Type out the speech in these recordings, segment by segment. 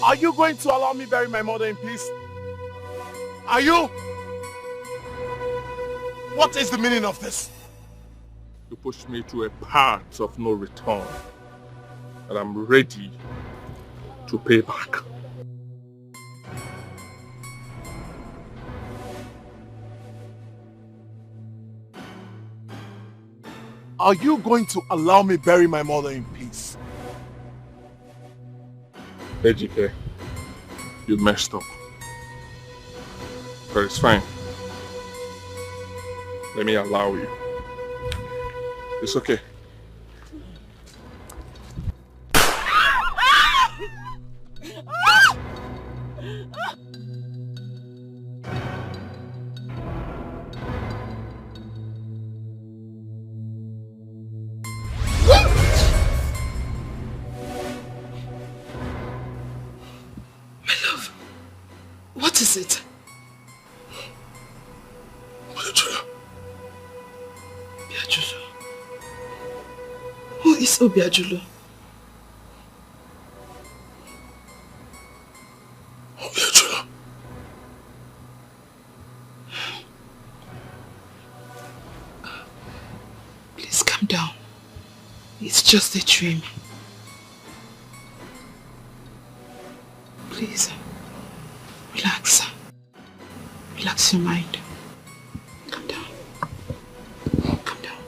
Are you going to allow me bury my mother in peace? Are you? What is the meaning of this? You pushed me to a path of no return. And I'm ready to pay back. Are you going to allow me bury my mother in peace? Hey, Dikeh, you messed up. But it's fine. Let me allow you. It's okay. What is it? Obiajulo. Who is Obiajulo? Obiajulo. Please calm down. It's just a dream. Please. Relax. Relax your mind. Calm down. Calm down.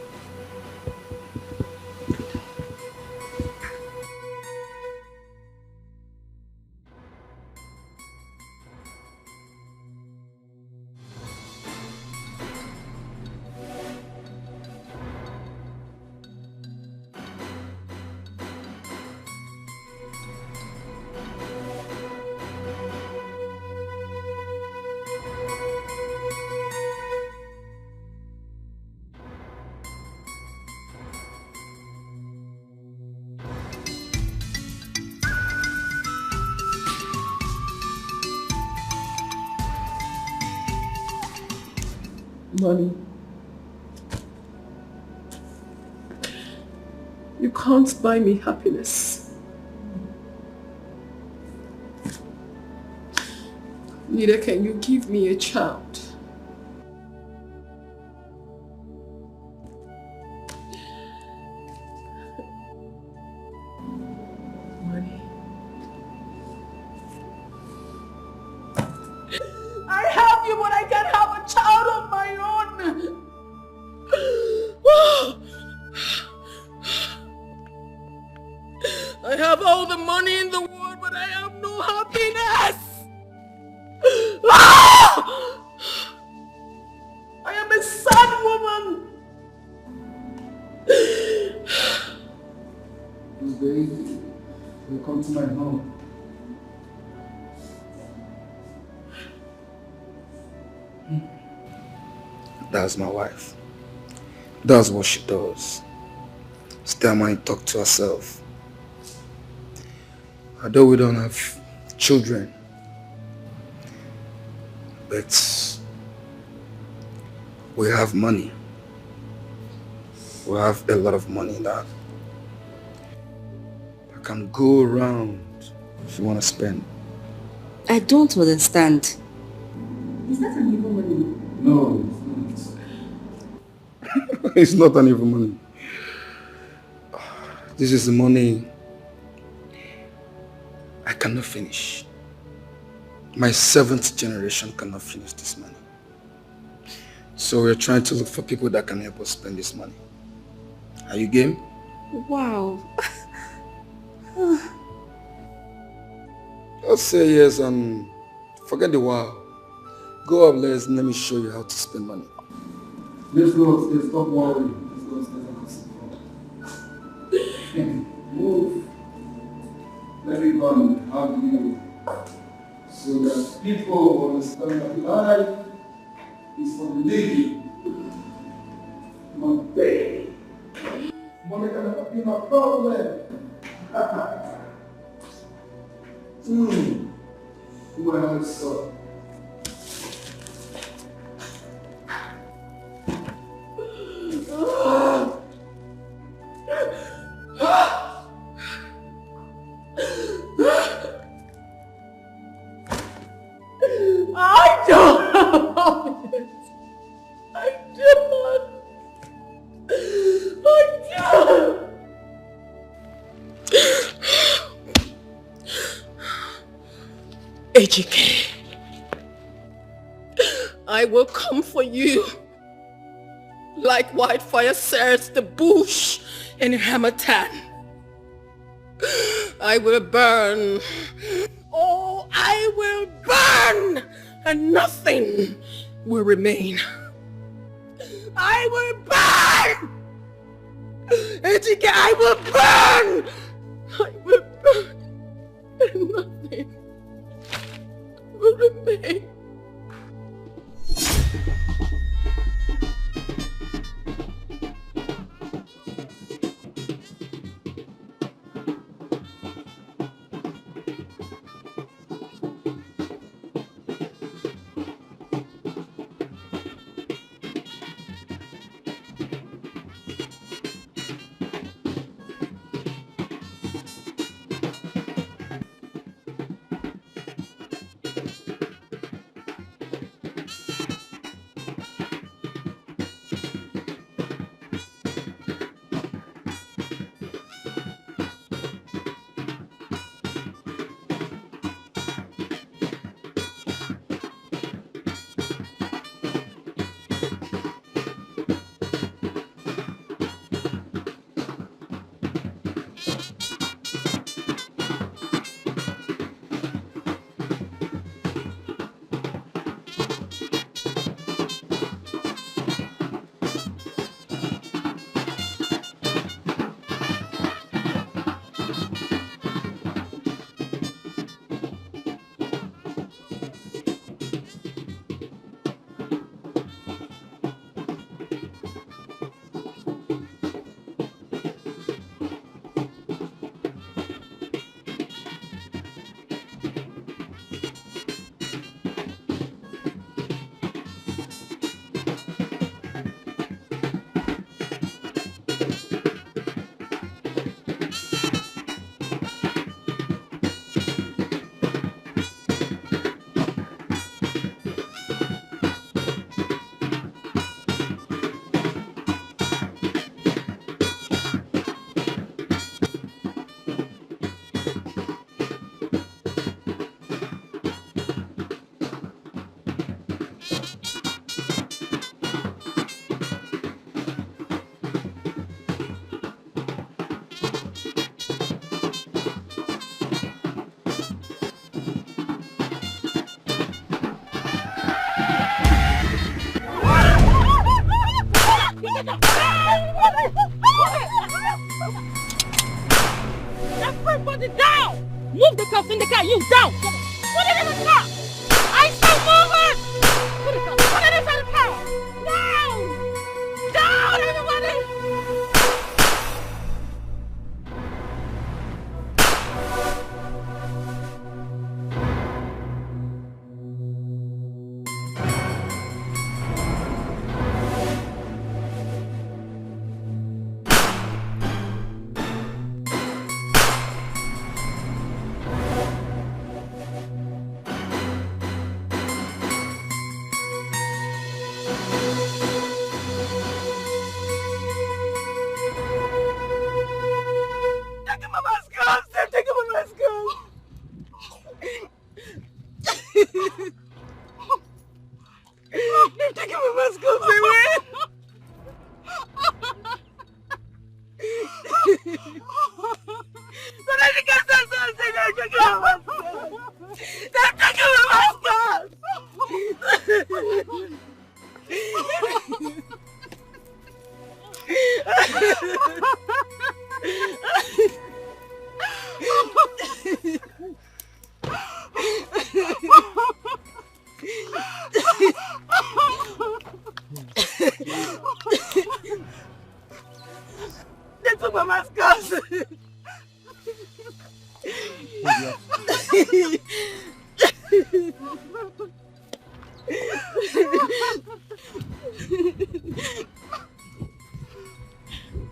Money. You can't buy me happiness. Neither can you give me a child. Money. I have you, but I can't have a child of my own. I have all the money in the world, but I have no happiness. I am a sad woman. Baby, you come to my home. That's my wife. That's what she does. Stay and talk to herself. Although we don't have children, but we have money. We have a lot of money that I can go around if you want to spend. I don't understand. Is that an evil money? No, it's not. It's not an evil money. This is the money I cannot finish. My 7th generation cannot finish this money. So we're trying to look for people that can help us spend this money. Are you game? Wow. Just say yes and forget the wow. Go upstairs and let me show you how to spend money. Let's go upstairs, stop worrying. Let's go upstairs and move. Let me go and hug you so that people understand that life is for the lady. My baby. Money can never be my problem. Well, so. Ejike, I will come for you. Like wildfire sears the bush in Hamatan. I will burn. Oh, I will burn, and nothing will remain. I will burn! Ejike, I will burn! I will burn, and nothing will remain. Everybody down! Move the cuffs in the car, you down! Put it in the car! I said move it! Put it inside the car! Down! Down, everybody!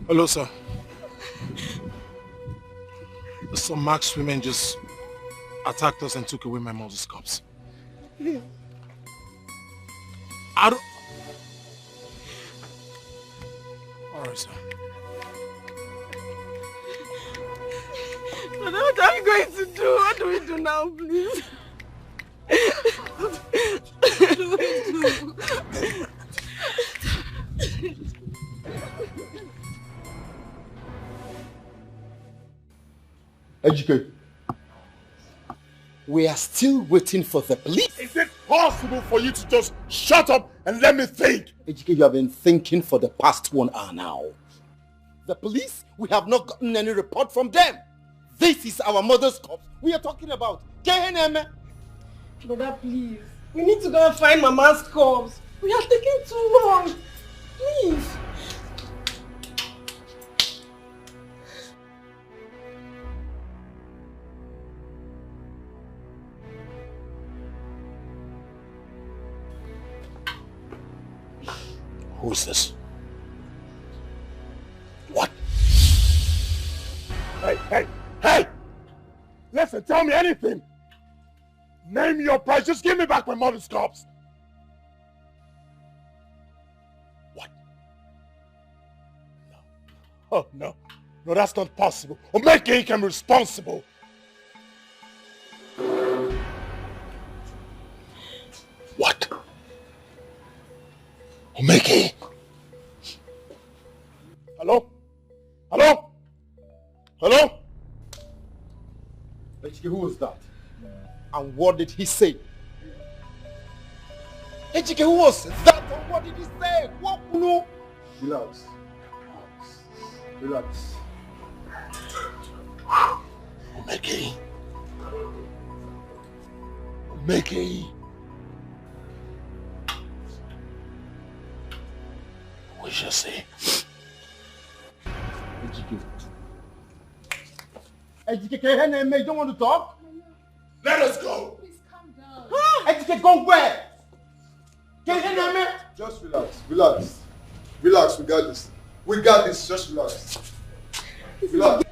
Hello, sir. Some masked women just attacked us and took away my mother's cups. I don't... Alright, sir. What are we going to do? What do we do now, please? Ejike, we are still waiting for the police. Is it possible for you to just shut up and let me think? Ejike, you have been thinking for the past 1 hour now. The police, we have not gotten any report from them. This is our mother's corpse we are talking about. KNM. Brother, please. We need to go and find Mama's corpse. We are taking too long. Please. Who is this? What? Hey! Listen, tell me anything. Name your price. Just give me back my mother's corpse. What? No. Oh, no. No, that's not possible. Omeke can be responsible. What? Omeke? Hello? Hello? Hello? Ejike, who was that? And what did he say? Ejike, who was that? And what did he say? What? No. Relax. Relax. Omeke. Omeke. We shall see. Ejike. Ejike, you don't want to talk? Let us go. Please calm down. Ejike, go where? Just relax. Relax. Relax, we got this. We got this. Just relax. Relax.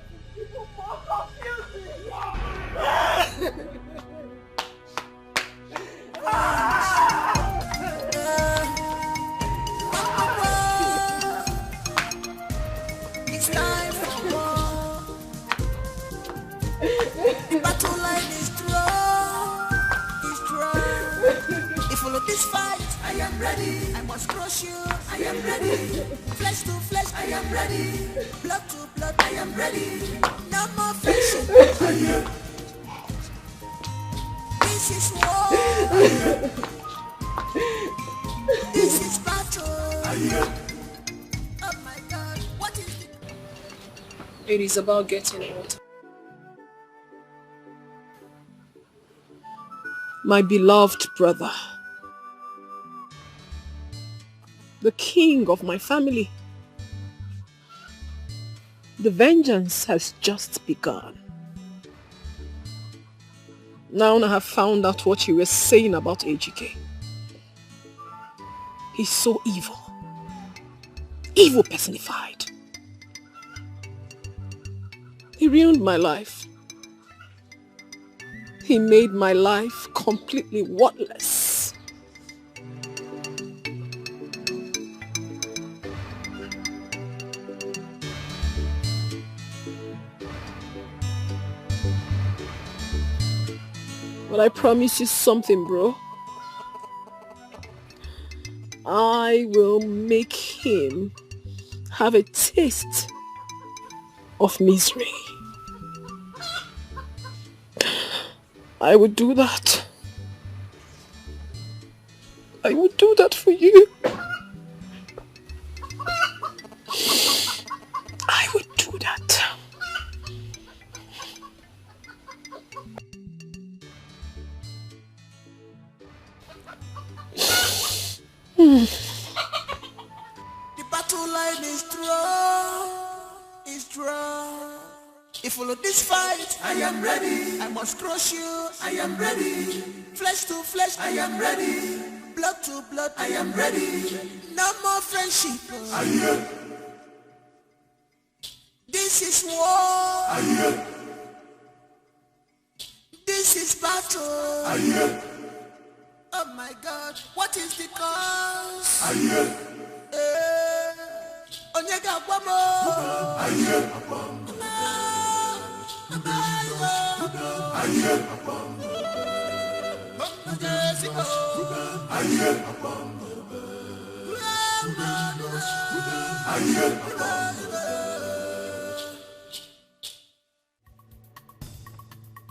It's time for war. The battle line is drawn. It's drawn. If all of this fight, I am ready. I must crush you. I am ready. Flesh to flesh, I am ready. Blood to blood, I am ready. No more friendship. This is war. This is battle. Oh my God, what is it? It is about getting water. My beloved brother, the king of my family, the vengeance has just begun. Now I have found out what you were saying about Ejike. He's so evil. Evil personified. He ruined my life. He made my life completely worthless. But I promise you something, bro. I will make him have a taste of misery. I would do that. I would do that for you. I would do that. The battle line is drawn. It's drawn. If all of this fight, I am ready. I must crush you. I am ready. Flesh to flesh, I am ready. Blood to blood, I am ready. No more friendship. This is war. This is battle. Oh my God, what is the cause? Onyega Bomo.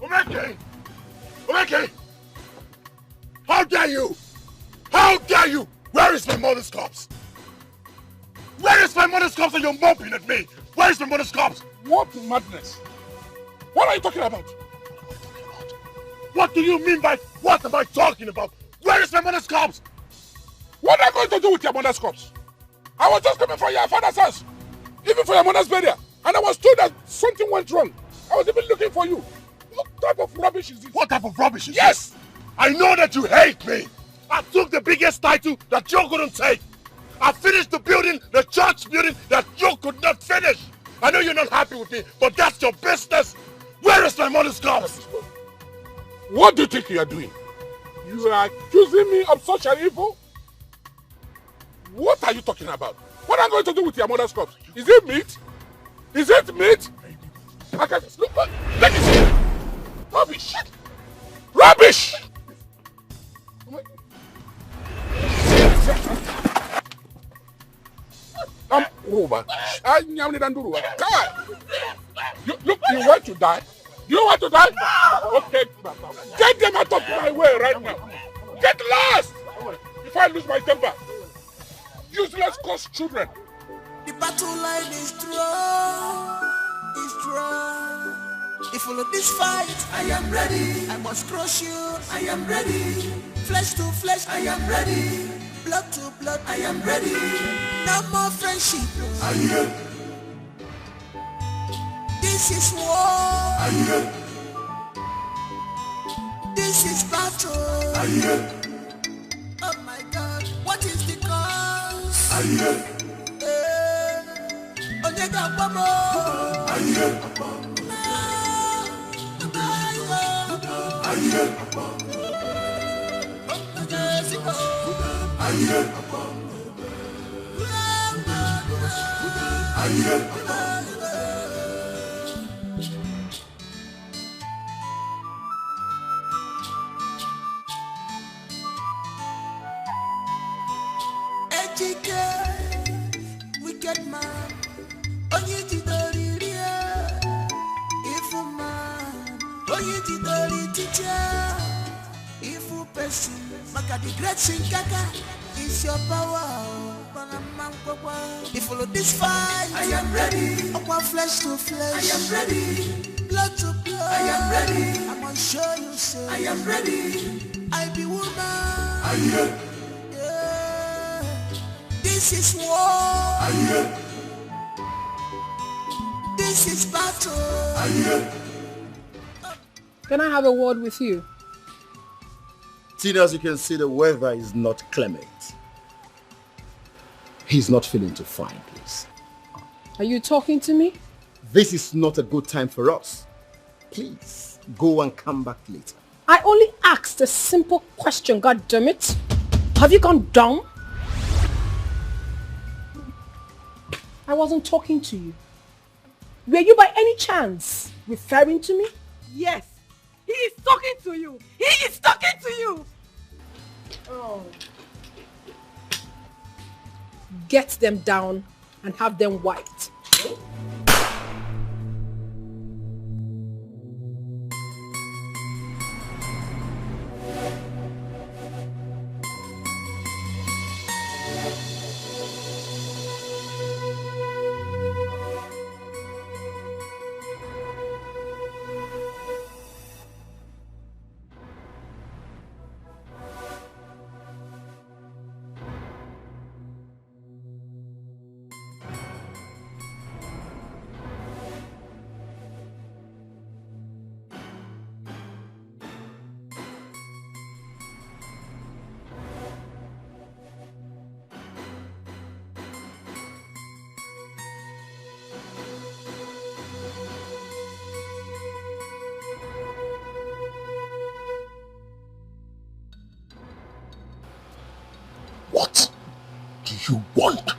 Omeke! Omeke! How dare you? How dare you? Where is my mother's corpse? Where is my mother's corpse and you're moping at me? Where is my mother's corpse? What madness? What are you talking about? What do you mean by what am I talking about? Where is my mother's corpse? What are you going to do with your mother's corpse? I was just coming from your father's house, even for your mother's burial, and I was told that something went wrong. I was even looking for you. What type of rubbish is this? What type of rubbish is yes! this? I know that you hate me. I took the biggest title that you couldn't take. I finished the building, the church building that you could not finish. I know you're not happy with me, but that's your business. Where is my mother's corpse? What do you think you are doing? You are accusing me of such an evil? What are you talking about? What am I going to do with your mother's corpse? Is it meat? Is it meat? I can just look. Take it. Rubbish! Rubbish! Over. Come on. Look, you want to die? You want to die? Okay. Get them out of my way right now. Get lost! If I lose my temper. Useless cost children. The battle line is strong. Is strong. If follow this fight, I am ready. I must crush you. I am ready. Flesh to flesh, I am ready. Blood to blood, I am ready. No more friendship. I am. This is war. I am. This is battle. I am. Oh my God, what is the cause? I am. Onyega Bomo. I am. I am. Wicked man, onye jidori rie. Evil man, onye jidori teacher. Evil person, maka the great Shinkaka is your power. If follow this fight, I am ready. Upon flesh to flesh, I am ready. Blood to blood, I am ready. I'm gonna show you, say, I am ready. I be woman, I am. yeah. This is war, I am. this is battle. I am. Can I have a word with you? Tina, as you can see, the weather is not clement. He's not feeling too fine, please. Are you talking to me? This is not a good time for us. Please, go and come back later. I only asked a simple question, God damn it. Have you gone down? I wasn't talking to you. Were you by any chance referring to me? Yes, he is talking to you. He is talking to you. Oh. Get them down and have them wiped. What do you want?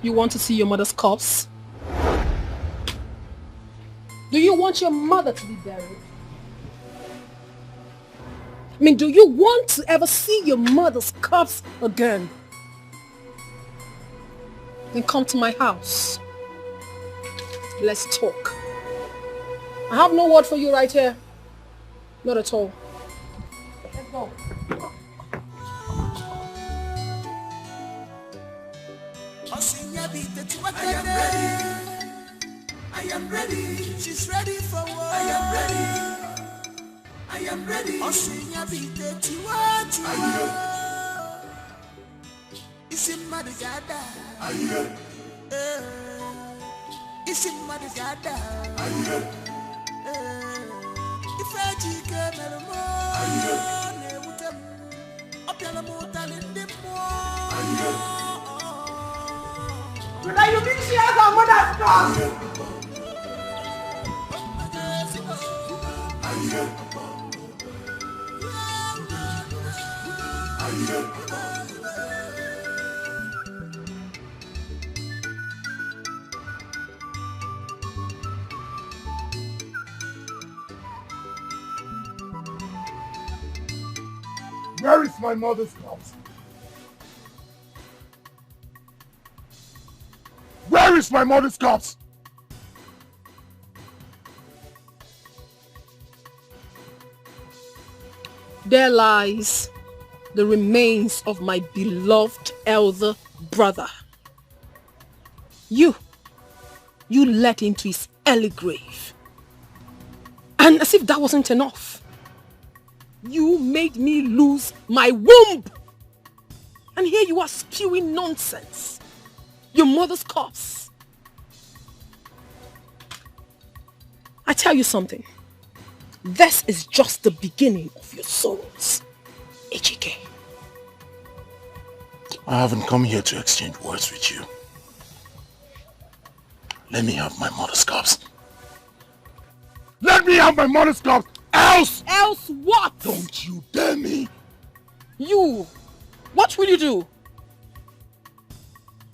You want to see your mother's corpse? Do you want your mother to be buried? I mean, do you want to ever see your mother's corpse again? Then come to my house. Let's talk. I have no word for you right here. Not at all. Let's go. I am ready. She's ready for war. I am ready. I am ready. Osinya bite tiwa tiwa. Isim madagada. Aye. Isim madagada. Aye. Ifeji kemermo. Aye. Ne utem. Opiala motalindimo. Aye. Now you think she has her mother's cross? Where is my mother's house? Where is my mother's corpse? There lies the remains of my beloved elder brother. You led him to his early grave. And as if that wasn't enough, you made me lose my womb. And here you are spewing nonsense. Your mother's corpse. I tell you something. This is just the beginning of your sorrows, Ejike. I haven't come here to exchange words with you. Let me have my mother's corpse. Let me have my mother's corpse, else! Else what? Don't you dare me! You! What will you do?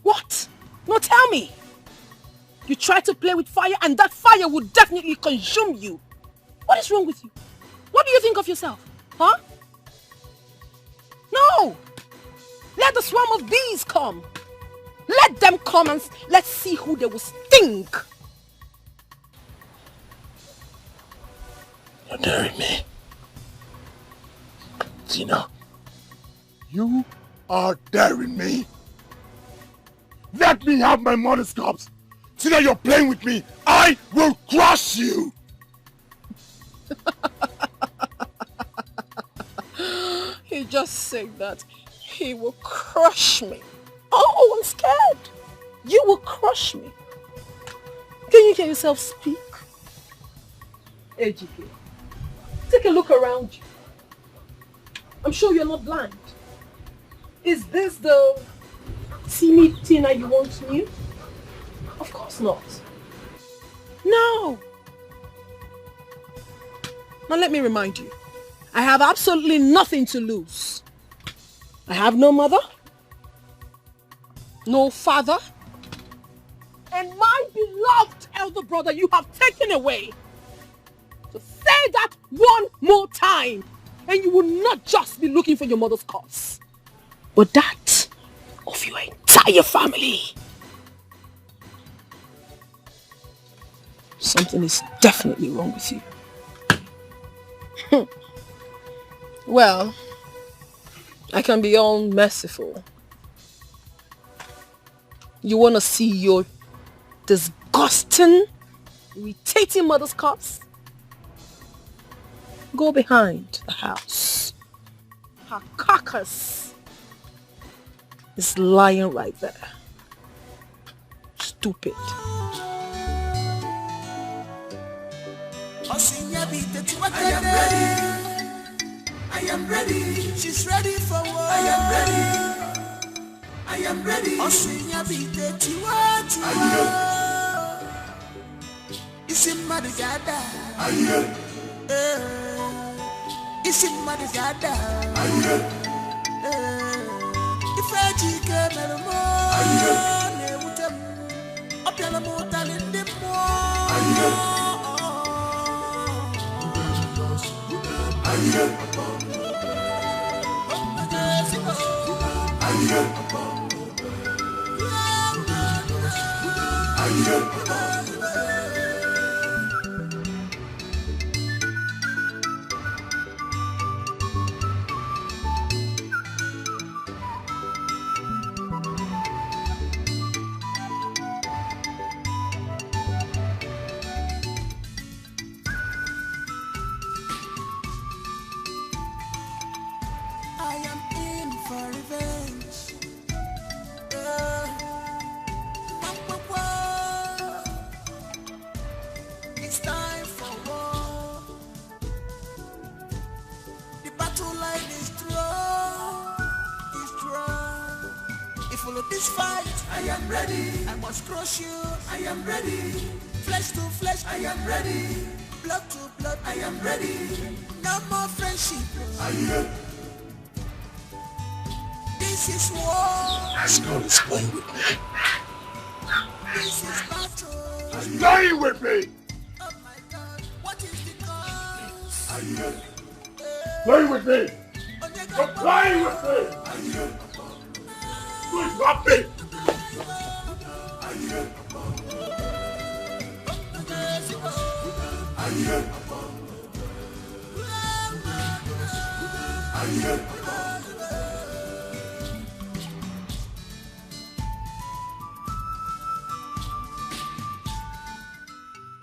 What? No, tell me. You try to play with fire and that fire will definitely consume you. What is wrong with you? What do you think of yourself? Huh? No! Let the swarm of bees come. Let them come and let's see who they will sting. You're daring me. Tina, you are daring me. Let me have my mother's corpse. Tina, you're playing with me. I will crush you. He just said that he will crush me. Oh, I'm scared. You will crush me. Can you hear yourself speak? Ejike, take a look around you. I'm sure you're not blind. Is this the timid Tina you once knew? Of course not. No. Now let me remind you, I have absolutely nothing to lose. I have no mother, no father, and my beloved elder brother you have taken away. So say that one more time, and you will not just be looking for your mother's corpse, but that of your entire family. Something is definitely wrong with you. Well, I can be all merciful. You want to see your disgusting, irritating mother's corpse? Go behind the house. Her carcass is lying right there. Stupid. I am ready. I am ready. She's ready for war. I am ready. I am ready. Osinya bite tiwa tiwa. Isim madagada. Aye. Isim madagada. Aye. Ifeji kemermo. Aye. Ne utem. Opiala motalindimo. Aye.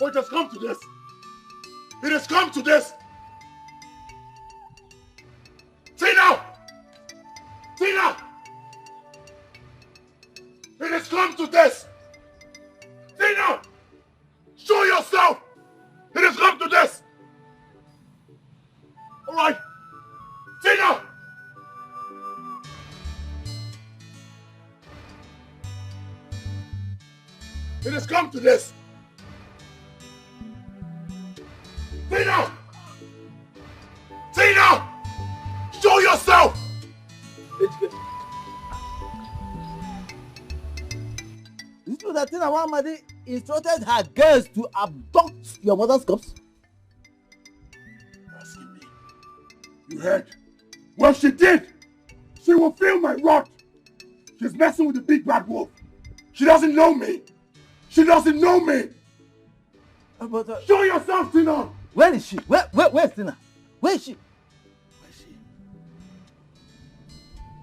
Oh, it has come to this. It has come to this. Tina! Tina! It has come to this. Tina! Show yourself. It has come to this. All right. Tina! It has come to this. Tina! Tina! Show yourself! Is it true that Tina Wamadi instructed her girls to abduct your mother's corpse? Asking me. You heard? Well, she did. She will feel my wrath. She's messing with the big bad wolf. She doesn't know me. She doesn't know me. Show yourself, Tina. Where is she? Where's Tina? Where is she? Where is she?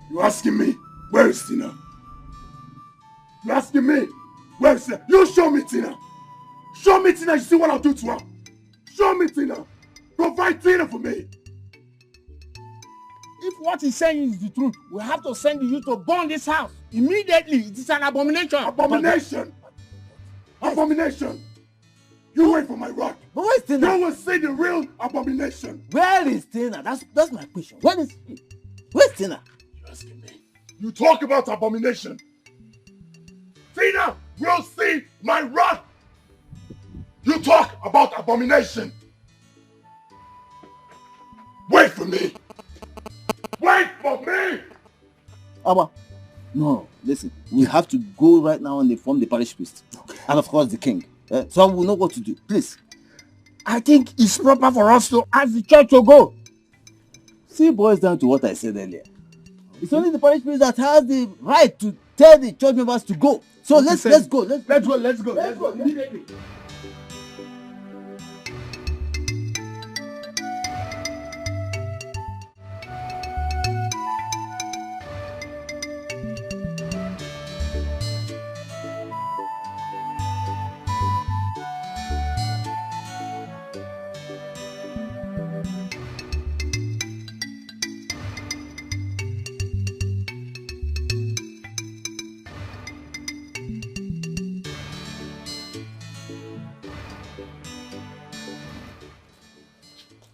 You asking me? Where is Tina? You asking me? Where is Tina? You show me Tina. Show me Tina. You see what I'll do to her. Show me Tina. Provide Tina for me. If what he's saying is the truth, we have to send you to burn this house immediately. It is an abomination. Abomination. Abomination. You wait for my wrath. But where's Tina? You will see the real abomination. Where is Tina? That's my question. Where is she? Where's Tina? You're asking me. You talk about abomination. Tina will see my wrath. You talk about abomination. Wait for me. Wait for me. Abba, no, listen. We have to go right now and inform the parish priest. Okay. And of course the king. So we'll know what to do. Please. I think it's proper for us to ask the church to go. See, it boils down to what I said earlier. It's only the parish priest that has the right to tell the church members to go. So let's go. Let's go. Immediately.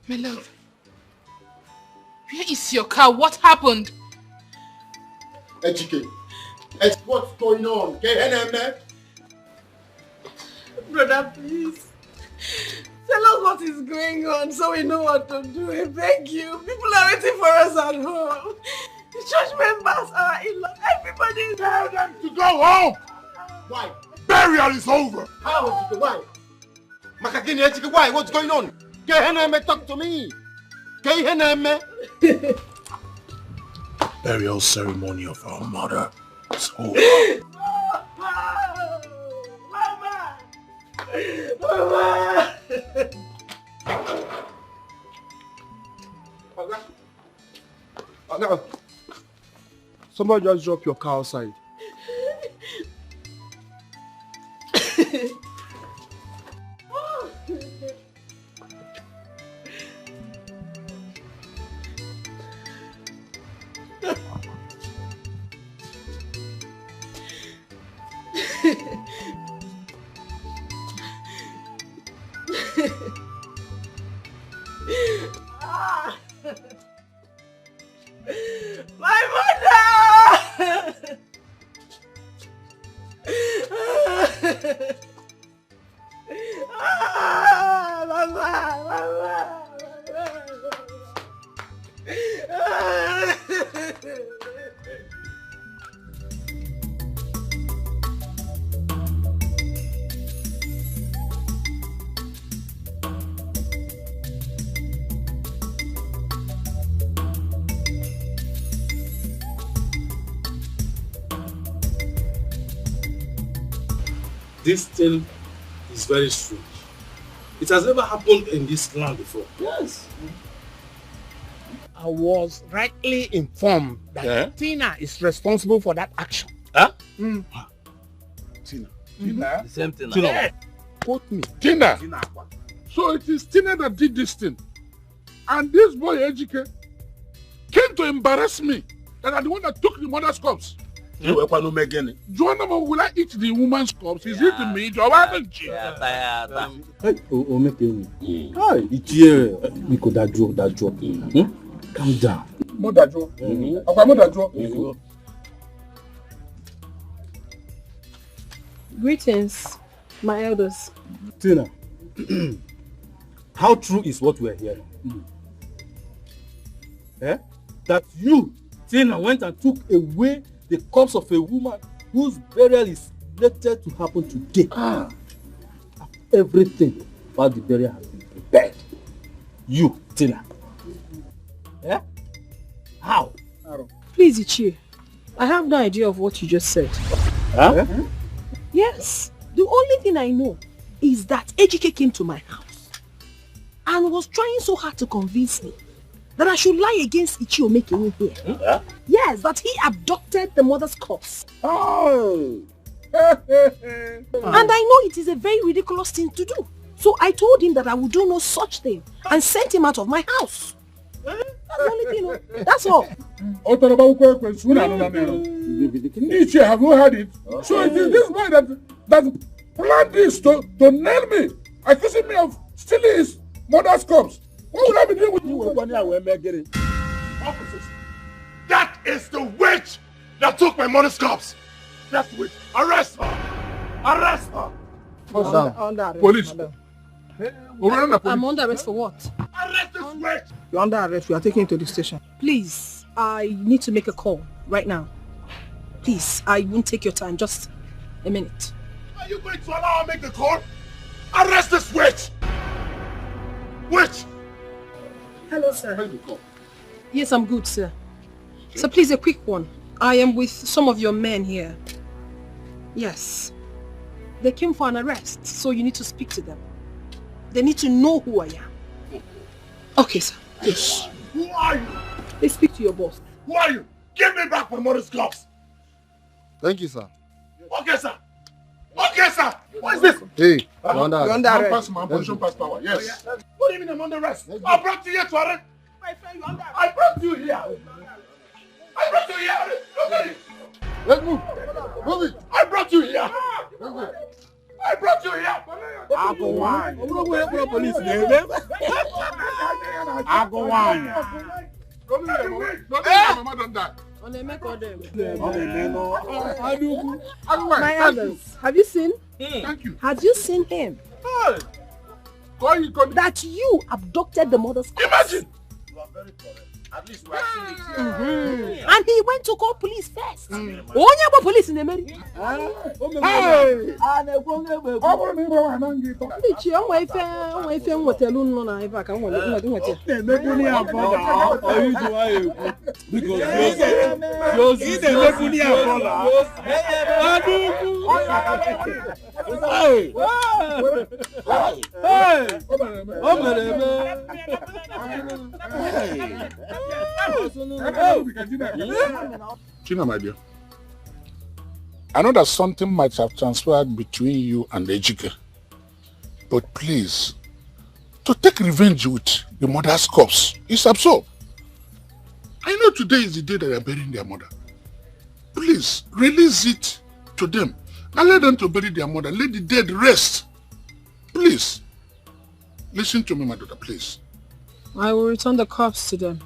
My love, where is your car? What happened? Ejike, what's going on? Brother, please. Tell us what is going on so we know what to do. I beg you. People are waiting for us at home. The church members, our in-laws, everybody is Tell them to go home. Why? Burial is over. How, Ejike? Why? Makagini, Ejike, why? What's going on? Talk to me. Burial ceremony of our mother is over. Mama! Somebody just drop your car outside. My mother! This thing is very strange. It has never happened in this land before. Yes. I was rightly informed that Tina is responsible for that action. Huh? Tina. Tina? The same thing. Tina. Yeah. Quote me. Tina. So it is Tina that did this thing. And this boy, Ejike, came to embarrass me that I'm the one that took the mother's corpse. Joanna, will I eat the woman's corpse? Is it me? Joanna? Hey, oh, make it. Hi, it's here. We could that joke. Calm down. Mother Joe. Greetings, my elders. Tina, how true is what we are hearing? That you, Tina, went and took away the corpse of a woman whose burial is slated to happen today. Everything about the burial has been prepared. You, Tina. How? Please, Ichie, I have no idea of what you just said. Yes, the only thing I know is that Ejike came to my house and was trying so hard to convince me that I should lie against Ichie Omekeni here. Yes, that he abducted the mother's corpse. Oh! And I know it is a very ridiculous thing to do. So I told him that I would do no such thing and sent him out of my house. That's the only thing. That's all. Ichie, have you heard it? So it is this boy that planned this to nail me, accusing me of stealing his mother's corpse. What would I be doing with you? Officers, that is the witch that took my mother's corpse. That's the witch. Arrest her. Arrest her. Under arrest. Police. I'm under arrest for what? Arrest this witch. You're under arrest. We are taking you to the station. Please, I need to make a call right now. Please, I won't take your time. Just a minute. Are you going to allow her to make the call? Arrest this witch. Witch. Hello, sir. Yes, I'm good, sir. So please, a quick one. I am with some of your men here. Yes. They came for an arrest, so you need to speak to them. They need to know who I am. Okay, sir. Yes. Who are you? Please speak to your boss. Who are you? Give me back my mother's corpse. Thank you, sir. Okay, sir. Okay, sir. What is this? Hey, you're under arrest. Pass my position, pass power. Yes. What do you mean I'm under arrest? I brought you here to arrest. My friend, you're under arrest. I brought you here. I brought you here. Look at it. Let's move. Move it. I brought you here. I brought you here. I go one. Police. I go one. Mama don't die. My elders, have you seen? Thank you. Have you seen him? That you abducted the mother's corpse. Imagine. You are very correct. At least we have seen it here. And he went to call police first. Onye police in America. Ichi, onwe ife nwetelu nọ na ebe ka nwete. Tina, my dear, I know that something might have transpired between you and Ejike, but please, to take revenge with your mother's corpse is absurd. I know today is the day that they are burying their mother. Please, release it to them and let them to bury their mother. Let the dead rest. Please. Listen to me, my daughter, please. I will return the corpse to them.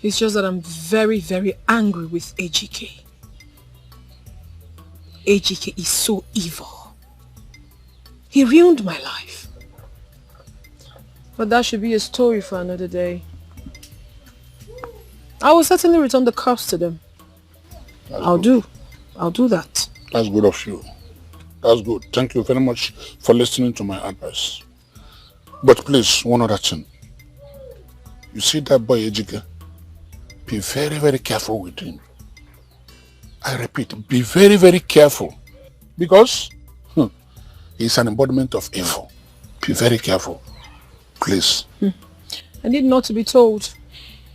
It's just that I'm very, very angry with Ejike. Ejike is so evil. He ruined my life. But that should be a story for another day. I will certainly return the corpse to them. I'll do that. That's good of you. That's good. Thank you very much for listening to my advice. But please, one other thing. You see that boy Ejike? Be very, very careful with him. I repeat, be very, very careful. Because he's an embodiment of evil. Be very careful. Please. I need not to be told.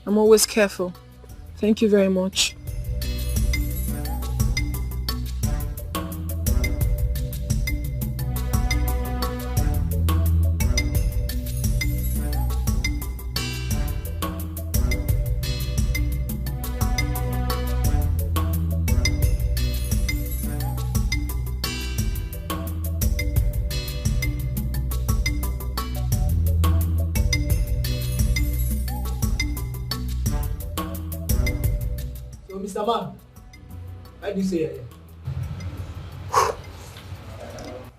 I'm always careful. Thank you very much. Mr. Man, why do you say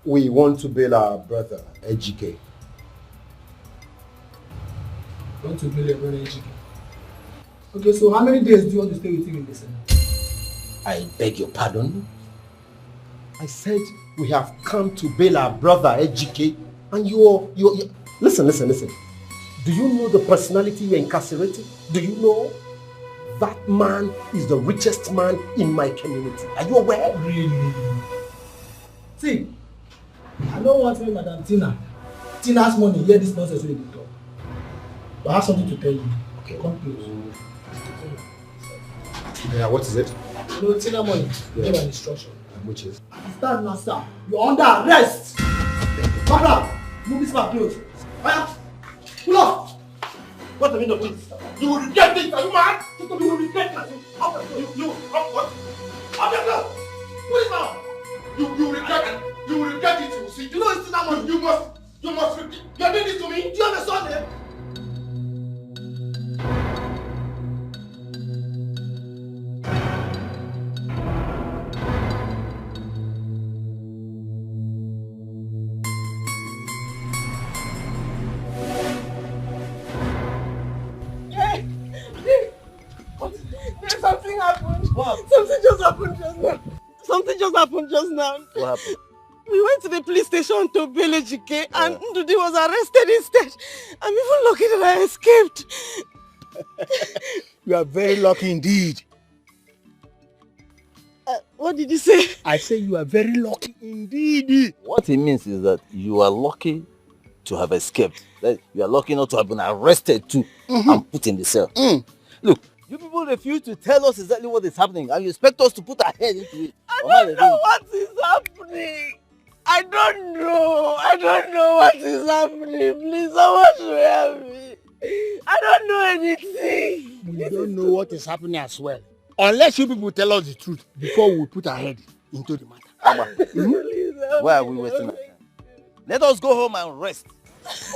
We want to bail our brother, Ejike. Want to bail your brother, Ejike? Okay, so how many days do you want to stay with him in the Senate? I beg your pardon? I said we have come to bail our brother, Ejike, and you're... Listen. Do you know the personality you're incarcerating? Do you know? That man is the richest man in my community. Are you aware? Really? See, I don't want to Madam Tina's money, hear this nonsense when you talk. But I have something to tell you. Okay. Come close. Yeah, what is it? No, Tina money. Yeah. Give an instruction. Which is? Stand now, sir. You're under arrest. Come on. Move this man close. Pull up. What's the meaning of this? You will regret this, are you mad? You will regret this. What? What is now? You will regret it. You will regret it, you will see. You know it's not money. You must regret. You are doing this to me. Do you understand it? Something happened. What? Something just happened just now. What happened? We went to the police station to bail Ejike and Ndudi was arrested instead. I'm even lucky that I escaped. You are very lucky indeed. What did you say? I say you are very lucky indeed. What it means is that you are lucky to have escaped. That you are lucky not to have been arrested too and put in the cell. Look, you people refuse to tell us exactly what is happening and you expect us to put our head into it. I don't know what is happening. I don't know what is happening. Please, someone should help me. I don't know anything. We don't know what is happening as well. Unless you people tell us the truth before we put our head into the matter. Why are we waiting? Let us go home and rest.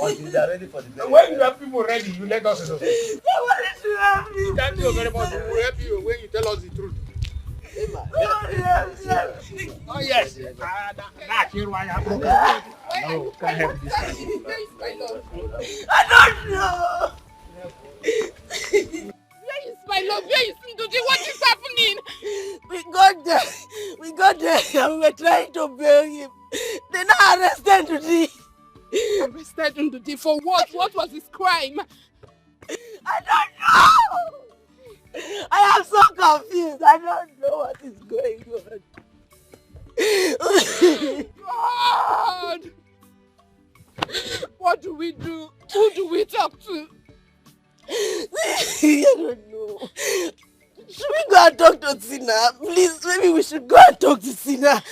Until they are ready for the day. When you have people ready, you let us know. Somebody should help me. Thank you very much. We will help you when you tell us the truth. Oh yes. That's why I broke it. No, can't help this. I don't know. Where is my love? Where is Ndudi? What is happening? We got there and we were trying to bail him. They now arrested Ndudi. Arrested Ndudi for what? What was his crime? I don't know. I am so confused. I don't know what is going on. Maybe we should go and talk to Tina.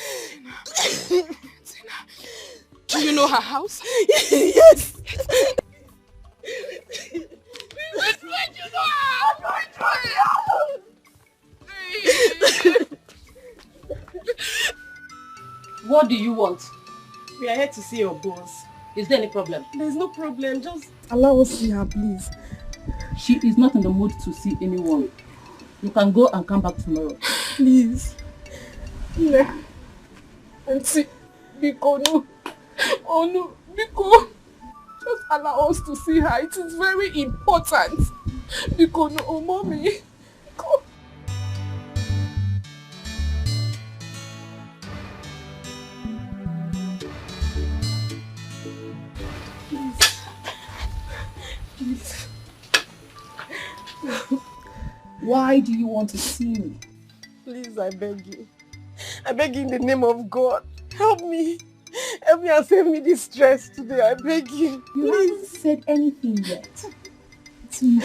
Do you know her house? Yes. What do you want? We are here to see your boss. Is there any problem? There's no problem. Just allow us to see her, please. She is not in the mood to see anyone. You can go and come back tomorrow. Please. Yeah. Auntie, Biko, no. Oh no, Biko. Just allow us to see her. It is very important. Biko, no, oh mommy. Biko. Please. Why do you want to see me? Please, I beg you. I beg you in the name of God. Help me. Help me and save me this stress today. I beg you. You haven't said anything yet. It's me.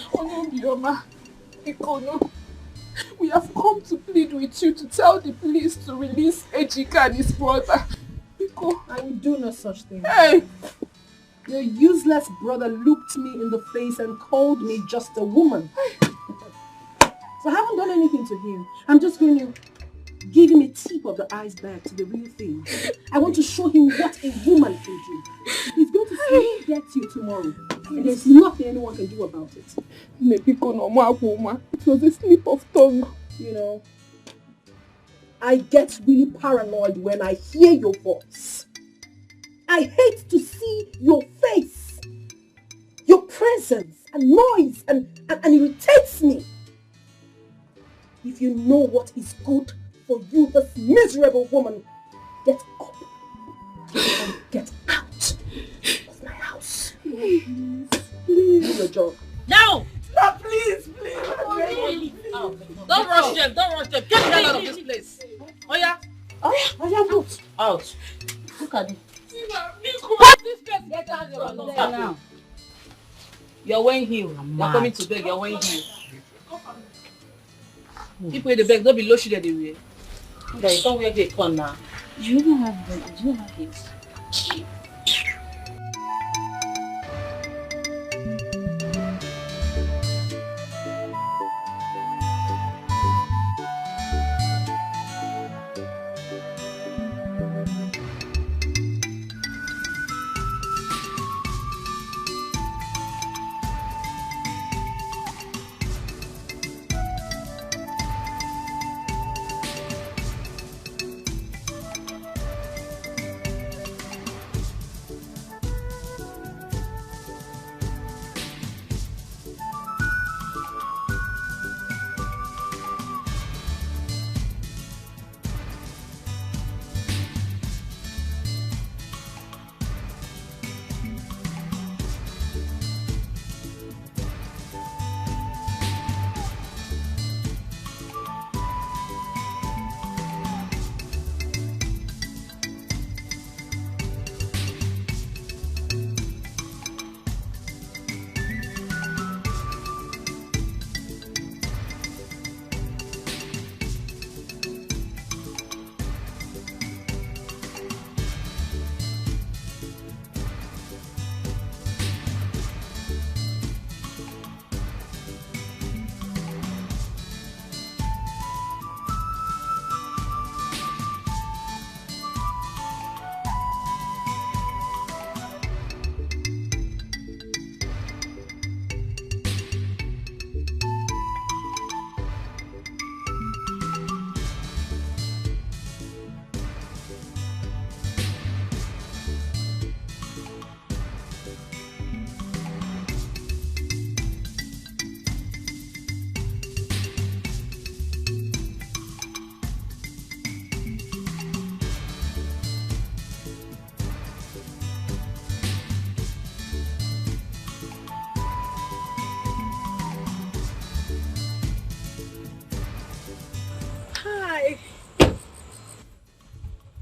Bioma. Ikono. We have come to plead with you to tell the police to release Ejike and his brother. Iko. I will do no such thing. Hey! Your useless brother looked me in the face and called me just a woman. So I haven't done anything to him. I'm just going to give him a tip of the iceberg to the real thing. I want to show him what a woman can do. He's going to see get you tomorrow. And there's nothing anyone can do about it. It was a slip of tongue. You know, I get really paranoid when I hear your voice. I hate to see your face, your presence and noise and irritates me. If you know what is good for you, this miserable woman, get up and get out of my house. Please, please. Do your job. No! No, please. Oh, don't rush them, Get the hell out of this place. Oh yeah? I am out. Out. Look at it. What this place? Get out of your now. You're wearing heel. You're coming to beg, you're wearing heel. People in the bag, don't be low shit anyway. Okay, you can't wear the con now. You don't have this.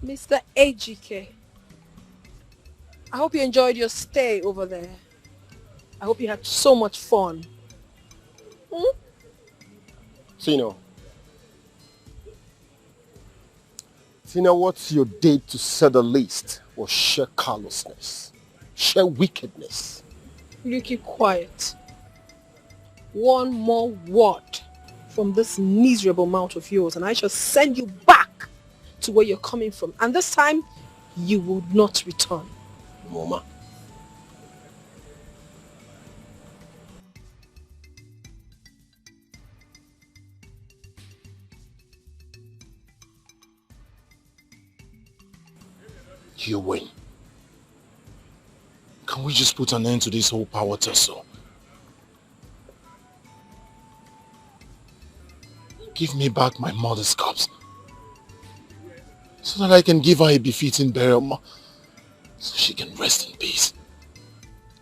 Mr. Ejike, I hope you enjoyed your stay over there. I hope you had so much fun. Tina, what you did, to say the least, was sheer callousness, sheer wickedness. You keep quiet. One more word from this miserable mouth of yours and I shall send you back to where you're coming from. And this time, you will not return. Mama. You win. Can we just put an end to this whole power tussle? Give me back my mother's cups, so that I can give her a befitting burial, so she can rest in peace.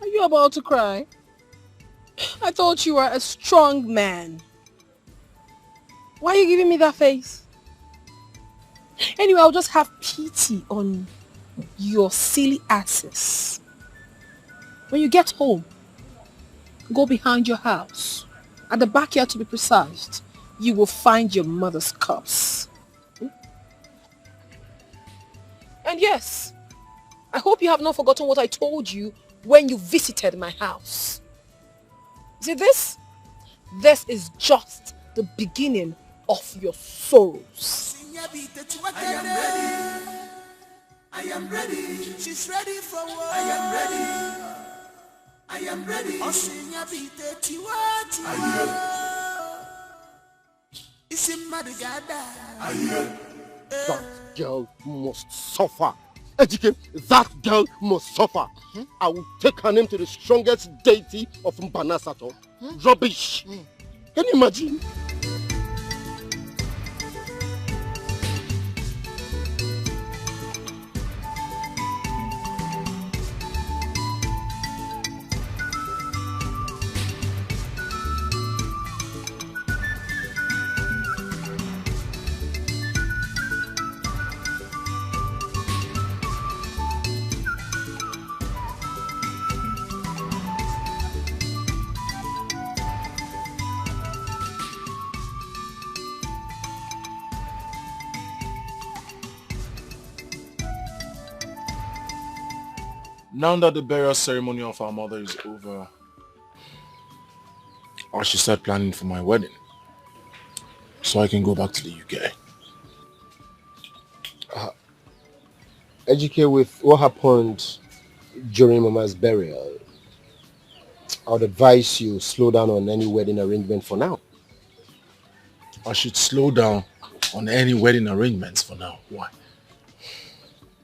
Are you about to cry? I thought you were a strong man. Why are you giving me that face? Anyway, I'll just have pity on your silly asses. When you get home, go behind your house, at the backyard to be precise. You will find your mother's cups. And yes, I hope you have not forgotten what I told you when you visited my house. See this? This is just the beginning of your sorrows. I am ready. I am ready. She's ready for war. I am ready. I am ready. That girl must suffer. Ejike, that girl must suffer. I will take her name to the strongest deity of Mbanasato. Rubbish. Can you imagine? Now that the burial ceremony of our mother is over, I should start planning for my wedding, so I can go back to the UK. Ejike, with what happened during Mama's burial, I would advise you slow down on any wedding arrangement for now. I should slow down on any wedding arrangements for now. Why?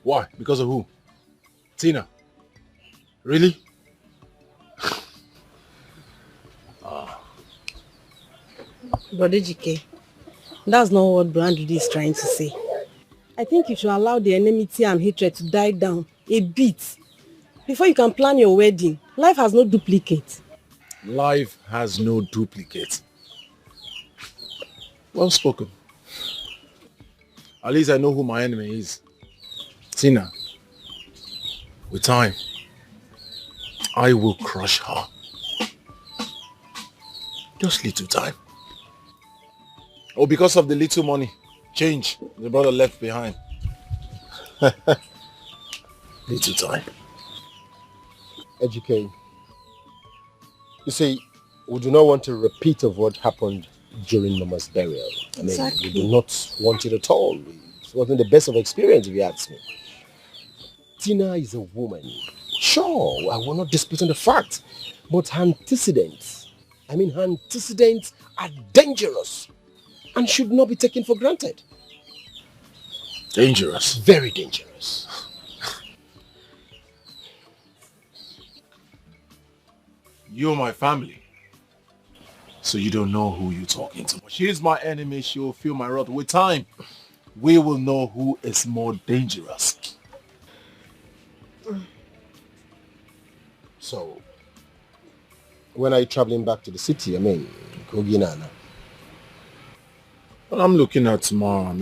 Why? Because of who? Tina? Really? Brother Dikeh, that's not what Brandy is trying to say. I think you should allow the enmity and hatred to die down a bit before you can plan your wedding. Life has no duplicate. Life has no duplicate. Well spoken. At least I know who my enemy is. Tina. With time, I will crush her. Just little time. Oh, because of the little money, change the brother left behind. Little time. Ejike, you see, we do not want a repeat of what happened during Mama's burial. Exactly. We do not want it at all. It wasn't the best of experience, if you ask me. Tina is a woman. Sure, I will not dispute on the fact. But her antecedents are dangerous and should not be taken for granted. Dangerous? Very dangerous. You're my family, so you don't know who you're talking to. She's my enemy, she will feel my wrath. With time, we will know who is more dangerous. So, when are you traveling back to the city? Koginana? Well, I'm looking at tomorrow.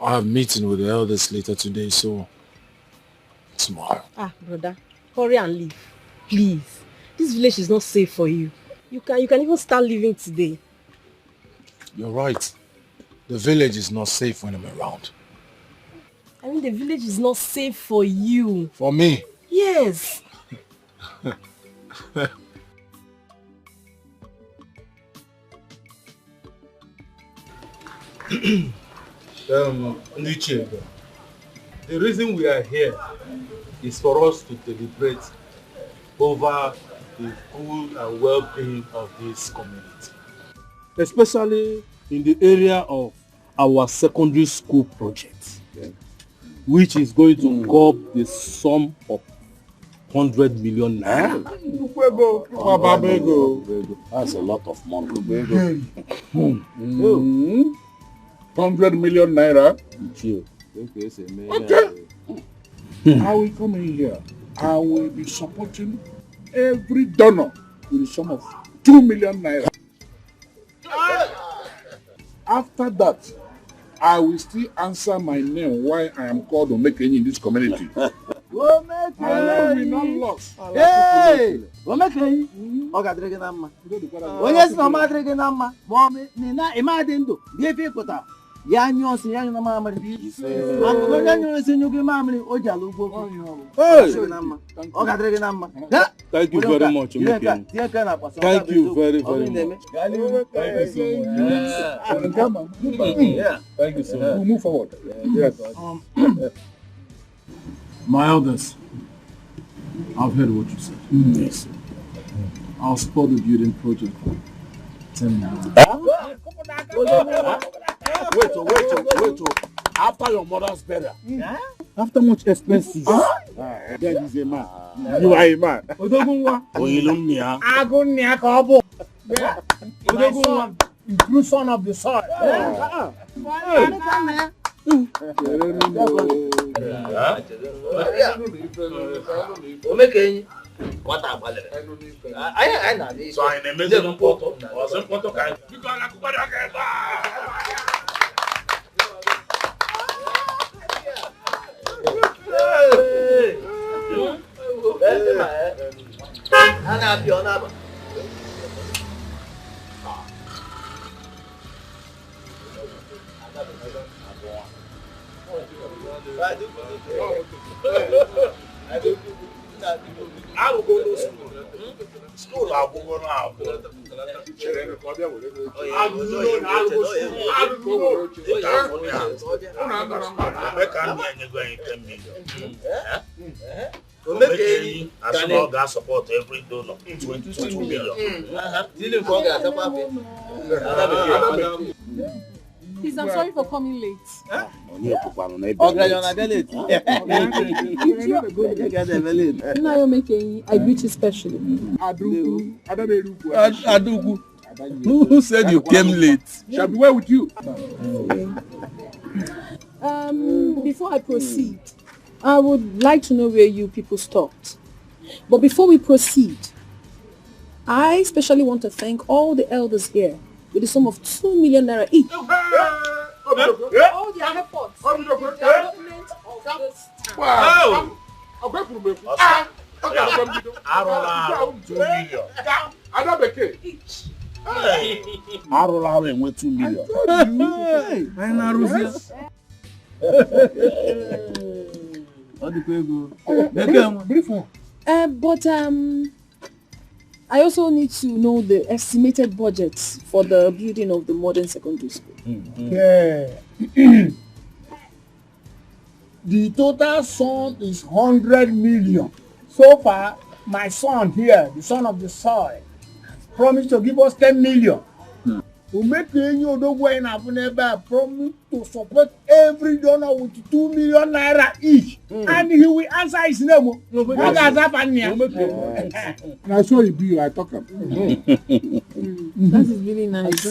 I have a meeting with the elders later today, so tomorrow. Brother, hurry and leave, please. This village is not safe for you. You can even start living today. You're right. The village is not safe when I'm around. I mean, the village is not safe for you. For me? Yes. The reason we are here is for us to deliberate over the good and well-being of this community, especially in the area of our secondary school project, which is going to curb the sum of 100 million naira. That's a lot of money. 100 million naira. Okay. I will come in here. I will be supporting every donor with a sum of 2 million naira. After that, I will still answer my name why I am called Omekenyi in this community. My name will not lost. Hey! Omekenyi. Oga drege na mma. Onye si na ma drege na mma. Mo ni na imade ndo. Die fi kota. Ya nyo si ya na ma mari. Akko ya nyo si nyu ki ma mari o ja lo gbo. Hey! Oga drege na mma. Thank you very much, Omekenyi. Thank you very, very much. Thank you so much. We'll move forward. Yes. My elders, I've heard what you said. Yes. I'll support the building project. 10 million. Wait. After your mother's burial. After much expenses. That is a man. You are a man. My son, the true son of the soil. Omekenyi. What about it? I know. So I am a photo. Wasn't photo kind. You can't go back. I will go to school. School, I'll go now. As long as support every donor, 22 million. Please, I'm sorry for coming late. I greet you specially. Adugu. Who said you came late? Shall be well with you. Before I proceed, I would like to know where you people stopped. But before we proceed, I especially want to thank all the elders here with a sum of 2 million naira each. All their efforts in the development of this town. Wow. Each. Arola went 2 million. But I also need to know the estimated budget for the building of the modern secondary school. Yeah. The total sum is 100 million. So far, my son here, the son of the soil, promised to give us 10 million. To make the promise to support every donor with 2 million naira each. And he will answer his name. What has happened here? I saw you be, I talk. That is really nice.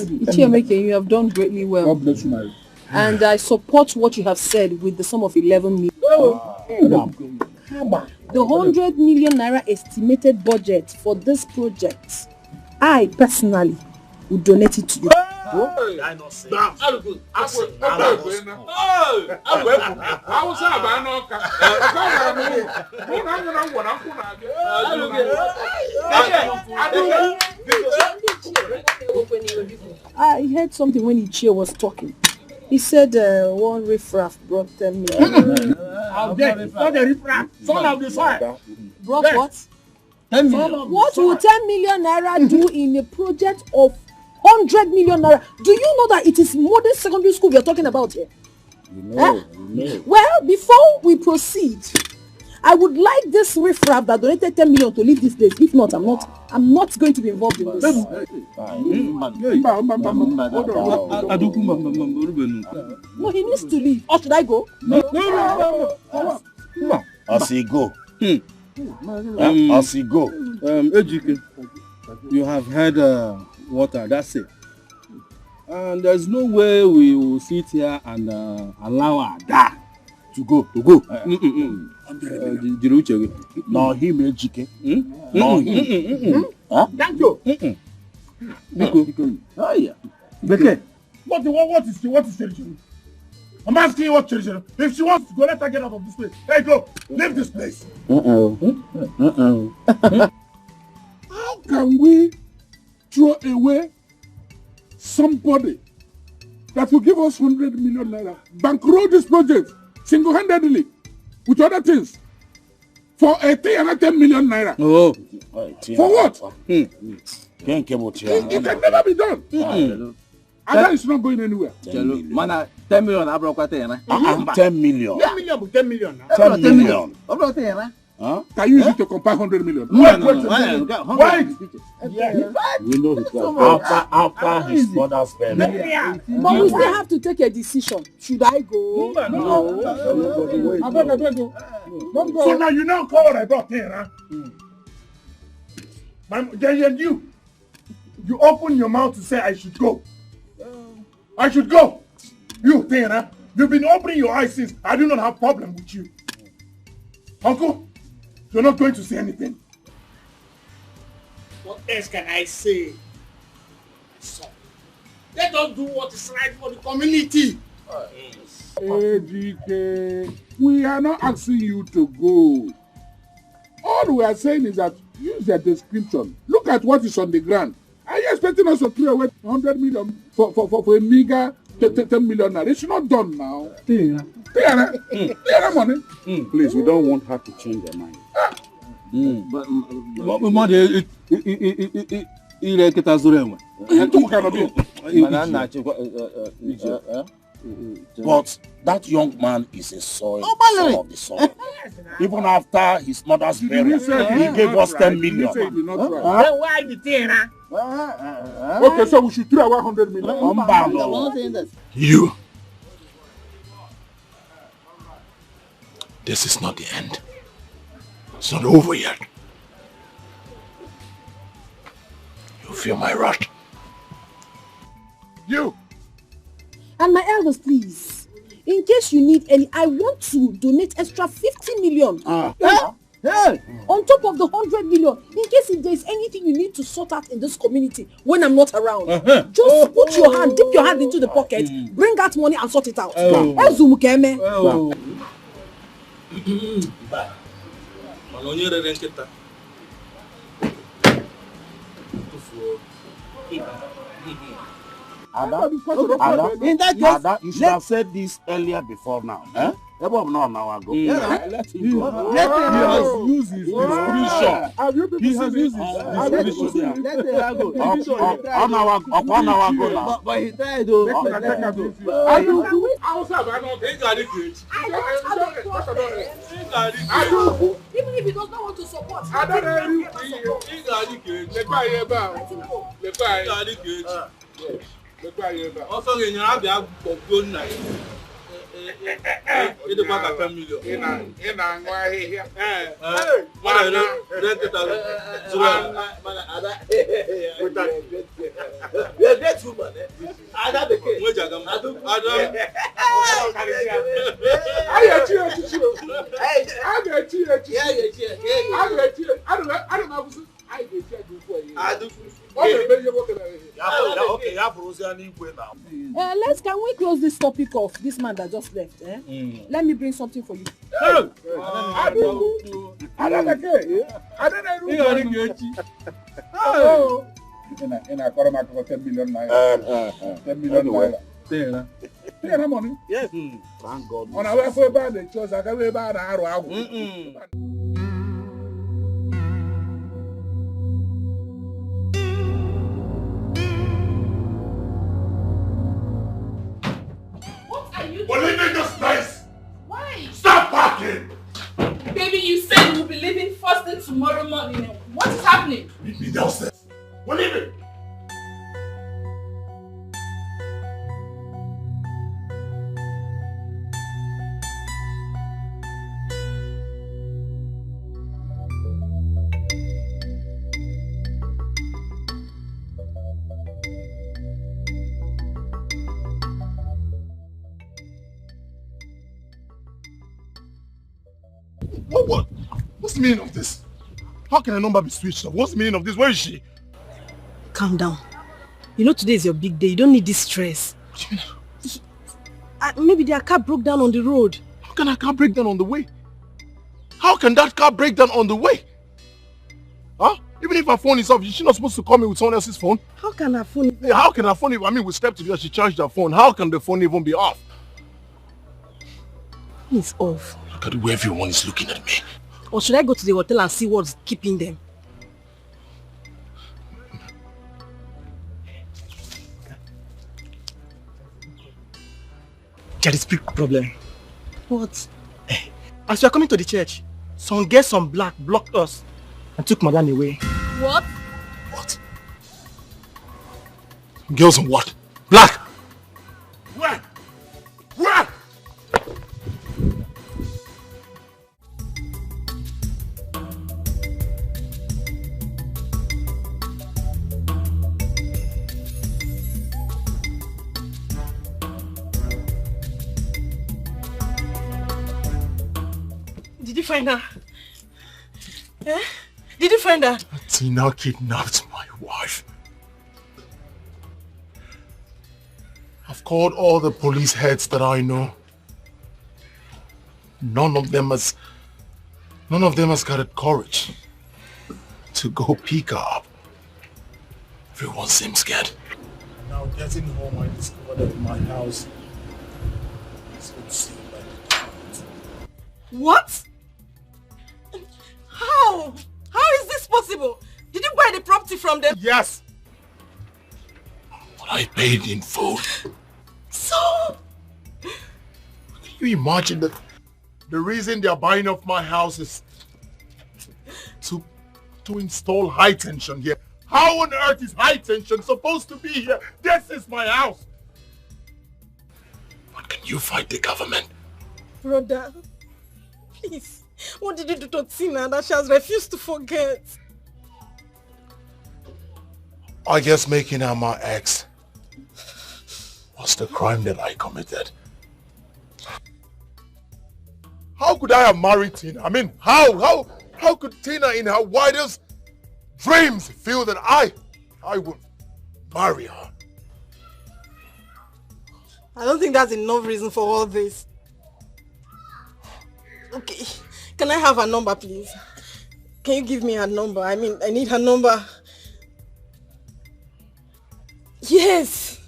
You have done greatly well. God bless you, my. And I support what you have said with the sum of 11 million. The 100 million naira estimated budget for this project, I personally would donate it to you. I not say. I heard something when Ichie was talking. He said one riffraff brought 10 million. How dare not a riffraff, son of the soil. Brought Yes. what? 10 million. What will 10 million naira do in a project of 100 million naira? Do you know that it is modern secondary school we are talking about here? You know. Well, before we proceed, I would like this riffraff that donated 10 million to leave this place. If not, I'm not going to be involved in this. No, he needs to leave. Or should I go? No. As he go. As he go. Ejike, you have heard what I say. And there's no way we will sit here and allow our dad to go. No, him Ejike. No, him. Thank you. Oh yeah. Dikeh. What is Cherishiro? I'm asking you what Cherishiro. If she wants to go, let her get out of this place. Hey, go. Leave this place. How can we throw away somebody that will give us 100 million naira, bankroll this project single-handedly with other things for a 10 million naira? Oh. For what? It can never be done. And that is not going anywhere. 10 million. 10 million. 10 million. 10 million. Huh? Can you use it to compare 100 million? Wait. We know his after his mother's burial. But we still have to take a decision. Should I go? No. So now you know what I brought here, huh? Then you open your mouth to say I should go. I should go. You, Tena, you've been opening your eyes since. I do not have problem with you. Uncle, you're not going to say anything. What else can I say? So, let us do what is right for the community. Dikeh, we are not asking you to go. All we are saying is that use the description. Look at what is on the ground. Are you expecting us to clear away 100 million for a meager 10 million naira? It's not done now. Clear money. Please, we don't want her to change her mind. But that young man is a son of the soil. Even after his mother's burial, he gave us 10 million. Then why the thing, huh? Okay, so we should throw away 100 million. You. This is not the end. It's not over yet. You feel my wrath. You. And my elders, please. In case you need any, I want to donate extra 50 million. On top of the 100 million, in case if there is anything you need to sort out in this community when I'm not around, just put your hand, dip your hand into the pocket, bring out money and sort it out. Ada, you should have said this earlier before now. Let him go. Let him go. He has used his discretion. He has used his discretion. Let him go. On our go now. But he tried though. Even if he does not want to support, also, in your abia go na. It about 10 million. We are great woman. Ada Dikeh. Can we close this topic off? This man that just left. Let me bring something for you. In a quarter mark for 10 million naira. 10 million naira. Yeah, money. Yes. Thank God. On our way back, the chose I can be bad. What are you We're leaving this place! Why? Stop parking! Baby, you said we'll be leaving first thing tomorrow morning. What is happening? Meet me downstairs. We're leaving! What's the meaning of this? How can a number be switched off? What's the meaning of this? Where is she? Calm down. You know today is your big day. You don't need this stress. Maybe their car broke down on the road. How can a car break down on the way? How can that car break down on the way? Huh? Even if her phone is off, is she not supposed to call me with someone else's phone? How can her phone... Yeah, how can her phone... we stepped together, she charged her phone. How can the phone even be off? It's off. Look at the way everyone is looking at me. Or should I go to the hotel and see what's keeping them? There is a big problem. What? As we are coming to the church, some girls on black blocked us and took Madam away. What? What? Girls on what? Black? Where? Where? Did you find her? Eh? Did you find her? Tina kidnapped my wife. I've called all the police heads that I know. None of them has got the courage to go pick her up. Everyone seems scared. Now getting home, I discovered that my house is concealed by the What? How? How is this possible? Did you buy the property from them? Yes. But I paid in full. So? Can you imagine that the reason they are buying off my house is to install high tension here? How on earth is high tension supposed to be here? This is my house. But can you fight the government? Brother, please. What did you do to Tina that she has refused to forget? I guess making her my ex was the crime that I committed. How could I have married Tina? I mean, how could Tina in her wildest dreams feel that I would marry her? I don't think that's enough reason for all this. Okay, can I have her number, please? Can you give me her number? I mean, I need her number. Yes.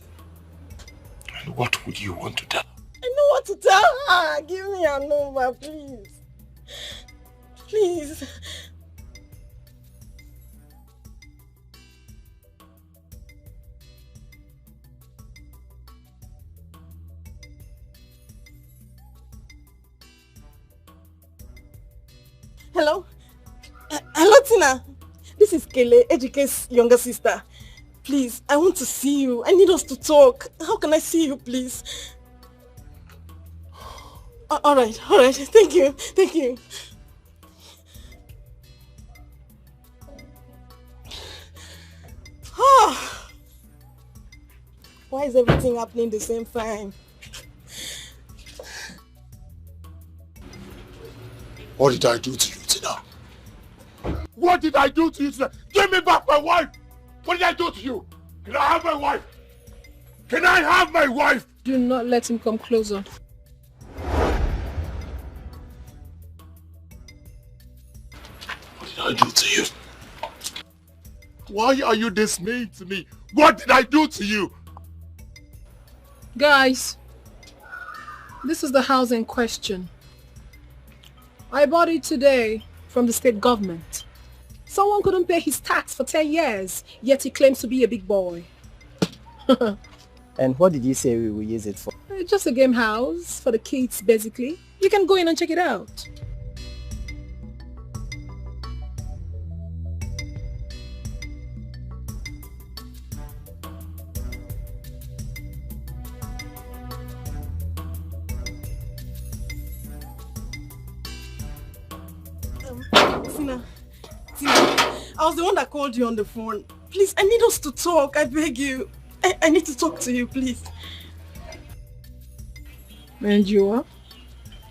And what would you want to tell her? I know what to tell her. Give me her number, please. Please. Hello? Hello, Tina. This is Kele, Ejike's younger sister. Please, I want to see you. I need us to talk. How can I see you, please? All right. Thank you. Why is everything happening at the same time? What did I do to you, Tina? What did I do to you, Tina? Give me back my wife! What did I do to you? Can I have my wife? Can I have my wife? Do not let him come closer. What did I do to you? Why are you this mean to me? What did I do to you? Guys, this is the house in question. I bought it today from the state government. Someone couldn't pay his tax for 10 years, yet he claims to be a big boy. And what did you say we will use it for? Just a game house for the kids, basically. You can go in and check it out. Tina, I was the one that called you on the phone. Please, I need us to talk. I beg you. I need to talk to you, please. And you are?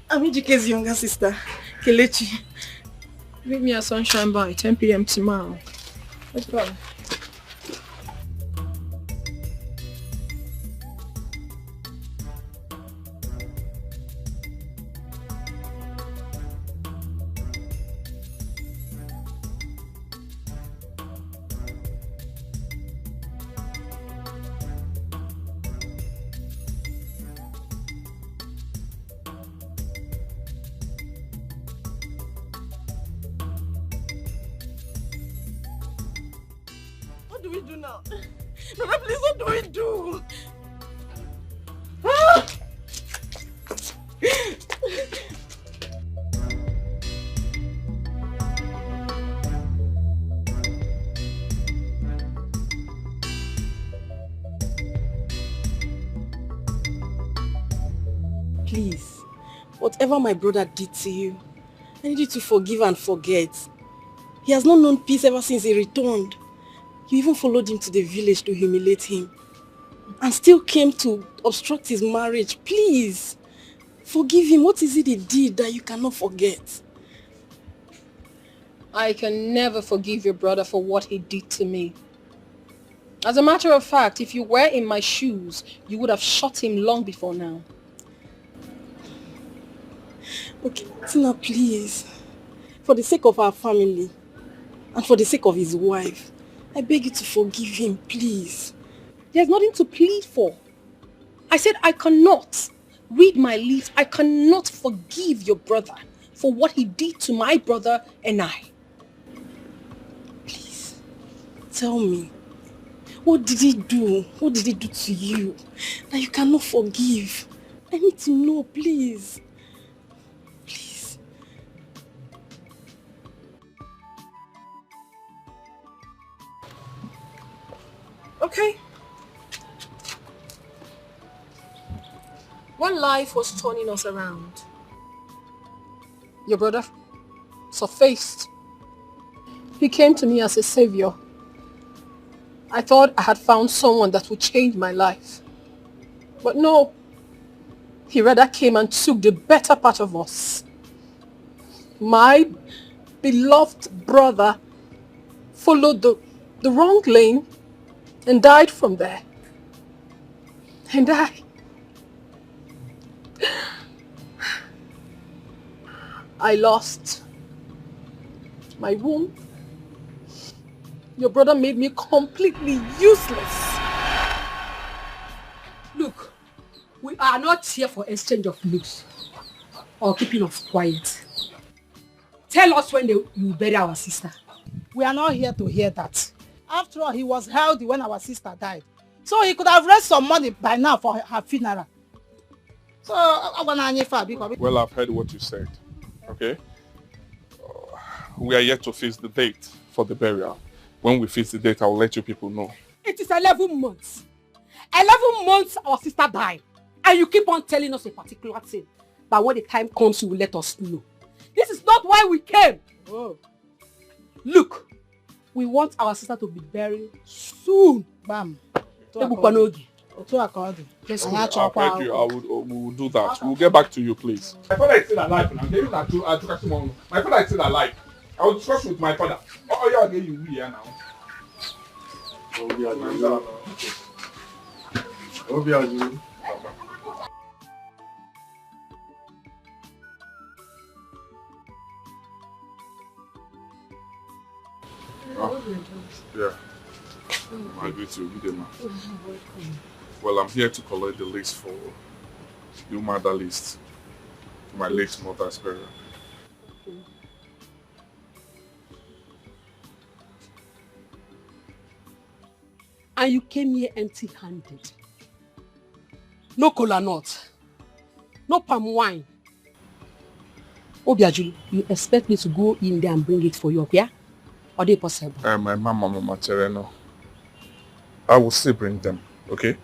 I'm Ejike's younger sister, Kelechi. Meet me at Sunshine by 10 p.m. tomorrow. Let's go. What do we do now? Nana, please, what do we do? Please, whatever my brother did to you, I need you to forgive and forget. He has not known peace ever since he returned. You even followed him to the village to humiliate him. And still came to obstruct his marriage. Please, forgive him. What is it he did that you cannot forget? I can never forgive your brother for what he did to me. As a matter of fact, if you were in my shoes, you would have shot him long before now. Okay, Tina, please. For the sake of our family, and for the sake of his wife, I beg you to forgive him, please. There's nothing to plead for. I said I cannot. Read my lips. I cannot forgive your brother for what he did to my brother and I. Please, tell me. What did he do? What did he do to you that you cannot forgive? I need to know, please. Please. Okay. When life was turning us around, your brother surfaced. He came to me as a savior. I thought I had found someone that would change my life. But no, he rather came and took the better part of us. My beloved brother followed the wrong lane and died from there. And I lost my womb. Your brother made me completely useless. Look, we are not here for exchange of looks or keeping of quiet. Tell us when you bury our sister. We are not here to hear that. After all, he was healthy when our sister died. So he could have raised some money by now for her funeral. So, well, I've heard what you said, okay? We are yet to fix the date for the burial. When we fix the date, I will let you people know. It is 11 months. 11 months our sister died. And you keep on telling us a particular thing. But when the time comes, you will let us know. This is not why we came. Oh. Look, we want our sister to be buried soon. Bam. Let's go. I've heard you. We will do that. We'll get back to you, please. My father is still alive now. My father is still alive. I will discuss with my father. Oh, yeah, again, you here now. Yeah. Greet you, good day, ma. Well, I'm here to collect the list for your mother list. For my late mother's burial. And you came here empty-handed. No cola nut. No palm wine. Obiajulu, you expect me to go in there and bring it for you, yeah? Or they possible? My mama Chereno. I will still bring them, okay?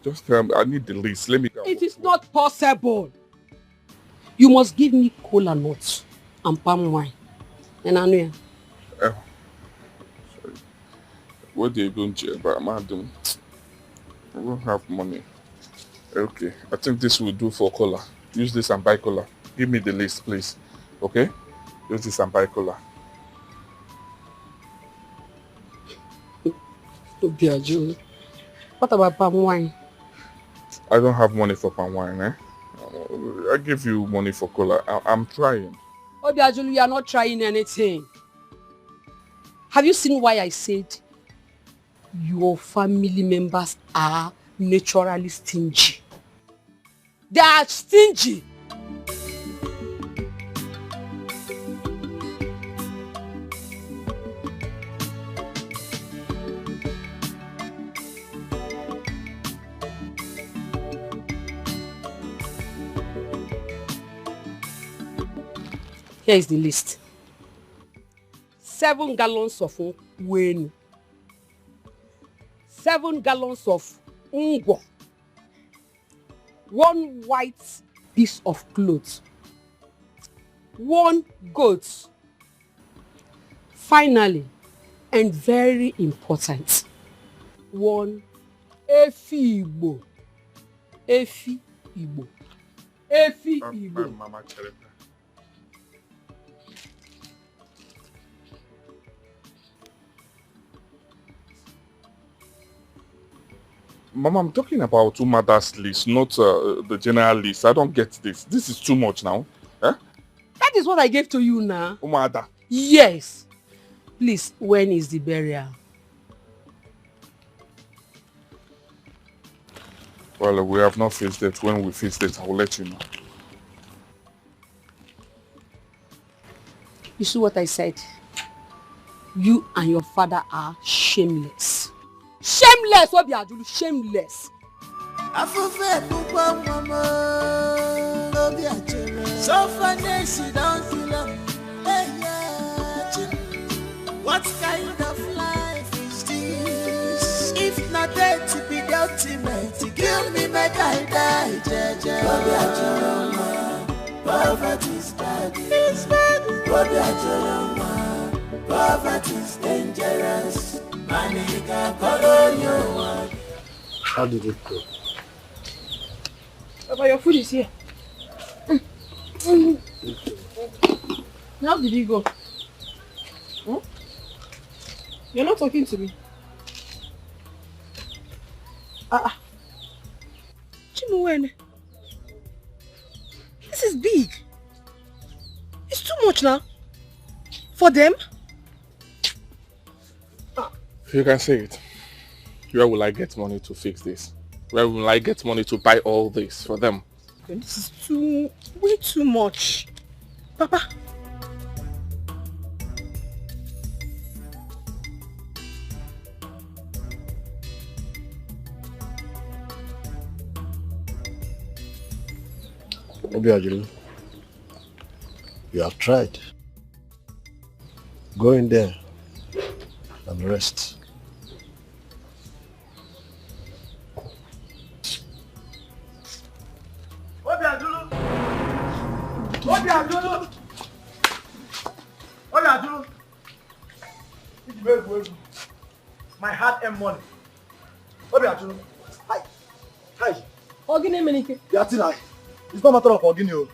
Just I need the list. Let me go. It is not possible. You must give me cola nuts and palm wine. And I know. Sorry. What are you going to do? But madam, I don't have money. Okay, I think this will do for cola. Use this and buy cola. Give me the list, please. Okay? Use this and buy cola. What about palm wine? I don't have money for palm wine, eh? I give you money for cola. I'm trying. Obiajulu, you are not trying anything. Have you seen why I said your family members are naturally stingy? They are stingy. Here is the list. 7 gallons of wenu. 7 gallons of ngwo. 1 white piece of clothes. 1 goat. Finally, and very important, 1 efi Igbo. Efi Igbo. Efi Igbo. Mama Cherep. Mama, I'm talking about Umada's list, not the general list. I don't get this. This is too much now. Eh? That is what I gave to you now. Umada. Yes. Please, when is the burial? Well, we have not fixed it. When we fix it, I will let you know. You see what I said? You and your father are shameless. Shameless, Obiajulu, shameless. So funny, she don't kill him. What kind of life is this? If not dead to be the ultimate, kill me, make I die, Jaja. Poverty is bad. It's bad. Poverty is dangerous. How did it go? Papa, your food is here. How did it go? Hmm? You're not talking to me. Chimuwene. This is big. It's too much now. For them? You can say it. Where will I get money to fix this? Where will I get money to buy all this for them? This is way too much. Papa. Obiajulu, you have tried. Go in there and rest. My hard-earned money. Obiajulu. Hi. Hi. Ogine Menike. Yatina. It's not a matter of Ogine.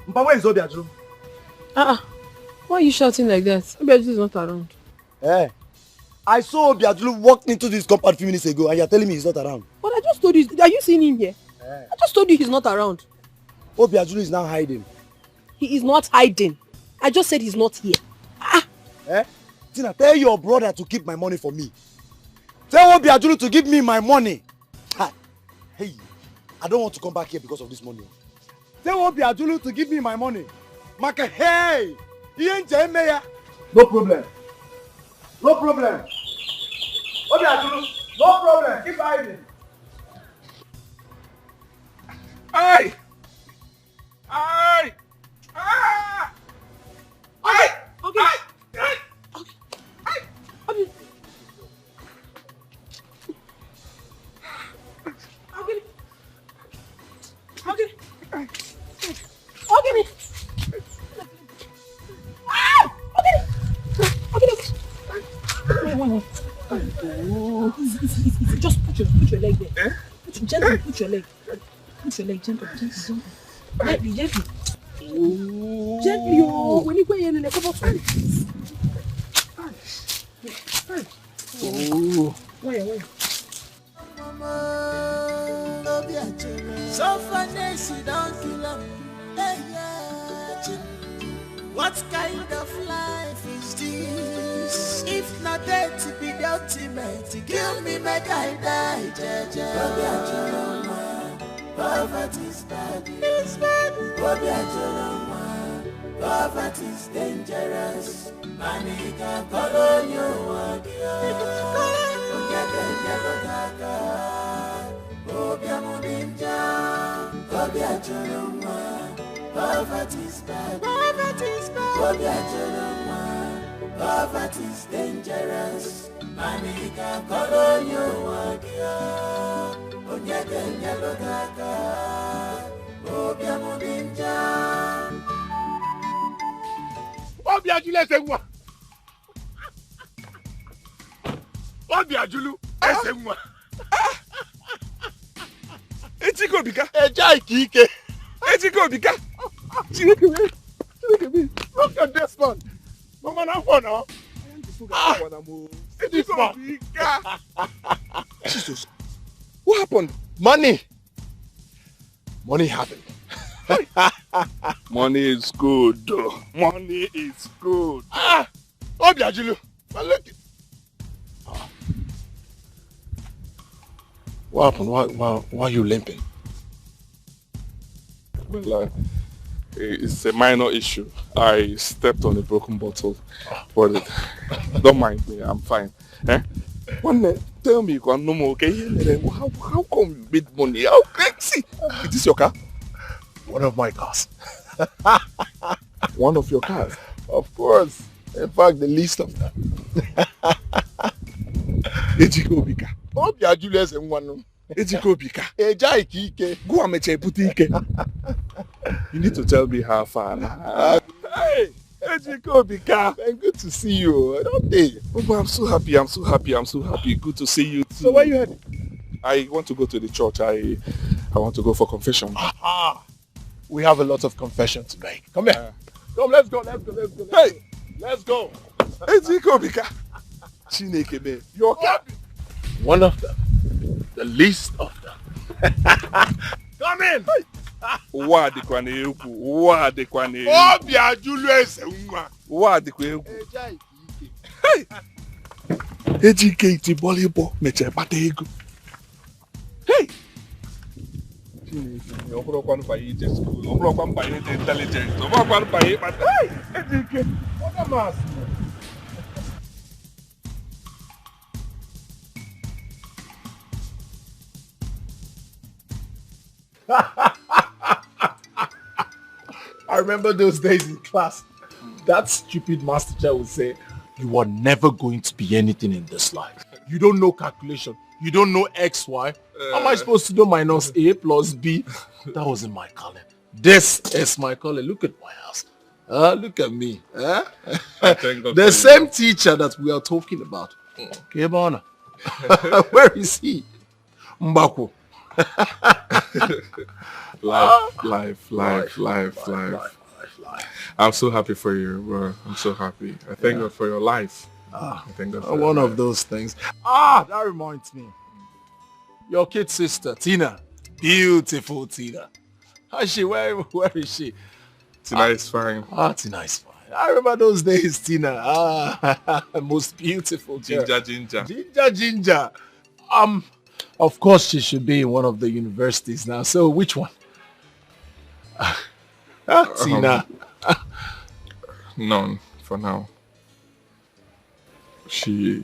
Mpa, where is Obiajulu? Why are you shouting like that? Obiajulu is not around. Eh. I saw Obiajulu walk into this compound a few minutes ago and you're telling me he's not around. But I just told you, are you seeing him here? I just told you he's not around. Obiajulu is now hiding. He is not hiding. I just said he's not here. Eh? Tina, tell your brother to keep my money for me. Tell Obiajulu to give me my money. Hey, I don't want to come back here because of this money. Tell Obiajulu to give me my money. Maka, hey! No problem. No problem. Obiajulu, no problem. Keep hiding. Aye! Aye! Ah! Okay. Okay. Okay. Okay. Okay. Okay. Ah! Okay. Okay. Wait. Oh, easy. Just put your leg there. Eh? Gently put your leg. Put your leg gentle. Gently. Oh. Gently, oh. When you go in the couple of times. Oh. Wait. So funny, she don't kill him. What kind of life is this? If not dead to be the ultimate, kill me, make I die, Jaja. Poverty is bad. It's bad. Poverty is dangerous. Money can follow you. Poverty is bad. Poverty is dangerous. Money can follow you. Obiajulu ese nwa. Obiajulu ese nwa. Echiko bika. Eja ikike. Echiko bika. Look at this one. Mama na phone now. This one. Jesus. What happened? Money happened. Money is good. Money is good. Obiajulu. Look. What happened? Why are you limping? Well, it's a minor issue. I stepped on a broken bottle. But don't mind me, I'm fine. Tell me, how come you made money? How crazy? Is this your car? One of my cars. One of your cars? Of course. In fact, the least of them. Ejiko bika. Obiajulu ese nwa. Ejiko bika. Eja ikike. Go and meche ike. You need to tell me how far. Hey, Ejiko bika. Good to see you. Don't they? Oh, I'm so happy. Good to see you too. So where you heading? I want to go to the church. I want to go for confession. We have a lot of confession to make. Come here. Come, let's go. Hey, let's go. Ejiko bika. Chineke me. Your captain. One of them. The least of them. Come in. Wa dikwa na ekwu. Wa dikwa na ekwu. Obiajulu ese nwa. Wa dikwa ekwu. Hey. Ejike iti volleyball meche pata ego. Hey. Chineke, obrokwan pa ije school. Obrokwan pa ije intelligent. Obrokwan pa ije pata. Hey, Ejike. What am I? I remember those days in class. That stupid master teacher would say, you are never going to be anything in this life. You don't know calculation. You don't know X, Y. How am I supposed to know minus A plus B? That wasn't my calling. This is my calling. Look at my house. Look at me. The same teacher that we are talking about. Okay, Bana. Where is he? Mbako. Life. I'm so happy for you, bro. I'm so happy. I thank God for your life. I thank God for one of those things. That reminds me. Your kid sister, Tina. Beautiful Tina. How's she? Where is she? Tina is fine. Tina is fine. I remember those days, Tina. Most beautiful girl. Ginger. Of course she should be in one of the universities now. So which one? Tina. None for now. She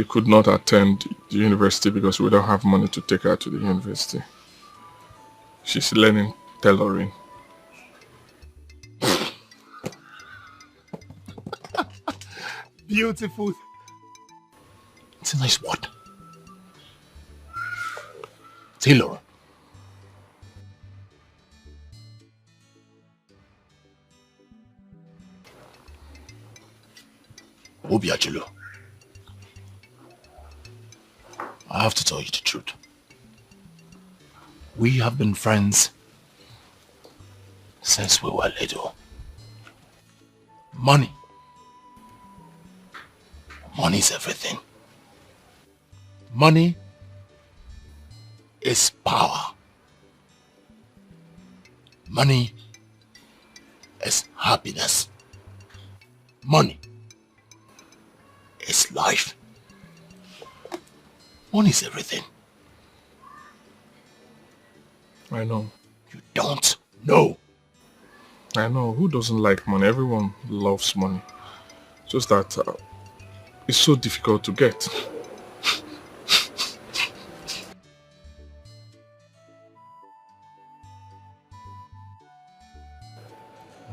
could not attend the university because we don't have money to take her to the university. She's learning tailoring. Beautiful. It's a nice what? Tailor. Obiachulu. I have to tell you the truth. We have been friends since we were little. Money is everything. Money is power. Money is happiness. Money is life. Money is everything. I know. You don't know. I know. Who doesn't like money? Everyone loves money. Just that it's so difficult to get.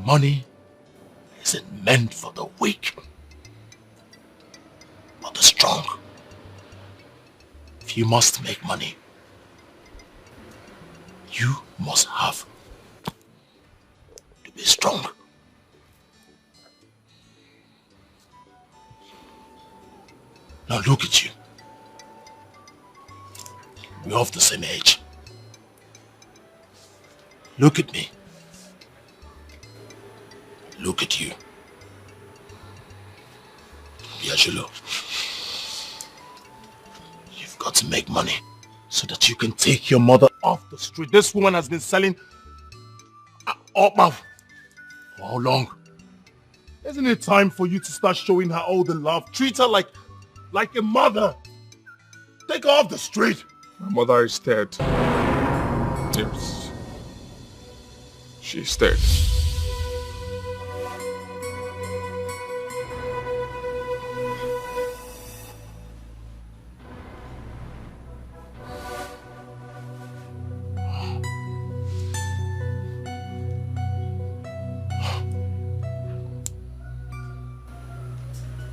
Money isn't meant for the weak, but the strong. If you must make money, you must have to be strong. Now look at you. We're of the same age. Look at me. Look at you. Biajulo. You've got to make money so that you can take your mother off the street. This woman has been selling up mouth. For how long? Isn't it time for you to start showing her all the love? Treat her like a mother. Take her off the street. My mother is dead. Yes. She's dead.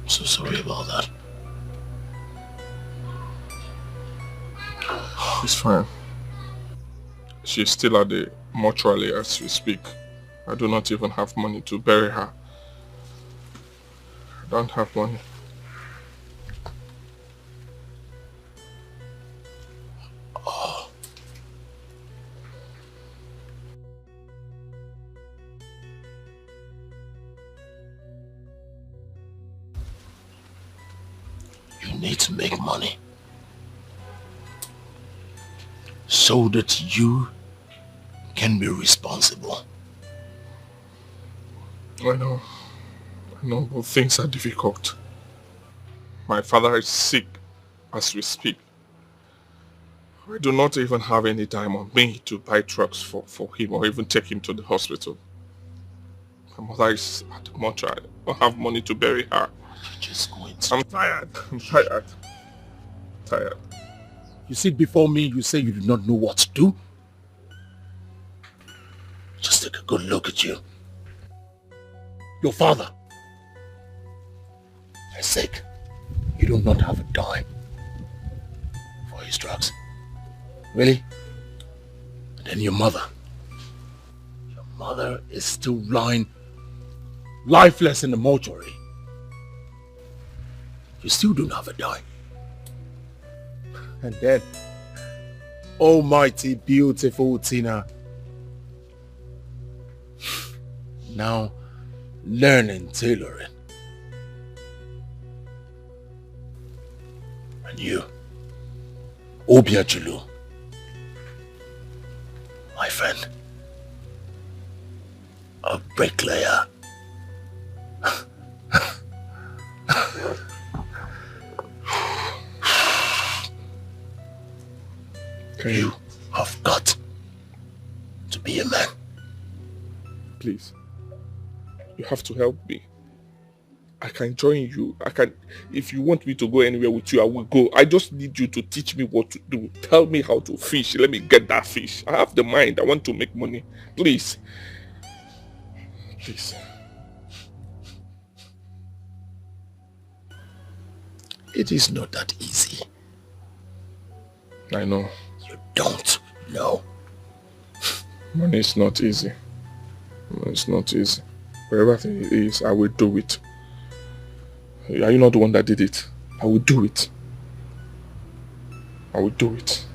So sorry about that. It's fine. She's still at the mortuary as we speak. I do not even have money to bury her. I don't have money. Oh. You need to make money so that you can be responsible. I know, but things are difficult. My father is sick as we speak. I do not even have any time on me to buy drugs for him or even take him to the hospital. My mother is at the mortuary. I don't have money to bury her. I'm tired. Tired. You sit before me, you say you do not know what to do. Just take a good look at you. Your father is sick. You do not have a dime for his drugs. Really? And then your mother. Your mother is still lying lifeless in the mortuary. You still don't have a dime. And then, almighty beautiful Tina, now learning tailoring. And you, Obiachulu, my friend, a bricklayer You have got to be a man. Please. You have to help me. I can join you. If you want me to go anywhere with you, I will go. I just need you to teach me what to do. Tell me how to fish. Let me get that fish. I have the mind. I want to make money. Please. Please. It is not that easy. I know. You don't know. Money is not easy. It's not easy. Wherever it is, I will do it. Are you not the one that did it? I will do it. I will do it.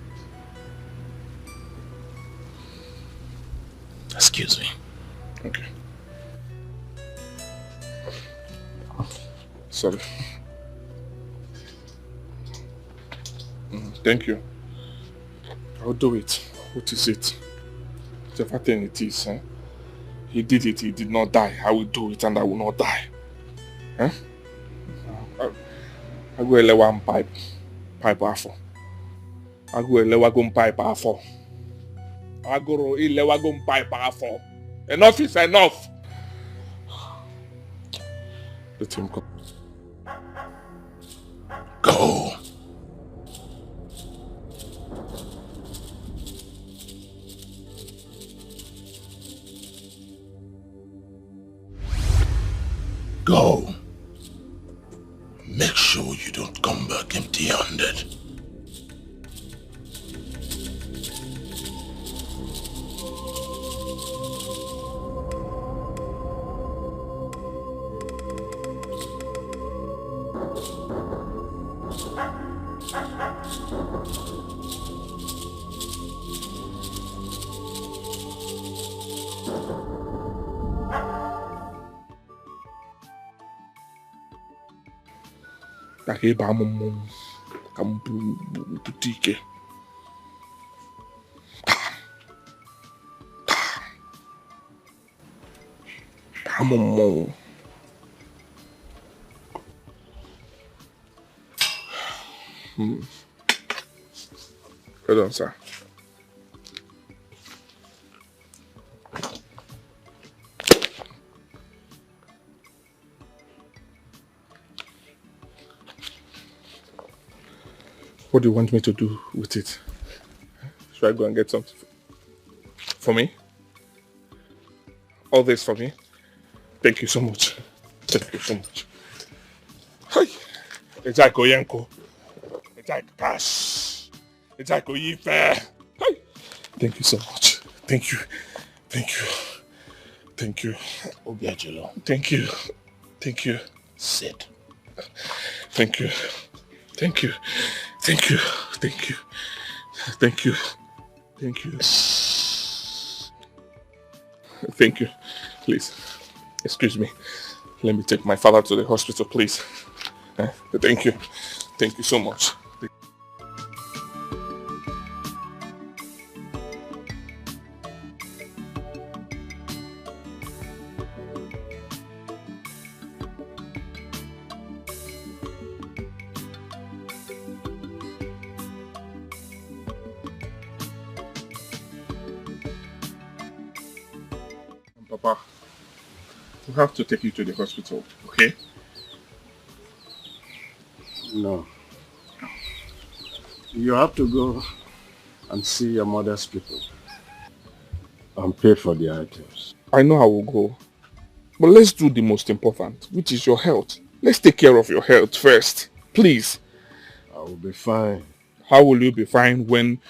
Excuse me. Okay. Sorry. Thank you. I'll do it. What is it? Whatever thing it is, eh? He did it, he did not die. I will do it and I will not die. Eh? I go ele one pipe afọ. I go ele wagon pipe afọ. I go ele wagon pipe afọ. Enough is enough. Let him come. Go. Go. Make sure you don't come back empty-handed. Dikeh ba mo kam Dikeh. Mo. Hold on, sir. What do you want me to do with it? Should I go and get something for me? All this for me? Thank you so much. Thank you so much. Hi. It's like Oyenko. It's like cash. It's like Oyife. Hi. Thank you so much. Thank you. Thank you. Thank you. Obiajelo. Thank you. Thank you. Sit. Thank you. Thank you. Thank you. Thank you. Thank you. Thank you. Thank you. Please. Excuse me. Let me take my father to the hospital, please. Thank you. Thank you so much. Papa, we have to take you to the hospital, okay? No. You have to go and see your mother's people and pay for the items. I know I will go. But let's do the most important, which is your health. Let's take care of your health first. Please. I will be fine. How will you be fine when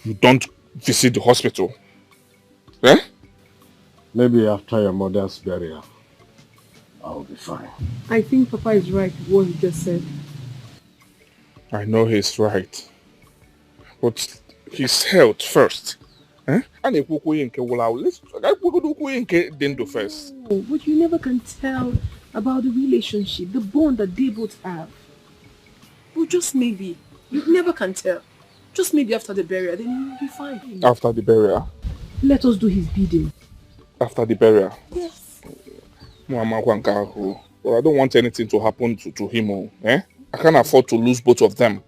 you don't visit the hospital? Eh? Maybe after your mother's burial, I'll be fine. I think Papa is right with what he just said. I know he's right. But his health first. Eh? Let's go first. Oh, but you never can tell about the relationship, the bond that they both have. Well, just maybe. You never can tell. Just maybe after the burial, then you'll be fine. After the burial? Let us do his bidding. After the burial? Yes. Well, I don't want anything to happen to him. Eh? I can't afford to lose both of them.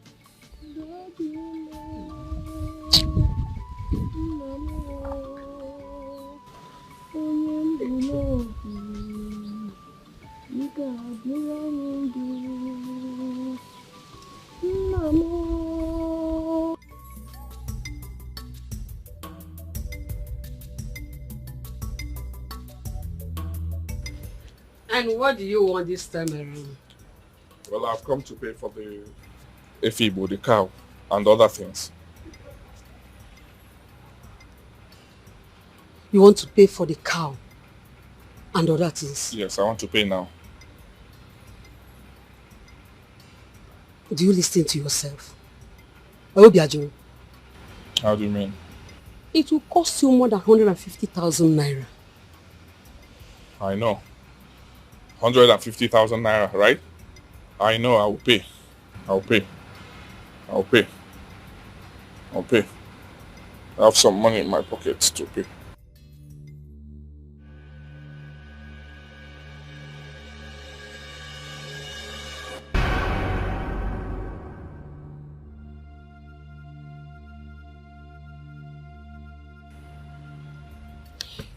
And what do you want this time around? Well, I've come to pay for the Efibo, the cow, and other things. You want to pay for the cow and other things? Yes, I want to pay now. Do you listen to yourself? Obiajo. How do you mean? It will cost you more than 150,000 naira. I know. 150,000 naira, right? I know, I will pay. I'll pay. I'll pay. I'll pay. I have some money in my pockets to pay.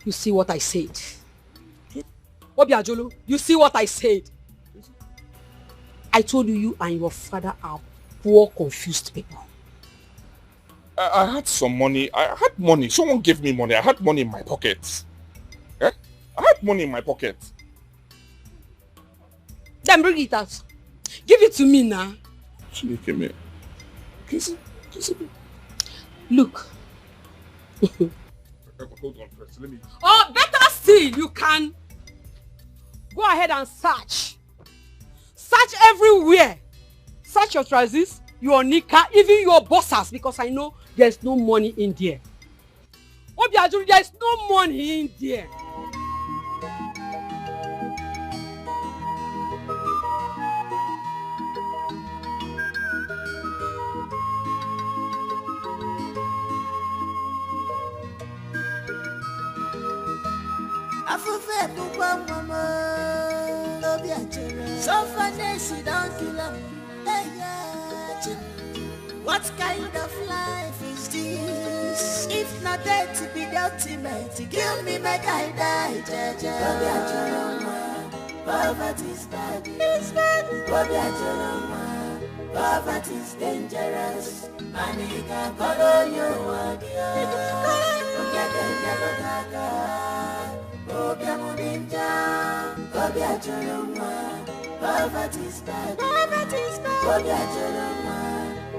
You see what I said? Obiajulu, you see what I said? I told you, you and your father are poor, confused people. I had some money. I had money. Someone gave me money. I had money in my pocket. Eh? I had money in my pocket. Then bring it out. Give it to me now. Look. Hold on first. Let me... Oh, better still, you can go ahead and search. Search everywhere. Search your trousers, your knicker, even your boxers, because I know there's no money in there. Obiajuru, there's no money in there. What kind of life is this? If not dead to be the ultimate, kill me, make I die, Jaja. Poverty's bad. It's bad. Poverty's dangerous. Money can color you again. Poverty's bad. Poverty's bad.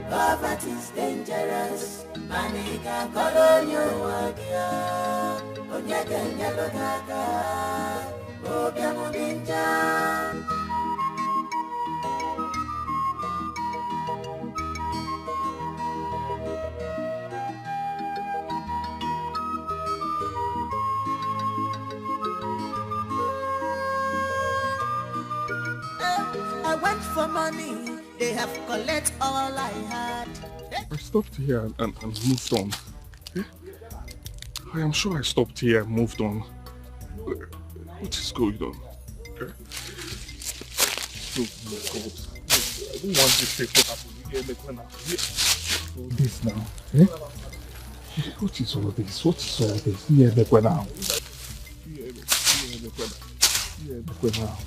Poverty's dangerous. Money can color you again. I went for money. They have collected all I had. I stopped here and moved on. Eh? I am sure I stopped here and moved on. What is going on? Eh? Oh my God. I don't want this to happen again. All this now. Eh? What is all this? What is all this? Here, now. Now.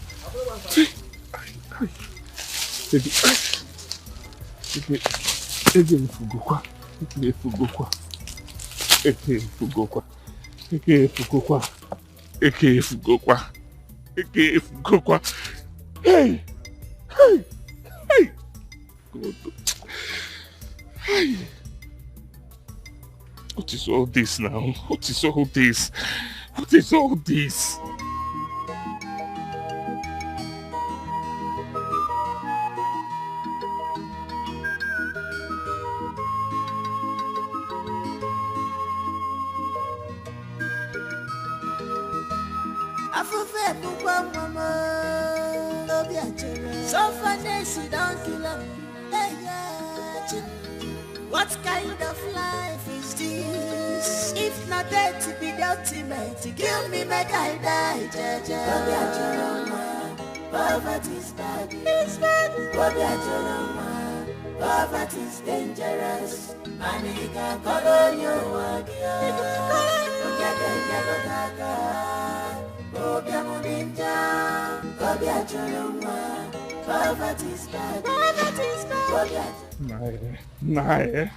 Hey! Hey! Hey! God. Hey! What is all this now? What is all this? What is all this? What kind of life is this? If not dead to be the ultimate, kill me, make I die, Jaja. Poverty's bad. It's bad. Poverty's dangerous. Money can color you again. Poverty's bad. Poverty's bad. Nae.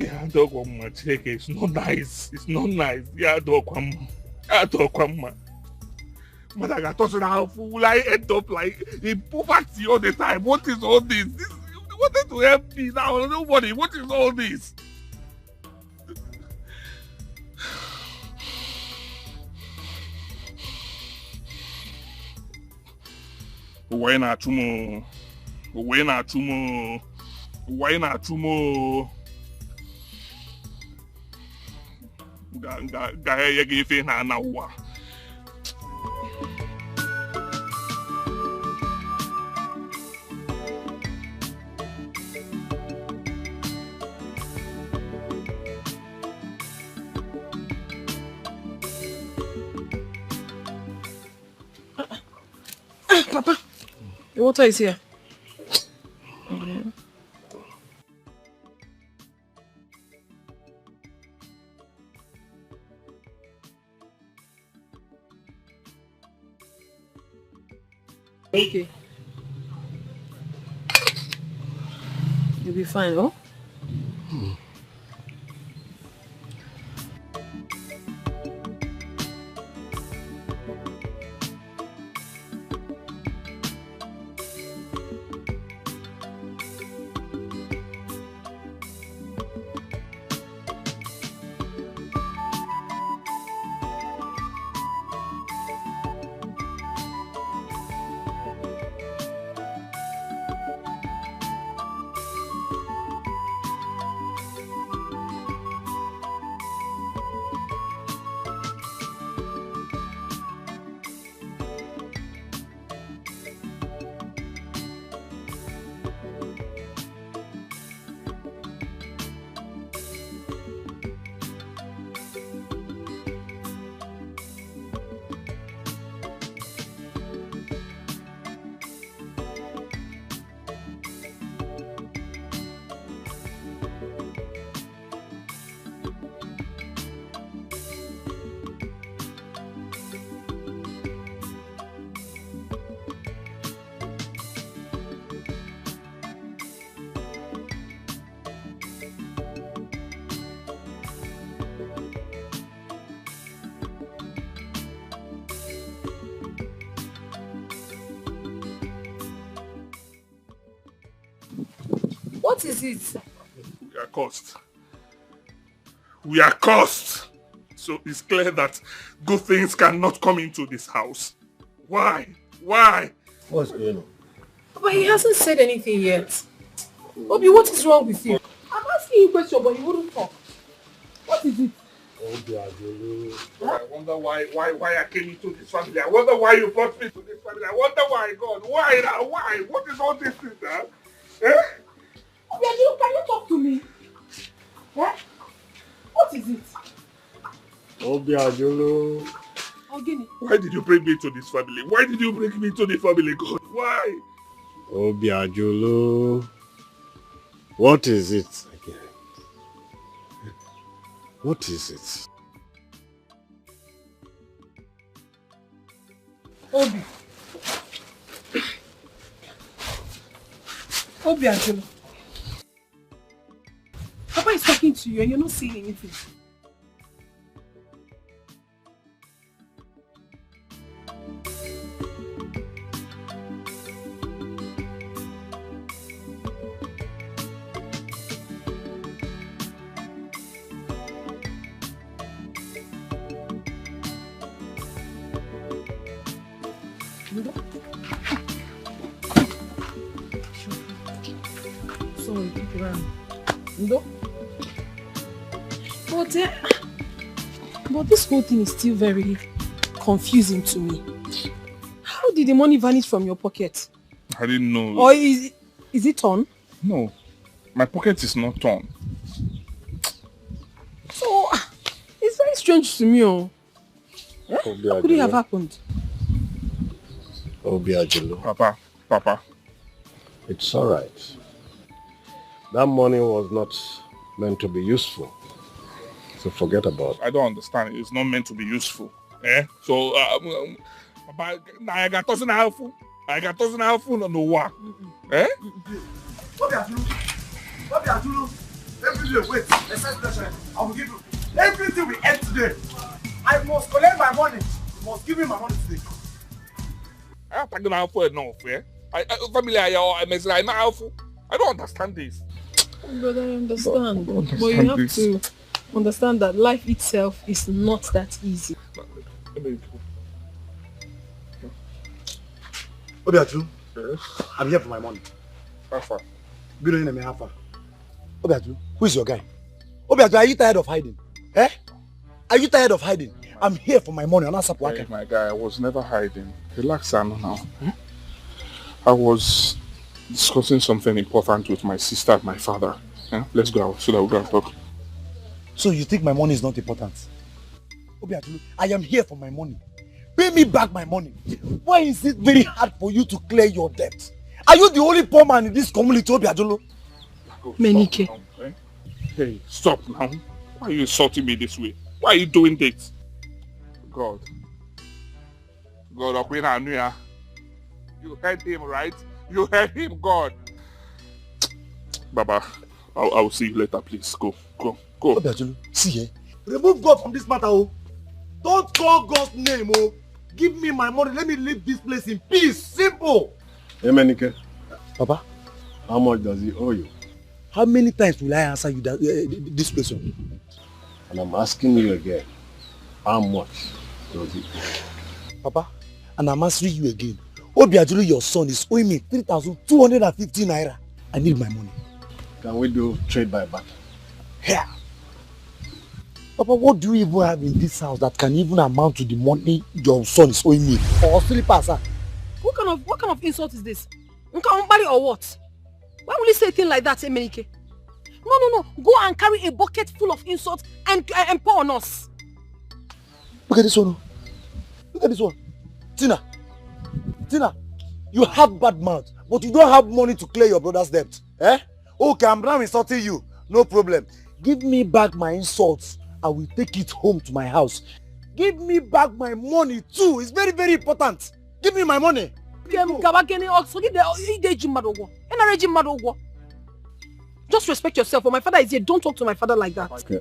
Yeah, dog one man, check it. It's not nice. It's not nice. Yeah, dog one man. Yeah, dog one man. But I got touching how will I end up like in poverty all the time? What is all this? You wanted to help me now. Nobody. What is all this? Why not tomorrow? Why not tomorrow? Why not tomorrow? Ga ife na wa. Papa, the water is here. Okay. You'll be fine, oh? What is it? We are cursed. We are cursed. So it's clear that good things cannot come into this house. Why? Why? What's going on? But he hasn't said anything yet. Obi, what is wrong with you? I'm asking you a question, but you wouldn't talk. What is it? I wonder why I came into this family. I wonder why you brought me to this family. I wonder why, God. Why now? Why? What is all this thing now? Eh? Obi, can you talk to me? Eh? What is it? Obi Ajulu. Ogini. Why did you bring me to this family? Why did you bring me to the family, God? Why? Obi Ajulu. What is it again? What is it? Obi. Obi Ajulu. Papa is talking to you and you're not saying anything. Sorry, keep around. No. But this whole thing is still very confusing to me. How did the money vanish from your pocket? I didn't know. Or is it torn? No, my pocket is not torn. So, it's very strange to me. Oh. Eh? How could it have happened? Obi Ajulu. Papa. It's alright. That money was not meant to be useful. So forget about it. I don't understand. It's not meant to be useful. Eh? So, Papa, I got $1,000. I got $1,000 on the war. Eh? Obi Ajulu. Every day, wait. I will give you everything we ate today. I must collect my money. You must give me my money today. I'm talking about for enough, eh? Family, I don't understand this. Brother, I understand. But you have to understand that life itself is not that easy. Obiatu, I'm here for my money. How far? Good evening, how far? Obiatu, who is your guy? Obiatu, are you tired of hiding? Eh? Are you tired of hiding? I'm here for my money. I'm not Hey, my guy, I was never hiding. Relax, Anna, now. I was discussing something important with my sister and my father. Let's go out so that we can talk. So you think my money is not important? Obiatu, I am here for my money. Pay me back my money. Why is it very hard for you to clear your debt? Are you the only poor man in this community, Obiatu? Menike. Hey, stop now. Why are you insulting me this way? Why are you doing this? God, Anuya. You heard him, right? You heard him, God. Baba, I'll see you later, please. Go. Obiatu, see, remove God from this matter, oh. Don't call God's name, oh. Give me my money. Let me leave this place in peace. Simple. Hey, Menike. Papa? How much does he owe you? How many times will I answer you that, this question? And I'm asking you again. How much does he owe? Papa, and I'm answering you again. Obiajulu, your son, is owing me 3,250 naira. I need my money. Can we do trade by barter? Yeah. Papa, what do you even have in this house that can even amount to the money your son is owing me? Or slippers, sir? What kind of insult is this? Nkaombari or what? Why will you say a thing like that, Emenike? No. Go and carry a bucket full of insults and pour on us. Look at this one. Look at this one. Tina, you have bad mouth, but you don't have money to clear your brother's debt. Eh? Okay, I'm now insulting you. No problem. Give me back my insults. I will take it home to my house. Give me back my money too. It's very, very important. Give me my money. Just respect yourself. When my father is here, don't talk to my father like that. Okay,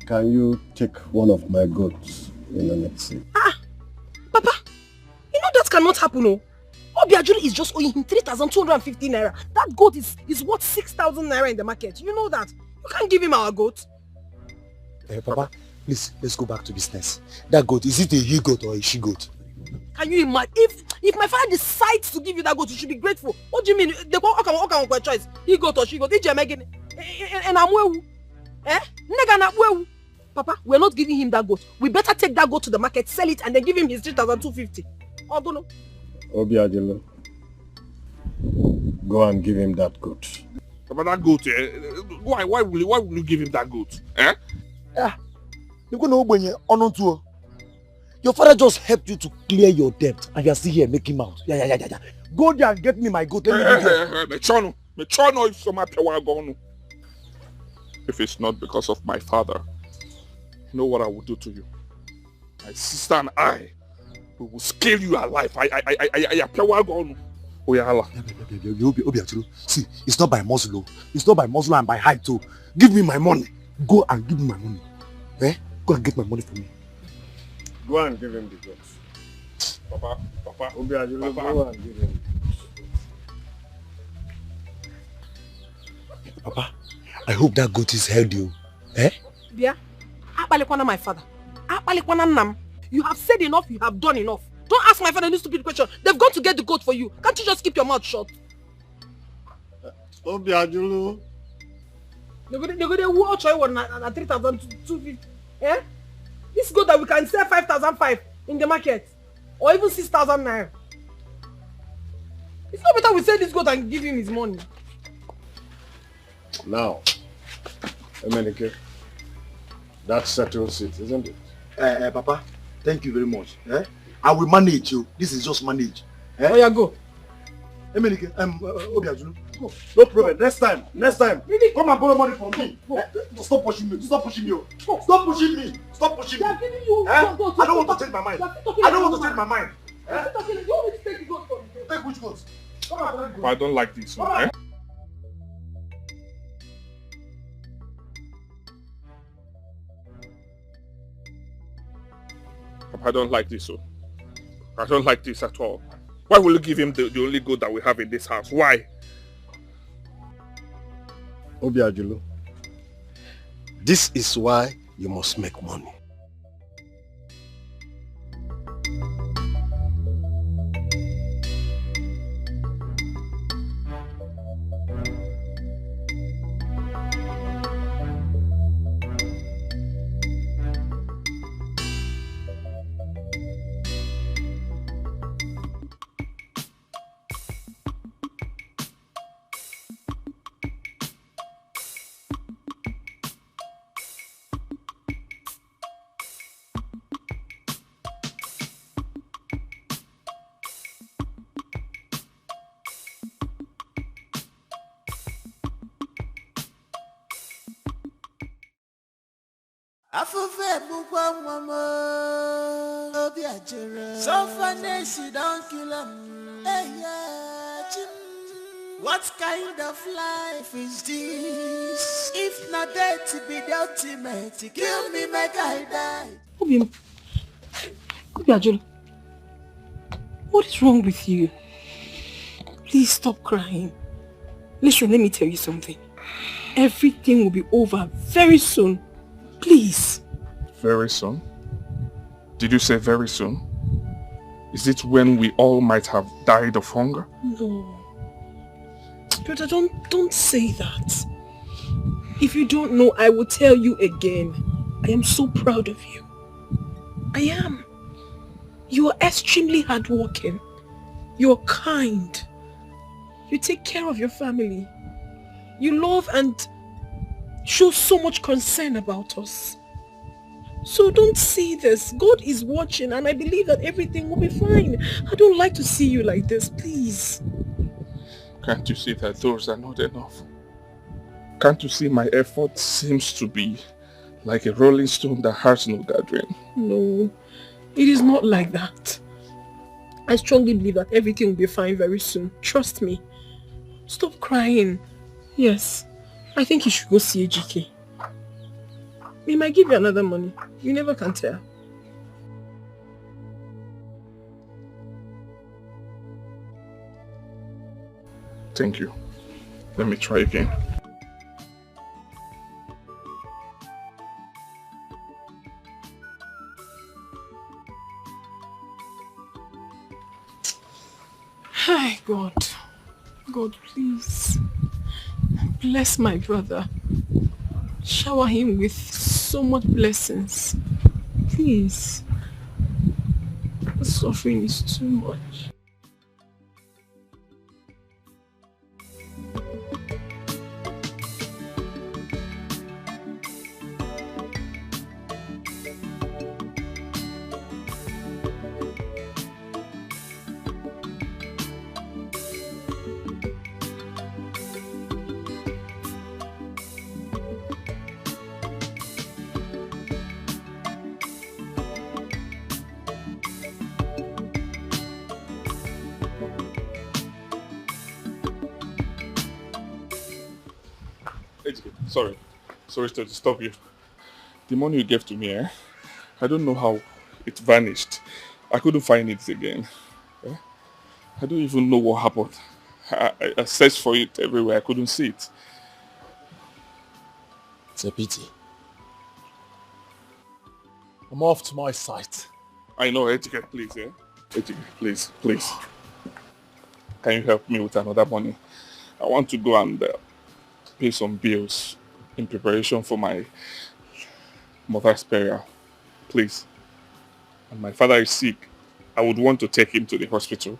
can you take one of my goats in the next scene? Papa, you know that cannot happen, no? Obiajulu is just owing him 3,250 naira. That goat is worth 6,000 naira in the market. You know that. You can't give him our goat. Hey, Papa, please, let's go back to business. That goat, is it a he goat or a she goat? Can you imagine? If my father decides to give you that goat, you should be grateful. What do you mean? They go, okay, choice. He goat or she goat. And I'm wewu. Eh? Nega na wewu. Papa, we're not giving him that goat. We better take that goat to the market, sell it, and then give him his 3,250. I don't know. Obiajulu, go and give him that goat. But that goat, why will you give him that goat? Eh? Yeah. Your father just helped you to clear your debt, and you are still here making mouth. Yeah. Go there and get me my goat. If it's not because of my father, you know what I will do to you? My sister and I, we will scale you alive. See, it's not by muscle. It's not by muscle and by height too. Give me my money. Go and give me my money. Eh? Go and get my money for me. Go and give him the goats. Papa. Obiajulu, go and give him. Papa, I hope that goat is healthy. Eh? Yeah. My father. You have said enough, you have done enough. Don't ask my father any stupid question. They've gone to get the goat for you. Can't you just keep your mouth shut? Obiajulu. They're going to watch at 3,250. Eh? This goat that we can sell 5,500 in the market. Or even 6,000 naira. It's not better we sell this goat and give him his money. Now, Emenike, that settles it, isn't it? Papa, thank you very much. Eh? I will manage you. This is just manage. Oh yeah, go. Emenike, Obiajulu. No problem. Next time. Really? Come and borrow money from me. Stop pushing me. Stop pushing me. Stop pushing me. I don't want to change my mind. Take which goat? I don't like this one. Eh? Papa, I don't like this. So. I don't like this at all. Why will you give him the only good that we have in this house? Why? Obiajulu, this is why you must make money. So funny, she don't kill him. Hey, yeah, what kind of life is this? If not dead to be the ultimate, kill me, make I die. Obiajulu, what is wrong with you? Please stop crying. Listen, let me tell you something. Everything will be over very soon. Please. Very soon? Did you say very soon? Is it when we all might have died of hunger? No. Brother, don't say that. If you don't know, I will tell you again. I am so proud of you. I am. You are extremely hardworking. You are kind. You take care of your family. You love and show so much concern about us. So don't see this. God is watching and I believe that everything will be fine. I don't like to see you like this, please. Can't you see that those are not enough? Can't you see my effort seems to be like a rolling stone that has no gathering? No, it is not like that. I strongly believe that everything will be fine very soon. Trust me. Stop crying. Yes, I think you should go see a GK. He might give you another money. You never can tell. Thank you. Let me try again. Hi, God. God, please. Bless my brother. Shower him with so much blessings. Please. The suffering is too much. Sorry to disturb you. The money you gave to me, I don't know how it vanished. I couldn't find it again. I don't even know what happened. I searched for it everywhere. I couldn't see it. It's a pity. I'm off to my site. I know, Dikeh, please, Dikeh, please. Can you help me with another money? I want to go and pay some bills in preparation for my mother's burial. Please. And my father is sick. I would want to take him to the hospital.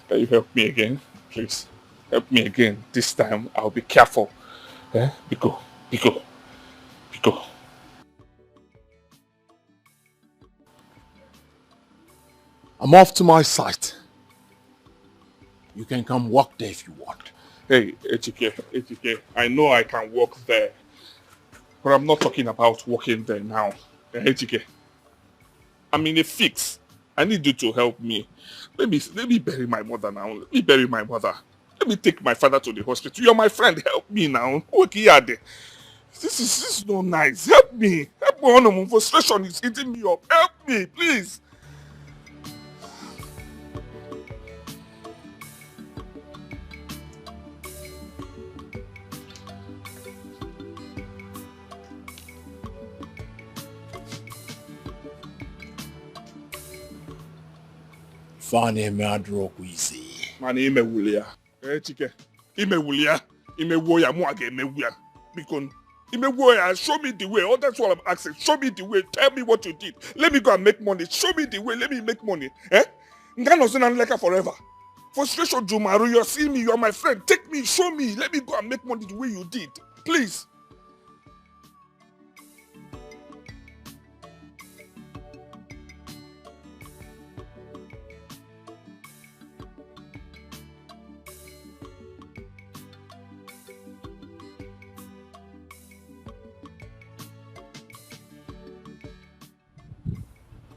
Can you help me again? Please. Help me again. This time I'll be careful. Biko. I'm off to my site. You can come walk there if you want. Hey, Dikeh, I know I can walk there. But I'm not talking about walking there now. Dikeh, I'm in a fix. I need you to help me. Let me bury my mother now. Let me bury my mother. Let me take my father to the hospital. You're my friend. Help me now. This is not nice. Help me. Frustration is eating me up. Help me, please. Fane me adroku isi. Mani ime wulia. Chike. Ime wulia. Ime woya mu age ime wuya. Because ime woya, show me the way. Oh, that's what I'm asking. Show me the way. Tell me what you did. Let me go and make money. Show me the way. Let me make money. Eh? Ngano zina nleka forever. Frustration Jumaru, you're seeing me. You're my friend. Take me. Show me. Let me go and make money the way you did. Please.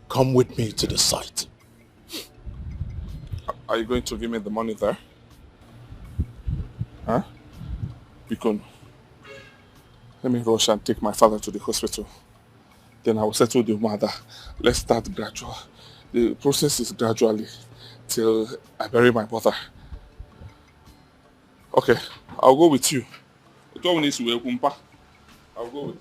Come with me to the site. Are you going to give me the money there? Huh? Because let me rush and take my father to the hospital. Then I will settle the mother. Let's start gradual. The process is gradually till I bury my brother. Okay, I'll go with you. I'll go with you.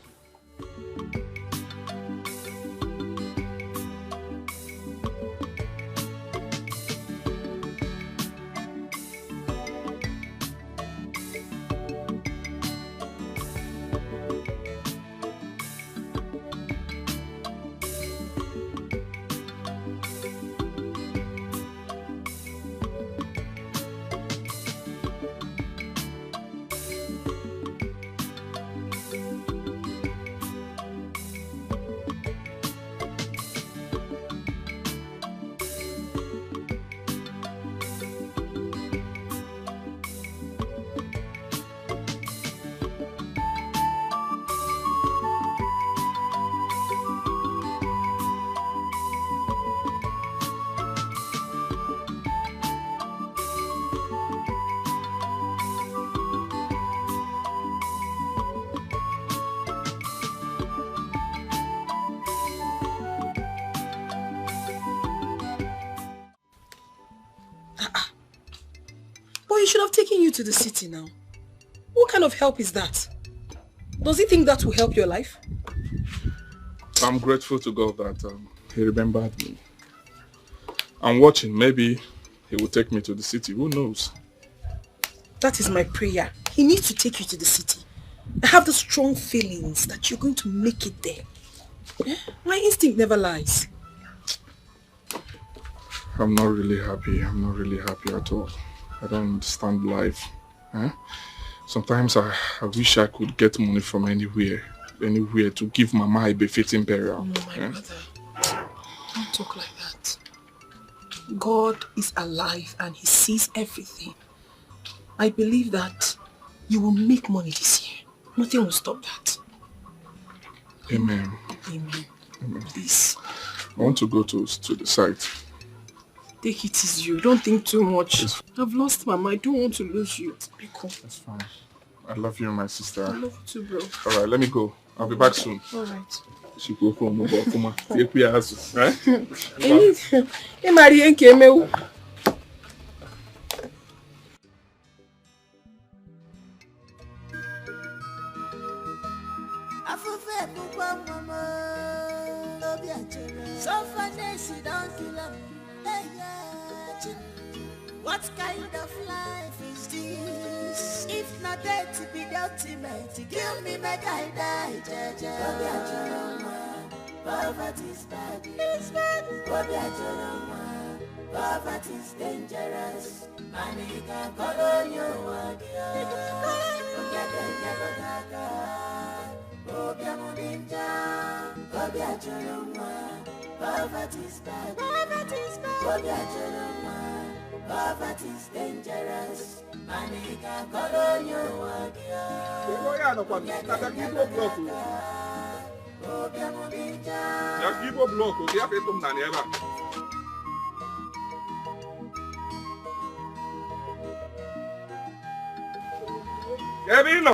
He should have taken you to the city now. What kind of help is that? Does he think that will help your life? I'm grateful to God that he remembered me. I'm watching. Maybe he will take me to the city. Who knows? That is my prayer. He needs to take you to the city. I have the strong feelings that you're going to make it there. Yeah? My instinct never lies. I'm not really happy. I'm not really happy at all. I don't understand life. Eh? Sometimes I wish I could get money from anywhere to give Mama a befitting burial. No, my brother. Don't talk like that. God is alive and he sees everything. I believe that you will make money this year. Nothing will stop that. Amen. Amen. Amen. Please. I want to go to the site. Take it easy. Don't think too much. I've lost Mama. I don't want to lose you. Be cool. That's fine. I love you, my sister. I love you too, bro. Alright, let me go. I'll be back soon. Alright. She go from Obafuma. Take me as right? What kind of life is this? If not dead to be the ultimate, kill me, make I die, Jaja. Poverty's bad. It's bad. Poverty's dangerous. Money can color you what you forget the Yabagaka. Obia Muninja. Obia Joroma. Poverty's bad. Poverty's bad. Obia Joroma. Poverty's dangerous. Money can color you what you forget the Yabagaka. Obia Muninja. Yagibo block, okay, I bet them never. Kevin.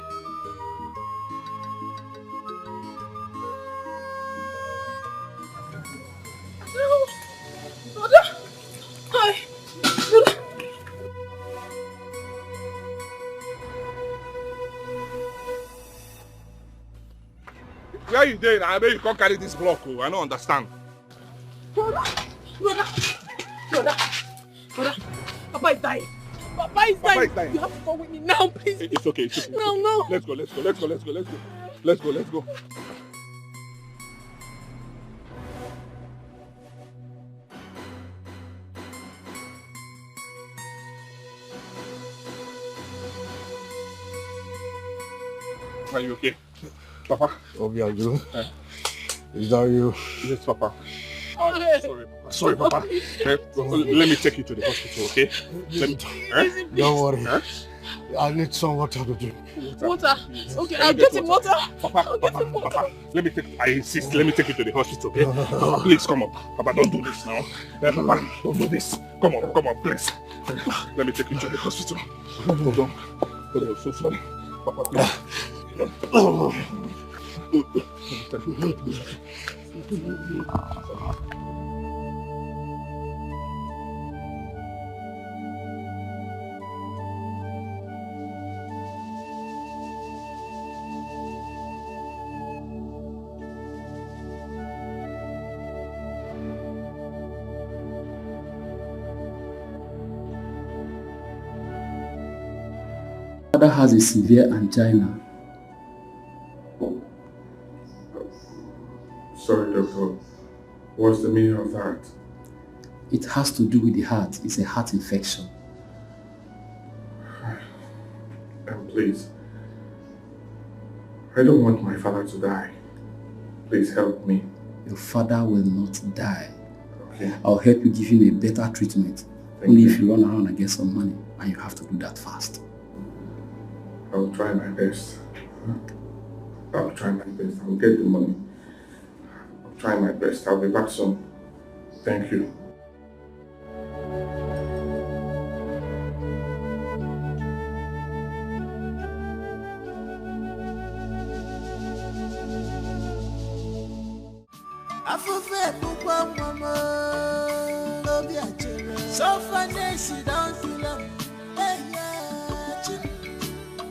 Where you doing? I bet you can't carry this block. Oh. I don't understand. Brother. Papa is dying. Papa is dying. You have to go with me now, please. It's okay. It's okay. No. Let's go. Are you okay? Papa? Obi, are you? Is that you? Yes, Papa. Sorry, Papa. Let me take you to the hospital, okay? Don't worry. I need some water to drink. Water? Okay, I'll get him water. Papa, let me take you to the hospital, okay? Papa, please come up. Papa, don't do this now. Papa, don't do this. Come on, please. Let me take you to the hospital. Hold on, so sorry. Papa, please. Father has a severe angina. Sorry, doctor. What's the meaning of that? It has to do with the heart. It's a heart infection. And please, I don't want my father to die. Please help me. Your father will not die. Okay. I'll help you give him a better treatment. Only if you run around and get some money, and you have to do that fast. I'll try my best. I'll get the money. I'll try my best. I'll be back soon. Thank you.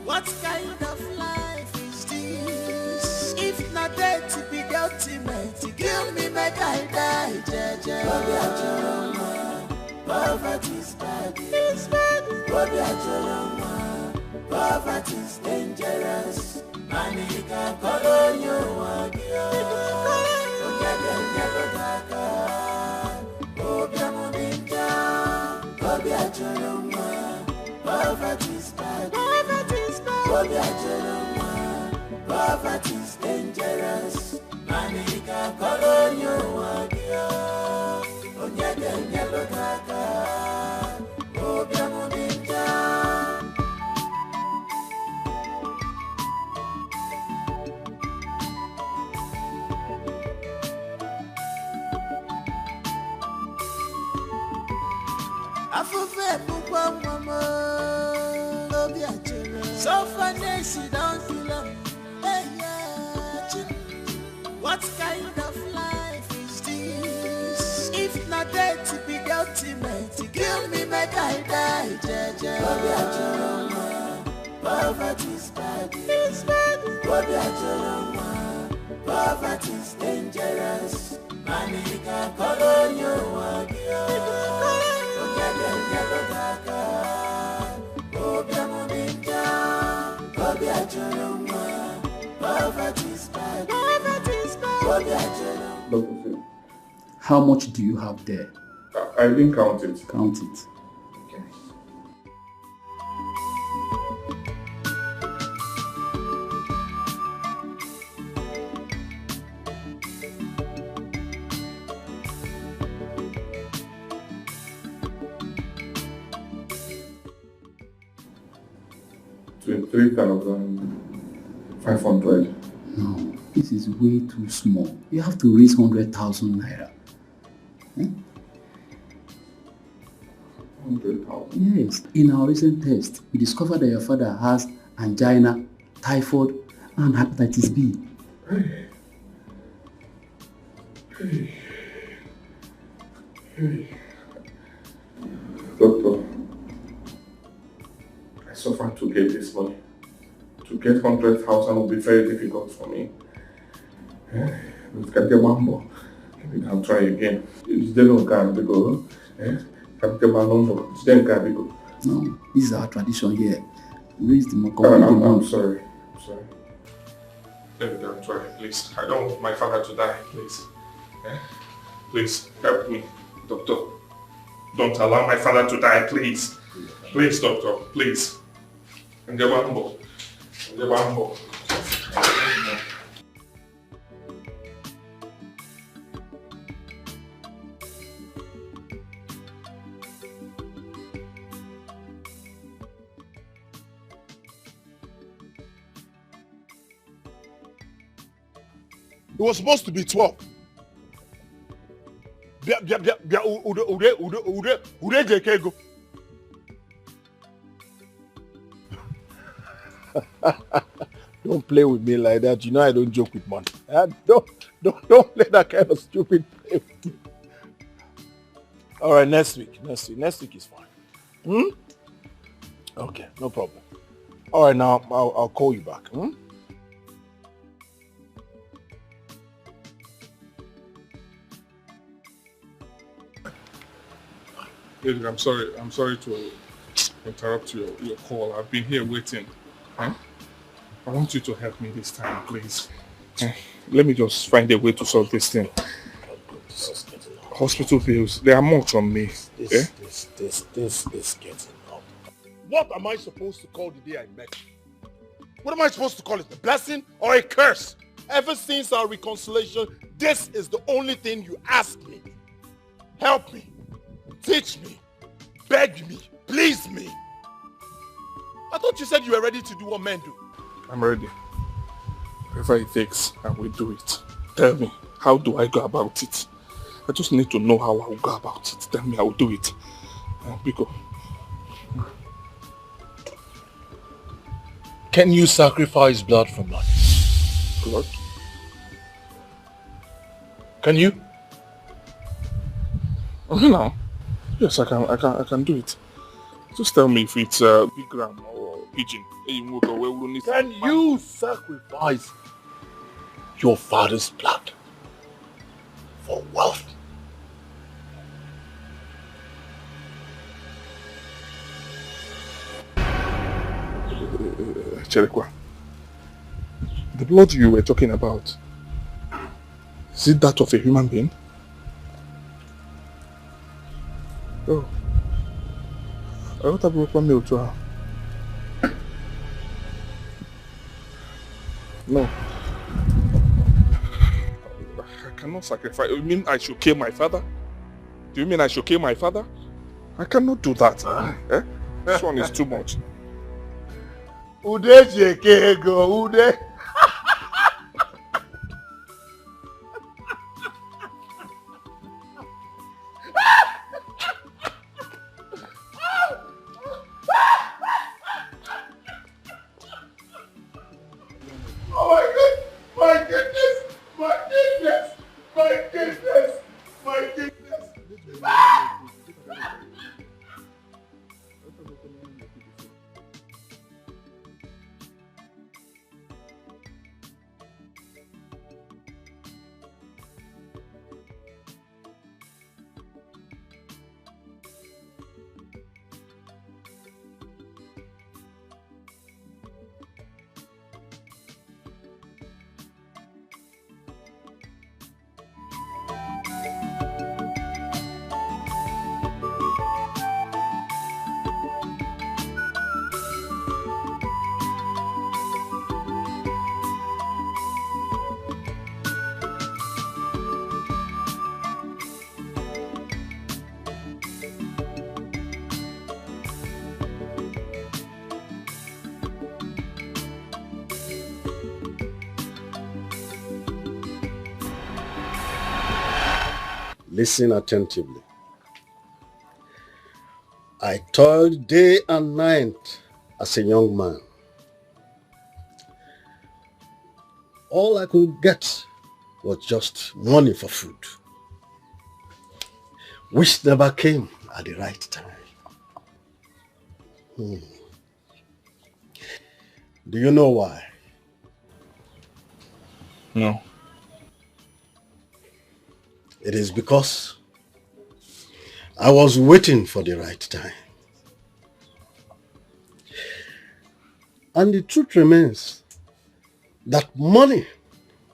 What kind of life is this? If not there to be the ultimate, kill me, make I die, Jaja. Poverty is bad. It's bad. Poverty is dangerous. Money can color you Poverty is bad. Poverty is dangerous. Money can color you so finesse don't feel up. What kind of life is this? If not there to be the ultimate, kill me, make I die, Jaja. Poverty is bad. It's bad. Poverty is dangerous. Money can color you Dr. Phil. How much do you have there? I didn't count it. Count it. Okay. $23,500. No, this is way too small. You have to raise 100,000 naira. 100,000? Yes. In our recent test, we discovered that your father has angina, typhoid, and hepatitis B. Doctor, I suffered to get this money. To get 100,000 will be very difficult for me. Captain Mambo. I'll try again. Is there no car to go? Captain Mambo. Is there a car to go? No, this is our tradition here. Raise the I'm sorry. I'm sorry. Let me try, please. I don't want my father to die, please. Please, help me, doctor. Don't allow my father to die, please. Please, doctor, please. Ndebambo. Ndebambo. It was supposed to be 12. Don't play with me like that. You know I don't joke with money. Don't play that kind of stupid play with me. All right, next week is fine. Okay, no problem. All right, now I'll call you back. I'm sorry to interrupt your call. I've been here waiting. I want you to help me this time, please. Let me just find a way to solve this thing. Hospital bills, there are much on me. This is getting up. What am I supposed to call the day I met you? What am I supposed to call it? A blessing or a curse? Ever since our reconciliation, this is the only thing you ask me. Help me. Teach me, beg me, please me. I thought you said you were ready to do what men do. I'm ready. Whatever it takes, I will do it. Tell me, how do I go about it? I just need to know how I will go about it. Tell me, I will do it. Biko. Can you sacrifice blood for money? Blood? Can you? No. Yes, I can do it. Just tell me if it's big ram or pigeon. Can you sacrifice your father's blood for wealth? Cherekwa, the blood you were talking about, is it that of a human being? Oh. I don't have a meal to her. No. I cannot sacrifice. You mean I should kill my father? Do you mean I should kill my father? I cannot do that. This one is too much. Ude Jekego, Ude. Listen attentively. I toiled day and night as a young man. All I could get was just money for food, which never came at the right time. Do you know why? No. It is because I was waiting for the right time. And the truth remains that money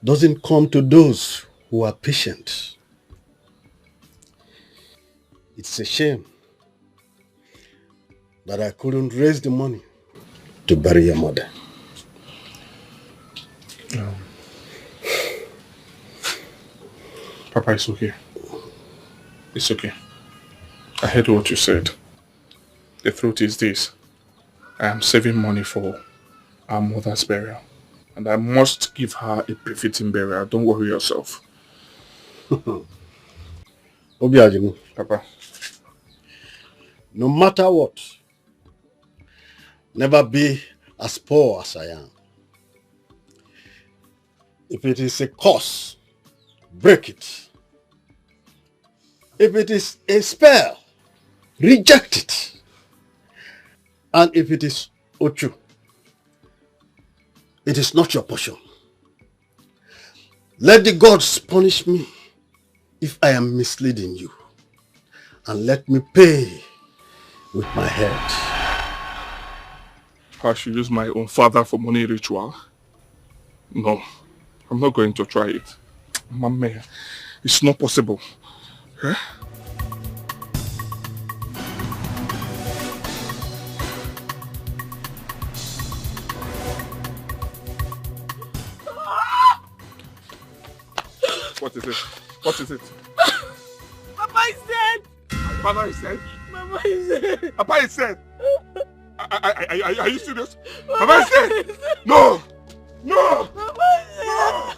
doesn't come to those who are patient. It's a shame that I couldn't raise the money to bury your mother. Papa, it's okay. It's okay. I heard what you said. The truth is this. I am saving money for our mother's burial. And I must give her a befitting burial. Don't worry yourself. Obiajinu. Papa. No matter what, never be as poor as I am. If it is a curse, break it. If it is a spell, reject it. And if it is Ochu, it is not your portion. Let the gods punish me if I am misleading you. And let me pay with my head. I should use my own father for money ritual? No, I'm not going to try it. Mama, it's not possible. Huh? What is it? What is it? Papa is dead! Papa is dead? Mama is dead! Papa is dead! Are you serious? Papa is dead! No! No! Papa is dead!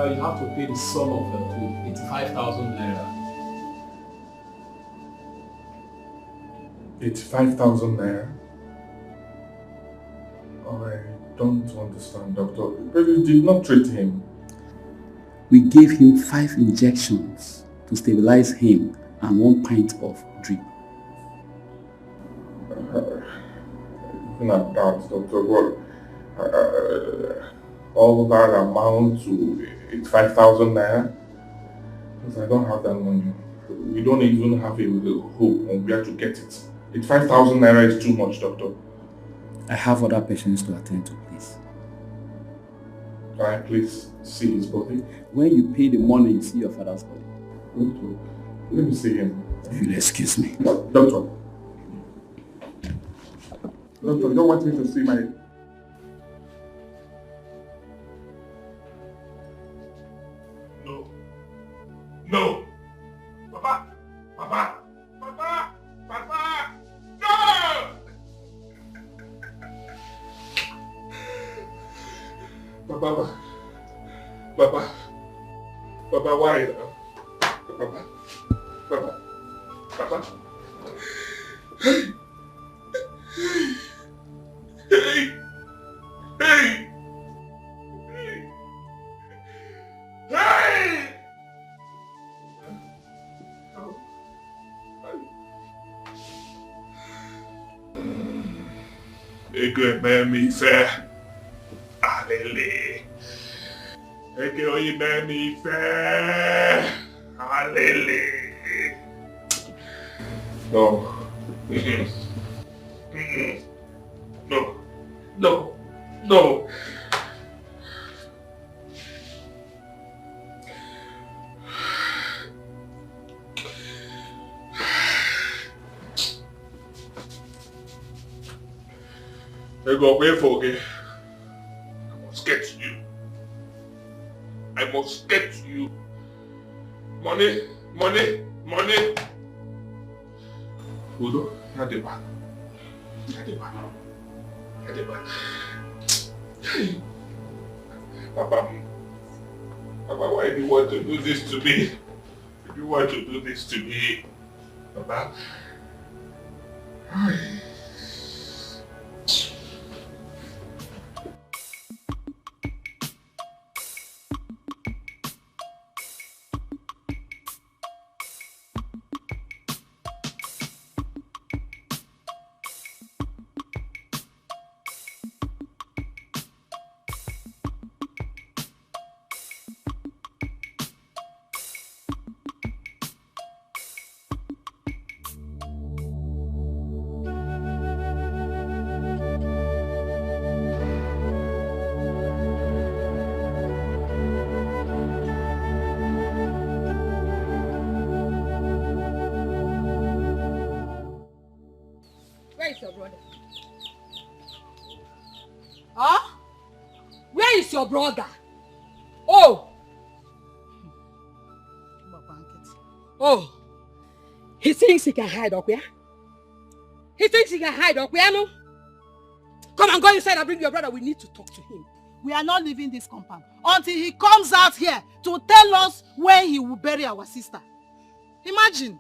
You have to pay the sum of 85,000 naira. 85,000 naira? I don't understand, doctor. But you did not treat him. We gave him 5 injections to stabilize him and 1 pint of drip. Even at that, doctor, well, all that amount to 85,000 naira? Because I don't have that money. We don't even have a hope on where to get it. 85,000 naira is too much, doctor. I have other patients to attend to, please. Can I please see his body? When you pay the money, you see your father's body. Doctor, let me see him. If you'll excuse me. Doctor, you don't want me to see my... No! Papa! Papa! Papa! Papa! No! Papa! Papa! Papa, why now? Papa! Papa! Papa! Hey! Hey! Hey! Hey! Ego memi fe, alele. Ego yi memi fe, alele. No. No. No. No. Ego, wait for me. I must get to you. I must get to you. Money, money, money. Udo, Nadeba. Nadeba. Nadeba. Papa. Papa, why do you want to do this to me? You want to do this to me, Baba? Where is your brother? Huh? Where is your brother? Oh! Oh! He thinks he can hide up here? He thinks he can hide up here, no? Come and go inside and bring your brother. We need to talk to him. We are not leaving this compound until he comes out here to tell us when he will bury our sister. Imagine.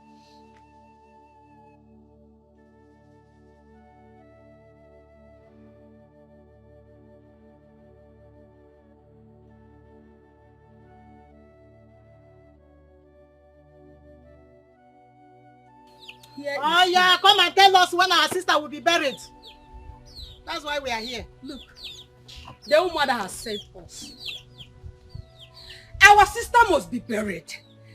Oh yeah, come and tell us when our sister will be buried. That's why we are here. Look, the old mother has sent us. Our sister must be buried.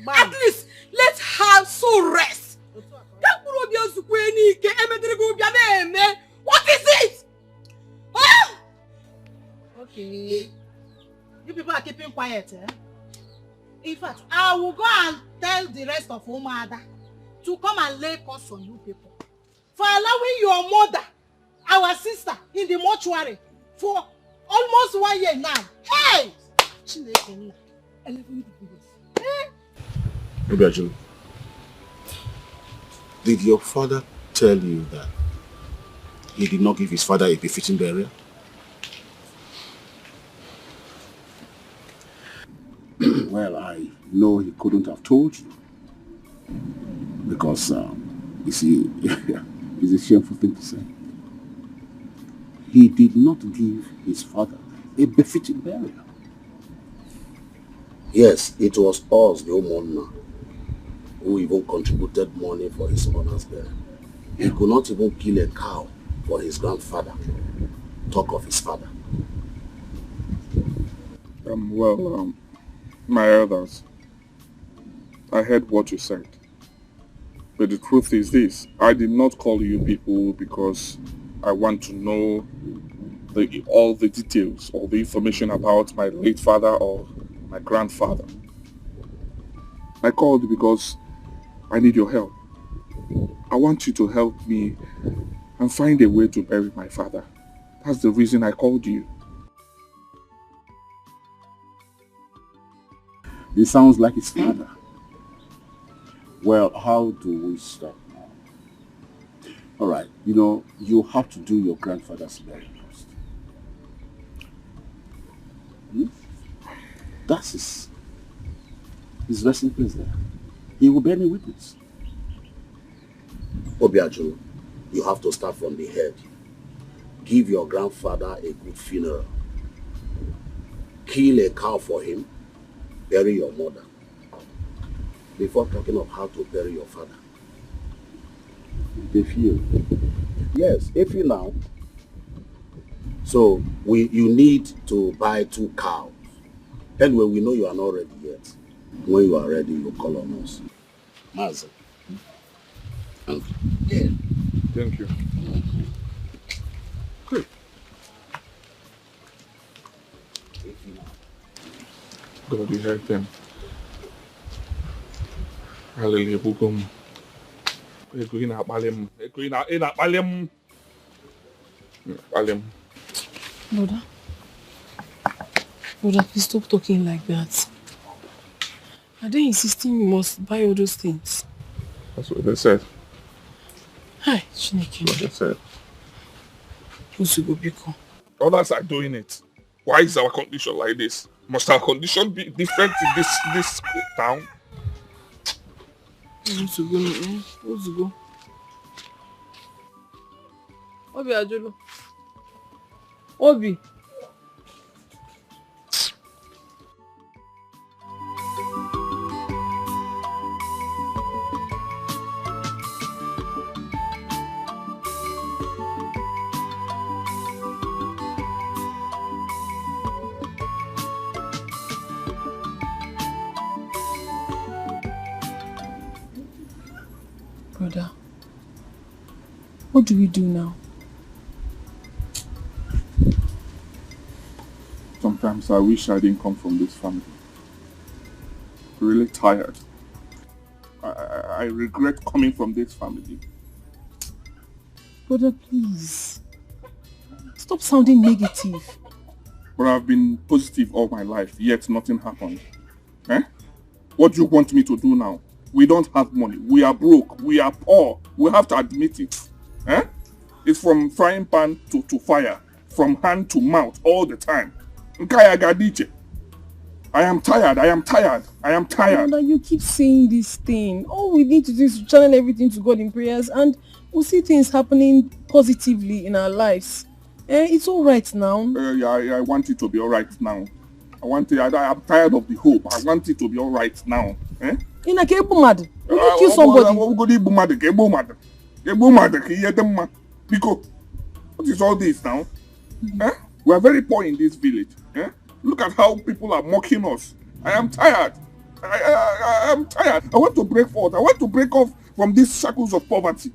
At least let her soul rest. What is it? Huh? Okay. You people are keeping quiet, eh? In fact, I will go and tell the rest of Umada to come and lay curse on you people for allowing your mother, our sister, in the mortuary for almost 1 year now. Hey! Obiajulu, did your father tell you that he did not give his father a befitting burial? Well, I know he couldn't have told you. Because, you see, it's a shameful thing to say. He did not give his father a befitting burial. Yes, it was us, the Omonna, who even contributed money for his mother's burial. He could not even kill a cow for his grandfather. Talk of his father. My elders, I heard what you said. But the truth is this, I did not call you people because I want to know all the details or the information about my late father or my grandfather. I called you because I need your help. I want you to help me and find a way to bury my father. That's the reason I called you. This sounds like his father. Well, how do we start now? All right, you have to do your grandfather's burial first. That's his resting place there. He will bear any witness. Obiajulu, you have to start from the head. Give your grandfather a good funeral. Kill a cow for him. Bury your mother. Before talking of how to bury your father. If you? Yes, if you now. So, you need to buy 2 cows. Anyway, we know you are not ready yet. When you are ready, you call on us. Mazel. Yeah. Thank you. Good. God, you heard them. Hallelujah. Brother, please stop talking like that. Are they insisting you must buy all those things? That's what they said. Hi, Chineke. What they said. Usugobiko. Others are doing it. Why is our condition like this? Must our condition be different in this town? What's to go? What's to go? Obi Ajolo. Obi. Brother, what do we do now? Sometimes I wish I didn't come from this family. Really tired. I regret coming from this family. Brother, please. Stop sounding negative. But I've been positive all my life, yet nothing happened. Eh? What do you want me to do now? We don't have money. We are broke. We are poor. We have to admit it. Eh? It's from frying pan to fire. From hand to mouth all the time. Nkaya Gadiche. I am tired. I am tired. I am tired. Brother, you keep saying this thing. All we need to do is to channel everything to God in prayers and we'll see things happening positively in our lives. It's all right now. I want it to be all right now. I'm tired of the hope. I want it to be all right now. Eh? In a cable mad. You don't kill somebody. Because what is all this now? Eh? We are very poor in this village. Eh? Look at how people are mocking us. I am tired. I am tired. I want to break forth. I want to break off from these shackles of poverty.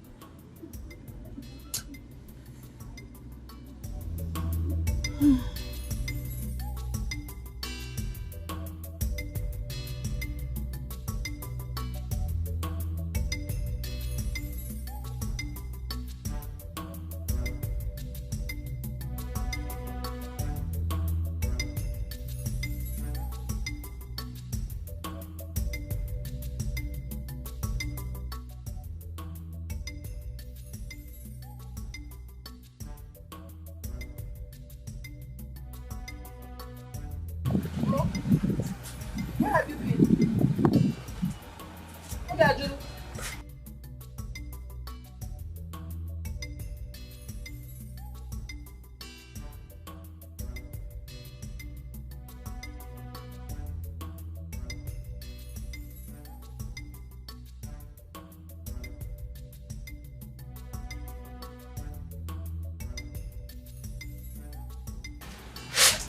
Where have you been? What are you doing?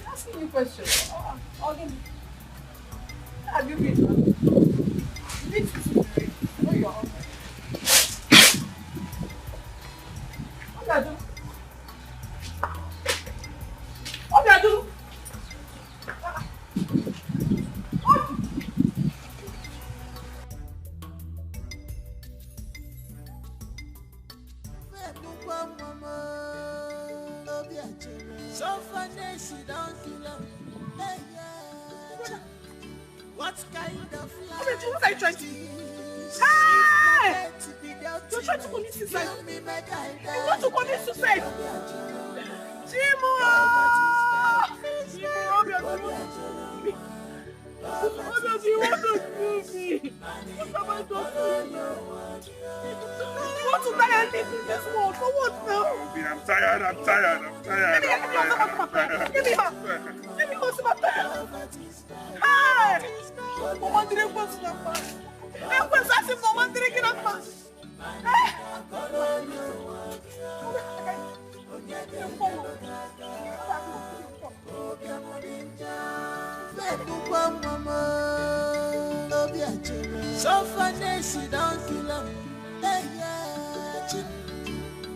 Asking you questions. Have you been? You need to see. No, you're hungry. What are you doing? What are you doing? What kind of life? What are you trying to do? Hey! You're trying to commit suicide. You want to commit suicide? Jimo! What does he want to do me? What am I doing? You want to die and live in this world? For what now? I'm tired. I'm tired. Give me her. Give me her. Hey! Mama didn't go to the past. I was asking Mama didn't get up past.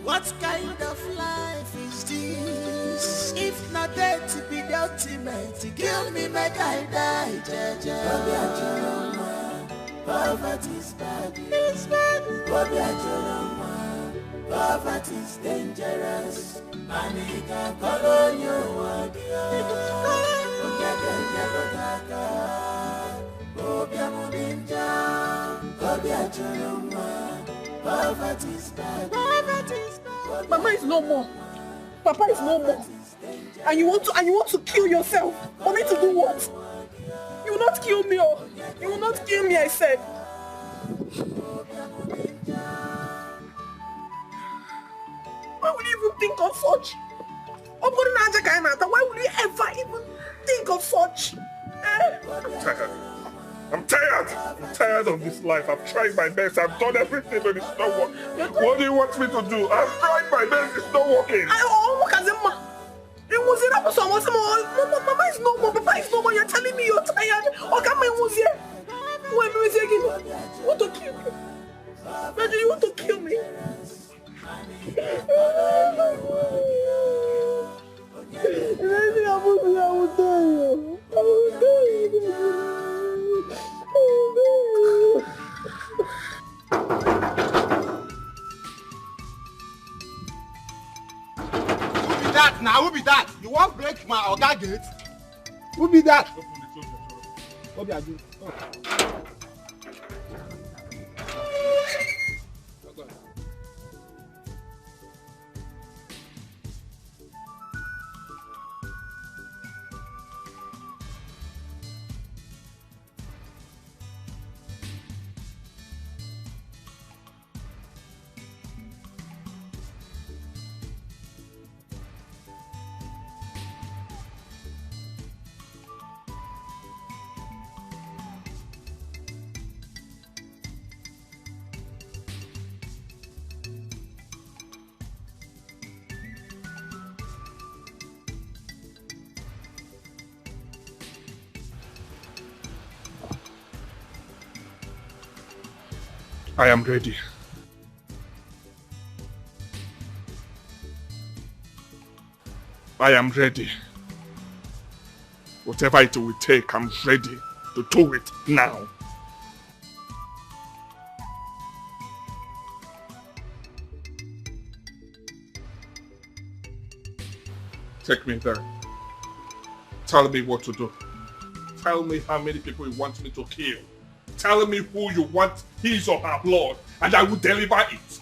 What kind of life is this? If not dead to be the ultimate, kill me, make I die, Poverty is bad, it's bad. Poverty is dangerous. Manika kolonyo wadia. Poverty is bad. Mama is no more. Papa is no more. And you want to kill yourself. For me to do what? You will not kill me, oh. You will not kill me, I said. think of such? Why would you ever even think of such? I'm tired of this life. I've tried my best. I've done everything, but it's not working. What do you want me to do? I've tried my best. It's not working. Mama is no more. Papa is no more. You're telling me you're tired. When was he again? You want to kill me? Imagine you want to kill me? Anything happens to me, I will tell you. I will tell you. Who be that now? Who be that? You won't break my Oga gate? Who be that? What be I do? I am ready. I am ready. Whatever it will take, I'm ready to do it now. Take me there. Tell me what to do. Tell me how many people you want me to kill. Tell me who you want his or her blood, and I will deliver it.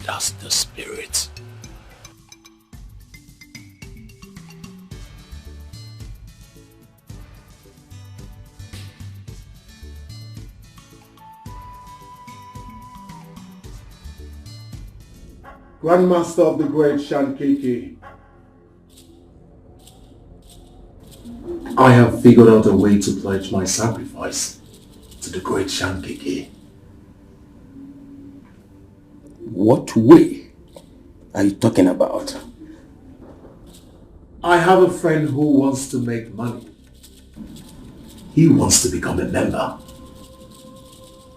That's the spirit. Grandmaster of the Great Shankiki, I have figured out a way to pledge my sacrifice to the Great Shankiki. What way are you talking about? I have a friend who wants to make money. He wants to become a member.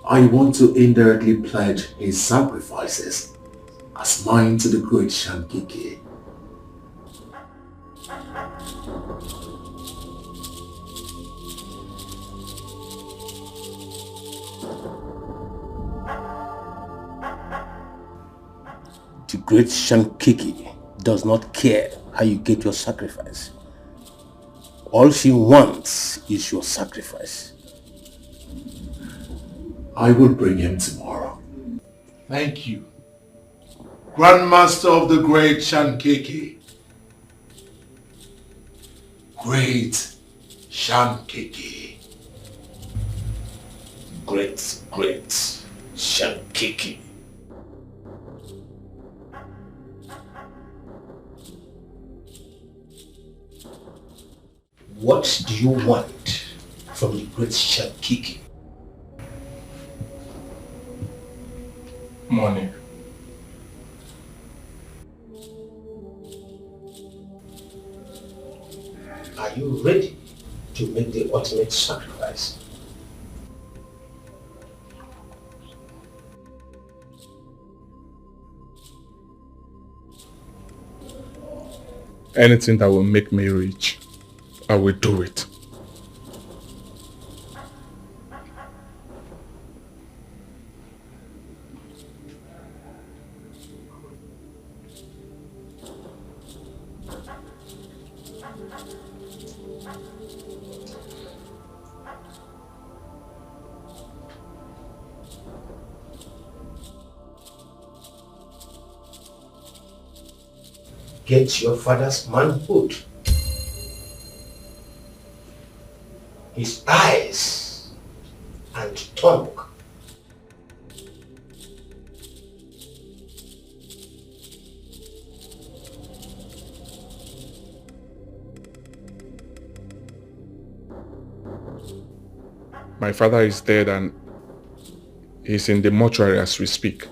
I want to indirectly pledge his sacrifices as mine to the Great Shankiki. The Great Shankiki does not care how you get your sacrifice. All she wants is your sacrifice. I will bring him tomorrow. Thank you, Grandmaster of the Great Shankiki. Great Shankiki. Great Shankiki. What do you want from the Great Shankiki? Money. Are you ready to make the ultimate sacrifice? Anything that will make me rich, I will do it. Get your father's manhood. His eyes and tongue My father is dead and he's in the mortuary as we speak.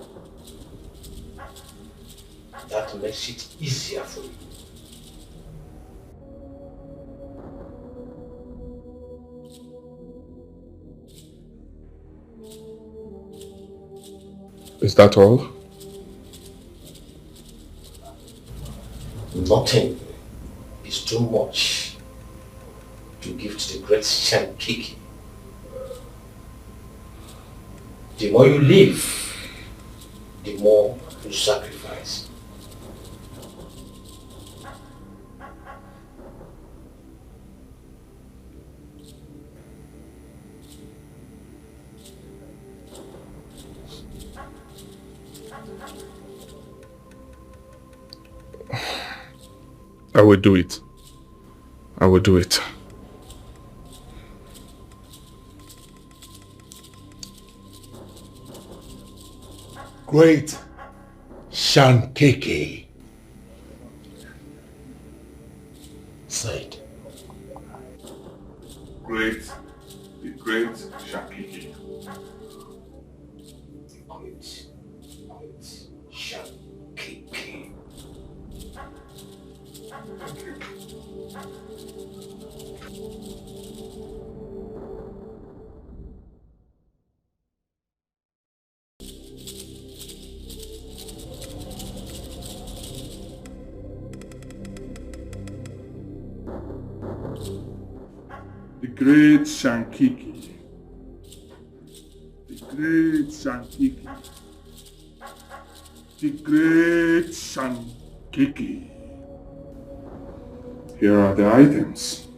That makes it easier for you. Is that all? Nothing is too much to give to the great Shankiki. The more you live, the more you sacrifice. I will do it. I will do it. Great Shankiki. Said. The great Shankiki. Great Shankiki. The great Shankiki. The great Shankiki. The great Shankiki. Here are the items.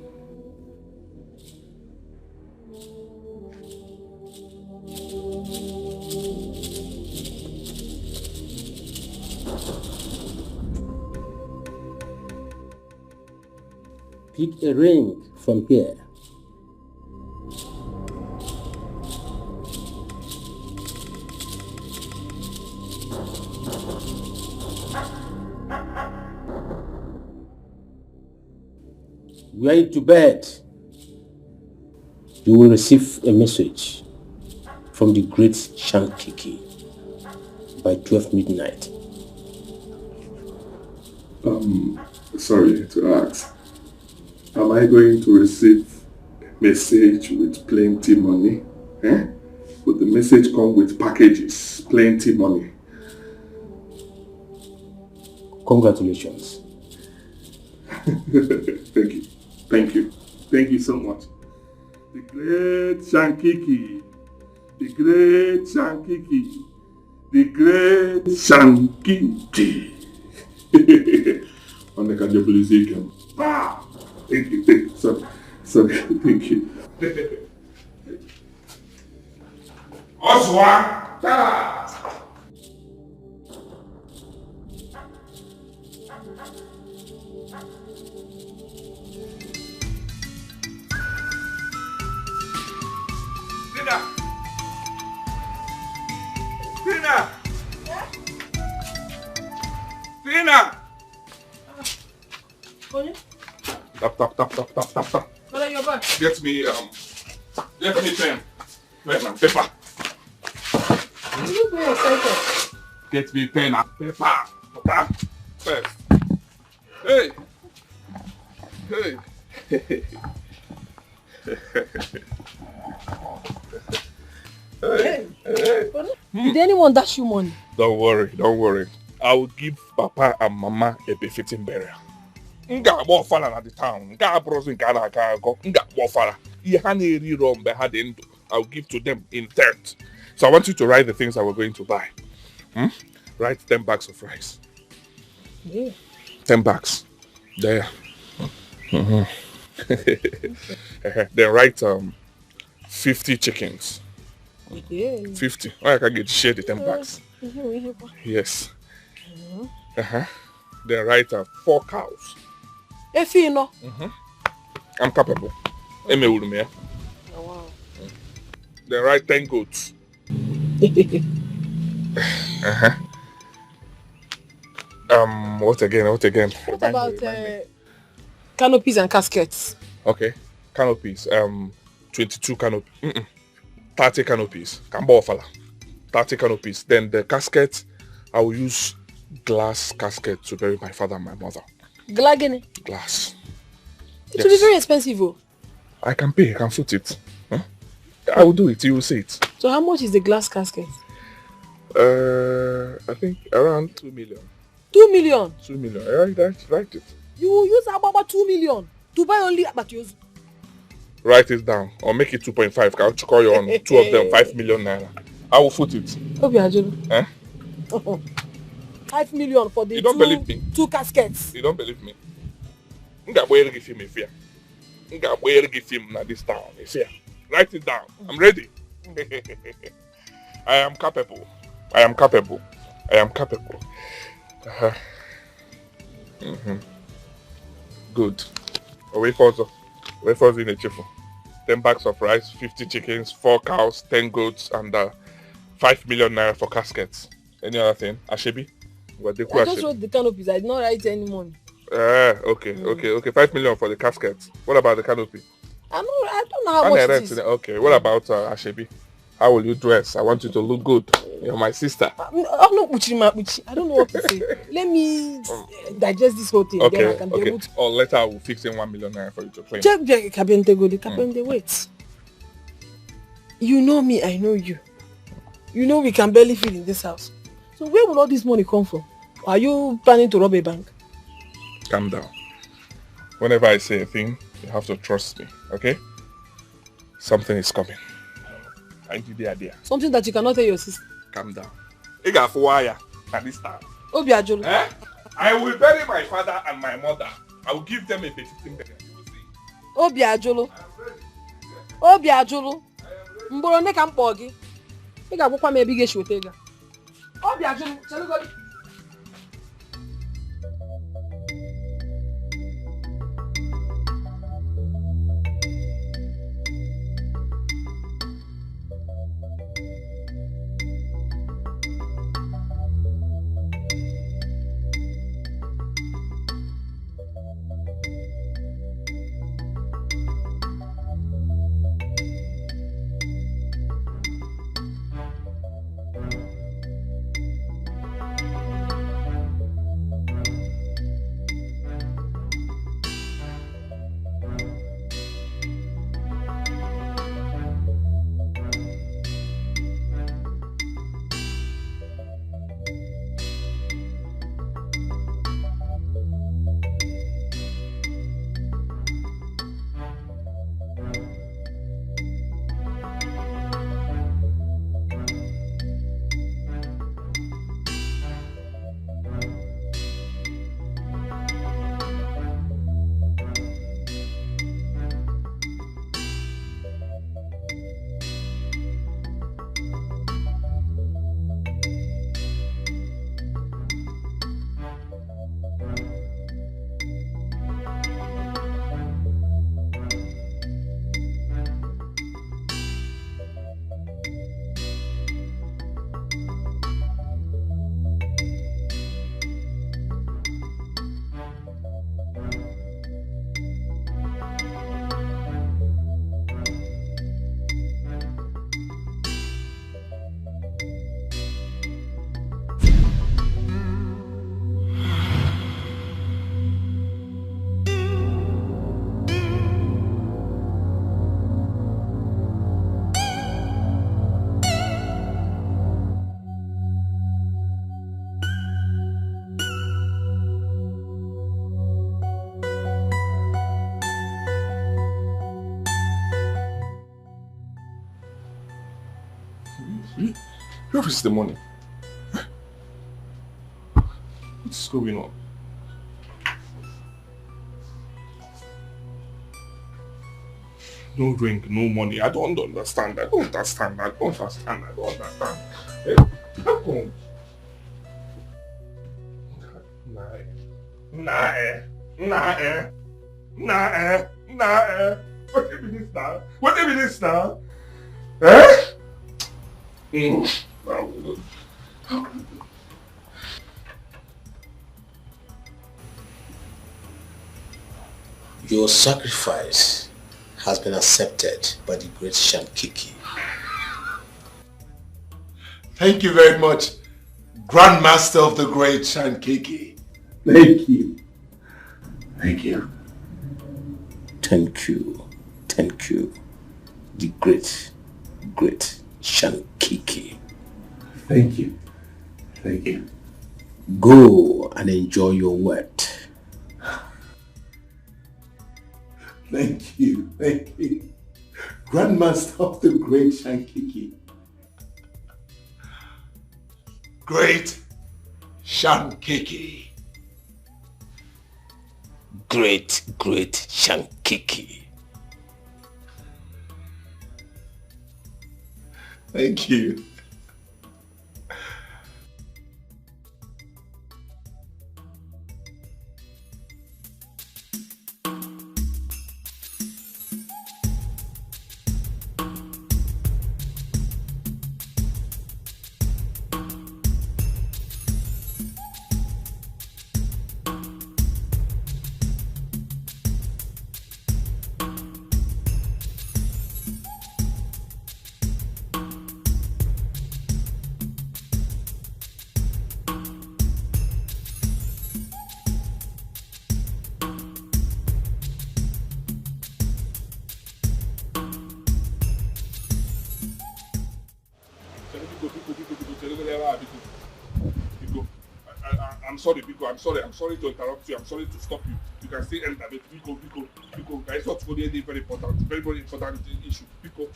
Pick a ring from here. Wear it to bed. You will receive a message from the great Shankiki by 12 midnight. Sorry to ask. Am I going to receive a message with plenty money? Eh? Would the message come with packages, plenty money? Congratulations. Thank you. Thank you. Thank you so much. The great Shankiki. The great Shankiki. The great Shankiki. On the kind of police can. Thank you. Thank you. Sorry. Thank you. Oswa. Tina! Tap. What are your bags? Get me pen and paper. You go yourself. Get me pen and paper. First. Hey. Did anyone dash you money? Don't worry. I will give Papa and Mama a befitting burial. Nga wafala na the town. Nga bros in Ghana go. Nga wafala. I'll give to them in third. So I want you to write the things that we're going to buy. Write 10 bags of rice. Yeah. 10 bags. There. Then write 50 chickens. Yeah. 50. I can get to share the 10 bags. Yes. Then write 4 cows. If you know. I'm capable. Oh, wow. Then write 10 goats. What again? What about canopies and caskets? Okay. Canopies. 22 canopies. 30 canopies. Kamba ofala. 30 canopies. Then the casket, I will use glass casket to bury my father and my mother. Glass. It will be very expensive. Oh. I can pay, I can foot it. Huh? I will do it, you will see it. So how much is the glass casket? I think around 2 million. 2 million? 2 million, write it. You will use about 2 million to buy only Abatiozu. Write it down, or make it 2.5. I'll call you on 2 of them, 5 million naira. I will foot it. Eh? 5 million for the you don't believe me? 2 caskets. You don't believe me? I'm give him a fear. I'm give him now this town. Write it down. I'm ready. I am capable. I am capable. I am capable. Good. Wait for in a chiffon. 10 bags of rice, 50 chickens, 4 cows, 10 goats, and 5 million naira for caskets. Any other thing? Ashebi? I just wrote the canopies. I did not write any money. Okay. 5 million for the caskets. What about the canopy? I don't know how much it is. Okay, what about Ashebi? How will you dress? I want you to look good. You're my sister. I'm not Uchi. I don't know what to say. Let me digest this whole thing. Okay, then I can be able to... Or later I will fix in 1 million naira for you to clean. Check the Kabente, wait. You know me, I know you. You know we can barely feed in this house. So where will all this money come from? Are you planning to rob a bank? Calm down. Whenever I say a thing, you have to trust me, okay? Something is coming. I give you the idea. Something that you cannot tell your sister. Calm down. You got 4 wire at this time. Obiajulu. I will bury my father and my mother. I will give them a 15 million. You will see. Obiajulu. Mboro ne ka mkpọ gị. Ị ga-agwụkwa m ebe ị ga-esi weta ego. Obiajulu, chelugodi. Where is the money? What's going on? No ring, no money. I don't understand. I don't understand. Hey, how come? Nah. What is this now? Eh? Your sacrifice has been accepted by the great Shankiki. Thank you very much, Grandmaster of the great Shankiki. Thank you. Thank you. Thank you. Thank you. The great Shankiki. Thank you. Thank you. Go and enjoy your wet. Thank you. Thank you. Grandmaster of the great Shankiki. Great Shankiki. Great Shankiki. Thank you. I'm sorry to interrupt you. I'm sorry to stop you. You can still enter, but Biko. It's not really any very important issue. Biko.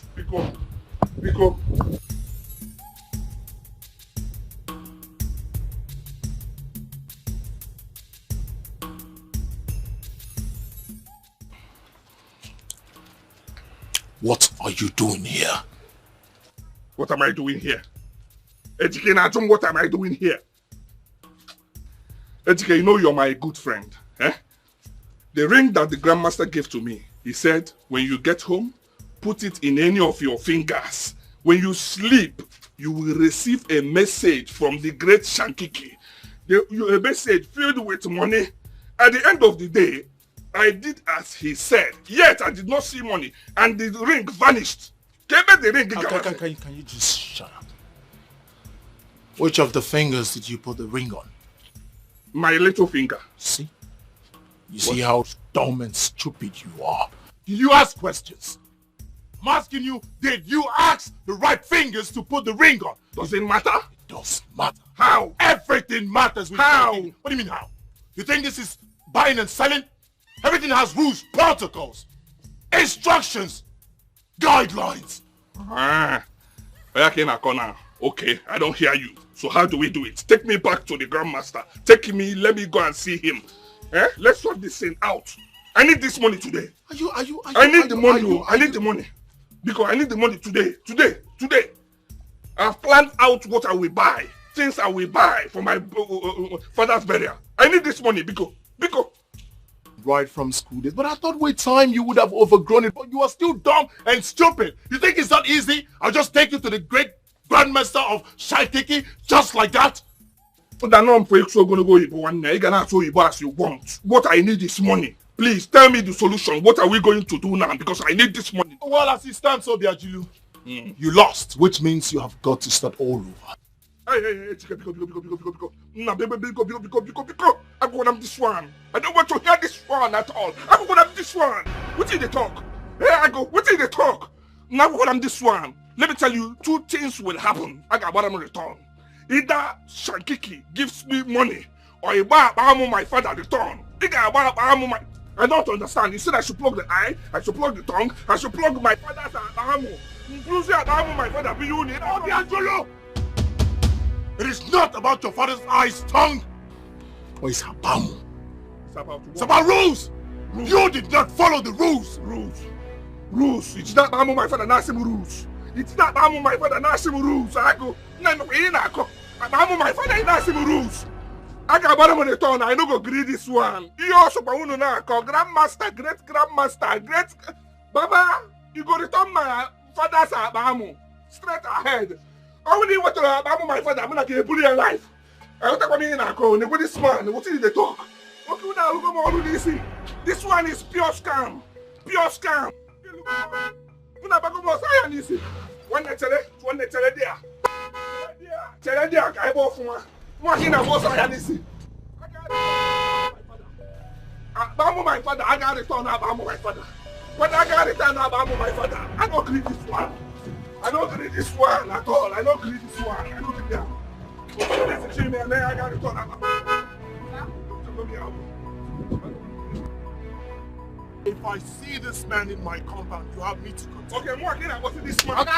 What are you doing here? What am I doing here? Ejike, what am I doing here? Ejike, you know you're my good friend. Eh? The ring that the Grandmaster gave to me, he said, when you get home, put it in any of your fingers. When you sleep, you will receive a message from the great Shankiki. A message filled with money. At the end of the day, I did as he said. Yet I did not see money, and the ring vanished. Can you just shut up? Which of the fingers did you put the ring on? My little finger. See? You see how dumb and stupid you are. Did you ask questions? I'm asking you, did you ask the right fingers to put the ring on? Does it matter? It does matter. How? Everything matters with how? What do you mean how? You think this is buying and selling? Everything has rules, protocols, instructions, guidelines. Okay, I don't hear you. So how do we do it? Take me back to the Grandmaster. Let me go and see him. Let's sort this thing out. I need this money today. I need the money. Because I need the money today. I've planned out what I will buy. Things I will buy for my father's burial. I need this money, because. Right from school days, but I thought with time you would have overgrown it, but you are still dumb and stupid. You think it's that easy? I'll just take you to the great Grandmaster of Shankiki just like that? But I know I'm going to go one night. You can ask as you want. What I need is money. Please tell me the solution. What are we going to do now? Because I need this money. Well, as it stands, Obiajilu, you lost, which means you have got to start all over. Hey, I'm going to have this one. I don't want to hear this one at all. I'm going to have this one. What did they talk? What did they talk? Now I'm going to have this one. Let me tell you, two things will happen. I got what I'm return. Either Shankiki gives me money, or my father return. I don't understand. You said I should plug the eye, I should plug the tongue, I should plug my father's Abamu. My father, it is not about your father's eyes, tongue, or it's Abamu. It's about rules. You did not follow the rules. Rules. It's not Abamu, my father, not some rules. It's not Abamu, my father, not some rules. I go. Abamu, my father, not some rules. I got bottom on the turn. I don't go greet this one. You also now call Grandmaster, great Grandmaster, great Baba. You go return my father's Abamu straight ahead. I only want to Abamu, my father. I'm gonna get a bully alive. I don't come in and call. This man, what did they talk? Okay, now look at all this. This one is pure scam. Pure scam. Una bago mo saya nisi. One chere dia. Chere dia ka ebo fuma. Mo hina mo saya nisi. Abamu my father, I got it on Abamu my father. When I got it on Abamu my father, I don't agree this one. I don't agree this one at all. I don't agree this one. I don't agree that. I got it on Abamu. If I see this man in my compound, you have me to continue. Okay, more again, I was in this man. One day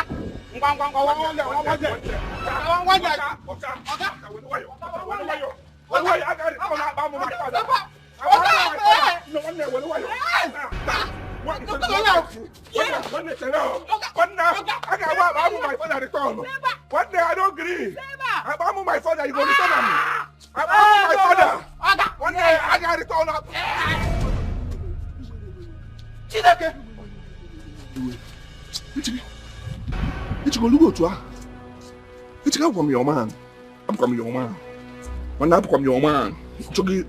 I don't agree. I'm my father, you go return on me. I'm my father. One day I got it on up. Dikeh. It's going to go to her. It's going from your man. I'm from your man. When I'm from your man, Butu,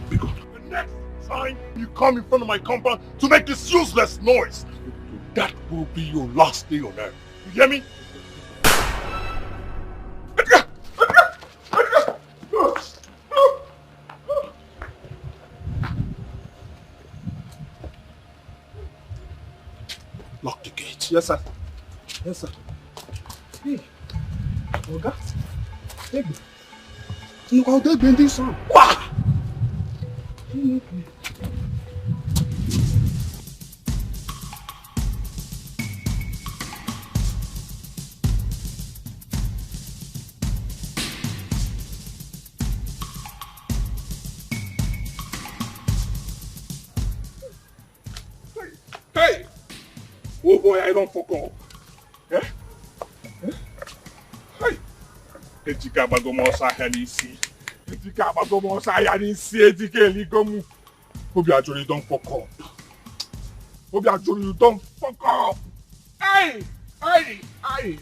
Biko. The next time you come in front of my compound to make this useless noise, that will be your last day on earth. You hear me? Lock the gate. Yes, sir. Yes, sir. Hey, Oga. Hey, you out there bending some. Wow. Hey! Oh boy, I don't fuck up. Yeah? Hey! Dikeh abagomo saya nisi. Dikeh abagomo saya nisi. Dikeh ligomu. Obi ajori don't fuck up. Obi ajori don't fuck up. Hey! Hey! Hey!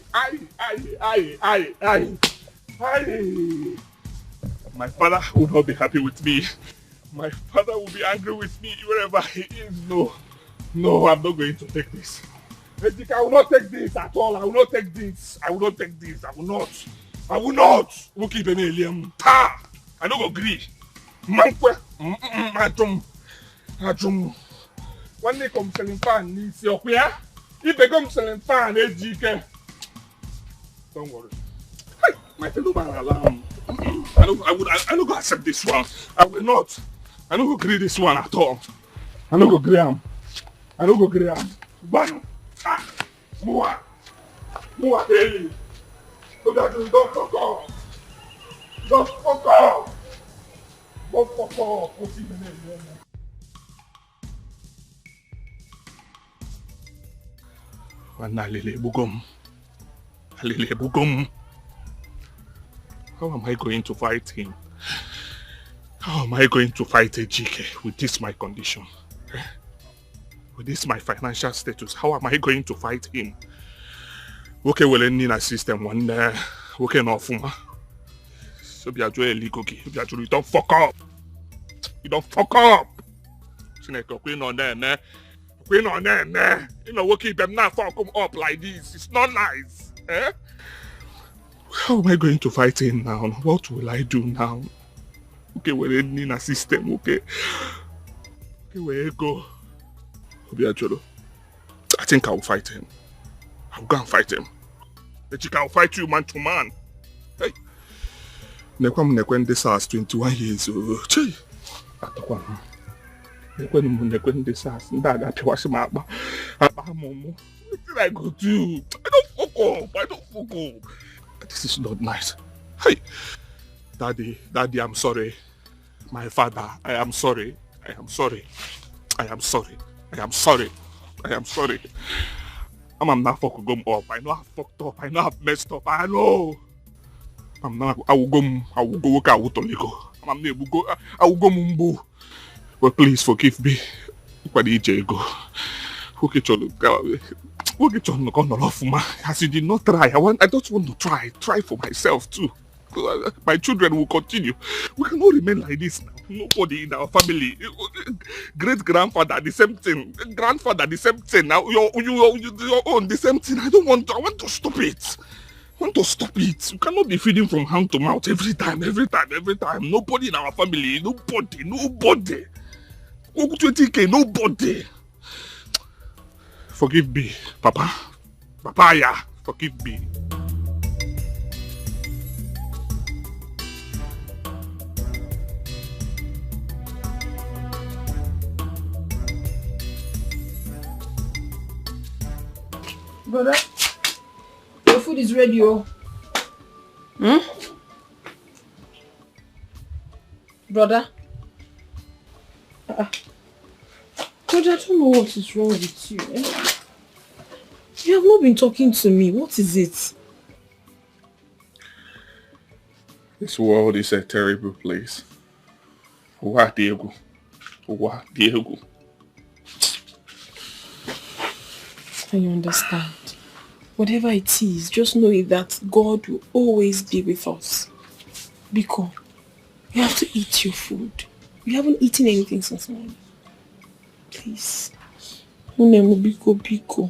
Hey! My father will not be happy with me. My father will be angry with me wherever he is. No, I'm not going to take this. Dikeh, I will not take this at all. I will not take this. I will not take this. I will not. We'll keep an alien. I don't agree. Mankwe. Ajum. One day come selling fan needs your queer. If they come selling fan, Dikeh. Don't worry. Hey, my fellow man alarm. I don't go accept this one. I will not. I don't go agree this one at all. I don't go agree him. I don't go agree him. Bang. Mua, Eli. Don't fuck off. Don't fuck off. Don't fuck off. How am I going to fight him? How am I going to fight Dikeh with this my condition? With this my financial status, how am I going to fight him? Okay, well, in a system one day, okay, no fuma. So be a joy illegal. You don't fuck up. You don't fuck up. Queen on there. You know, we keep them now fuck come up like this. It's not nice. Eh? How am I going to fight him now? What will I do now? Okay, we're in a system. Okay, where you go? I think I will fight him. I will go and fight him. Dikeh, I will fight you man to man. Hey. Nekwen this house 21 years old. Chee. Nekwen this house. What did I go do? I don't fuck up. This is not nice. Hey. Daddy, I'm sorry. My father, I am sorry. I'm not fucking going up. I know I fucked up. I know I've messed up. I know. I will go work out to Lego. I will go Mumbo. But please forgive me. As you did not try. I just want to try for myself too. My children will continue. We cannot remain like this now. Nobody in our family. Great grandfather, the same thing. Grandfather, the same thing. Now your own, the same thing. I want to stop it. I want to stop it. You cannot be feeding from hand to mouth every time. Nobody in our family. Nobody. 20k, nobody. Forgive me, Papa. Papaya, forgive me. Brother, your food is ready, oh. Brother? Brother, I don't know what is wrong with you. You have not been talking to me. What is it? This world is a terrible place. Uwa Diego. I understand. Whatever it is, just know that God will always be with us. Biko, you have to eat your food. You haven't eaten anything since morning. Please. Biko.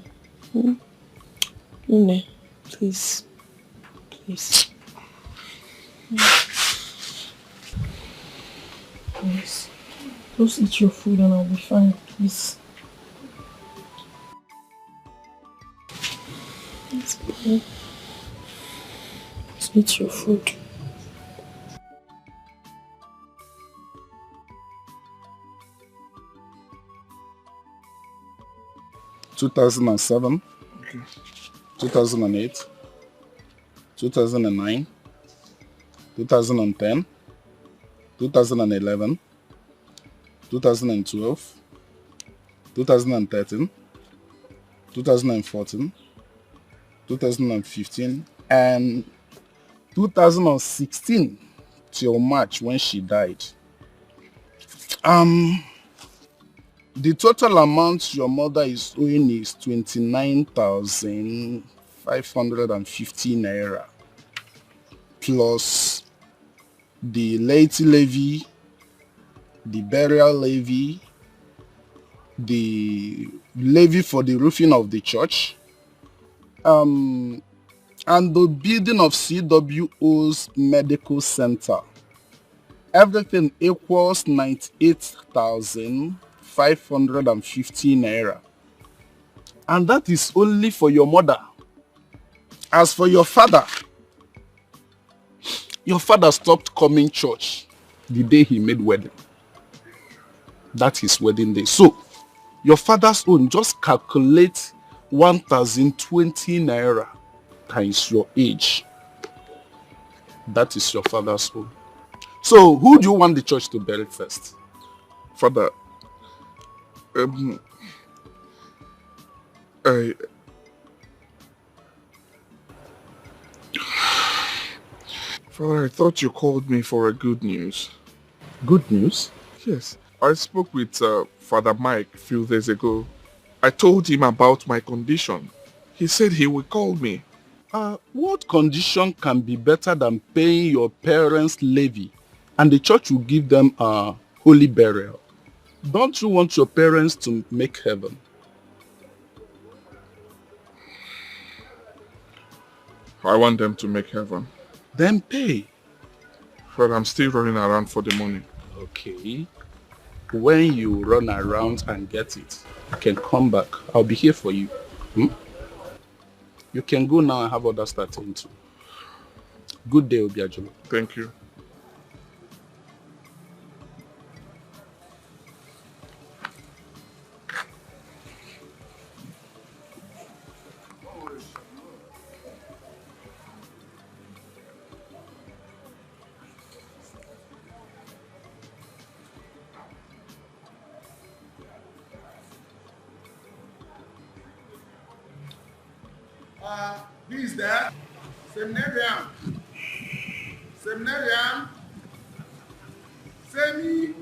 Please. Please. Please. Just eat your food and I'll be fine, please. Just eat your food. ...2007, 2008, 2009, 2010, 2011, 2012, 2013, 2014, 2015, and 2016 till March when she died. The total amount your mother is owing is 29,550 naira plus the laity levy, the burial levy, the levy for the roofing of the church, and the building of CWO's medical center. Everything equals 98,550 naira. And that is only for your mother. As for your father stopped coming church the day he made wedding. That's his wedding day. So, your father's own, just calculate 1,020 naira times your age. That is your father's own. So, who do you want the church to bury first? Father, Father, I thought you called me for a good news. Good news? Yes. I spoke with Father Mike a few days ago. I told him about my condition. He said he would call me. What condition can be better than paying your parents' levy and the church will give them a holy burial? Don't you want your parents to make heaven? I want them to make heaven. Then pay. But I'm still running around for the money. Okay. When you run around and get it, you can come back. I'll be here for you. You can go now and have others to attend to. Good day, Obiajulu. Thank you. Who is that? Seminarian. Seminarian. Semi.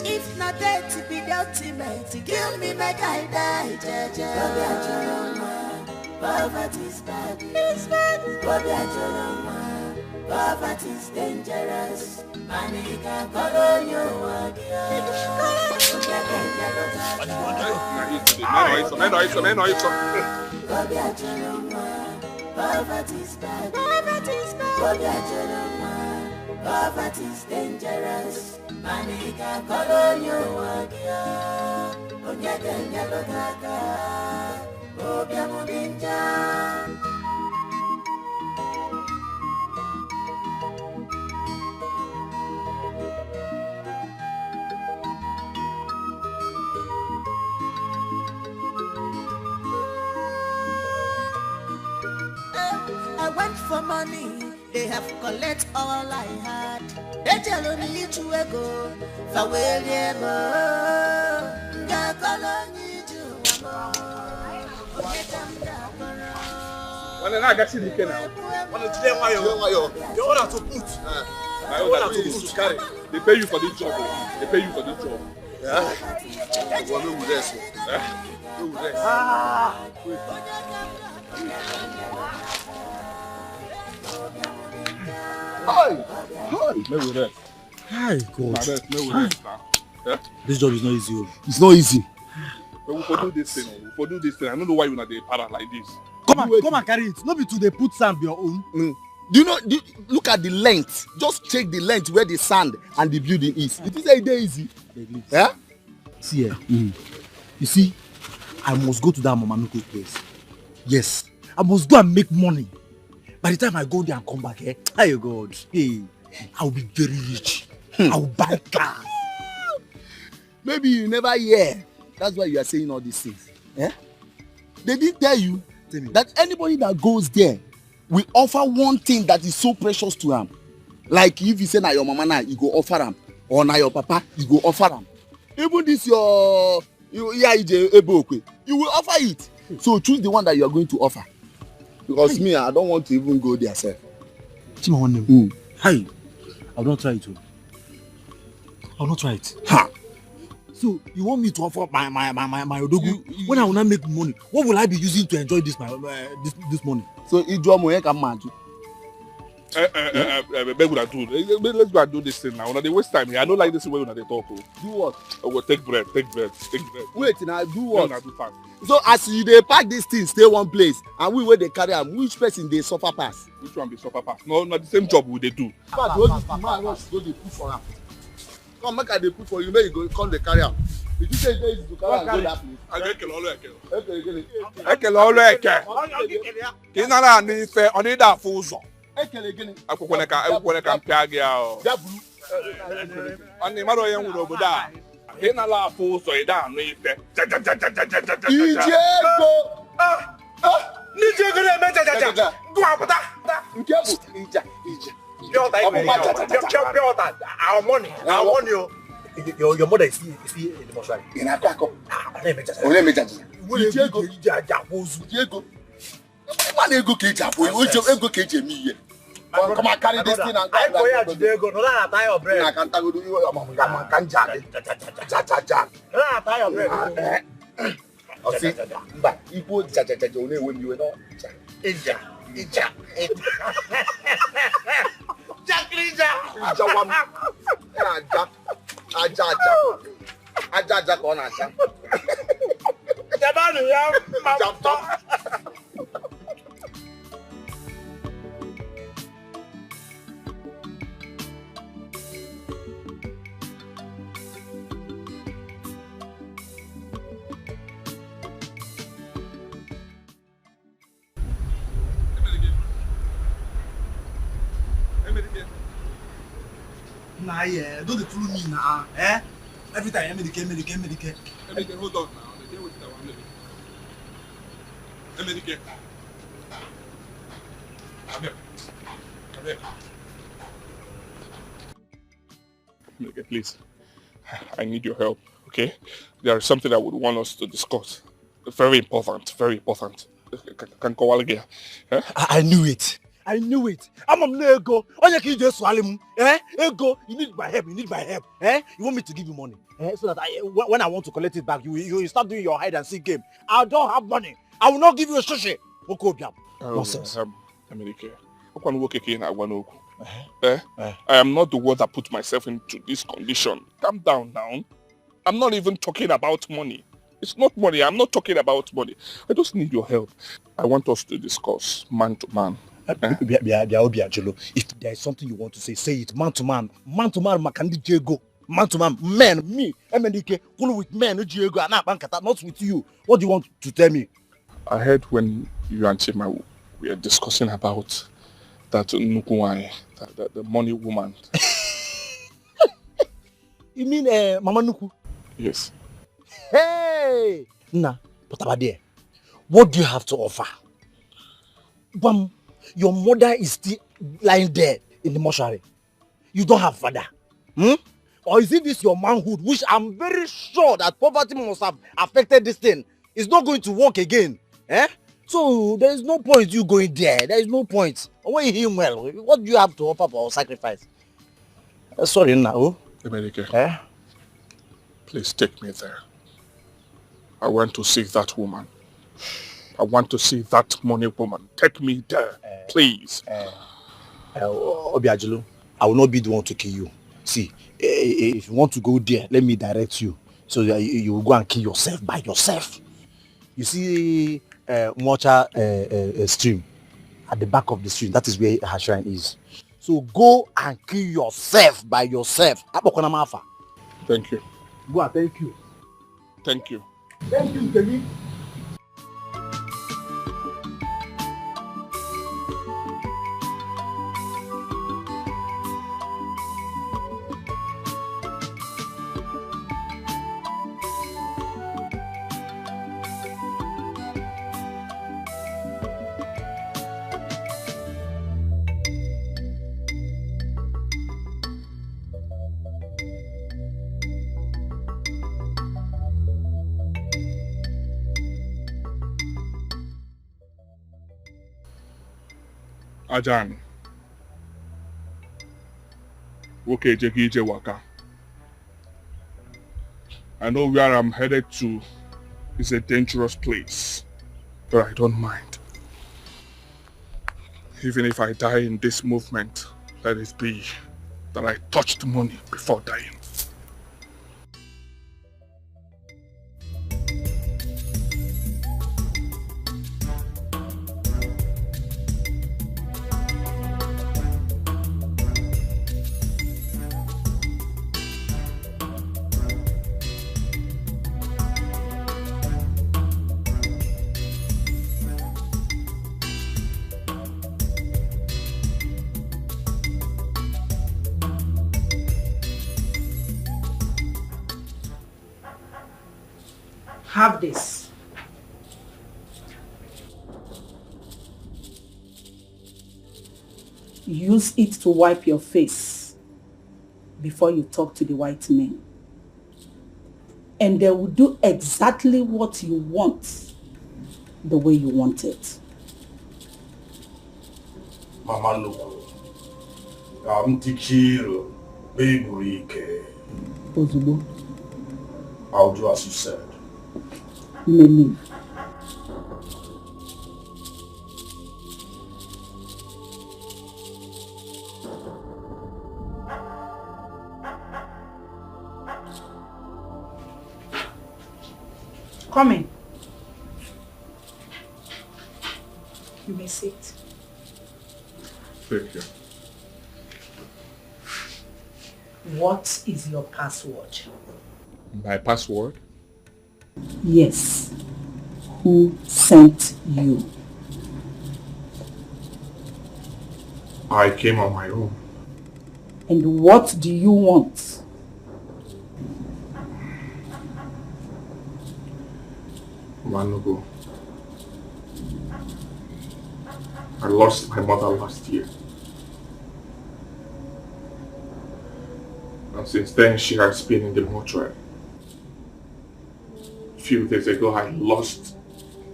If Now that to be the ultimate, kill me, make I die, Jaja. Poverty's bad, it's bad. Poverty's dangerous. Manika, follow you Poverty's bad. Poverty's dangerous. Manika, follow you I went for money, they have collect all I had. They tell me to go, When I got to Dikeh now, you order to put. I order to carry. They pay you for this job. They pay you for this job. Yeah. Hi. Hi, God. This job is not easy. It's not easy. But we for do this thing. I don't know why you're not the para like this. Come and carry it. Not be to the put sand your own. Do you know? Look at the length. Just check the length where the sand and the building is. It is a day easy. Yeah. See here. You see, I must go to that Mama Nuku's place. Yes, I must go and make money. By the time I go there and come back, oh God, hey, I will be very rich. I will buy cars. Maybe you never hear. That's why you are saying all these things. Yeah? They didn't tell you that anybody that goes there will offer one thing that is so precious to him. Like if you say na your mama na, you go offer him. Or na your papa, you go offer him. Even this you will offer it. So choose the one that you are going to offer. Because me, I don't want to even go there, sir. Hi, I'll not try it. I'll not try it. Ha! So you want me to offer my odogu when I will not make money? What will I be using to enjoy this this money? So you draw money can match. Let's go and do this thing now. They waste time here. I don't like this way when they talk. Do what? Oh, take bread. Wait, now do what? No, do fast. So as you they pack this thing, stay one place, and we where they carry them, which person they suffer pass? Which one be suffer pass? No, not the same job will they do. Go they put for them. Come make they put for you, make you go come they carry them. Did you say it is to carry and go that place? I get Kinara ni fe oni da fuzo. Akwụkwọ ka mpịa gị ahụ. Ọ mara onye nwere obodo a. Ị nala afụ ụzọ ị da anụ ife. Ije ego. N'iji ego na-eme jajaja. Gụapụta. Nke bụ ija. Pure our money. Your mother is still in the mortuary. In a crack up. Ije ego. Ije ego. Man ego keja boy. Ego keja me here. Come and carry this thing and I go here today go. No na tie your bread. I can't tell you can ja. No na tie your bread. O see, but Igbo ja only when you know. Ija. Jaklija. Ija one. Aja kona aja. Jabanu ya mama. Nah, yeah, don't fool me now, eh? Every time, Medicare. Hold on now. Medicare. Medicare, please. I need your help, okay? There is something I would want us to discuss. Very important. Can go again. I knew it. I knew it. I'm no ego. Onye ka ije swallow him. Ego, you need my help. You want me to give you money? So that when I want to collect it back, you start doing your hide and seek game. I don't have money. I will not give you a sushi. Nonsense. America. I am not the one that put myself into this condition. Calm down now. I'm not even talking about money. It's not money. I'm not talking about money. I just need your help. I want us to discuss man to man. If there is something you want to say it. Man to man. Man to man, Makandi Diego. Man to man. Men, me, MNDK, cool with men, Diego, and not with you. What do you want to tell me? I heard when you and Chima were discussing about that Nukuwai, the money woman. You mean Mama Nuku? Yes. Hey! Nah, but about there, what do you have to offer? Bam, your mother is still lying there in the mortuary. You don't have father. Or is it this your manhood, which I'm very sure that poverty must have affected this thing? It's not going to work again. So there is no point you going there. There is no point. When you hear well, what do you have to offer for sacrifice? Sorry now. America. Please take me there. I want to see that woman. I want to see that money woman. Take me there, please. Obiajulu, I will not be the one to kill you. See, if you want to go there, let me direct you. So that you will go and kill yourself by yourself. You see Mocha stream at the back of the stream. That is where her shrine is. So go and kill yourself by yourself. Thank you. Go and thank you. Thank you. Thank you, Kenny. Ajan. Okay, Jeki Waka. I know where I'm headed to is a dangerous place, but I don't mind. Even if I die in this movement, let it be that I touched money before dying. Have this. Use it to wipe your face before you talk to the white men. And they will do exactly what you want, the way you want it. Mama Nuku, I'm Tikiro, baby. Ozubo. I'll do as you said. You may leave. Come in. You may sit. Thank you. What is your password? My password? Yes. Who sent you? I came on my own. And what do you want? Manugo. I lost my mother last year. And since then she has been in the mortuary. A few days ago I lost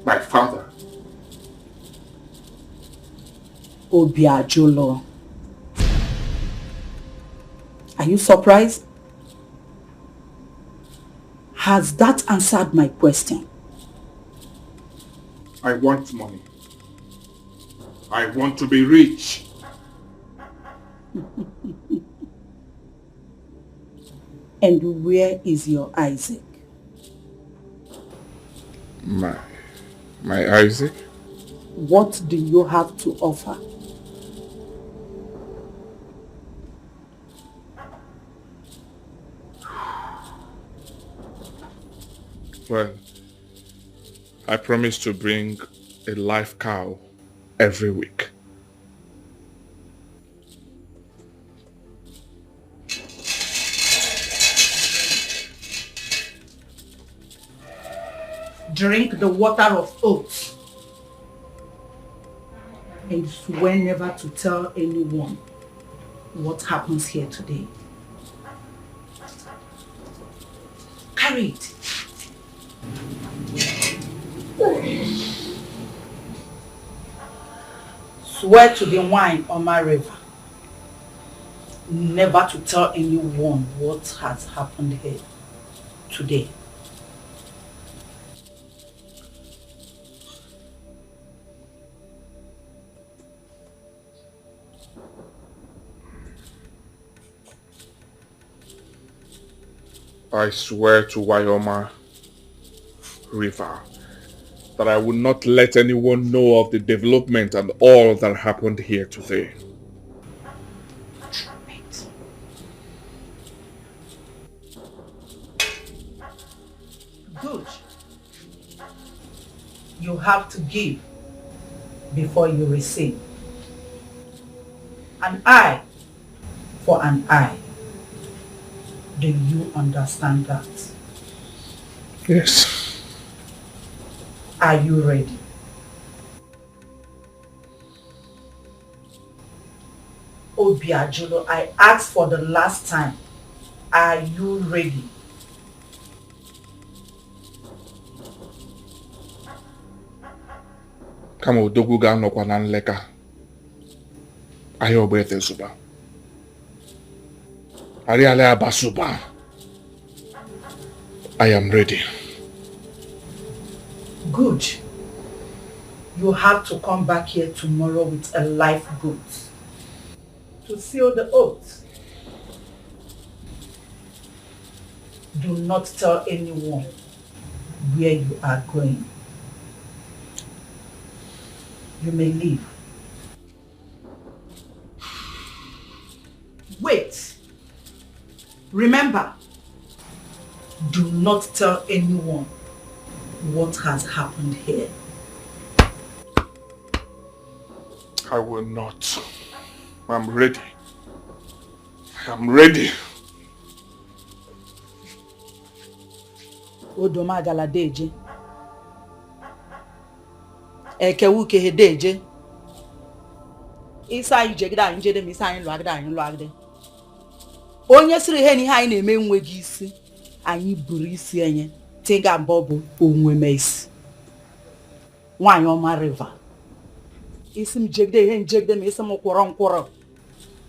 my father. Obiajolo. Are you surprised? Has that answered my question? I want money. I want to be rich. And where is your Isaac? My Isaac? What do you have to offer? Well, I promise to bring a live cow every week. Drink the water of oath and swear never to tell anyone what happens here today. Carry it. Swear to the wine on my river never to tell anyone what has happened here today. I swear to Wyoma River that I will not let anyone know of the development and all that happened here today. Good. You have to give before you receive. An eye for an eye. Do you understand that? Yes. Are you ready? Obiajolo, I asked for the last time. Are you ready? Kama odogwu ga-anọkwa na nleka. Ahịa Ogbete Zuba. Ariale Abasuba. I am ready. Good. You have to come back here tomorrow with a live goat to seal the oath. Do not tell anyone where you are going. You may leave. Wait. Remember, do not tell anyone what has happened here. I will not. I'm ready. I am ready. Odomagala deje. Ekewuke he deje. Isa ijegida njede misa anyị lụagide. Onye siri ihe ni ha anyị na-eme nweghị isi. Anyị buru isi enye. Tinga bobo onwe meisi. Nwanyị ọma river. Isi m jegide ihe njegide m isi m kwọrọ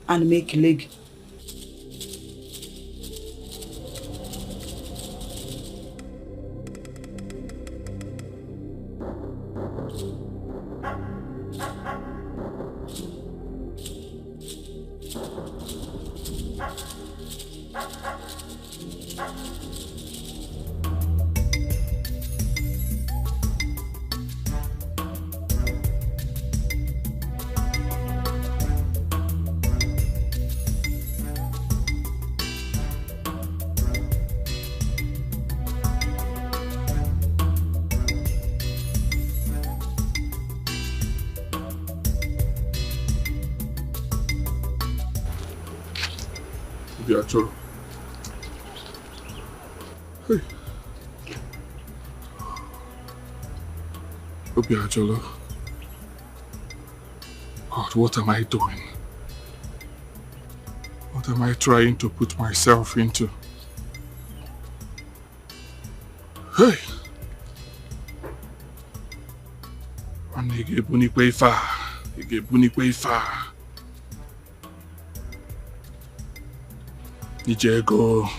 and make leg. Obiajolo. Hey. Obiajolo. God, what am I doing? What am I trying to put myself into? Hey. Anege bunikwe ifa. Ijego.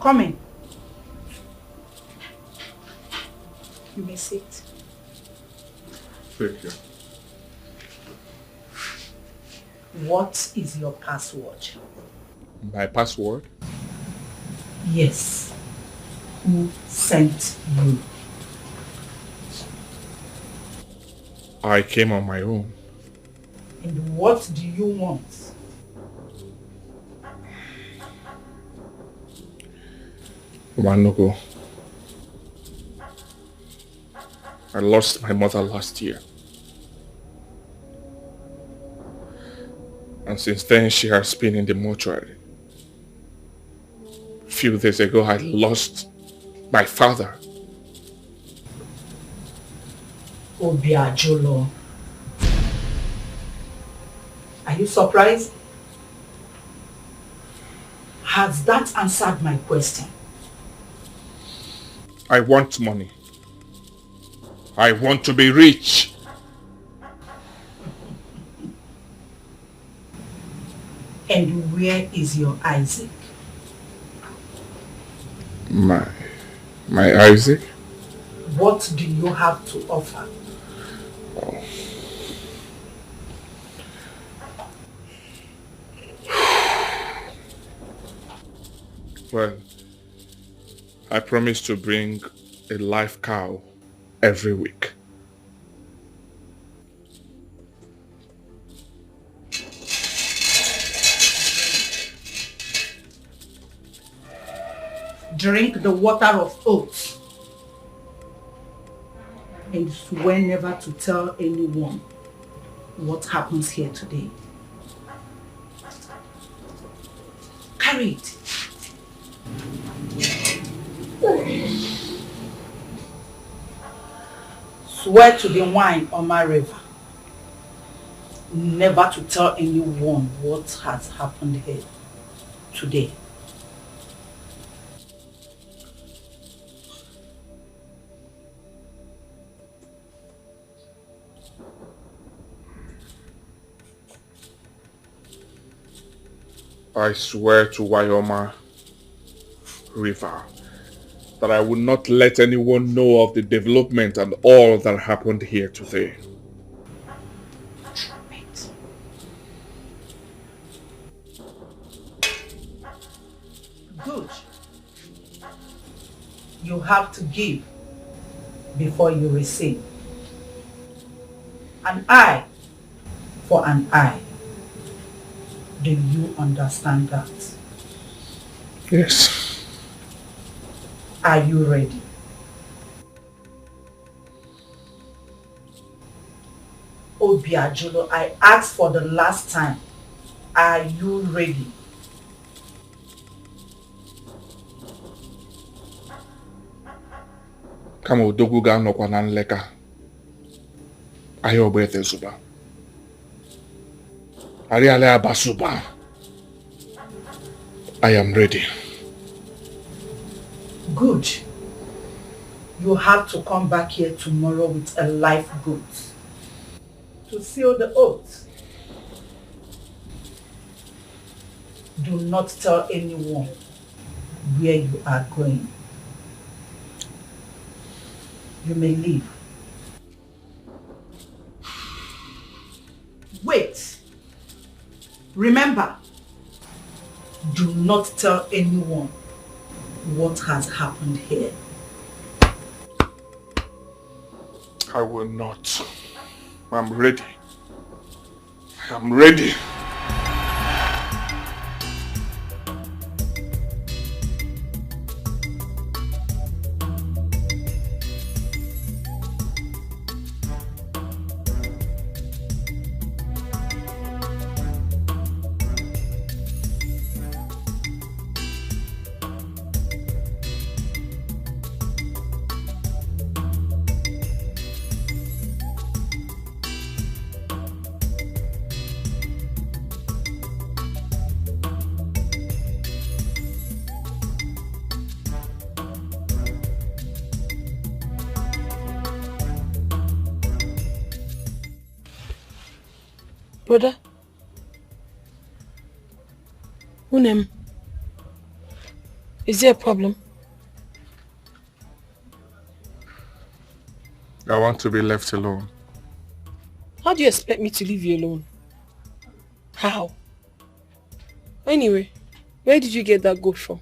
Come in. You may sit. Thank you. What is your password? My password? Yes. Who sent you? I came on my own. And what do you want? Wanoko. I lost my mother last year. And since then she has been in the mortuary. A few days ago I lost my father. Obiajolo. Are you surprised? Has that answered my question? I want money. I want to be rich. And where is your Isaac? My Isaac? What do you have to offer? Oh. Well, I promise to bring a live cow every week. Drink the water of oath and swear never to tell anyone what happens here today. Carry it. Swear to the wine on my river never to tell anyone what has happened here today. I swear to Wyoma River that I will not let anyone know of the development and all that happened here today. Good. You have to give before you receive. An eye for an eye. Do you understand that? Yes. Are you ready? Obiajolo, I asked for the last time. Are you ready? Kama udogu ga nọkwa na nleka. Ahịa Ogbete Zuba. Ariale Abasuba. I am ready. Good. You have to come back here tomorrow with a live goat to seal the oath. Do not tell anyone where you are going. You may leave. Wait. Remember, do not tell anyone what has happened here. I will not. I'm ready. I'm ready. Brother? Unem, is there a problem? I want to be left alone. How do you expect me to leave you alone? How? Anyway, where did you get that goat from?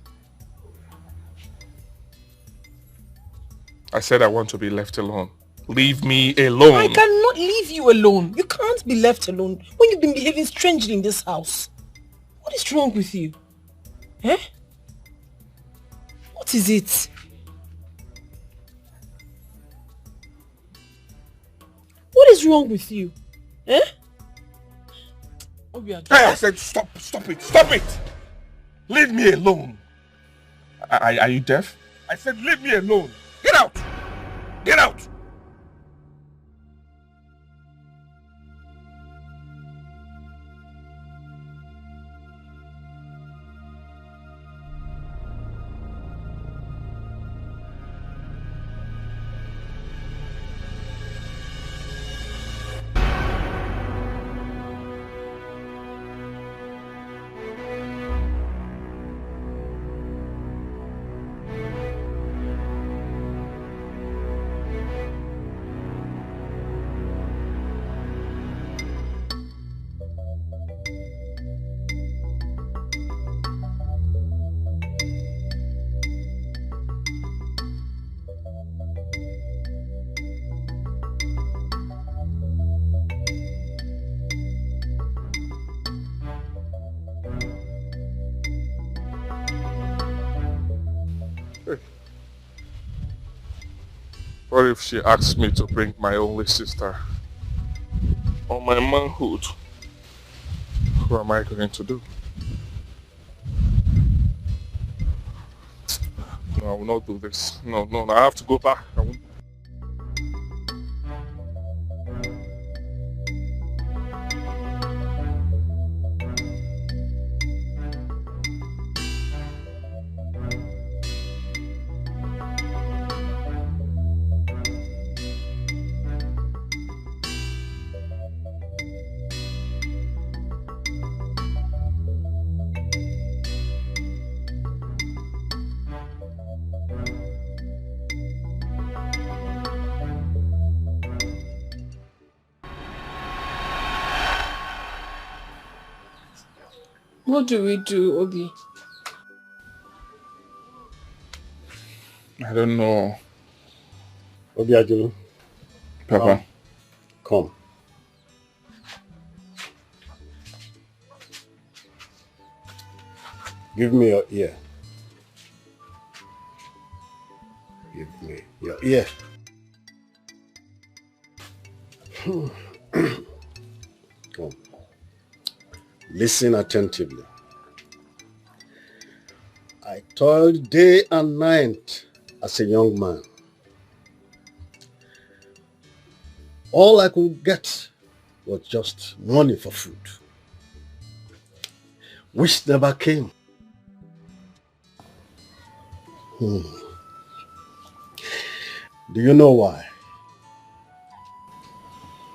I said I want to be left alone. Leave me alone. I cannot leave you alone. You can't be left alone when you've been behaving strangely in this house. What is wrong with you? Eh? What is it? What is wrong with you? Eh? Hey, I said stop it. Leave me alone. Are you deaf? I said leave me alone. Get out. Get out. What if she asks me to bring my only sister or my manhood? What am I going to do? No, I will not do this. No, I have to go back. I won't. What do we do, Obi? I don't know. Obi Ajulu. Papa. Come. Give me your ear. Give me your ear. Come. Listen attentively. I toiled day and night as a young man. All I could get was just money for food, which never came. Do you know why?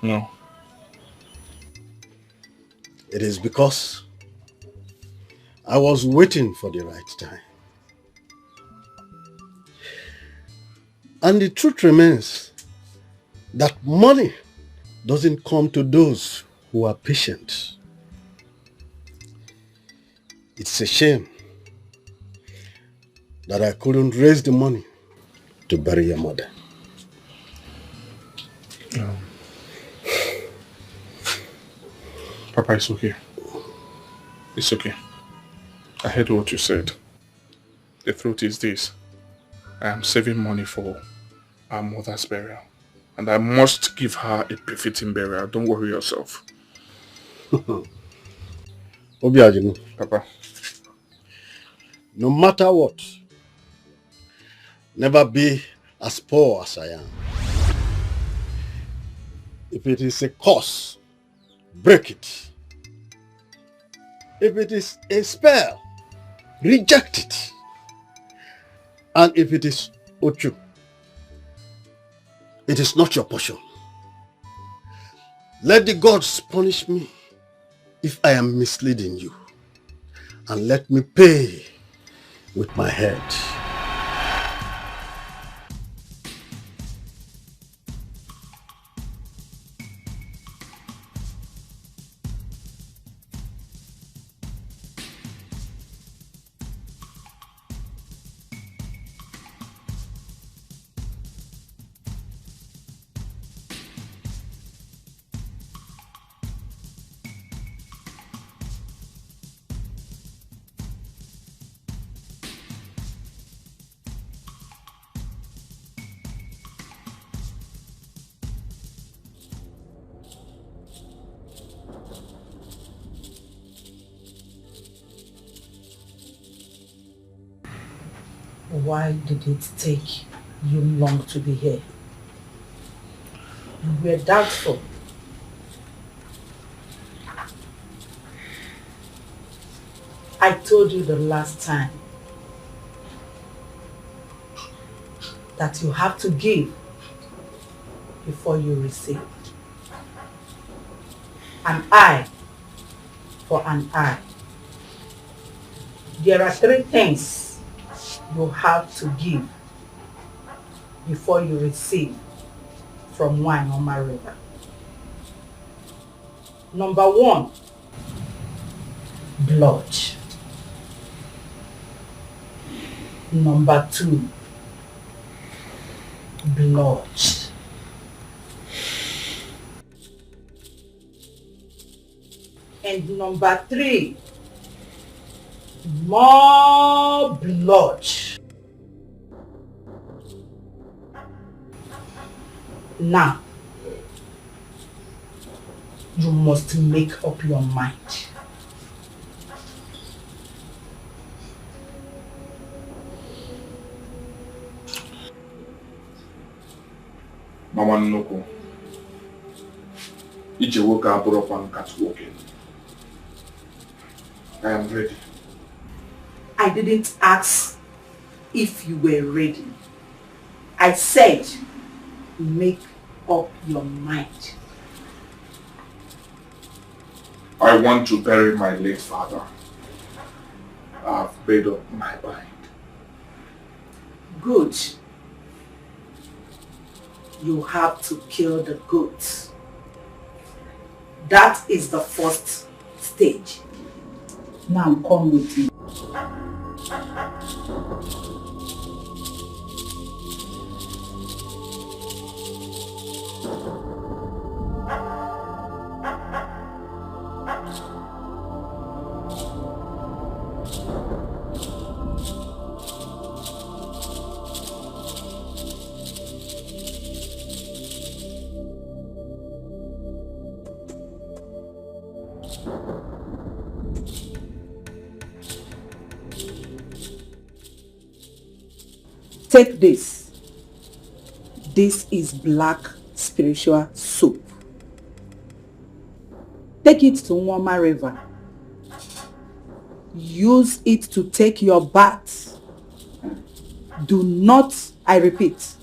No. It is because I was waiting for the right time. And the truth remains that money doesn't come to those who are patient. It's a shame that I couldn't raise the money to bury your mother. Papa, it's okay. It's okay. I heard what you said. The truth is this. I am saving money for our mother's burial. And I must give her a befitting burial. Don't worry yourself. Obiajinu. Papa. No matter what, never be as poor as I am. If it is a curse, break it. If it is a spell, reject it. And if it is Ochu, it is not your portion. Let the gods punish me if I am misleading you, and let me pay with my head. Why did it take you long to be here? You were doubtful. I told you the last time that you have to give before you receive. An eye for an eye. There are 3 things you have to give before you receive from one Oma River. Number 1, blood. Number 2, blood. And number 3, more blood. Now, you must make up your mind. Mama Nnukwu, ije woke abụrụ ọkwa nkatụ nwoke. I am ready. I didn't ask if you were ready. I said, make up your mind. I want to bury my late father. I have made up my mind. Good. You have to kill the goat. That is the first stage. Now come with me. Take this. This is black spiritual soup. Take it to Nwoma River. Use it to take your bath. Do not, I repeat,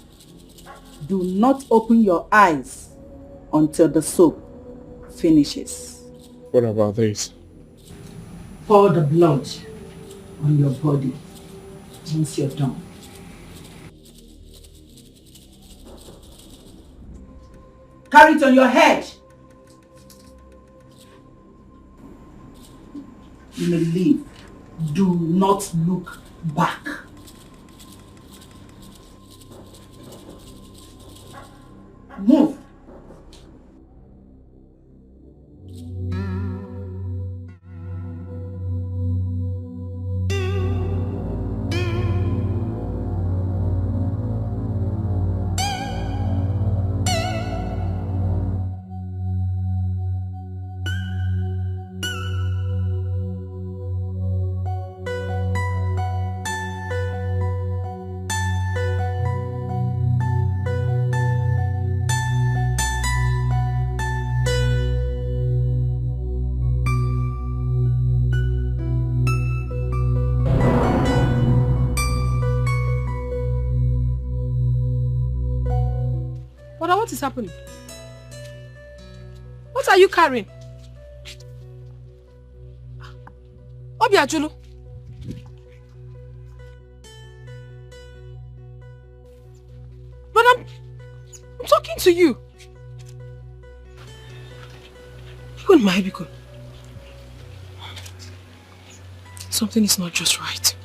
do not open your eyes until the soap finishes. What about this? Pour the blood on your body once you're done. Carry it on your head. You may leave. Do not look back. Move. What is happening? What are you carrying? Obi Ajulu. But I'm talking to you. Something is not just right.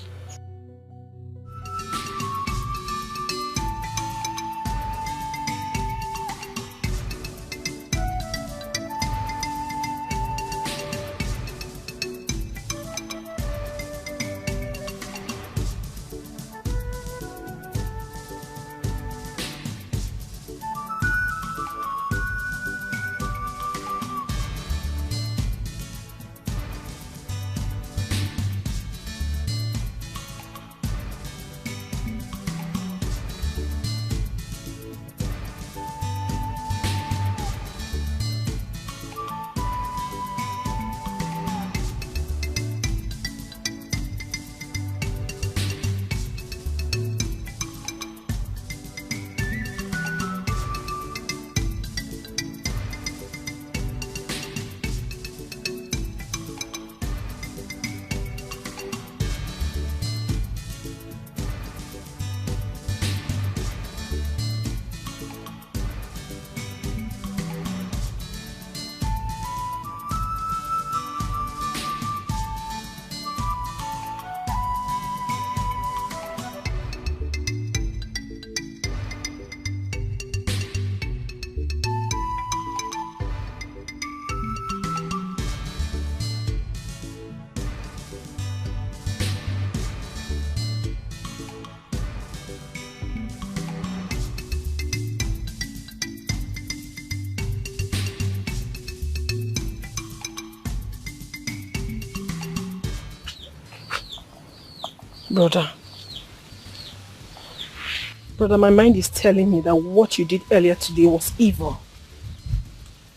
Brother, my mind is telling me that what you did earlier today was evil.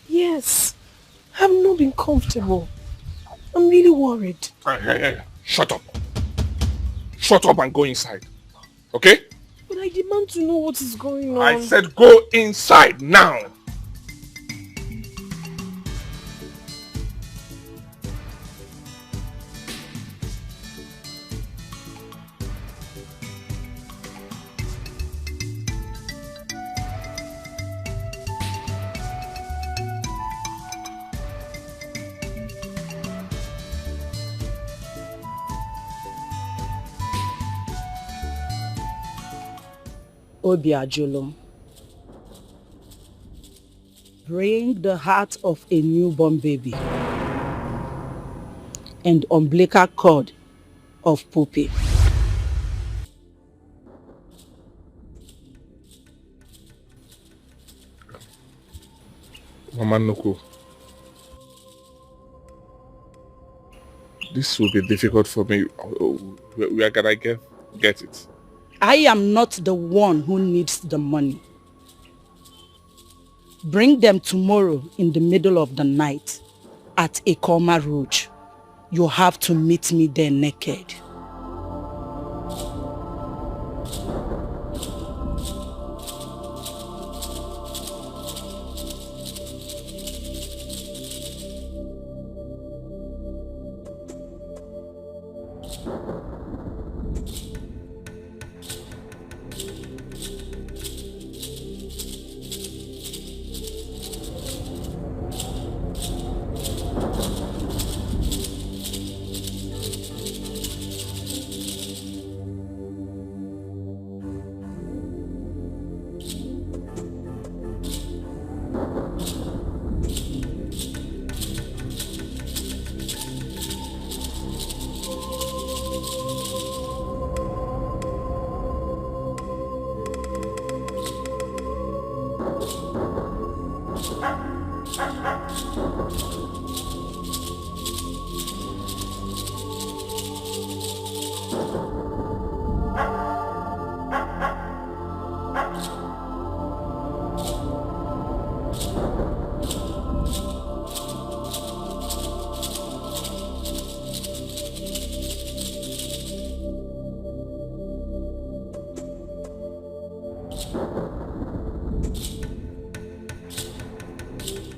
Yes, I've not been comfortable. I'm really worried. Hey, shut up. Shut up and go inside. Okay? But I demand to know what is going on. I said go inside now. Obi Ajulu, bring the heart of a newborn baby and umbilical cord of Poppy. Mama Nuku, this will be difficult for me. Where can I get it? I am not the one who needs the money. Bring them tomorrow in the middle of the night at Ekoma Road. You have to meet me there naked.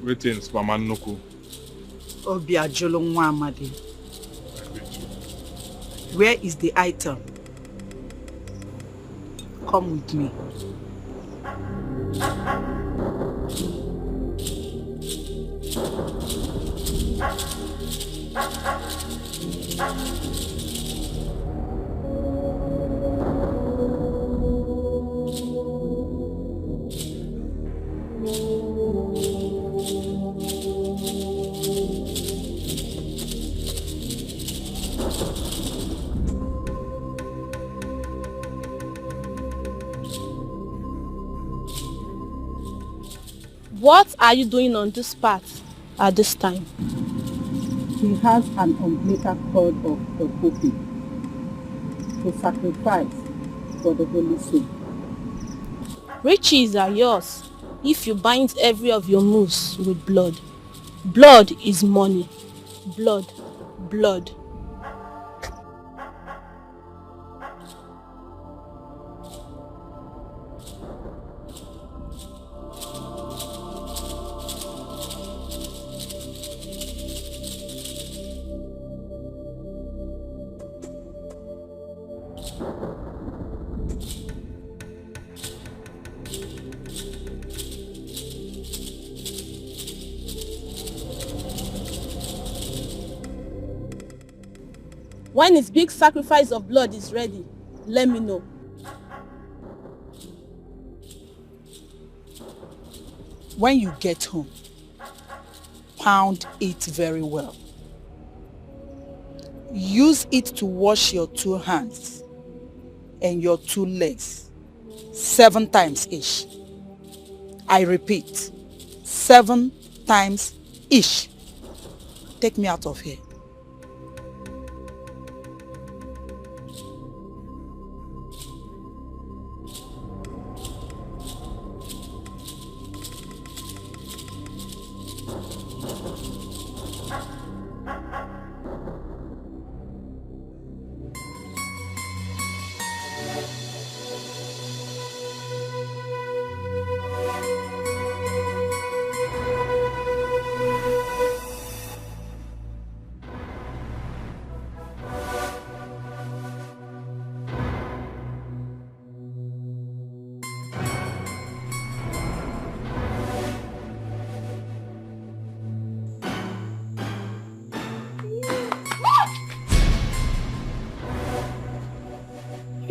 Greetings, Mama Nuku. Obi Ajulu nwa amadi. Where is the item? Come with me. What are you doing on this path at this time? He has an umbilical cord of the poppy to sacrifice for the holy soul. Riches are yours if you bind every of your moves with blood. Blood is money. Blood, blood. When his big sacrifice of blood is ready, let me know. When you get home, pound it very well. Use it to wash your 2 hands and your 2 legs 7 times each. I repeat, 7 times each. Take me out of here.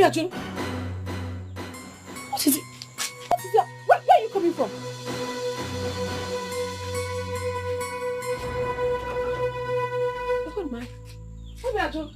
What is it? What is it? Where are you coming from? Look at my. Where are you?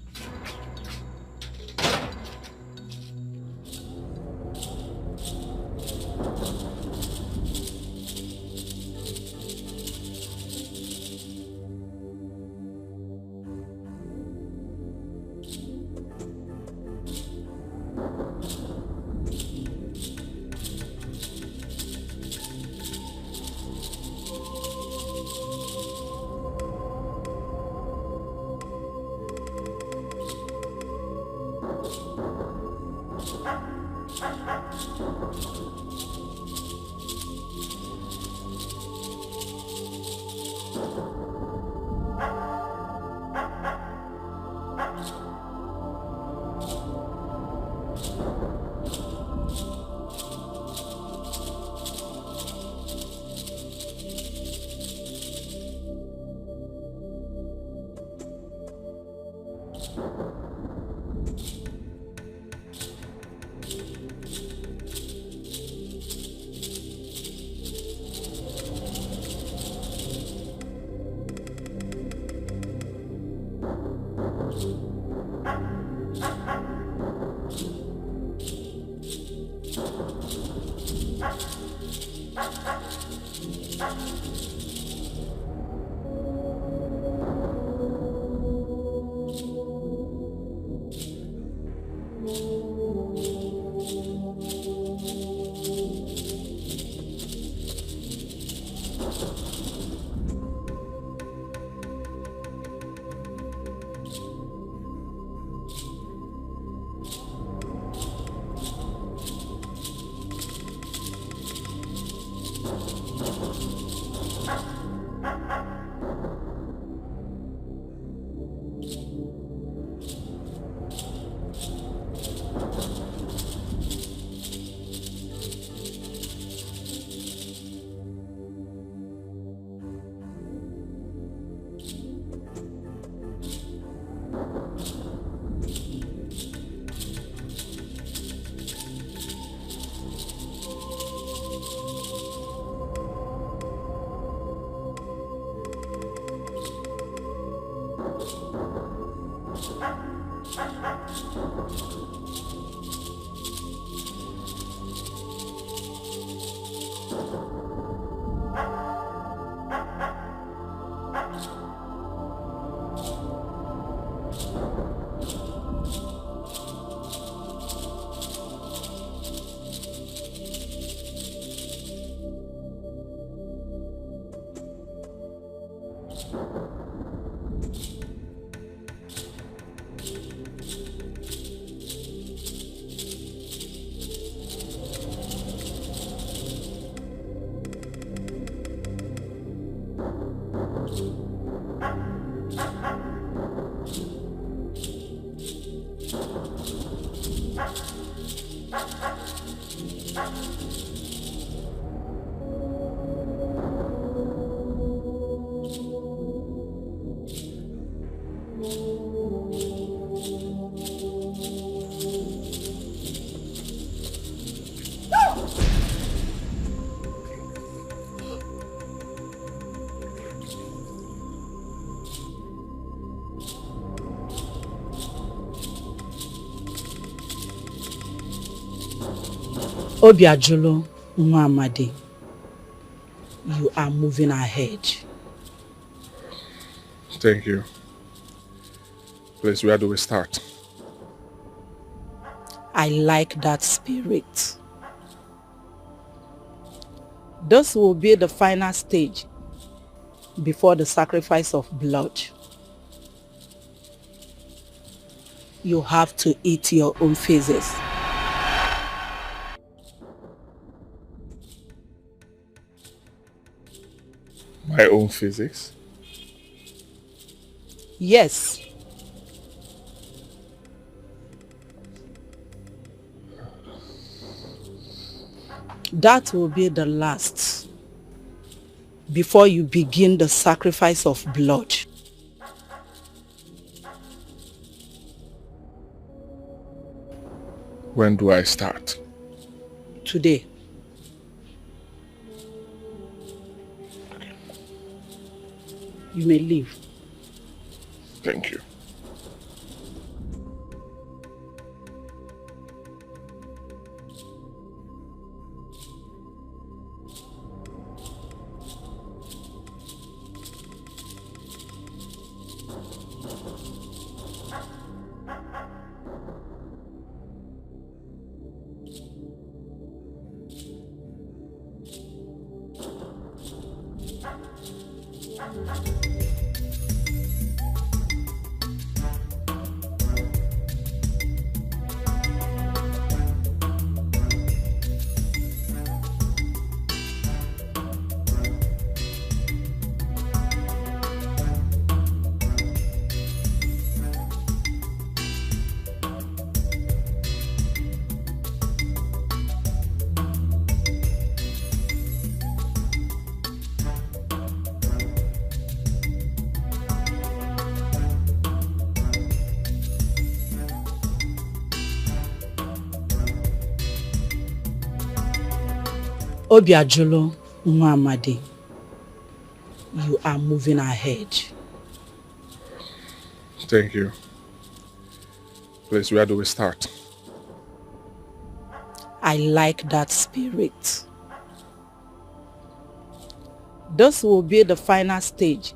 Obiajulu Nwamadi, you are moving ahead. Thank you. Please, where do we start? I like that spirit. This will be the final stage before the sacrifice of blood. You have to eat your own faces. My own physics? Yes. That will be the last before you begin the sacrifice of blood. When do I start? Today. You may leave. Thank you. Obiajulu Nwamadi, you are moving ahead. Thank you. Please, where do we start? I like that spirit. This will be the final stage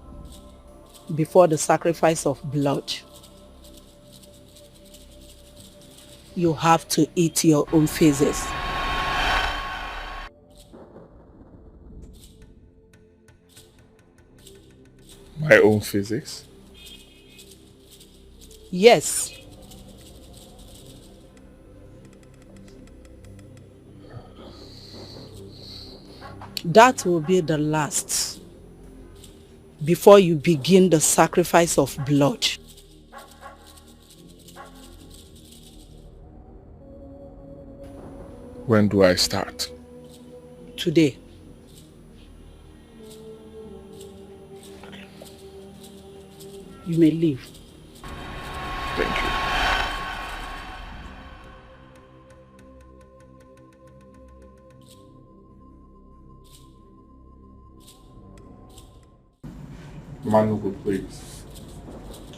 before the sacrifice of blood. You have to eat your own faces. My own physics? Yes. That will be the last before you begin the sacrifice of blood. When do I start? Today. You may leave. Thank you. Manugo, please.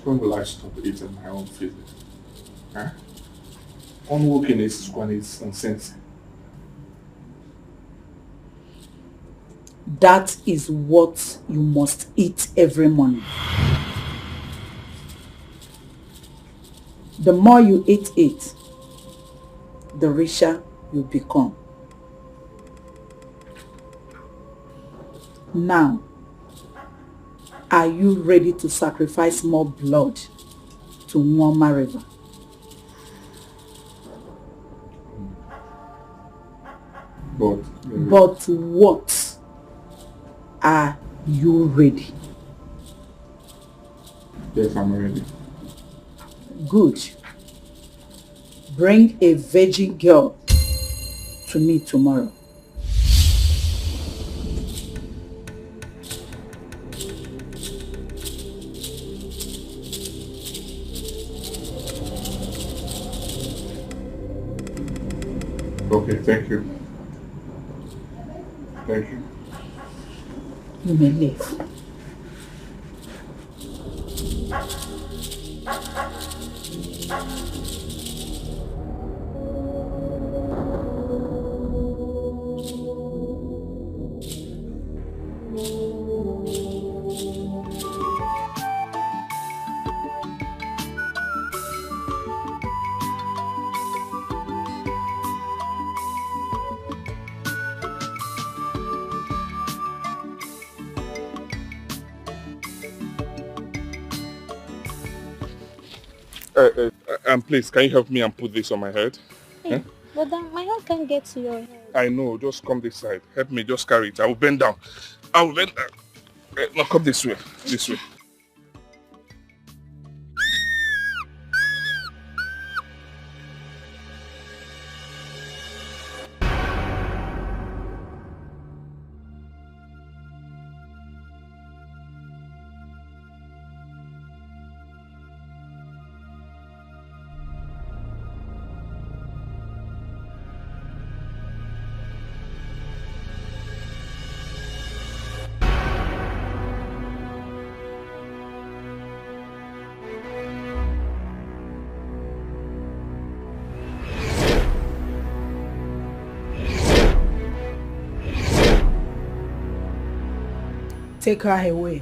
When will I stop eating my own physics? Huh? Unwokeness is when it's nonsense. That is what you must eat every morning. The more you eat it, the richer you become. Now, are you ready to sacrifice more blood to Nwoma River? But what are you ready? Yes, I'm ready. Good. Bring a virgin girl to me tomorrow. Okay, thank you. Thank you. You may leave. Please, can you help me and put this on my head? Hey, but then my hand can't get to your head. I know, just come this side. Help me, just carry it. I will bend down. I will bend down. Now come this way. This way. Take her away.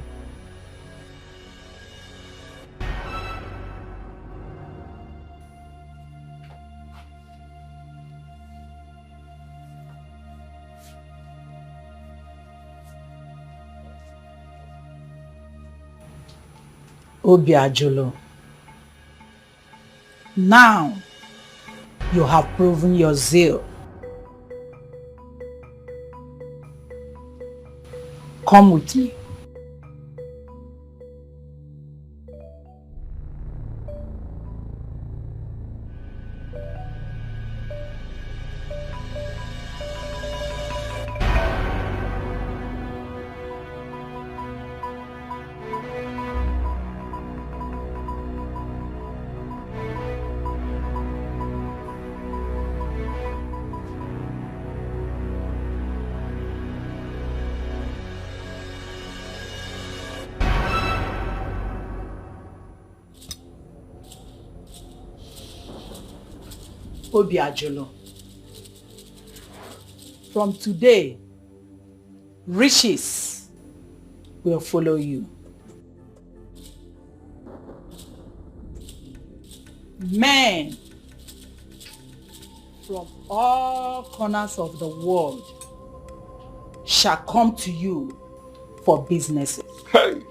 Obiajulu. Now you have proven your zeal. Come with me. Obiajulu. From today, riches will follow you. Men from all corners of the world shall come to you for businesses. Hey.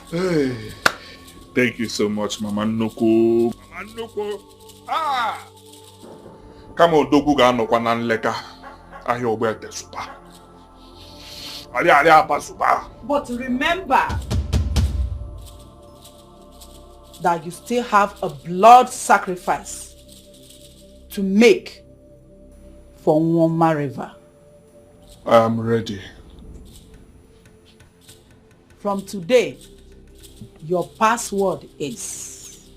Hey. Thank you so much, Mama Noko. Mama Noko. Ah! Come on, Dogu ga no kwa nan leka. Ahi obete super. Ali apa super. But remember that you still have a blood sacrifice to make for Nwoma River. I am ready. From today, your password is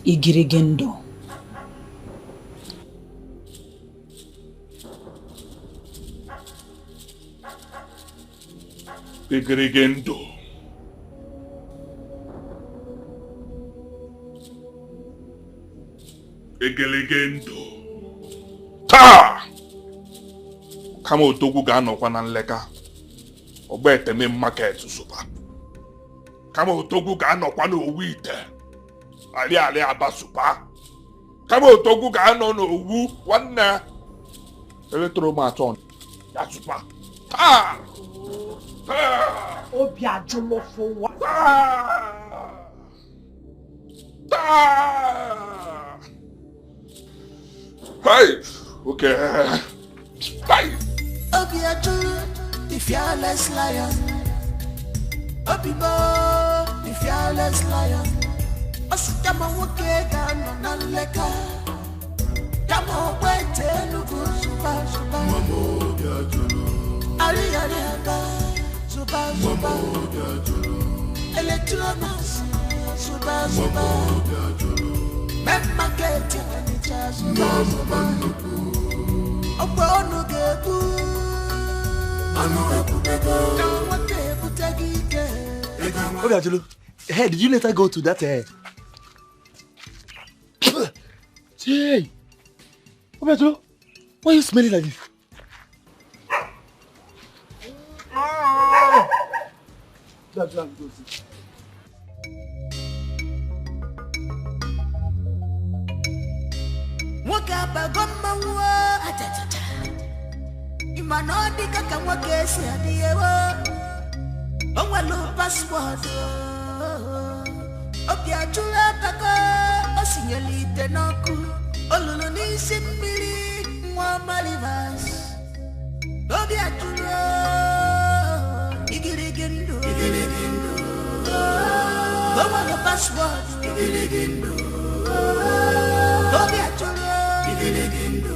Igirigendo. Igirigendo. Igirigendo. Ta! Kama Odogu ga-anọkwa na nleka. Ogbe eteme market super. Kama Odogu ga-anọkwa n'owu ite. Ali aba super. Kama Odogu ga-anọ n'owu nwanne. Electromaton. Ya super. Ta! Ta! Obiajulu for what? Ta! Ta! Hey! Okay. Hey! Obiajulu, the fearless lion. Obibo, the fearless lion. Osutama wokega no naleka. Damo wete nugu suba suba. Mamo biajulu. Ali ali anga suba suba. Mamo biajulu. Electronas suba suba. Mamo biajulu. Memma kete nicha suba suba. Obo onu gebu. Anu ekubego. Damo gebu tagike. Okay, Ajulu. Hey, did you let her go to that? Hey, Ajulu, why are you smelling like this? That's what I'm doing. Wakaba gomma wa atata. Imanodi kaka mwakesi adiyewo. Onwalo passport. Obia chula pako. Osinyolite noku. Olulu ni simbili. Mwa malivas. Obia chula. Igirigindu. Igirigindu. Onwalo passport. Igirigindu. Obia chula. Igirigindu.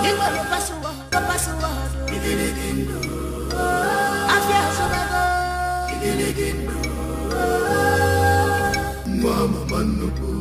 Ingwalo passport. Passport. Igirigindu. Afya sobago. Igirigindu. Mama manuku.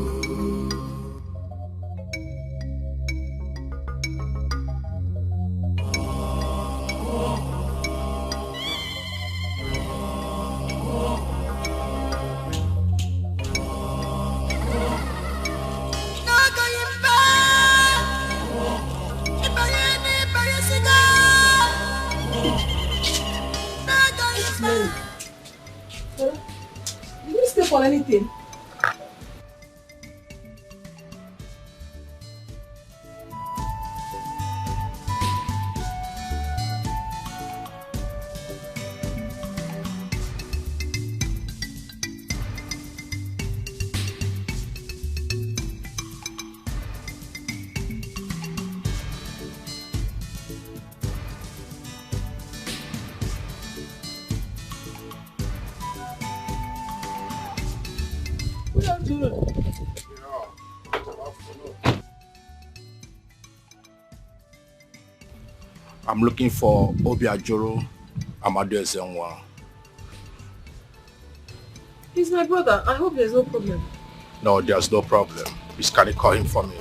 Did you stay for anything? I'm looking for Obiajoro Amadu Ezenwa. He's my brother. I hope there's no problem. No, there's no problem. Please can you call him for me?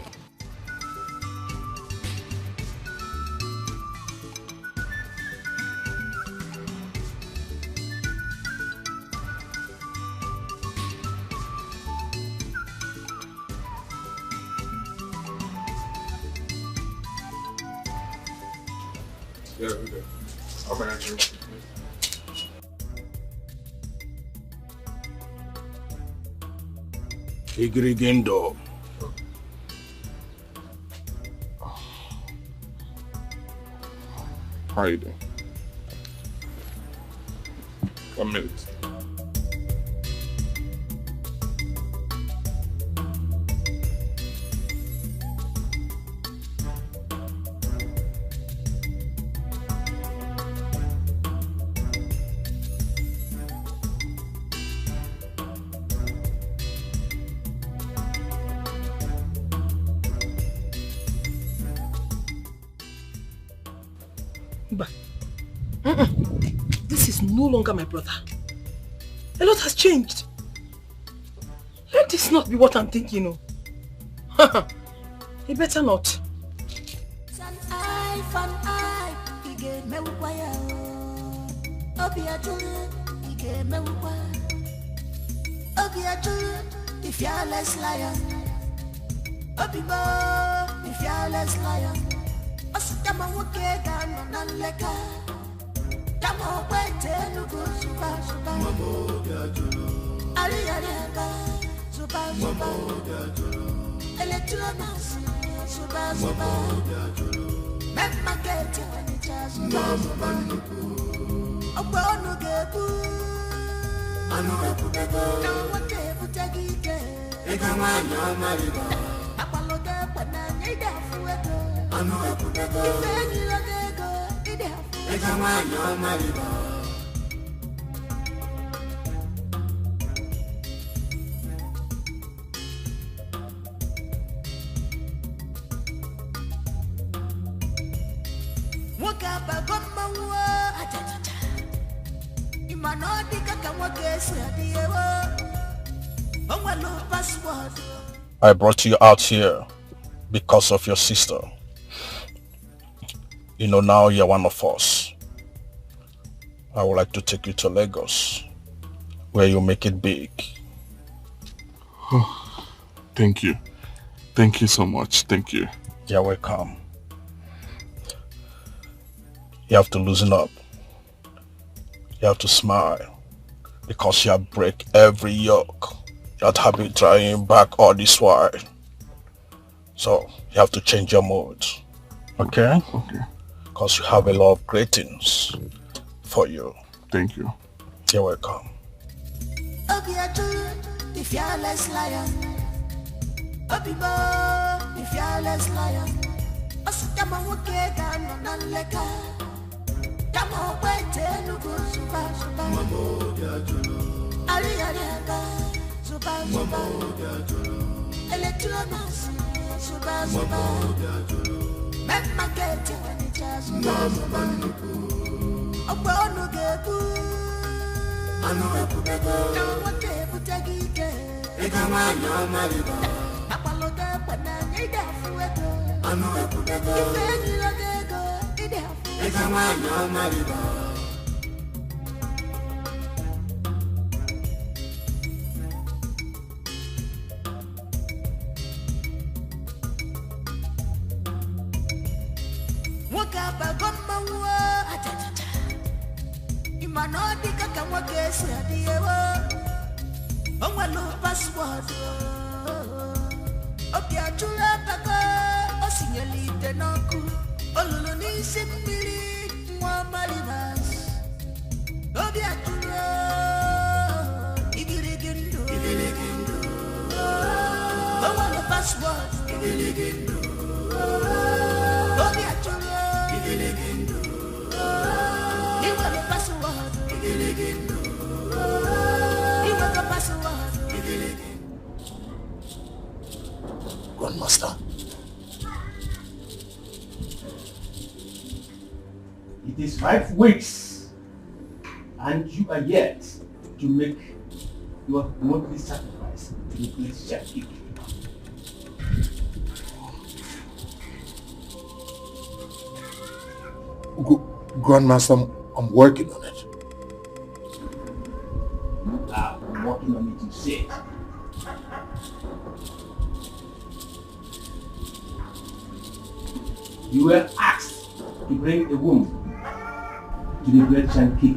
Yeah, okay. I'm gonna answer. Igrigindo. How you doing? 1 minute. This is no longer my brother. A lot has changed. Let this not be what I'm thinking of. He better not. The fearless lion. Obibo, the fearless lion. Osutama wokega no naleka. Damo wete nugu suba suba. Mamo biajulu. Ali ali anga suba suba. Mamo biajulu. Electronas suba suba. Mamo biajulu. Memma kete nicha suba suba. Mamo manuku. Obo onu gebu. Anu ekubego. Damo gebu tagike. Ega manya mariba. Apaloge pananya ida fuego. Anu ekubego. Ifeni logego ida fuego. Ega manya mariba. I brought you out here because of your sister. You know, now you're one of us. I would like to take you to Lagos, where you make it big. Oh, thank you. Thank you so much. Thank you. You're welcome. You have to loosen up. You have to smile, because you have break every yoke that have been trying back all this while. So you have to change your mood. Okay? Okay. Because you have a lot of great things for you. Thank you. You're welcome. The fearless lion. Obibo, the fearless lion. Osutama woke gano nanleka. Yamo wete nugu suba suba. Mamo diajulo. Ali alianga suba suba. Mamo diajulo. Electronos suba suba. Mamo diajulo. Mema kete wanicha suba suba. Opa onu gebu. Anu ekudego. Namote butagike. Egama nyamaliba. Apalote panani dafuego. Anu ekudego. Ifeni logego. Ideafu. Egama nyamaliba. Wakaba gomma wa atata. Imanodi kaka mwakesi adiyewo. Onwalo password. Opia chula bako. Osinyelite noku. Olulu ni simbili. Mwa malibas. Opia chula. Igiligindu. Igiligindu. Onwalo password. Igiligindu. Opia chula. Igiligindu. Iwalo password. Igiligindu. Iwalo password. Igiligindu. Grandmaster. It is 5 weeks and you are yet to make your monthly sacrifice to the police chief. Grandmaster, I'm working on it. You are working on it, you say. You were asked to bring a woman to the great Dikeh.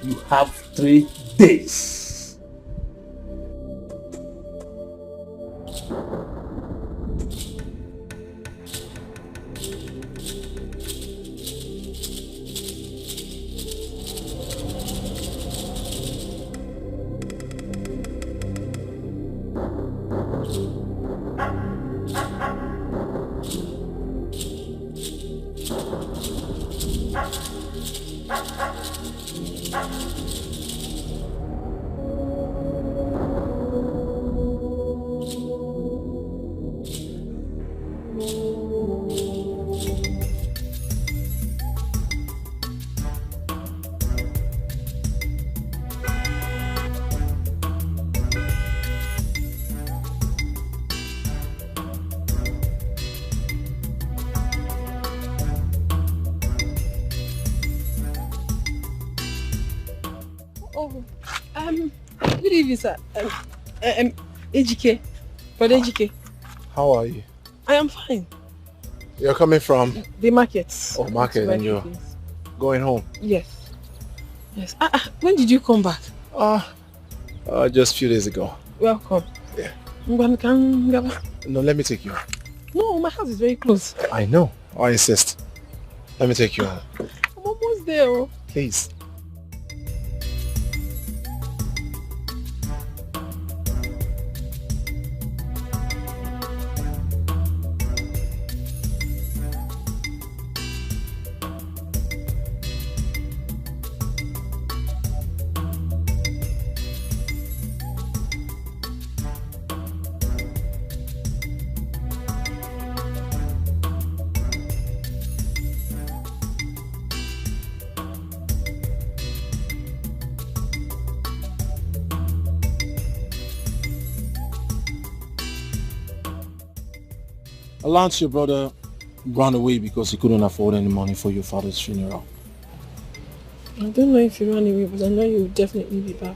You have 3 days. Good evening, sir. Dikeh. Brother Dikeh. How are you? I am fine. You're coming from? The market. Oh, market, and you're going home? Yes. Yes. When did you come back? Just a few days ago. Welcome. Yeah. No, let me take you home. No, my house is very close. I know. I insist. Let me take you home. I'm almost there. Please. Lance, your brother, ran away because he couldn't afford any money for your father's funeral. I don't know if he ran away, but I know he will definitely be back.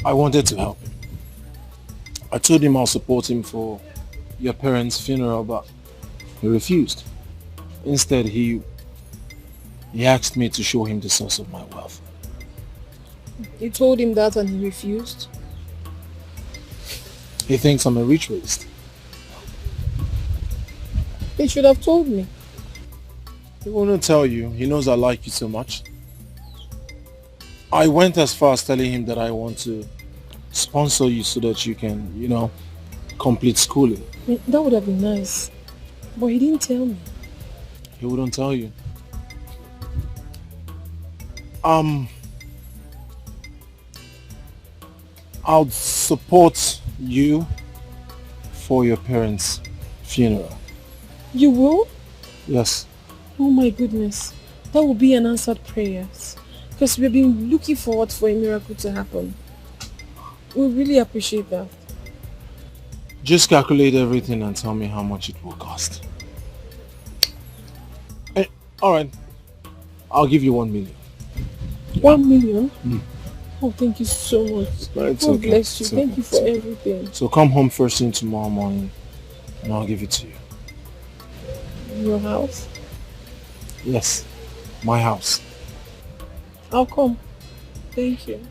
I wanted to help him. I told him I'll support him for your parents' funeral, but he refused. Instead, he asked me to show him the source of my wealth. You told him that and he refused? He thinks I'm a rich waste. He should have told me. He wouldn't tell you. He knows I like you so much. I went as far as telling him that I want to sponsor you so that you can, you know, complete schooling. That would have been nice. But he didn't tell me. He wouldn't tell you. I'll support you for your parents' funeral. You will? Yes. Oh my goodness. That will be an answered prayer. Because we've been looking forward for a miracle to happen. We really appreciate that. Just calculate everything and tell me how much it will cost. Hey, alright. I'll give you 1 million. 1 million? Mm. Oh, thank you so much. It's God okay. bless you. It's Thank okay. you for everything. So come home first thing tomorrow morning and I'll give it to you. Your house? Yes. My house. I'll come. Thank you.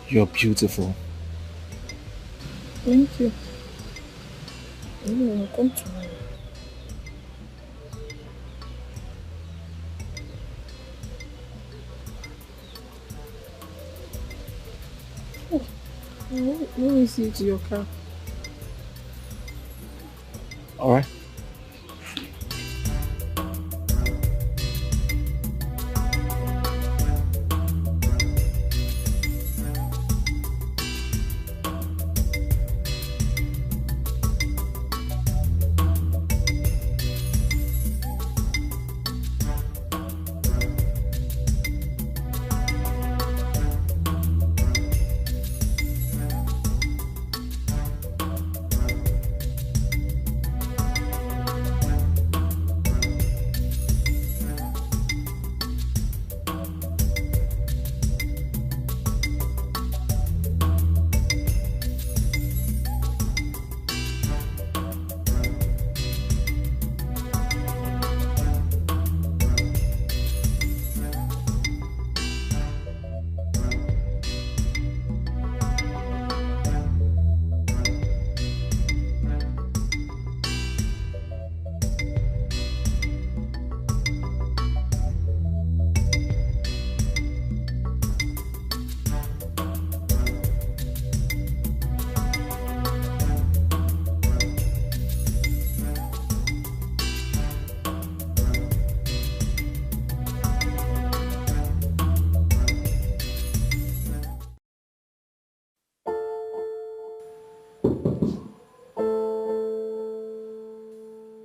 You're beautiful. Thank you. I'll come tomorrow. Let me see to your car. Alright.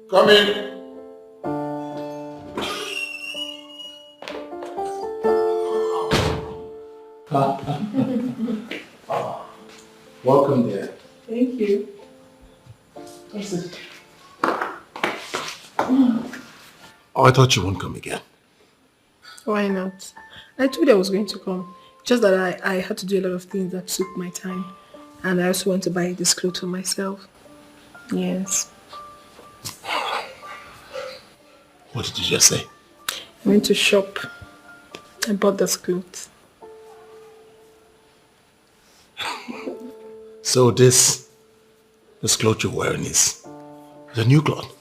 Come in. Welcome there. Thank you. That's it. Oh, I thought you wouldn't come again. Why not? I told you I was going to come. Just that I had to do a lot of things that took my time. And I also want to buy this clothes for myself. Yes. What did you just say? I went to shop. I bought this clothes. So this cloth you're wearing is the new cloth?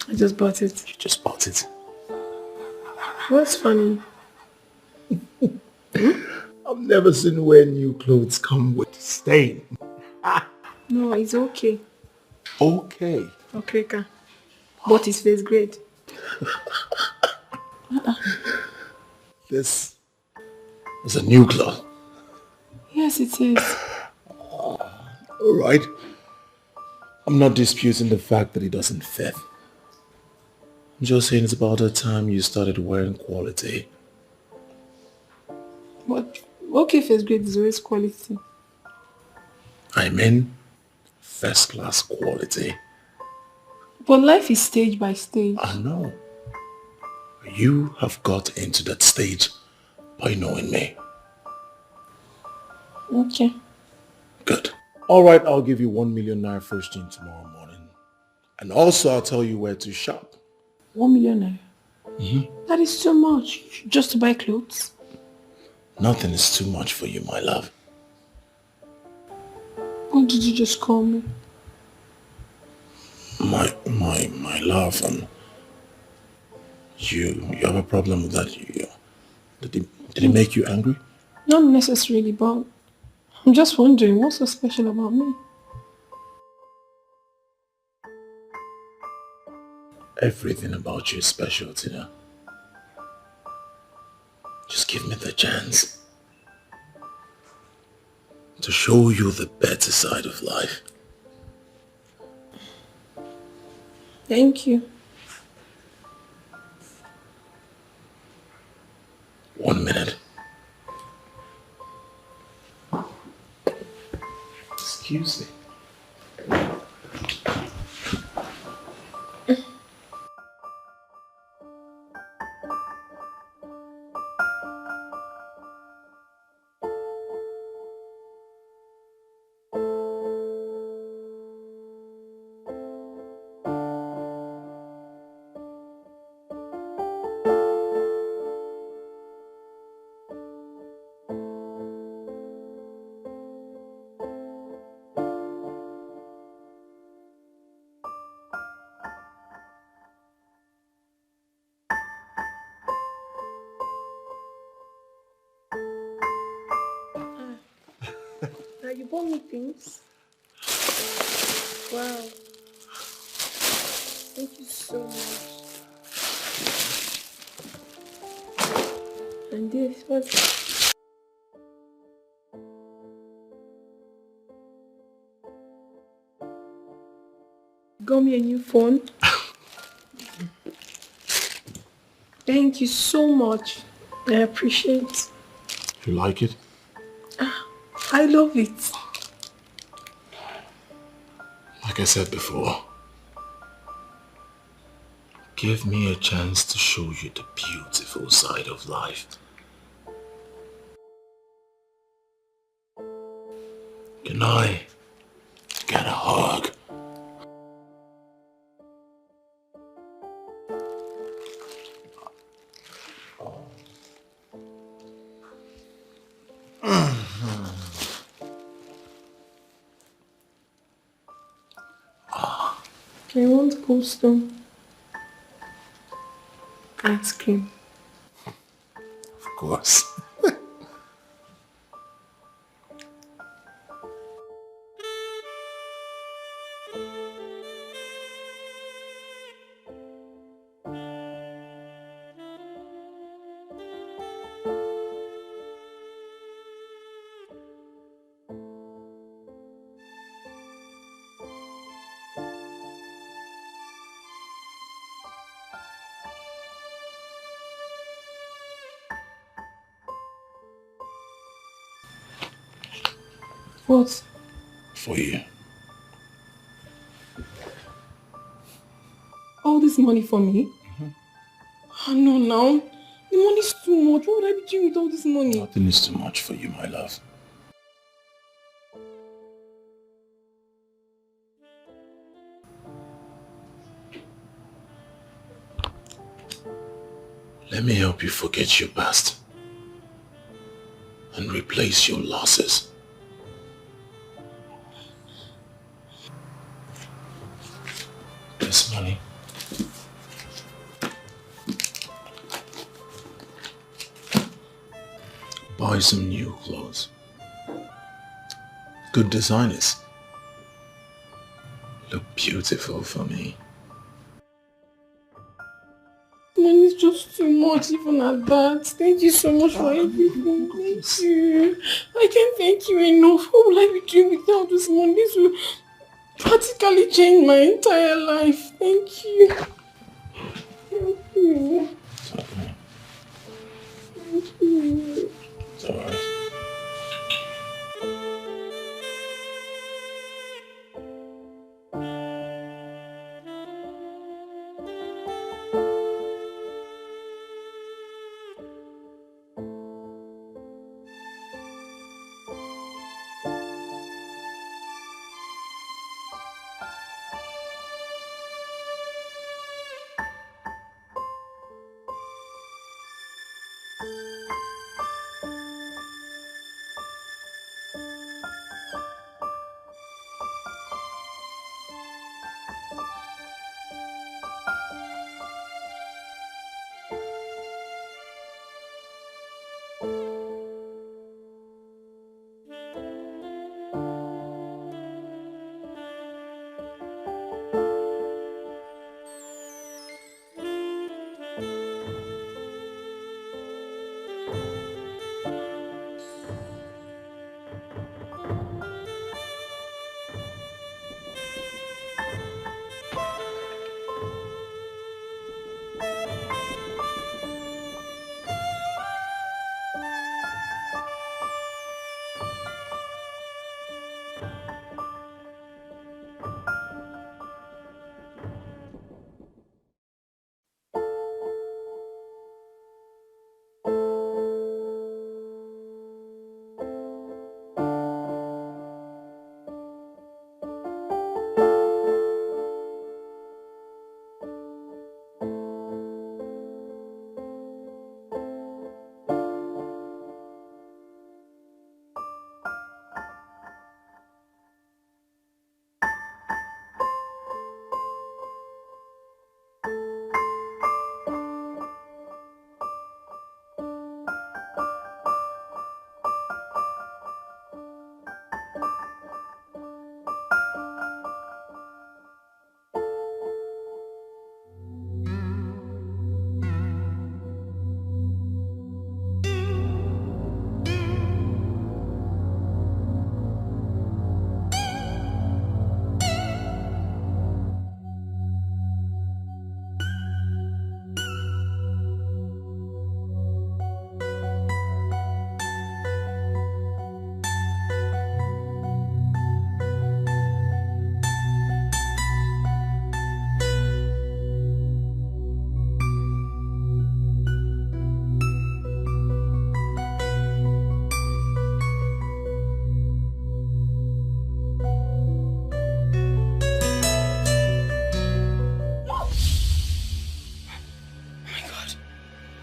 I just bought it. You just bought it? What's funny? I've never seen where new clothes come with stain. No, it's okay. Okay. Okay, Ka. But his face great. This is a new cloth. Yes, it is. All right. I'm not disputing the fact that it doesn't fit. I'm just saying it's about the time you started wearing quality. But okay, first grade is always quality. I mean, first class quality. But life is stage by stage. I know. You have got into that stage by knowing me. Okay. Good. Alright, I'll give you 1 million naira first thing tomorrow morning. And also I'll tell you where to shop. 1 million naira? That is too much. Just to buy clothes? Nothing is too much for you, my love. Or did you just call me? My love, you have a problem with that? Did it make you angry? Not necessarily, but I'm just wondering, what's so special about me? Everything about you is special, Tina. Just give me the chance to show you the better side of life. Thank you. 1 minute. Excuse me. You bought me things? Wow. Thank you so much. And this, what's... Got me a new phone. Thank you so much. I appreciate it. You like it? I love it. Like I said before, give me a chance to show you the beautiful side of life. Can I get a hug? I want Cold Stone. Ice cream. Of course. What? For you. All this money for me? Oh no, now. The money's too much. What would I be doing with all this money? Nothing is too much for you, my love. Let me help you forget your past and replace your losses. This money. Buy some new clothes. Good designers. Look beautiful for me. Money's just too much even at that. Thank you so much for everything. Thank you. I can't thank you enough. What will I be doing without this money? This will practically change my entire life. Thank you. Thank you. Thank you. It's alright.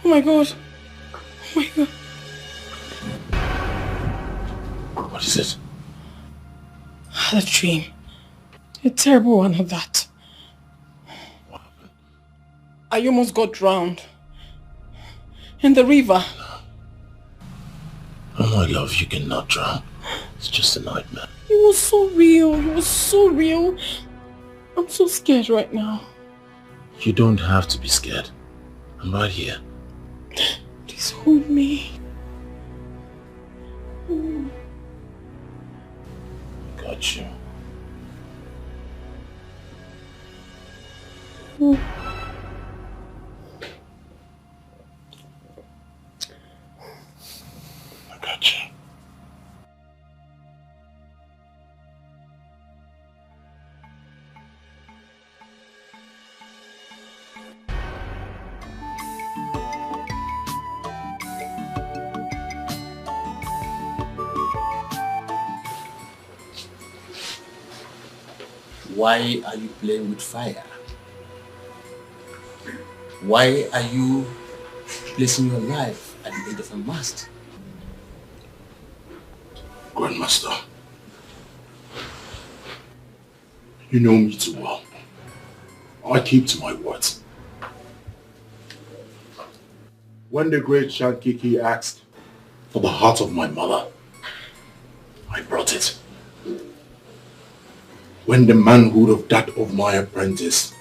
Oh my god. Oh my god. What is it? I had a dream. A terrible one at that. What happened? I almost got drowned. In the river. Oh my love, you cannot drown. It's just a nightmare. It was so real. It was so real. I'm so scared right now. You don't have to be scared. I'm right here. Please hold me. Got you. I got you. Why are you playing with fire? Why are you placing your life at the edge of a mast? Grandmaster, you know me too well. I keep to my words. When the great Shankiki asked for the heart of my mother, I brought it. When the manhood of that of my apprentice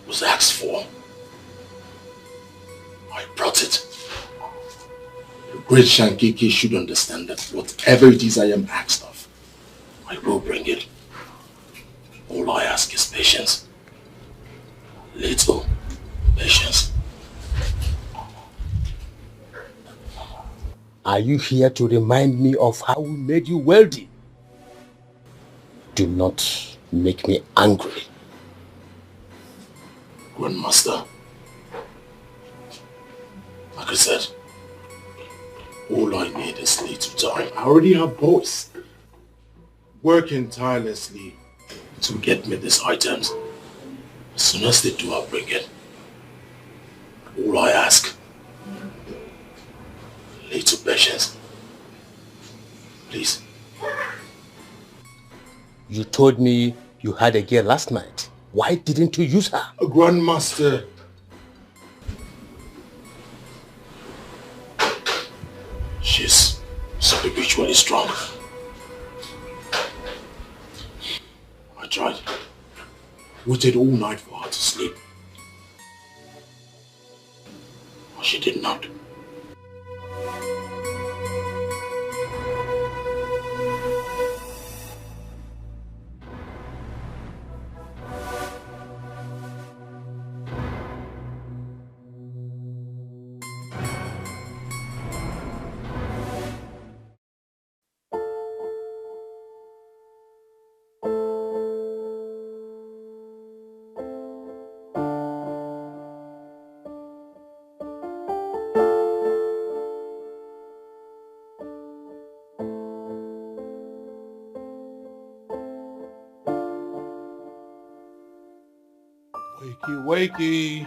was asked for, I brought it. The great Shankiki should understand that whatever it is I am asked of, I will bring it. All I ask is patience. Little patience. Are you here to remind me of how we made you wealthy? Do not make me angry. Grandmaster, like I said, all I need is little time. I already have boys working tirelessly to get me these items. As soon as they do, I'll bring it. All I ask, little patience. Please. You told me you had a girl last night. Why didn't you use her? Grandmaster. She's spiritually strong. I tried. Waited all night for her to sleep. But she did not. Wakey.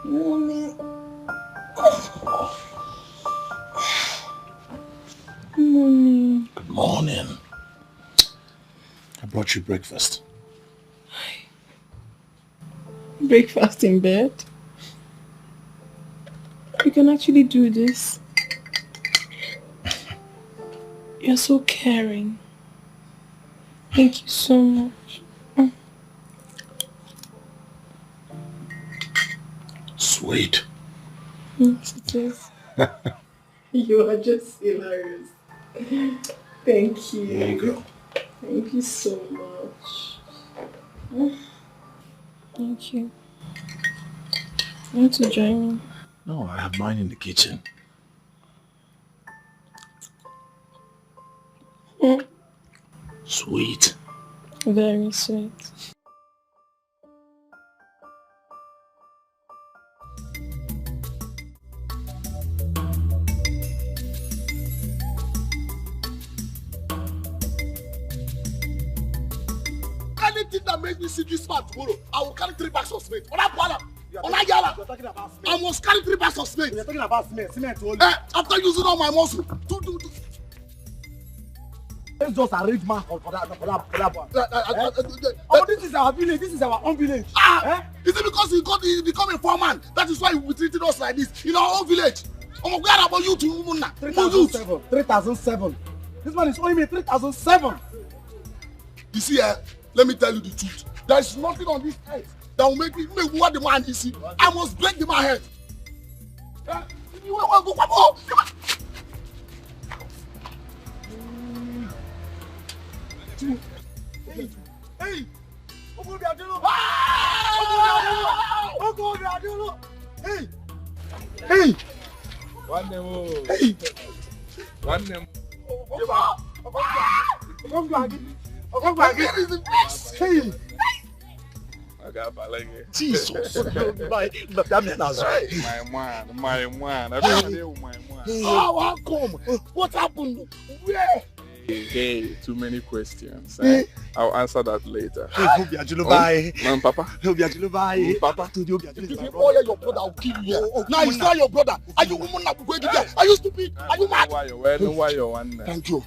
Morning. Morning. Good morning. I brought you breakfast. Breakfast in bed? You can actually do this. You're so caring. Thank you so much. Sweet. Yes, it is. You are just hilarious. Thank you. There you go. Thank you so much. Thank you. You want to join me? No, I have mine in the kitchen. Sweet. Very sweet. Anything that makes me see this man tomorrow, I will carry 3 bags of cement. You're talking about cement. I must carry 3 bags of cement. You're talking about cement. Cement only. After using all my muscle. Let's just arrange man for that one. This is our village. This is our own village. Is it because he become a foreman? That is why he will be treating us like this in our own village. Where about you two women now? 3,007. 3,007. This man is owing me 3,007. You see, let me tell you the truth. There is nothing on this earth that will make me what the man is. I must break the man's head. Hey! Hey! One name. Hey! One name. Hey! Jesus! My man. How come? What happened? Where? Hey, too many questions. I'll answer that later. Man, Papa. Papa. If you call your brother, I'll kill you. Now he's not your brother. Are you woman not going to get? Are you stupid? Are you mad? Why you one? Thank you.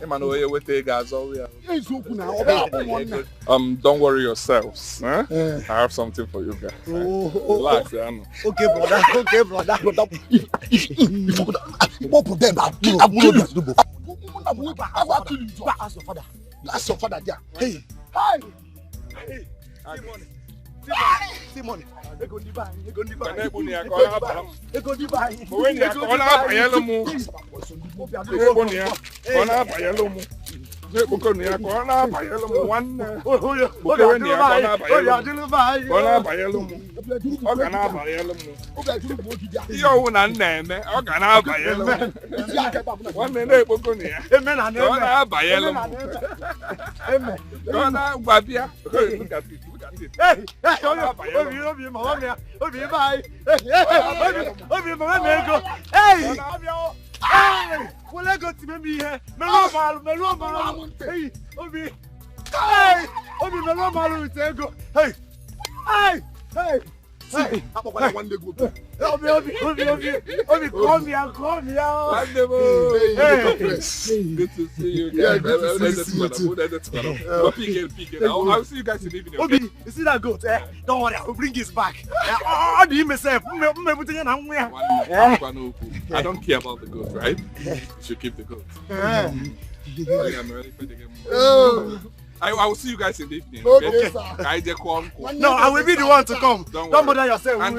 Don't worry yourselves. I have something for you guys. Relax, Okay, brother. What put them back? I'll kill you. Ask your father. Ask your father there. Hey. Simon. Bukoni ya kona bayelo mu one. Oya Bukoni ya kona bayelo. Oya dulu bayi. Kona bayelo mu. O kana bayelo mu. Yo una nene, o kana bayelo mu. One nene bukoni ya. Amen and kona bayelo mu. Amen. Kona gbabia. Look at it. Hey, obi mama mi. Obi bayi. Obi mama mi go. Hey. Hey! Well, I got to me here. Melo. Hey, Obi. Hey! Obi, Melo, go. Hey! Hey! Hey! Hey! I want to go. Obi, call me. Hey! Good to see you. Yeah, good to see you too. I'll see you guys in the evening. Obi, you see that goat? Don't worry, I'll bring his back. How do you myself? I don't care about the goat, right? You should keep the goat. I'm ready for the game. I will see you guys in the evening. Okay, sir. No, I will be the one to come. Don't bother yourself. I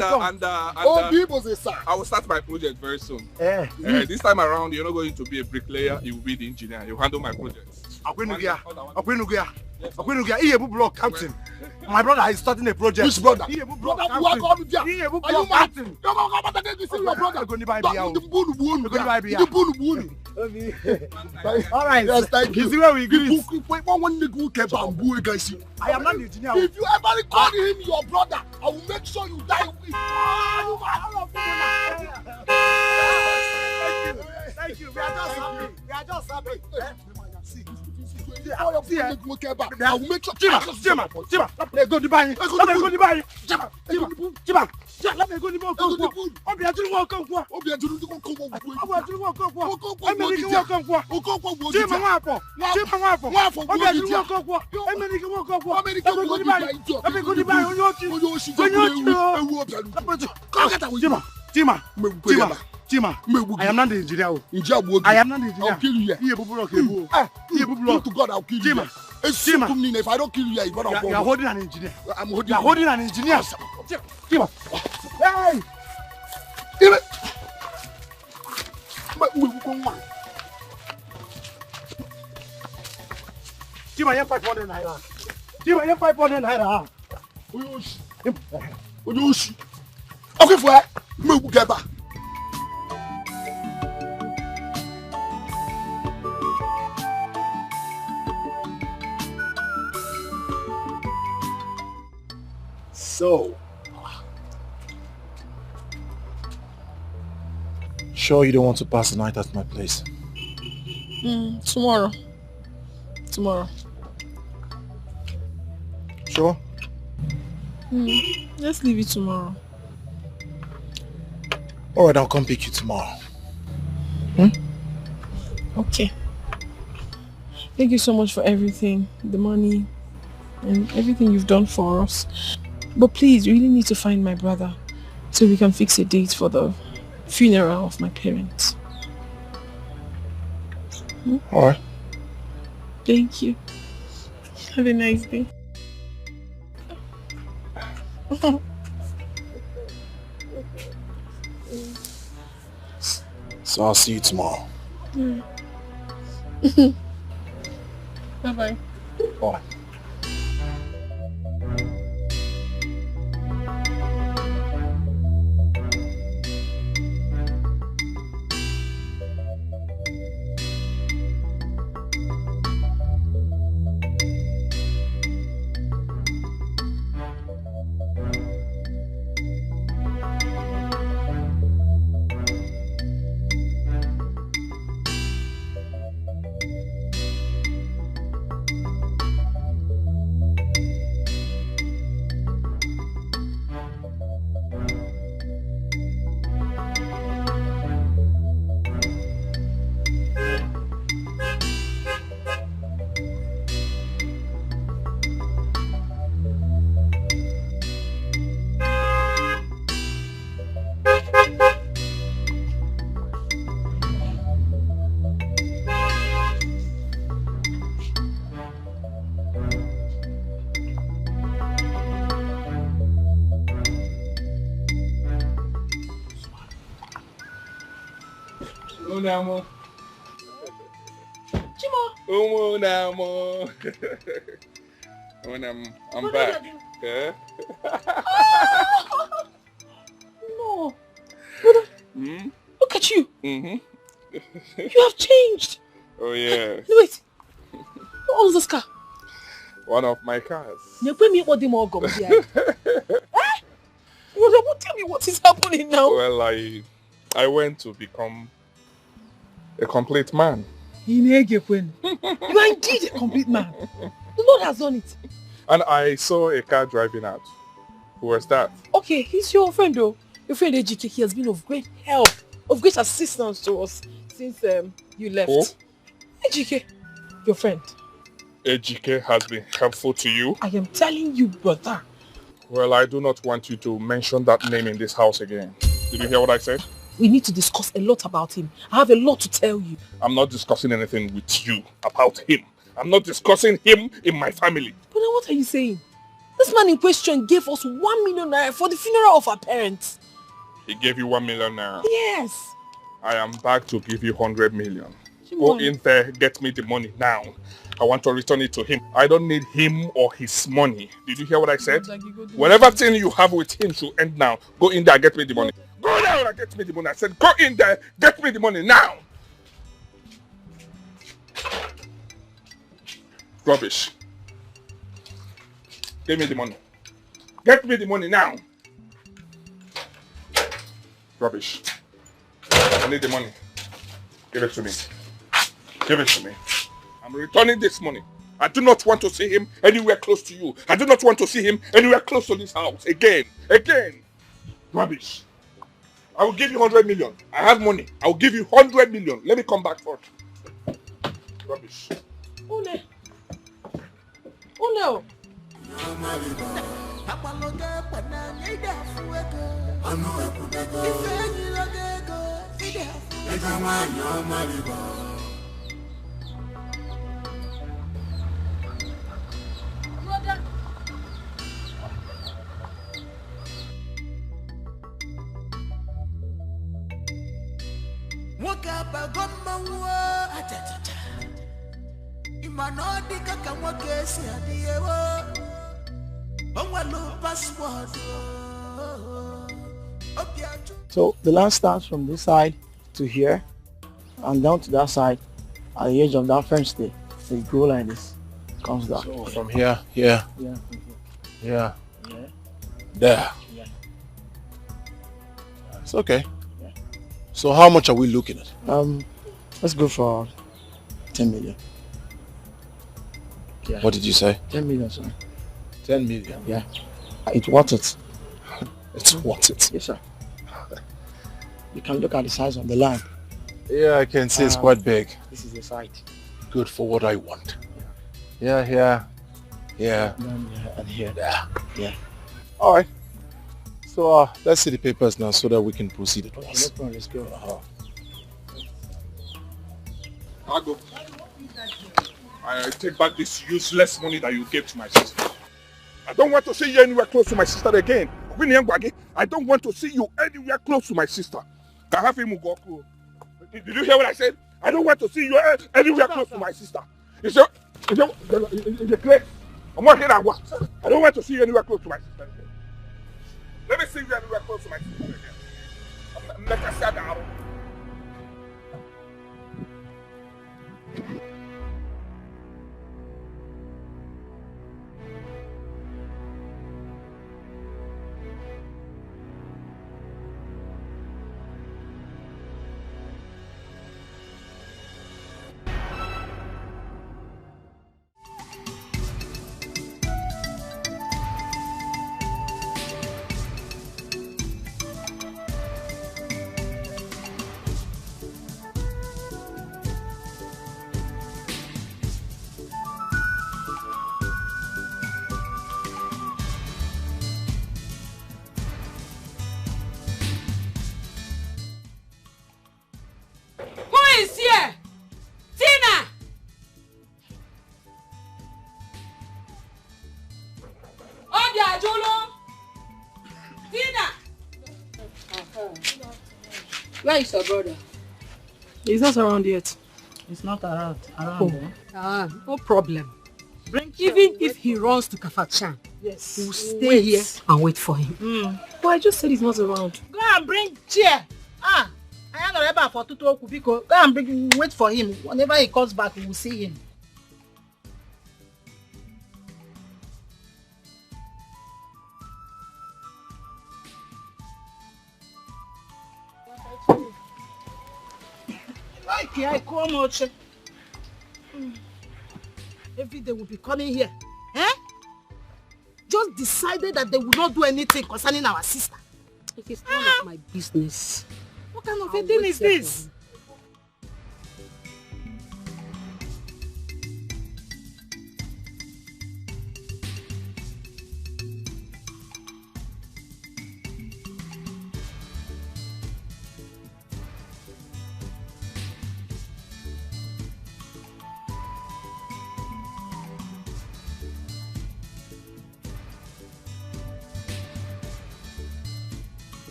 will start my project very soon. This time around, you're not going to be a bricklayer. You will be the engineer. You handle my projects. Block captain. My brother is starting a project. Which brother? Brother, captain. All right. Yes, thank you. This is where we agree. I am not the engineer. If you ever call him your brother, I will make sure you die with. Thank you. We are just happy. I will make sure. Chima. Let me go to buy. Let me go to Chima, I am not the engineer. I am not the engineer. I'll kill you here. To God, I'll kill you. Chima, if I don't kill you, you are holding an engineer. I'm holding. You are holding an engineer. Chima. Hey! Chima, you have 500 naira. Chima, you have 500 naira. Okay, for me, get back. So, sure you don't want to pass the night at my place? Tomorrow. Sure? Let's leave it tomorrow. Alright, I'll come pick you tomorrow. Okay. Thank you so much for everything. The money and everything you've done for us. But please, you really need to find my brother so we can fix a date for the funeral of my parents. Alright. Thank you. Have a nice day. So I'll see you tomorrow. Bye-bye. Bye. Chimo, When I'm back. Yeah? No. Brother, look at you. You have changed. Oh, yeah. Wait. What was this car? One of my cars. You pay me what the more gum here. Tell me what is happening now. Well, I went to become a complete man. You are indeed a complete man. The Lord has done it. And I saw a car driving out. Who was that? Okay, he's your friend though. Your friend Dikeh. He has been of great help, of great assistance to us since you left. Who? Dikeh, your friend. Dikeh has been helpful to you? I am telling you, brother. Well, I do not want you to mention that name in this house again. Did you hear what I said? We need to discuss a lot about him. I have a lot to tell you. I'm not discussing anything with you about him. I'm not discussing him in my family. But then what are you saying? This man in question gave us 1 million naira for the funeral of our parents. He gave you 1 million naira? Yes. I am back to give you 100 million. Go in there, get me the money now. I want to return it to him. I don't need him or his money. Did you hear what I said? Whatever thing you have with him should end now. Go in there, get me the money. Go down and get me the money. I said, go in there, get me the money now. Rubbish. Give me the money. Get me the money now. Rubbish. I need the money. Give it to me. Give it to me. I'm returning this money. I do not want to see him anywhere close to you. I do not want to see him anywhere close to this house. Again. Again. Rubbish. I will give you 100 million. I have money. I will give you 100 million. Let me come back for it. Rubbish. Oh no. Oh no. So the line starts from this side to here and down to that side at the edge of that French stay. So you go like this, comes down. So from here, here, yeah, yeah, yeah, there. yeah. It's okay. Yeah. So how much are we looking at? Let's go for 10 million. Yeah. What did you say? 10 million, sir. 10 million? Yeah. It's worth it. It's worth it? Yes, sir. You can look at the size of the land. Yeah, I can see it's quite big. This is the site. Good for what I want. Yeah, yeah, yeah. And here. Yeah. Yeah. All right. So let's see the papers now so that we can proceed at once. No problem, let's go. I'll go. I take back this useless money that you gave to my sister. I don't want to see you anywhere close to my sister again. I don't want to see you anywhere close to my sister. Did you hear what I said? I don't want to see you anywhere close to my sister. Is it clear? I'm working at what? I don't want to see you anywhere close to my sister again. Let me see you anywhere close to my sister again. I'm not a sad hour. Where is your brother? He's not around yet. It's not around. No problem. Even if he runs to Kafachan, yes, we'll stay here and wait for him. But I just said he's not around. Go and bring chair. I am not able for Tutu Okubiko. Go and wait for him. Whenever he comes back, we will see him. I come out. Every day we'll be coming here. Just decided that they will not do anything concerning our sister. It is none of my business. What kind of a thing is this?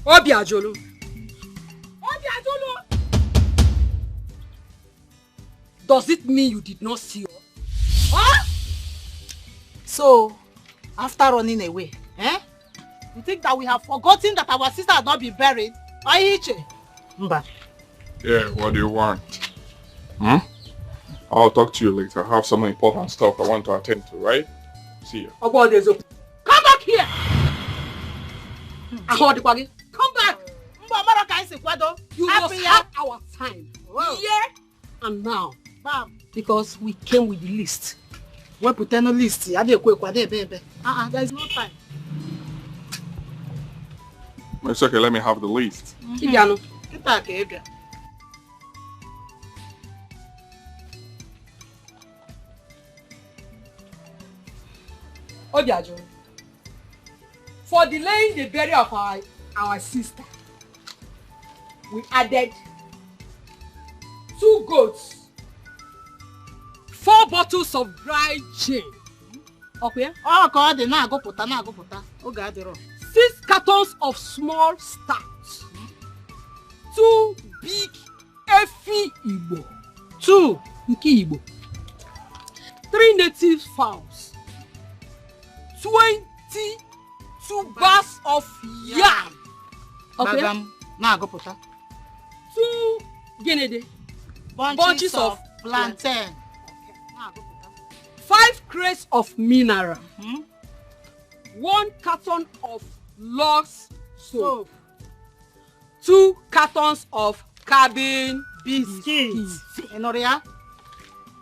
Obiajulu. Does it mean you did not see us? Huh? So, after running away, you think that we have forgotten that our sister had not been buried? Mba. Yeah, what do you want? I'll talk to you later. I have some important stuff I want to attend to, right? See you. Come back here! Come back! You must have our time. Here and now. Because we came with the list. We put on a list. There is no time. It's okay, let me have the list. Obiajulu, for delaying the burial of our sister, we added 2 goats, 4 bottles of dry gin. Okay? Oh God, go put. 6 cartons of small stout. 2 big Efi Igbo. 2 Nki Igbo. 3 native fowls. 20 tubers of yam. Okay? Go put. 2 guinea bunches of plantain. 5 crates of mineral. 1 carton of Lux soap. 2 cartons of cabin biscuits.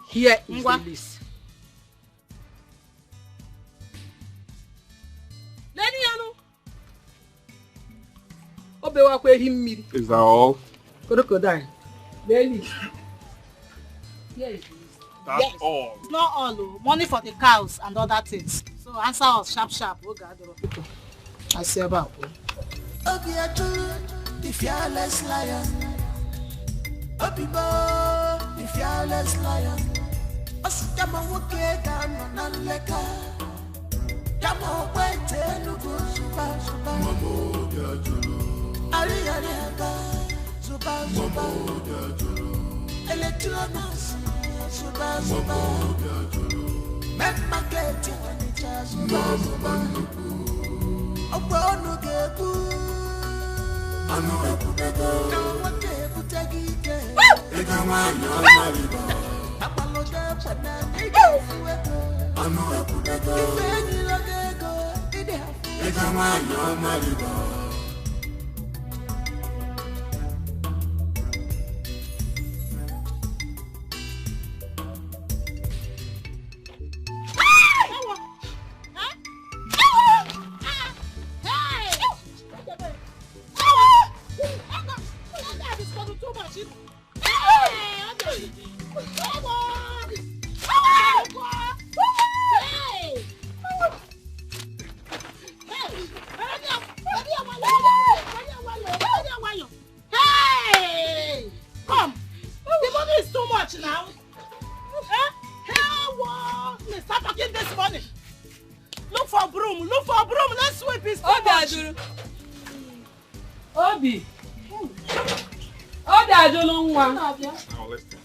Here is the list. Is that all? Crocodile. Yes. That's all. It's not all. Money for the cows and other things. So answer us sharp. I say about. The fearless lion. Obibo, the fearless lion. Osama woke down on leka. Yamo wente nugu suba. Mamo Obiajulu. Ariariaga suba. Mamo Obiajulu. Electronas suba. Mamo Obiajulu. Memma keti wanicha suba. Obono gebu. Anu epunego. Kawake eputagike. Ejama yamaliba. Apaloja pana. Anu epunego. Ifenyi logego. Ide. Ejama yamaliba. for broom. Look for broom. Let's sweep his stomach. Obi. I don't know one. Now listen.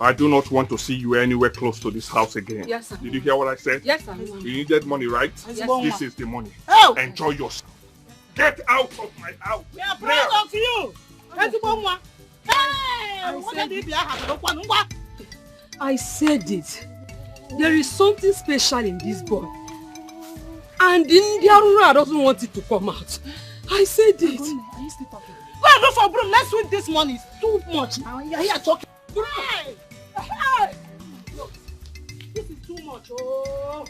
I do not want to see you anywhere close to this house again. Yes, sir. Did you hear what I said? Yes, sir. You needed money, right? Yes, this is the money. Oh. Enjoy yourself. Get out of my house. We are proud of you. Hey! I said it. There is something special in this boy. And India doesn't want it to come out. I said it. Are you still talking? Go and look for broom. Let's sweep this money. It's too much now. You're here talking. Hey! Hey! Look, this is too much. Oh,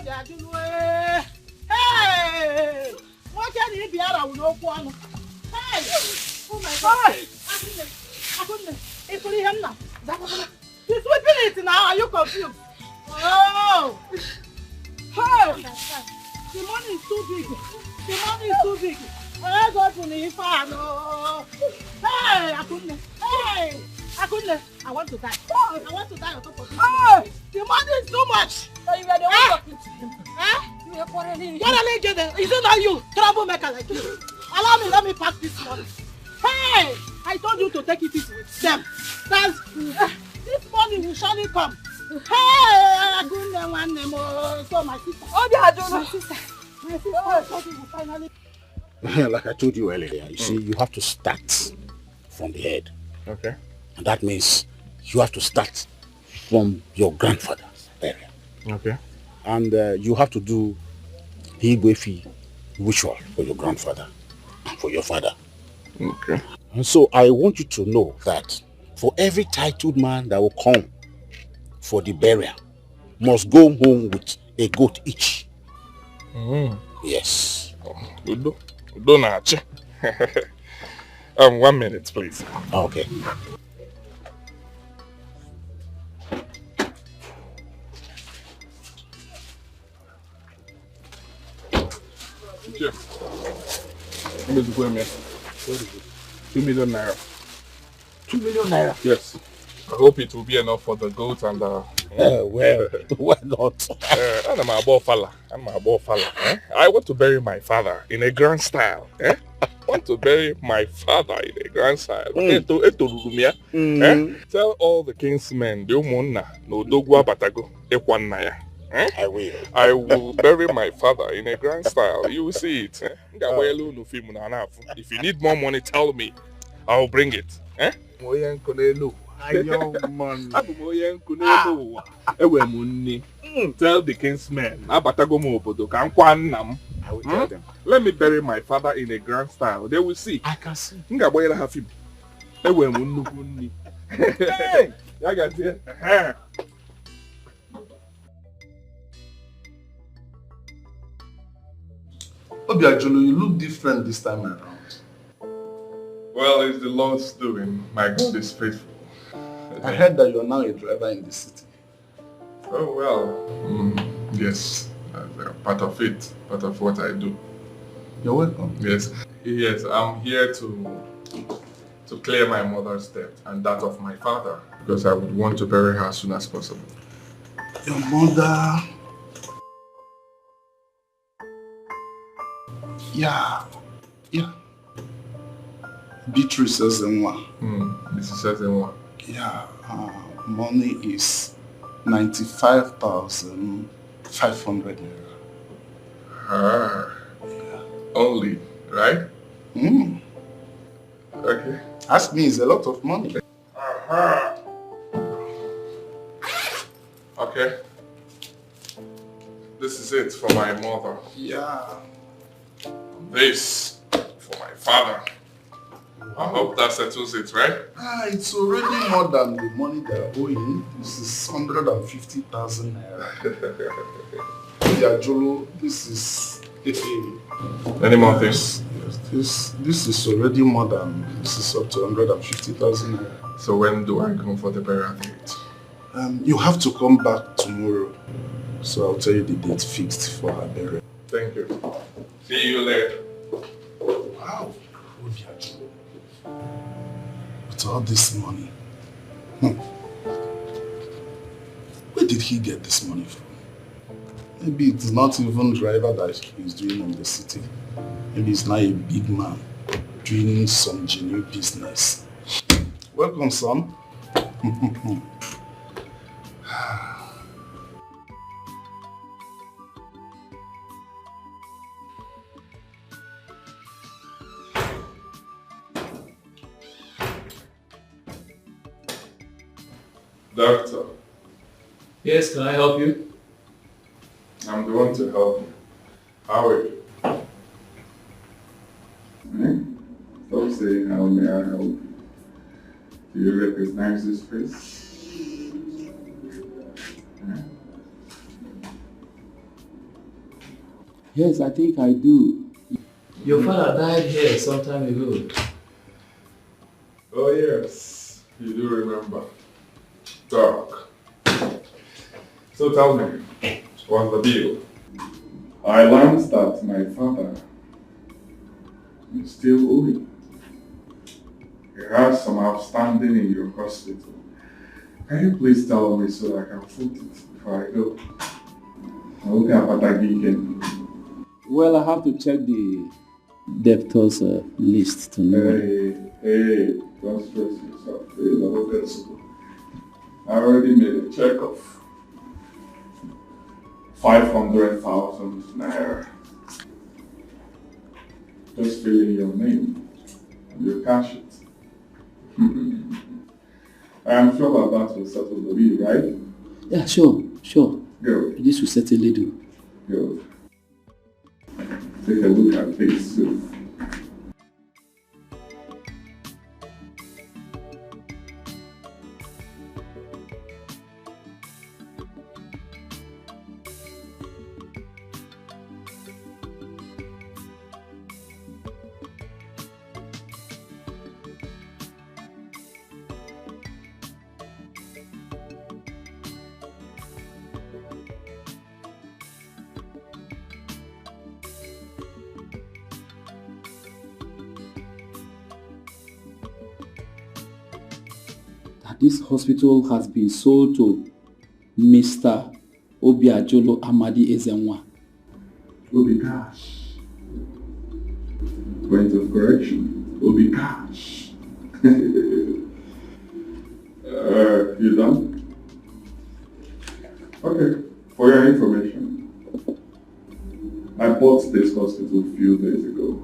they are doing way. Hey! What can you be out of no one? Hey! Oh my God! I couldn't. It's only him now. He's sweeping it now. Are you confused? Oh! Hey! The money is too big. The money is too big. I got to leave. Hey! I couldn't. Hey! I couldn't. I want to die. I want to die on top of this. Hey! The money is too much. So you are the one talking to him. You are quarreling. Quarreling, is it not you? Troublemaker like you. Allow me, let me pack this money. Hey! I told you to take it easy with them. That's, this money will surely come. Hey! I couldn't want them. So my sister. Oh, they are doing my sister. My sister, I thought you would finally. Like I told you earlier, you see, you have to start from the head. Okay. And that means you have to start from your grandfather's area. Okay. And you have to do the Igwefi ritual for your grandfather and for your father. Okay. And so I want you to know that for every titled man that will come for the burial, must go home with a goat each. Yes. Udo Nache. 1 minute, please. Okay. Yeah. How much you me? 2 million naira. 2 million naira? Yes. I hope it will be enough for the goat and the... well, why not? I'm a ball eh? I want to bury my father in a grand style. Eh? I want to bury my father in a grand style. Eh? Tell all the kingsmen, I will. I will bury my father in a grand style. You will see it. Eh? If you need more money, tell me. I will bring it. Eh? Tell the kingsmen. I will tell them. Let me bury my father in a grand style. They will see. I can see. Hey, I got it. Obiajulu, you look different this time around. Well, it's the Lord's doing. My God is faithful. I heard that you are now a driver in the city. Oh, well. Yes. Part of it. Part of what I do. You're welcome. Yes. Yes, I'm here to clear my mother's debt and that of my father. Because I would want to bury her as soon as possible. Your mother... Yeah. Beatrice Ezenwa. Mrs. Ezenwa. Yeah. Money is 95,500 naira. Only, right? Okay. Ask me, it's a lot of money. Okay. This is it for my mother. Yeah. This for my father. I hope that settles it, right? It's already more than the money they're owing. This is 150,000 naira. Yeah, Jolo, this is... Any more things? Yes, this is already more than... This is up to 150,000 naira. So when do I come for the burial date? You have to come back tomorrow. So I'll tell you the date fixed for her burial. Thank you. See you later. Wow. With all this money. Where did he get this money from? Maybe it's not even driver that he's doing in the city. Maybe he's not a big man doing some genuine business. Welcome, son. Doctor. Yes, can I help you? I'm the one to help you. How are you? Stop saying how may I help you. Do you recognize this face? Yes, I think I do. Your father died here some time ago. Oh yes, you do remember. Doc. So tell me, what's the deal? I learned that my father is still owing. He has some outstanding in your hospital. Can you please tell me so I can foot it before I go? Okay, about again. Well, I have to check the debtors list to know. Hey, don't stress yourself. I already made a check of 500,000 naira. Just fill in your name and you cash it. I'm sure that will settle the bill, right? Yeah, sure. Good. This will certainly do. Good. Take a look at this too. This hospital has been sold to Mr. Obiajolo Amadi Ezenwa. Obi Cash. Point of correction. Obi Cash. You done? Okay. For your information, I bought this hospital a few days ago.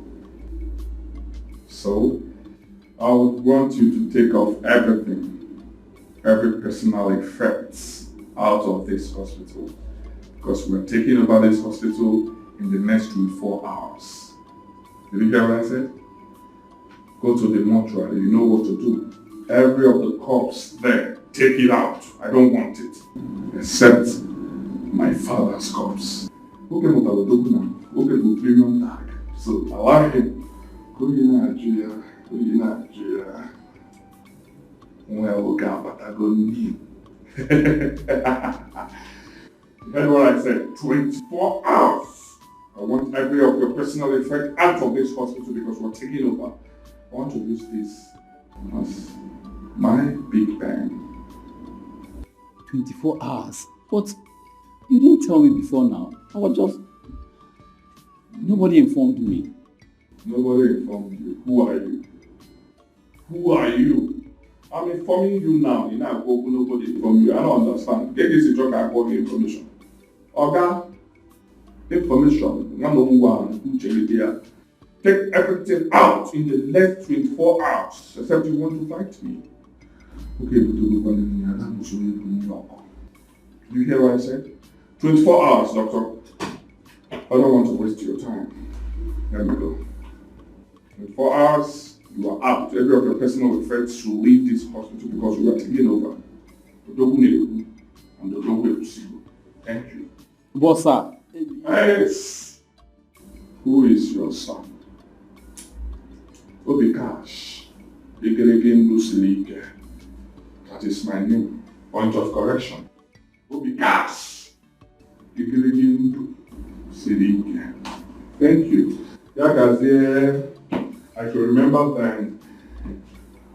So, I would want you to take off everything. Every personal effects out of this hospital, because we're taking over this hospital in the next 24 hours. Did you hear what I said? Go to the mortuary, you know what to do. Every of the corpse there, take it out. I don't want it. Except my father's corpse. Okay, what I will do now? Okay, to premium tag. So allow him. Go in Nigeria. Well, look out, but I go new. You heard what I said? 24 hours. I want every of your personal effect out of this hospital because we're taking over. I want to use this as my big bang. 24 hours? But you didn't tell me before now. I was just... Nobody informed me. Nobody informed you. Who are you? Who are you? I'm informing you now. You know, nobody informed you. I don't understand. Get this job, I call information. Okay? Information. Take everything out in the next 24 hours. Except you want to fight me. Okay, but you hear what I said? 24 hours, doctor. I don't want to waste your time. Let me go. 24 hours. You are out. Every of your personal effects should leave this hospital because you are taking over. And the long way to see you. Thank you. But sir. Yes. Who is your son? Obi Cash. That is my name. Point of correction. Obi Cash. Thank you. I can remember then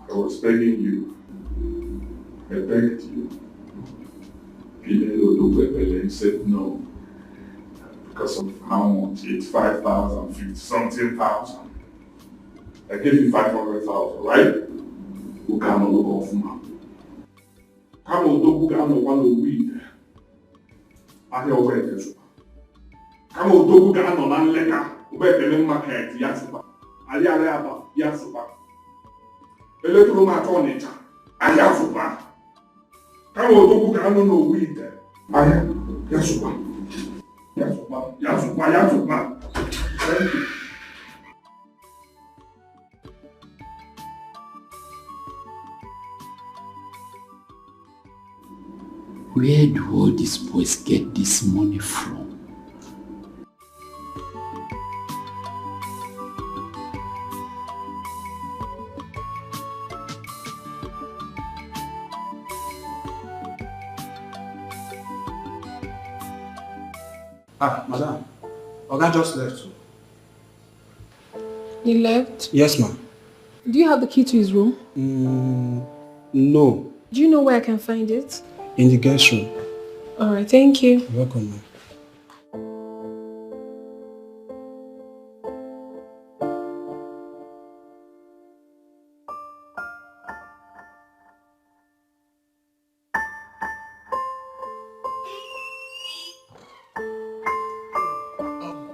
I was begging you. I begged you. You said no. Because of how much? 85,000, 50 something thousand. I gave you 500,000, right? Who can look off man? Come on, who can one of weed? I hear where it is. Come on, who can on letter, where the market, Yasuba. Aliaba, Yasuba. Electromatonita, Ayasuba. Come on, who can no weed? I hear Yasuba. Yasuba. Thank you. Where do all these boys get this money from? Madam. Oga just left. He left? Yes, ma'am. Do you have the key to his room? No. Do you know where I can find it? In the guest room. Alright, thank you. You're welcome, ma'am.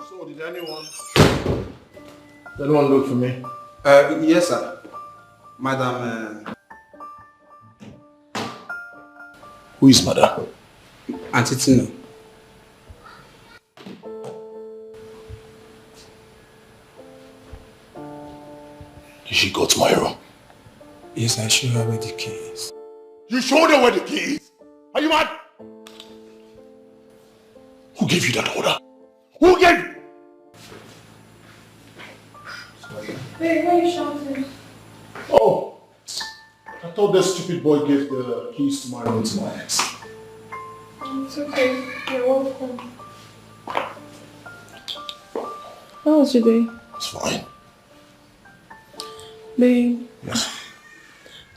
So, did anyone look for me? Yes, sir. Madam... Who is Madam? Auntie Tina. Did she go to my room? Yes, I showed her where the key is. You showed her where the key is? Are you mad? Who gave you that order? Who gave you? Hey, why are you shouting? Oh, I thought that stupid boy gave the keys to my room to my ex. It's okay. You're welcome. How was your day? It's fine. Babe. Yes.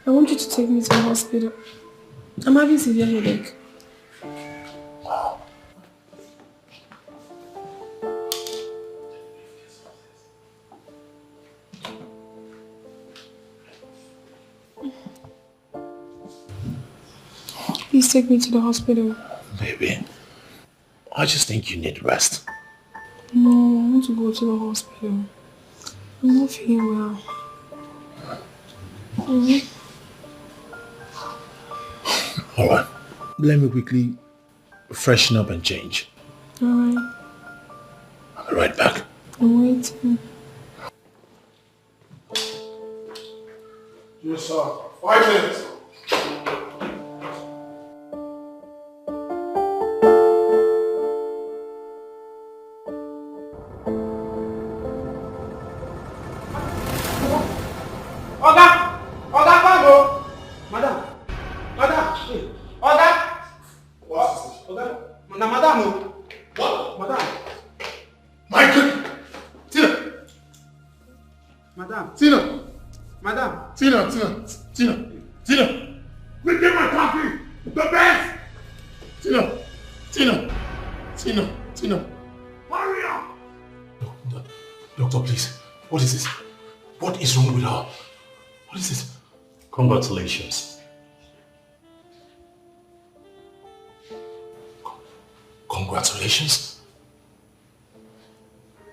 I want you to take me to the hospital. I'm having severe headache. Wow. Please take me to the hospital. Baby, I just think you need rest. No, I want to go to the hospital. I'm not feeling well. Alright, let me quickly freshen up and change. Alright. I'll be right back. I'm waiting. Yes, sir. 5 minutes. Tina! We get my coffee! The best! Tina! Hurry up! Doctor, please. What is this? What is wrong with her? What is this? Congratulations. Congratulations?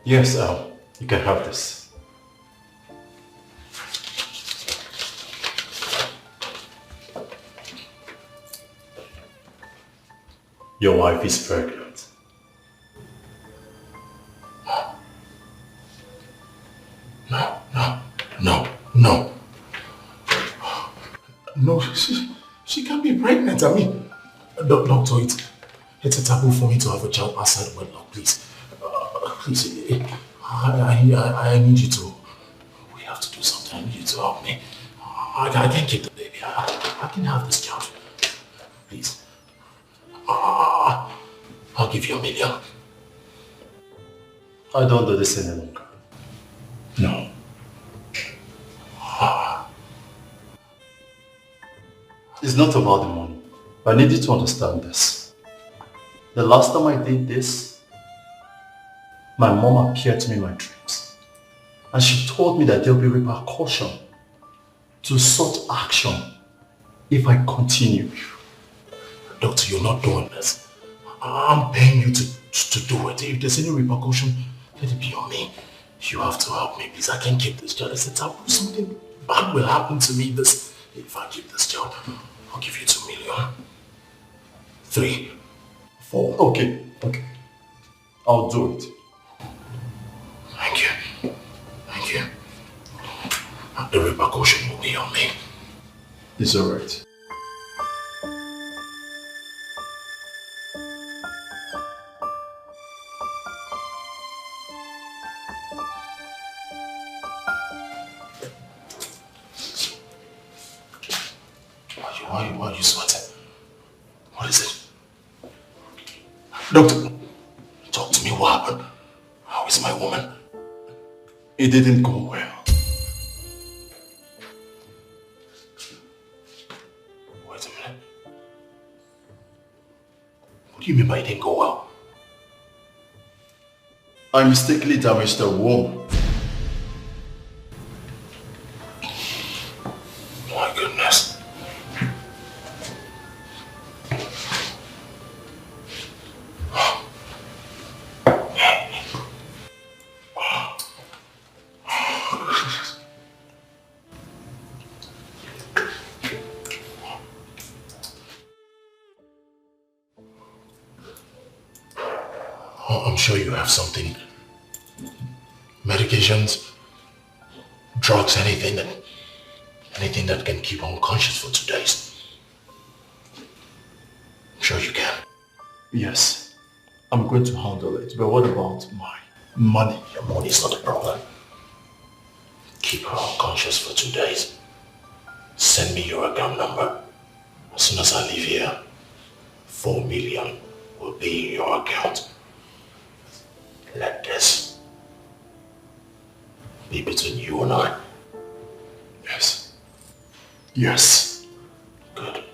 Yes, you can have this. Your wife is pregnant. No, she can't be pregnant. I mean, doctor, it's a taboo for me to have a child outside wedlock, please. Please, I need you to, we have to do something. I need you to help me. I can't keep the baby. I can have this child. Please. I'll give you $1 million. I don't do this any longer. No. It's not about the money. I need you to understand this. The last time I did this, My mom appeared to me in my dreams. And she told me that there will be repercussion to such action if I continue. Doctor, you're not doing this. I'm paying you to do it. If there's any repercussion, let it be on me. You have to help me, please. I can't keep this job. Something bad will happen to me if I keep this job. I'll give you 2 million. 3, 4. Okay. I'll do it. Thank you. Thank you. The repercussion will be on me. It's alright. Why are you sweating? What is it? Doctor, talk to me. What happened? How is my woman? It didn't go well. Wait a minute. What do you mean by it didn't go well? I mistakenly damaged her womb. My goodness. I'm sure you have something. Medications, drugs, anything that can keep her unconscious for 2 days. I'm sure you can. Yes, I'm going to handle it. But what about my money? Your money is not a problem. Keep her unconscious for 2 days. Send me your account number. As soon as I leave here, 4 million will be in your account. Let this be between you and I. Yes. Yes. Good.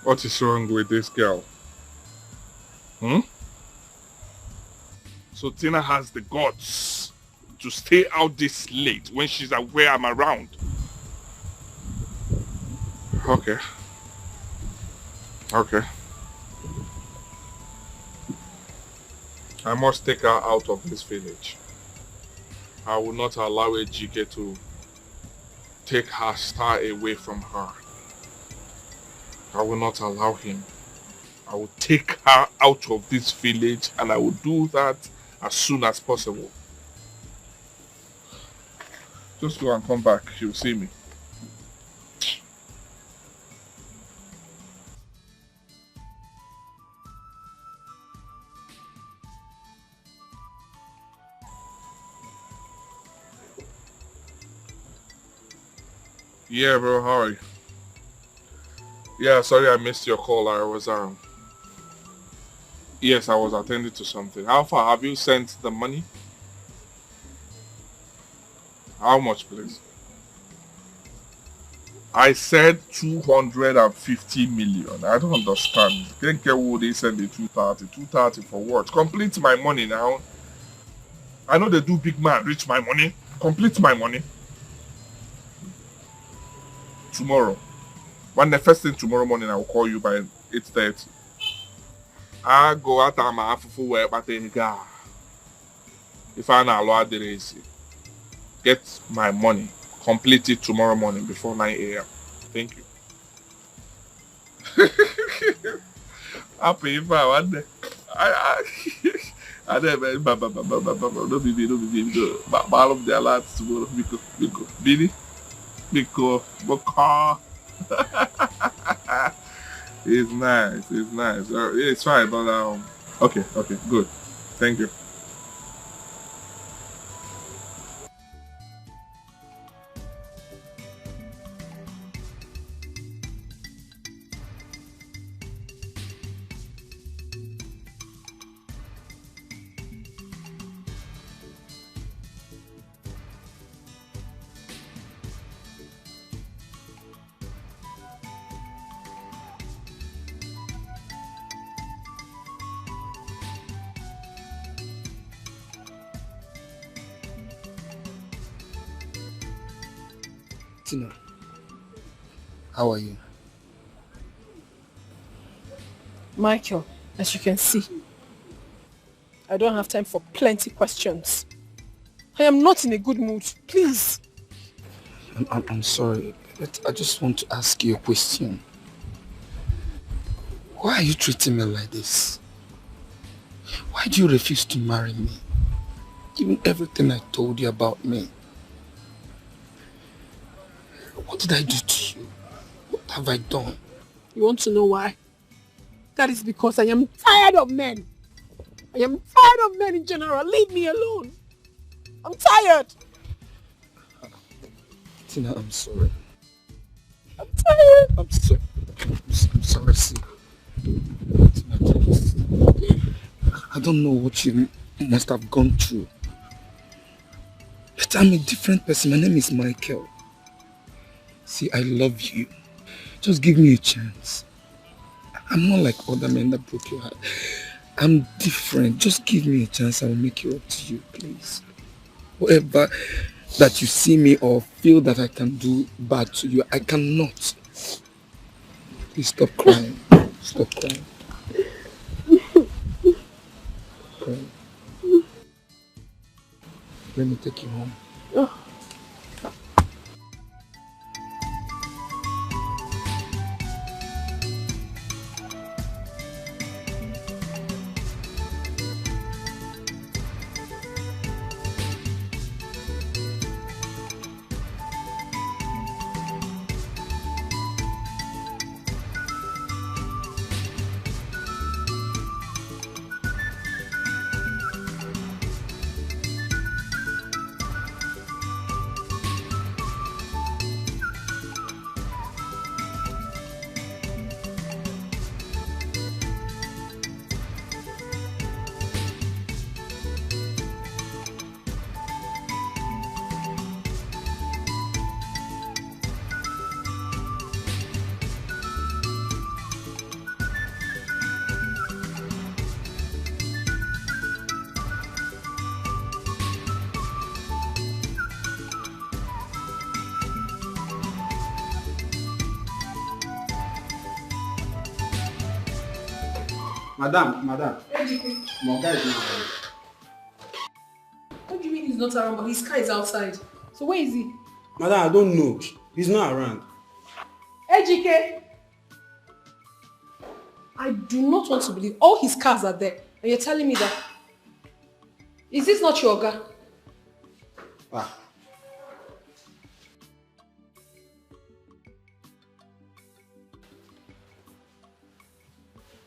What is wrong with this girl? So Tina has the guts to stay out this late when she's aware I'm around. Okay. I must take her out of this village. I will not allow Dikeh to take her star away from her. I will not allow him. I will take her out of this village, and I will do that as soon as possible. Just go and come back. You'll see me. Yeah, bro, how are you? Yeah, sorry I missed your call. I was yes, I was attending to something. How far have you sent the money? How much, please? I said 250 million. I don't understand. Can't get what they send the 230. 230 for what? Complete my money now. I know they do big man, reach my money. Complete my money. Tomorrow. When the first thing tomorrow morning, I will call you by 8:30. I go out and my full work, but then if I know the race, get my money, complete it tomorrow morning before 9 a.m. Thank you. I'll pay you for one day. I never, don't be, all of their lads tomorrow, because. It's nice. It's nice. It's fine, but okay, good. Thank you. Tina, how are you? Michael, as you can see, I don't have time for plenty questions. I am not in a good mood. Please. I'm sorry, but I just want to ask you a question. Why are you treating me like this? Why do you refuse to marry me? Given everything I told you about me. What did I do to you? What have I done? You want to know why? That is because I am tired of men. I am tired of men in general. Leave me alone. I'm tired. Tina, I'm sorry. I'm tired. I'm sorry. I'm sorry, see. Tina, please. I don't know what you must have gone through. But I'm a different person. My name is Michael. See, I love you. Just give me a chance. I'm not like other men that broke your heart. I'm different. Just give me a chance. I will make it up to you, please. Whatever that you see me or feel that I can do bad to you, I cannot. Please stop crying. Stop crying. Crying. Let me take you home. Oh. Madam. My guy is not around. What do you mean he's not around? But his car is outside. So where is he? Madam, I don't know. He's not around. Dikeh! I do not want to believe all his cars are there. And you're telling me that... Is this not your guy? Ah.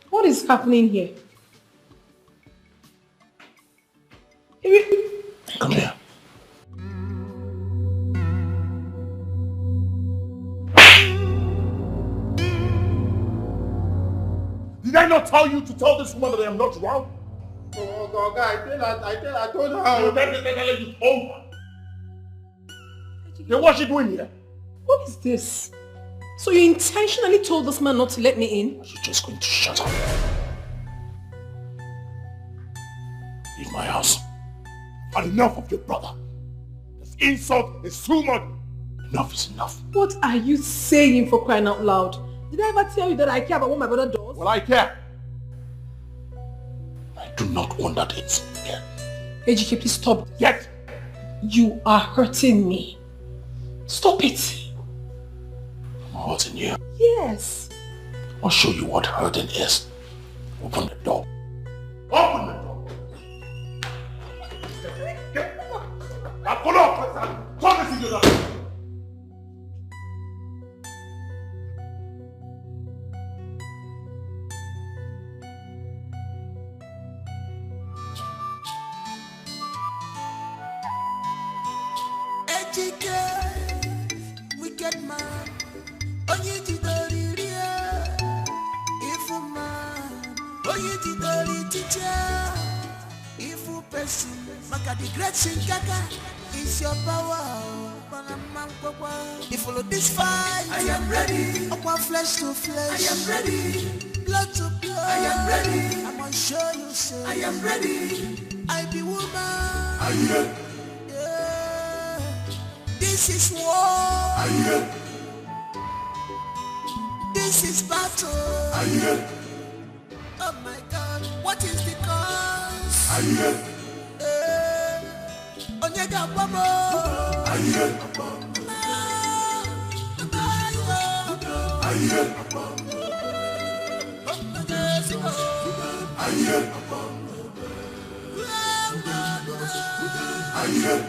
What is happening here? Come here. Did I not tell you to tell this woman that I am not around? Oh, God, I told her. That is over. Then what's she doing here? What is this? So you intentionally told this man not to let me in? You're just going to shut up. Leave my house. I've had enough of your brother. This insult is too much. Enough is enough. What are you saying, for crying out loud? Did I ever tell you that I care about what my brother does? Well, I care. I do not want that insult again. Dikeh, please stop. Yet. You are hurting me. Stop it. I'm hurting you. Yes. I'll show you what hurting is. Open the door. Open the door. Now follow up. Come and see you. share. If you person, maka the great Shinkaka is your power. If follow this fight, I am ready. Upon flesh to flesh, I am ready. Blood to blood, I am ready. I'm gonna show you, say, I am ready. I be woman. Are you ready? Yeah. This is war. Are you ready? This is battle. Are you ready? Oh my God, what is the cause? Are you ready? Onyega Babo. Are you ready? Are you ready? Are you ready? Are you ready?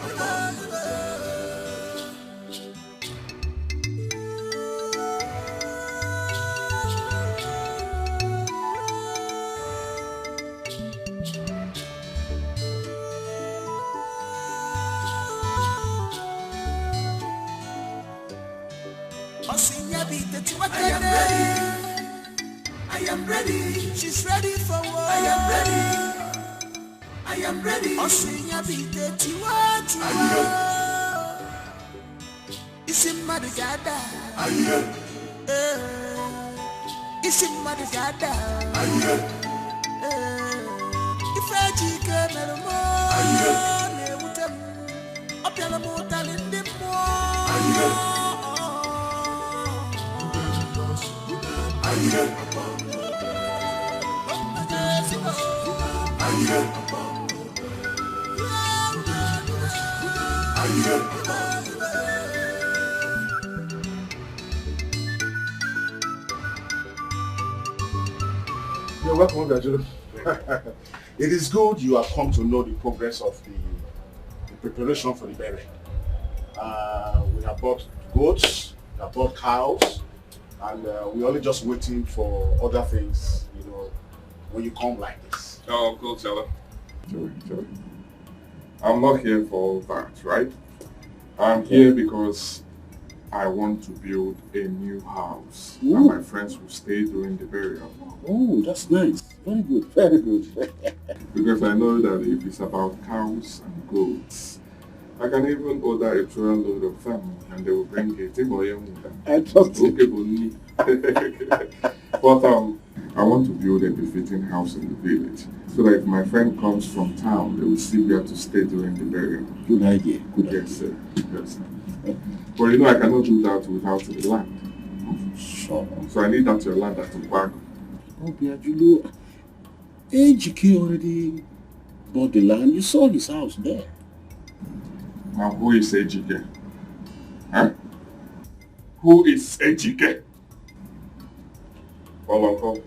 I am ready. I am ready. She's ready for war. I am ready. I am ready. Osinya bite tiwa tiwa. Isi madugada. Are you ready? Isi madugada. Are you ready? Ifeji kemelmo. Are you ready? Ne utem. Opiala mutalindimo. Are you ready? Are you ready? Are you ready? Are you ready? You're welcome, Vengeful. It is good you have come to know the progress of the preparation for the burial. We have bought goats, we have bought cows, and we're only just waiting for other things, you know, when you come like this. Oh, cool, Joey. I'm not here for all that, right? I'm here because I want to build a new house and my friends will stay during the burial. Oh, that's nice. Very good, very good. Because I know that if it's about cows and goats, I can even order a truckload of them and they will bring it. I trust you. But I want to build a befitting house in the village so that if my friend comes from town, they will still be able to stay during the burial. Good idea. Good idea. Yes, sir. Yes, sir. But you know, I cannot do that without the land. Sure. So I need that your land at Tobago. Oh, Biajulo, Dikeh already bought the land. You saw his house there. Now, who is Dikeh? Huh? Who is Dikeh? Well, Uncle,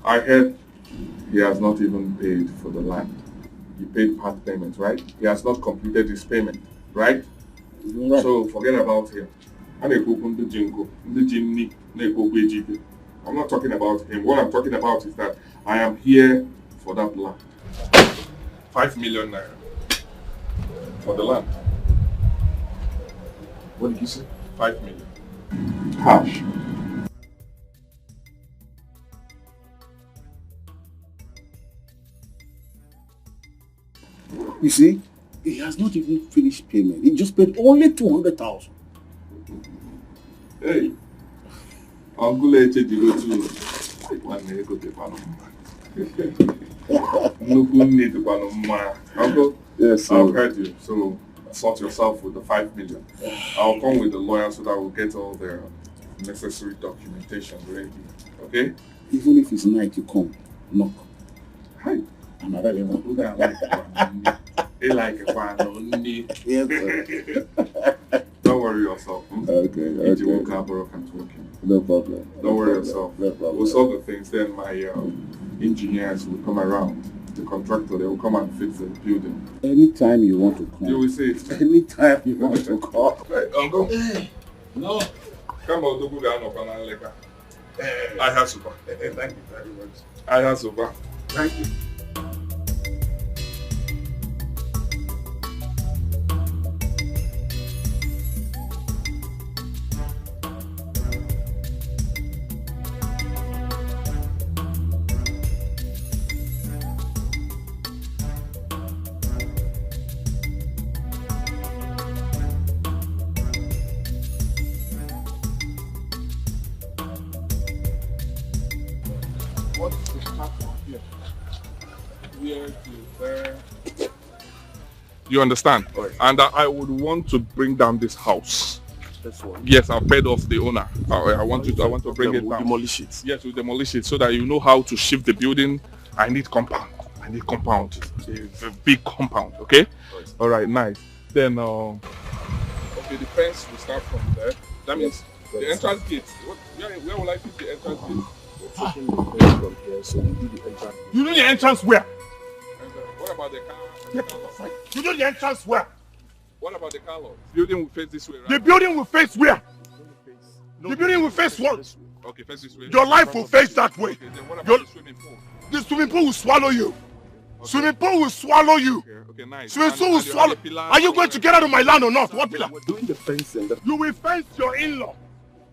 I heard he has not even paid for the land. He paid part payment, right? He has not completed his payment, right? Right. So forget about him. I'm not talking about him. What I'm talking about is that I am here for that land. 5 million naira for the land. What did you say? 5 million. Cash. You see, he has not even finished payment. He just paid only 200,000. Hey, Uncle Eche did go to one go to Panama. Uncle, yes, I've heard you. So sort yourself with the 5 million. I'll come with the lawyer so that we'll get all the necessary documentation ready. Okay? Even if it's night, you come, knock. Hi. I'm not really one. Don't worry yourself. Okay. No problem. Don't worry yourself. No problem. We'll solve the things. Then my engineers will come around. The contractor, they will come and fix the building. Anytime you want to come. You will see it. Anytime you want to come. Hey, Uncle. No. Come on, do good. I have super. Thank you very much. I have super. Thank you. what is happening here? Here to there. You understand? Right. And I would want to bring down this house. This one. Yes, I've paid off the owner. I want to bring it down. Demolish it. Yes, we'll demolish it so that you know how to shift the building. I need compound. It's a big compound, okay? Right. All right, nice. Then, okay, the fence will start from there. That means the entrance gate. Where will I put the entrance gate? We're taking the fence from here, so we do the entrance. You do the entrance where? What about the car? You do the entrance where? What about the car lot? The building will face this way, right? The building will face where? The building will face what? Okay, face this way. Your life will face that way. Okay, then what about the swimming pool? The swimming pool will swallow you. Okay. Swimming pool will swallow you. Okay, nice. Swimming pool will swallow. Are you going to get out of my land or not? What pillar? We're doing the fencing. You will fence your in-law.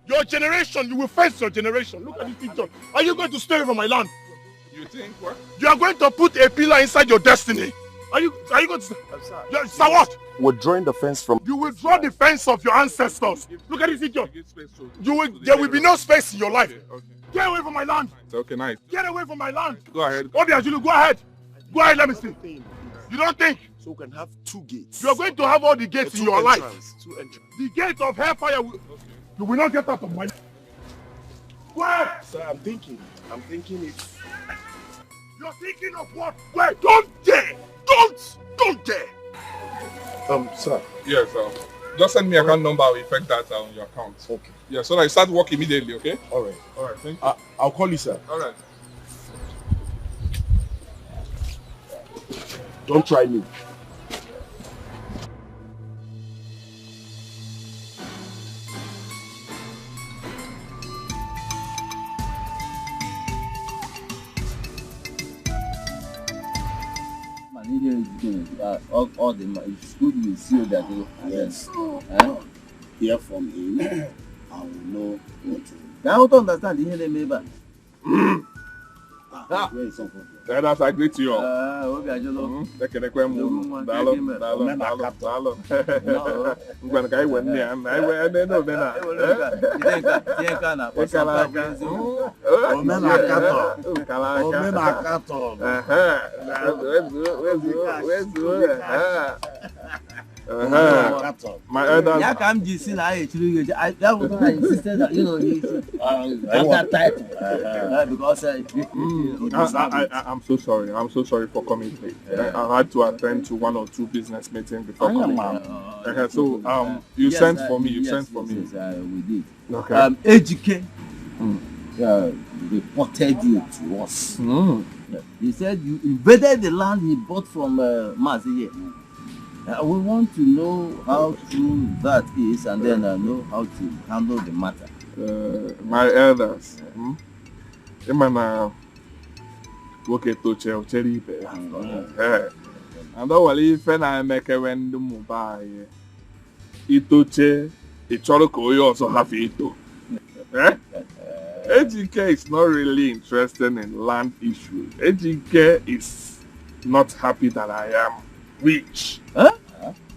Your generation, you will fence your generation. Look at this picture. Are you going to stay over my land? You think what? You are going to put a pillar inside your destiny. Are you going to... Sir, what? We're drawing the fence from... You will draw the fence of your ancestors. Look at this picture. There will be no space in your life. Okay. Get away from my land. Okay, nice. Get away from my land. Go ahead. Obiajulu, go ahead. Go ahead, let me see. You don't think? So we can have 2 gates. You are going to have all the gates in your life. 2 entrances. The gate of hellfire will... You will not get out of my... Go ahead. Sir, I'm thinking it's... You're thinking of what? Wait, don't dare! Don't dare! Sir. Yes, just send me account number. I'll effect that on your account. Okay. Yeah, so that you start work immediately, okay? Alright. Alright, thank you. I'll call you, sir. Alright. Don't try me. All the it's good you see that yes. Hear from him, I will know what to do. I don't understand the hell maybe. Let us agree to you. My elders. Yeah, come to see now. That was why I insisted that that title because I'm so sorry. I'm so sorry for coming late. I had to attend to 1 or 2 business meetings before coming. So you sent for me. You sent for me. Yes, we did. Okay. Dikeh reported you to us. He said you invaded the land he bought from Mazi. We want to know how true that is and then know how to handle the matter. My elders. Okay, to cherry. And all if I make a when the mobile. Itoche, a choroko also have ito. Dikeh is not really interested in land issues. Dikeh is not happy that I am rich.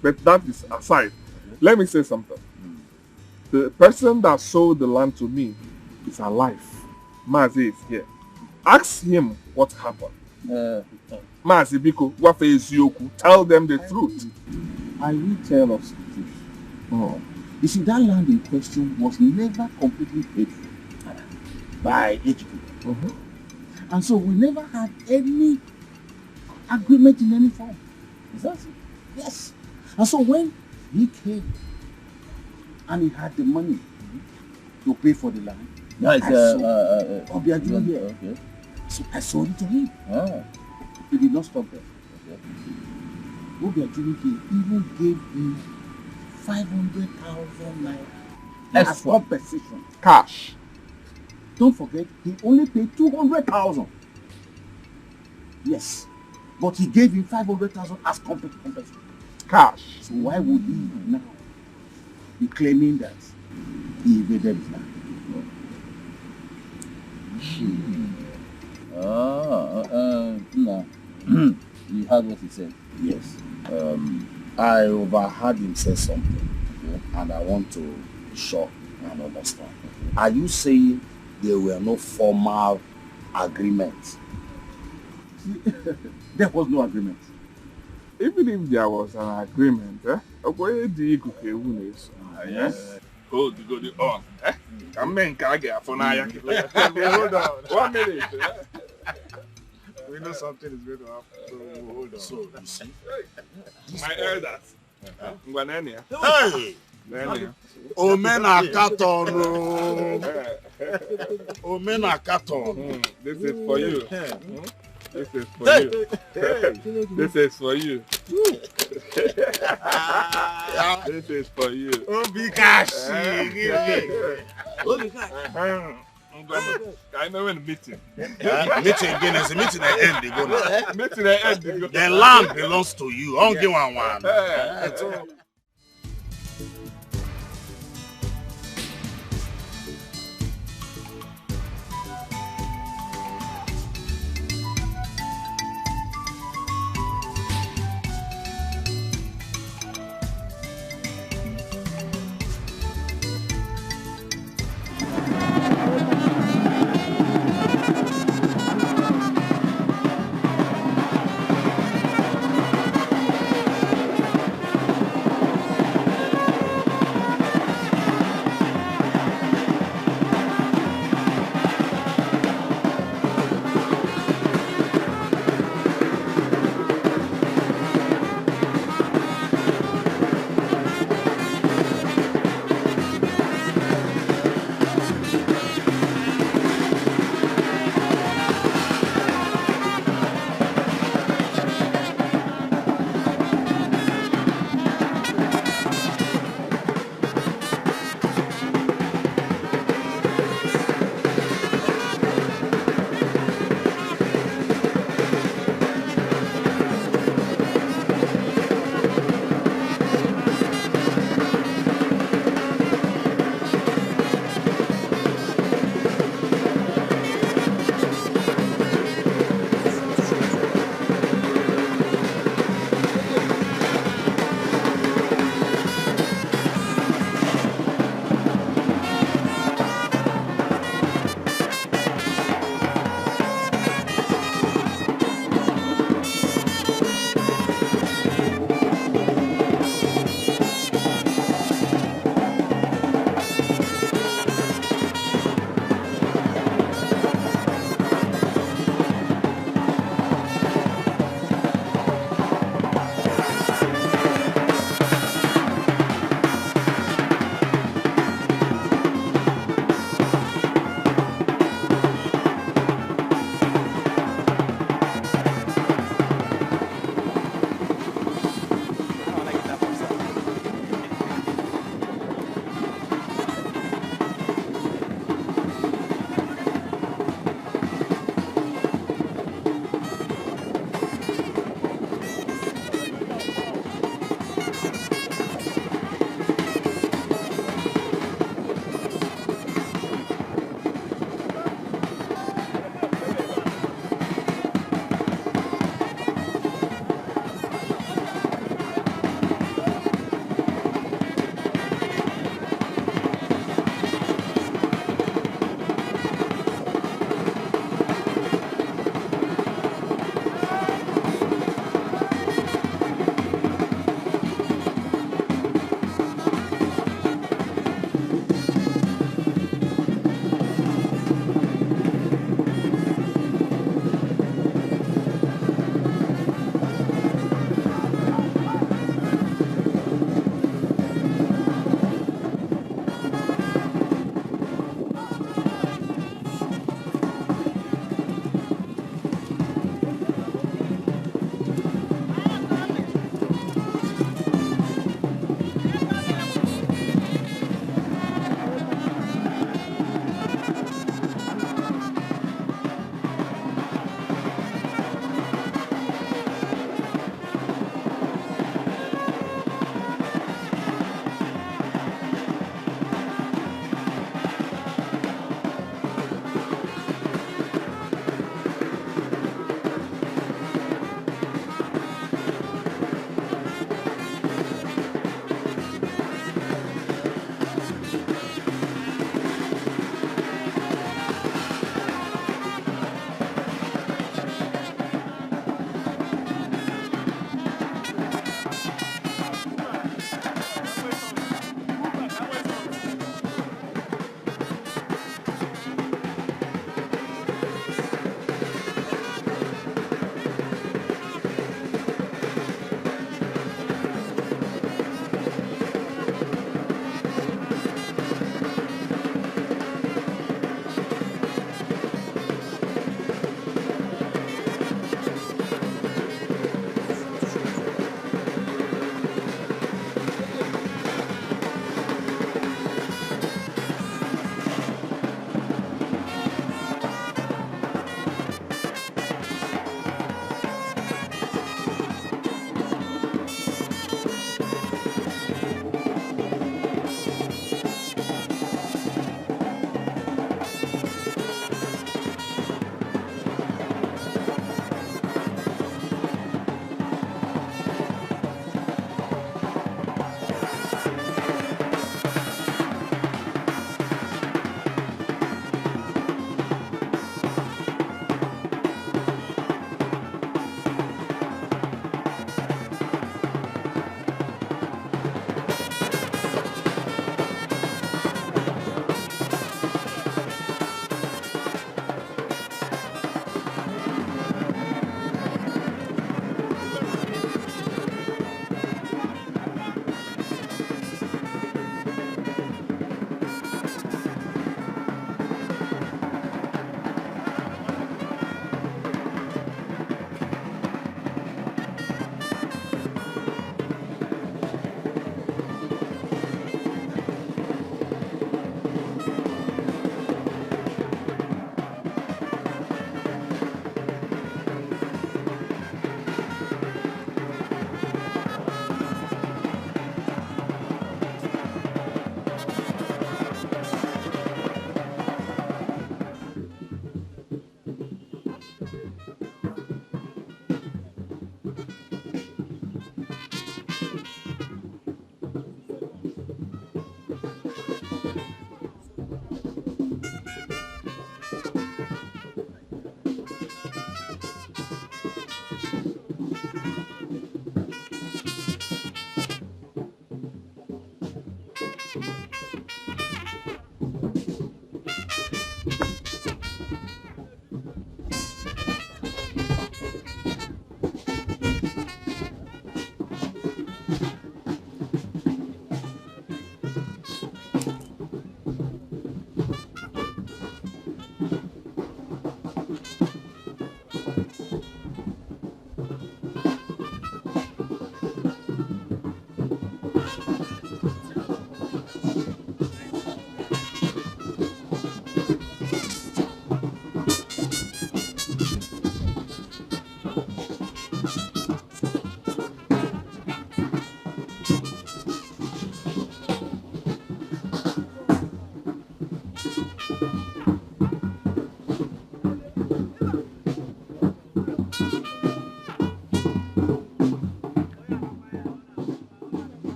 But that is aside. Let me say something. The person that sold the land to me is alive. Mazi is here. Ask him what happened. Mazi Biko, what is Yoku? Tell them the truth. I will tell us the truth. You see, that land in question was never completely paid for by Dikeh. And so we never had any agreement in any form. Is that so? Yes. And so when he came and he had the money to pay for the land, okay. So I sold it to him. He did not stop there. Obiajulu even gave him 500,000 naira as compensation. Cash. Don't forget, he only paid 200,000. Yes. But he gave him 500,000 as compensation. Cash. So why would he now be claiming that he invaded his land? No. You heard what he said? Yes. I overheard him say something, and I want to be sure and understand. Are you saying there were no formal agreement. There was no agreement. Even if there was an agreement, where do you cook a wound? Hold the on. Come in, Kaga, for now. Hold on. 1 minute. We know something is going to happen. So hold on. So you see, my elders. Hey! Omena Katon. Omena Katon. This is for you. This is for you. This is for you. This is for you. Obikashi. I know when the meeting. Meeting again is a meeting at end. They go now. Meeting at end. The land belongs to you. I don't give one.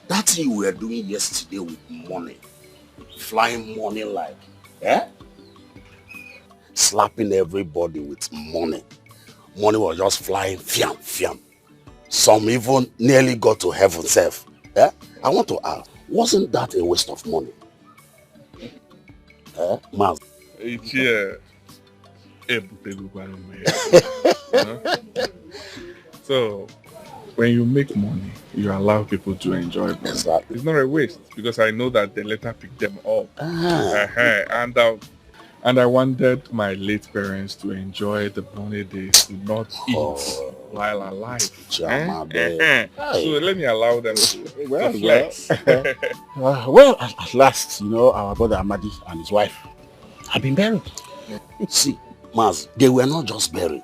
That thing you were doing yesterday with money, flying money like, eh? Slapping everybody with money. Money was just flying, fiam, fiam. Some even nearly got to heaven self. Eh? I want to ask, wasn't that a waste of money? Eh, Maz? It's here. So, when you make money, you allow people to enjoy them. Exactly. It's not a waste because I know that they later pick them up. And I wanted my late parents to enjoy the money they could not eat while alive. So let me allow them to flex. Well, at last, you know, our brother Amadi and his wife have been buried. See, Maz, they were not just buried.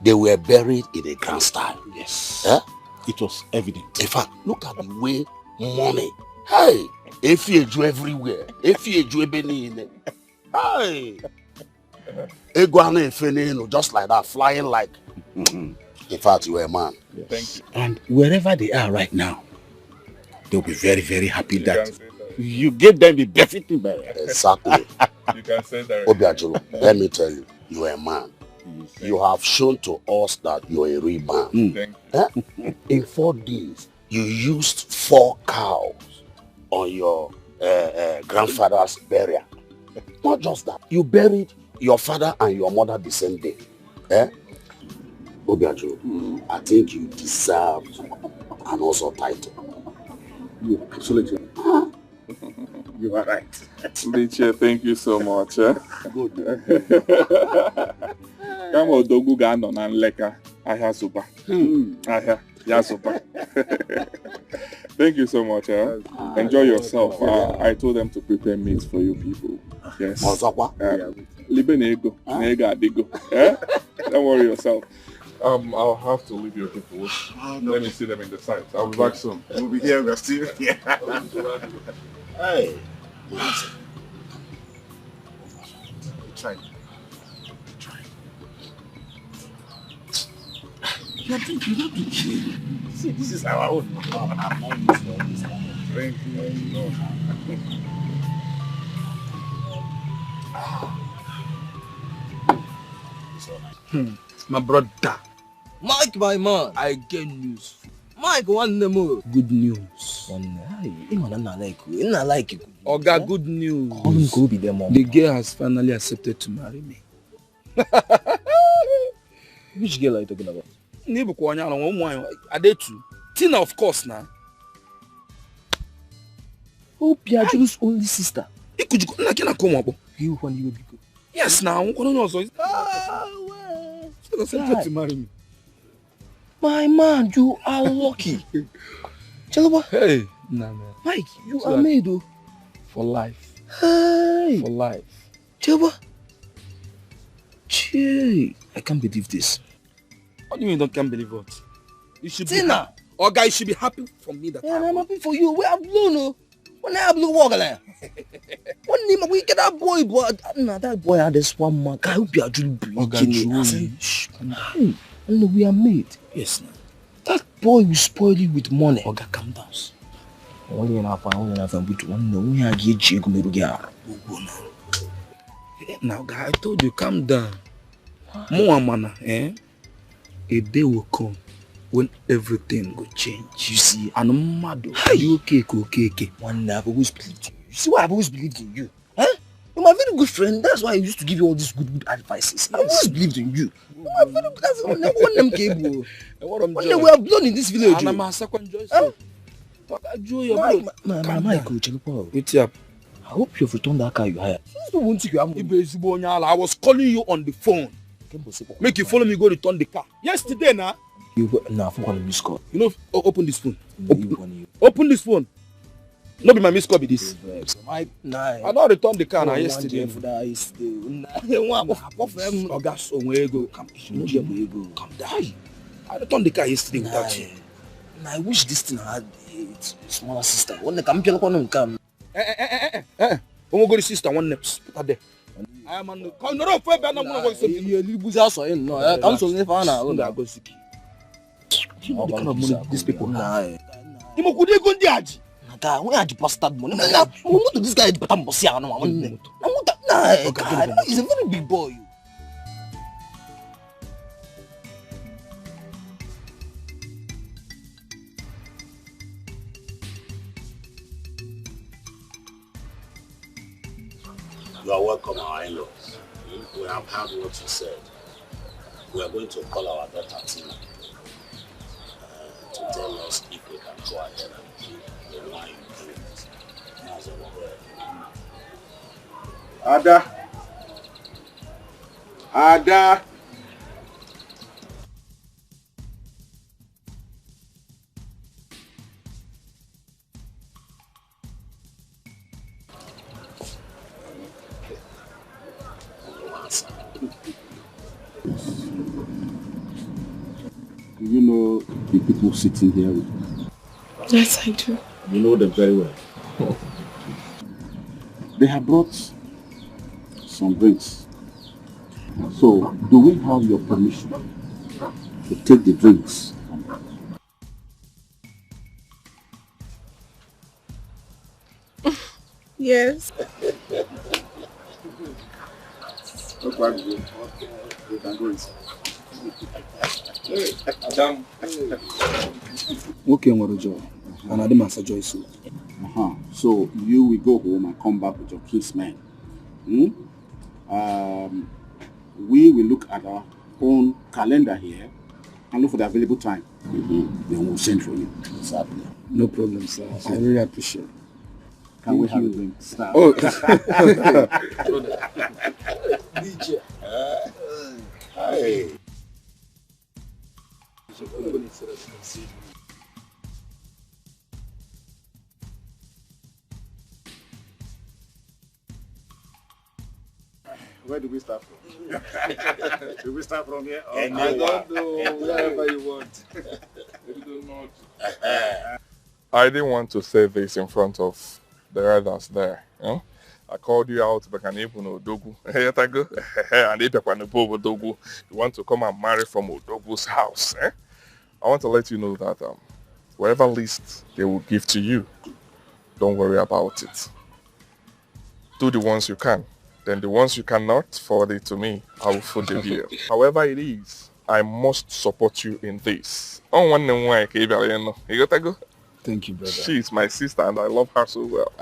They were buried in a grand style. Yes. Eh? It was evident. In fact, look at the way money. Hey, if you do everywhere, if you do anything, hey, just like that, flying like. In fact, you were a man. Yes. Thank you. And wherever they are right now, they'll be very, very happy that you gave them the best thing. Exactly. You can say that. Obiajulu, let me tell you, you are a man. You have shown to us that you're a real man. In 4 days, you used 4 cows on your grandfather's burial. Not just that, you buried your father and your mother the same day. Obiajulu, I think you deserve an also title. You absolutely. You are right. Dikeh, thank you so much. Good. Come on, Dogu Gano and Leka. I have super. Super. Thank you so much. Enjoy yourself. I told them to prepare meat for you people. Yes. Libe nego. Nega adigo. Don't worry yourself. I'll have to leave you people. Let me see them in the site. I'll be back soon. We'll be here. We're still here. Hey. Try. You don't see, this is our own. I'm not used to all this kind of drinking. No. My brother. Mike, my man. I get news. Mike, one more. Good news. Oga, good news. The girl has finally accepted to marry me. Which girl are you talking about? Tina, of course, now. Oh, Piaju's only sister. You want you be good. Yes, now. Accepted to marry me. My man, you are lucky. Hey, nah, man. Mike, you are made though. For life. Hey. For life. Chelba. Gee, I can't believe this. What do you mean you can't believe what? You should Tina. be or guys should be happy for me that I'm happy for you. We have blown. When I have blue walk there. When we get that boy, that boy had this one man. I hope you are doing bleeding. And we are made. Yes, now. That boy will spoil you with money. Oga, calm down. Only enough with one. No, we are now, guy, I told you, calm down. More mana, eh? A day will come when everything will change. You see, I'm mad. Are you okay? One day I've always believed in you. You see why I've always believed in you? Huh? You're my very good friend. That's why I used to give you all these good advices. I've always believed in you. You're my very good. That's one them cable. One day we are blown in this village. And I'm a second choice. Wait up. I hope you've returned that car you hired. I was calling you on the phone. Make you follow me go return the car. Yesterday now. I forgot to miss call. You know, open this phone. Open this phone. No be my miss call be this. I don't return the car now yesterday. Calm down. I returned the car yesterday without you. I wish this thing had a smaller sister. When they come, come. Go the sister one next. Put her there. I am on the call. No, for better. No, you lose us or no. Come so never now. you know the kind of money these people have? Imo could go in the aji. Naga, we had bastard money. Nah, to this guy but I'm bossy. Nah, he's a very big boy. You are welcome, our in-laws. We have heard what you said. We are going to call our daughter Tina to tell us if we can go ahead and keep the wine drinks. Ada. Ada. Do you know the people sitting here with me? Yes, I do. You know them very well. They have brought some drinks. So, do we have your permission to take the drinks? Yes. You can go inside. Adam. Okay, Joy. And I didn't answer Joy so. So you will go home and come back with your kinsmen. We will look at our own calendar here and look for the available time. Then we'll send for you. Exactly. No problem, sir. I really appreciate it. Can we have a drink? Oh. DJ. Hi. Where do we start from? Do we start from here? I don't know. Wherever you want. I didn't want to say this in front of the others there. You know? I called you out, but you want to come and marry from Odogu's house. Eh? I want to let you know that whatever list they will give to you, don't worry about it. Do the ones you can. Then the ones you cannot, forward it to me. I will foot the bill. However it is, I must support you in this. Thank you, brother. She is my sister and I love her so well.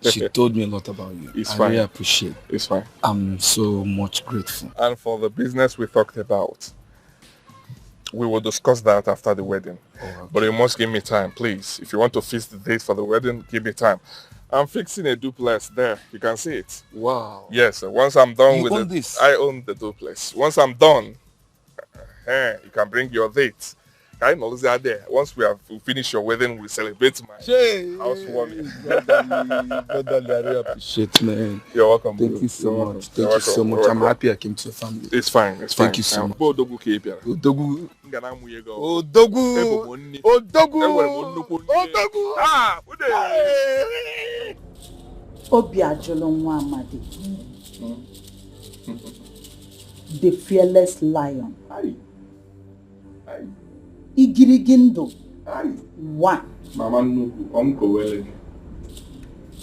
She told me a lot about you. It's I fine. really appreciate it. It's fine. I'm so much grateful. And for the business we talked about, we will discuss that after the wedding. Okay. But you must give me time, please. If you want to fix the date for the wedding, give me time. I'm fixing a duplex there. You can see it. Wow. Yes, once I'm done You with own it, this? I own the duplex. Once I'm done, you can bring your date. I know there. Once we have finished your wedding, we celebrate my housewarming. Brother, I really appreciate, man. You're welcome. Thank you so You're much. welcome. Thank you so much. I'm happy I came to your family. It's fine. It's fine. Thank you so much. Odogu. Odogu. Ah, Obi ajolo nwa amadi. The fearless lion. Igirigindo. One. Mama Nuku, Omkowele.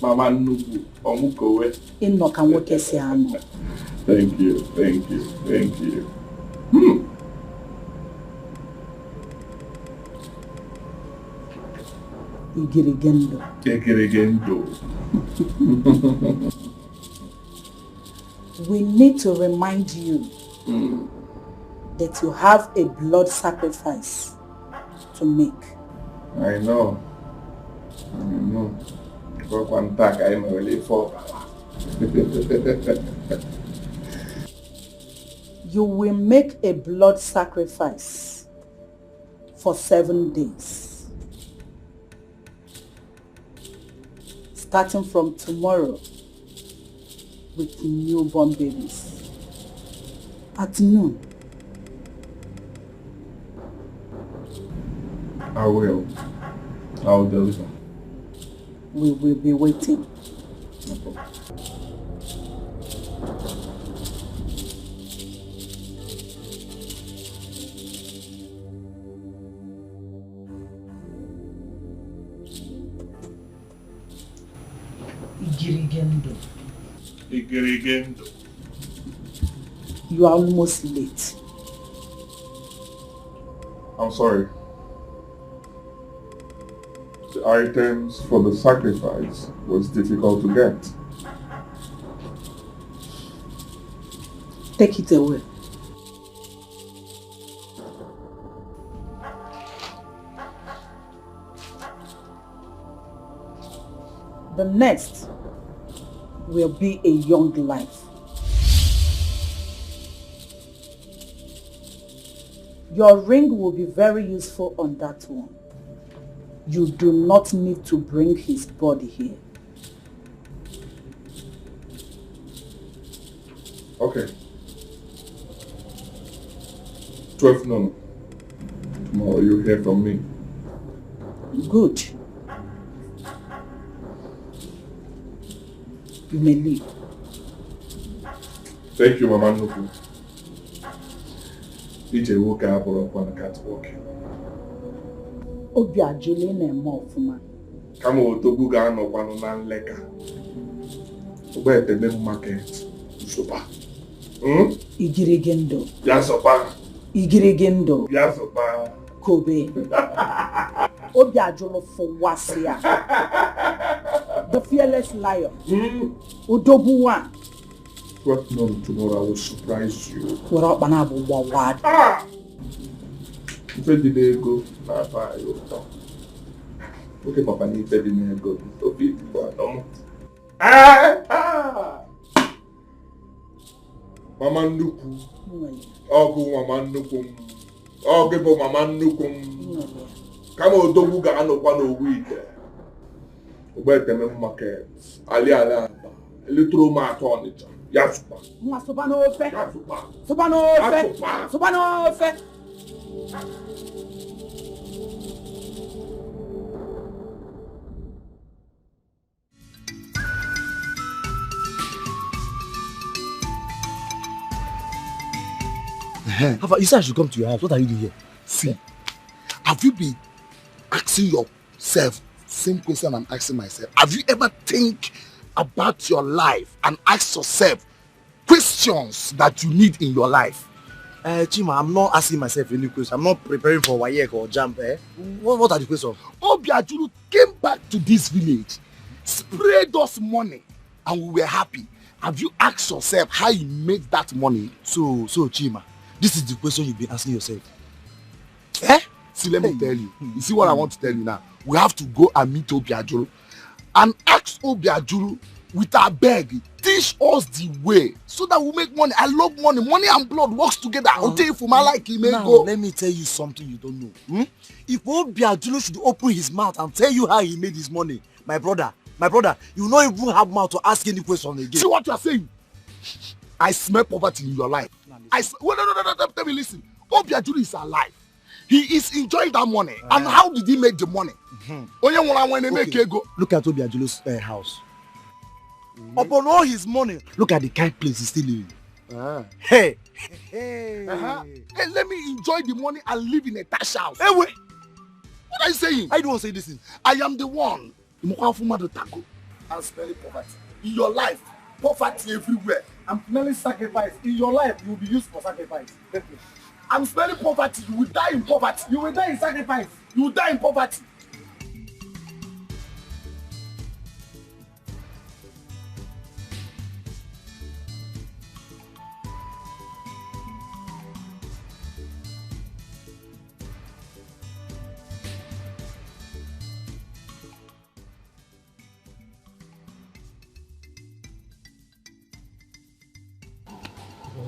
Mama Nuku, Omkowe. Inoka nwoke si ano. Thank you, thank you, thank you. Igirigendo. We need to remind you that you have a blood sacrifice to make. I know. For one tag, I'm really for. You will make a blood sacrifice for 7 days. Starting from tomorrow with newborn babies. At noon. I will. I will deliver. We will be waiting. No problem. Igirigendo. Igirigendo. You are almost late. I'm sorry. The items for the sacrifice was difficult to get. Take it away. The next will be a young life. Your ring will be very useful on that one. You do not need to bring his body here. Okay. 12 noon. Tomorrow you'll hear from me. Good. You may leave. Thank you, Mama Nuku. DJ woke up on the catwalk. Obi ajule na eme ofuma. Kama otobu ga no kwanu na nleka. Ogba etebe market. Sopa. Igirigendo. Ya sopa. Igirigendo. Ya sopa. Kobe. Obi ajule for wasia. The fearless lion. Udobu one. 12 noon tomorrow I will surprise you. What up, Banabu Wawad? If you did go, okay, Papa, need to go to be Mama Nuku. Oh, Mama Nuku. Oh, give Mama Nuku. Come on, don't go on one week. Wait a minute, market. Ali Ala, a little marathon. Yasupa. Masubano ofe. Subano ofe. Subano ofe. You said I should come to your house. What are you doing here? See, have you been asking yourself same question I'm asking myself? Have you ever think about your life and ask yourself questions that you need in your life? Chima, I'm not asking myself any questions. I'm not preparing for Wayek or Jump. What are the questions? Obiajulu came back to this village, sprayed us money, and we were happy. Have you asked yourself how he made that money? So Chima, this is the question you've been asking yourself. See, let me tell you. You see what I want to tell you now? We have to go and meet Obiajulu and ask Obiajulu with our beg, teach us the way so that we make money. I love money. Money and blood works together. I'll tell you for my like he may go. Let me tell you something you don't know. If Obiajulu should open his mouth and tell you how he made his money, my brother, you will not even have mouth to ask any question again. See what you are saying? I smell poverty in your life. No, tell me, listen. Obiajulu is alive. He is enjoying that money. And how did he make the money? Look at Obiajulu's house. Upon all his money, look at the kind place he's still living. Hey, let me enjoy the money and live in a tash house. Hey, wait. What are you saying? I don't want to say this thing. I am the one. I'm smelling poverty. In your life, poverty everywhere. I'm smelling sacrifice. In your life, you will be used for sacrifice. I'm smelling poverty. You will die in poverty. You will die in sacrifice. You will die in poverty.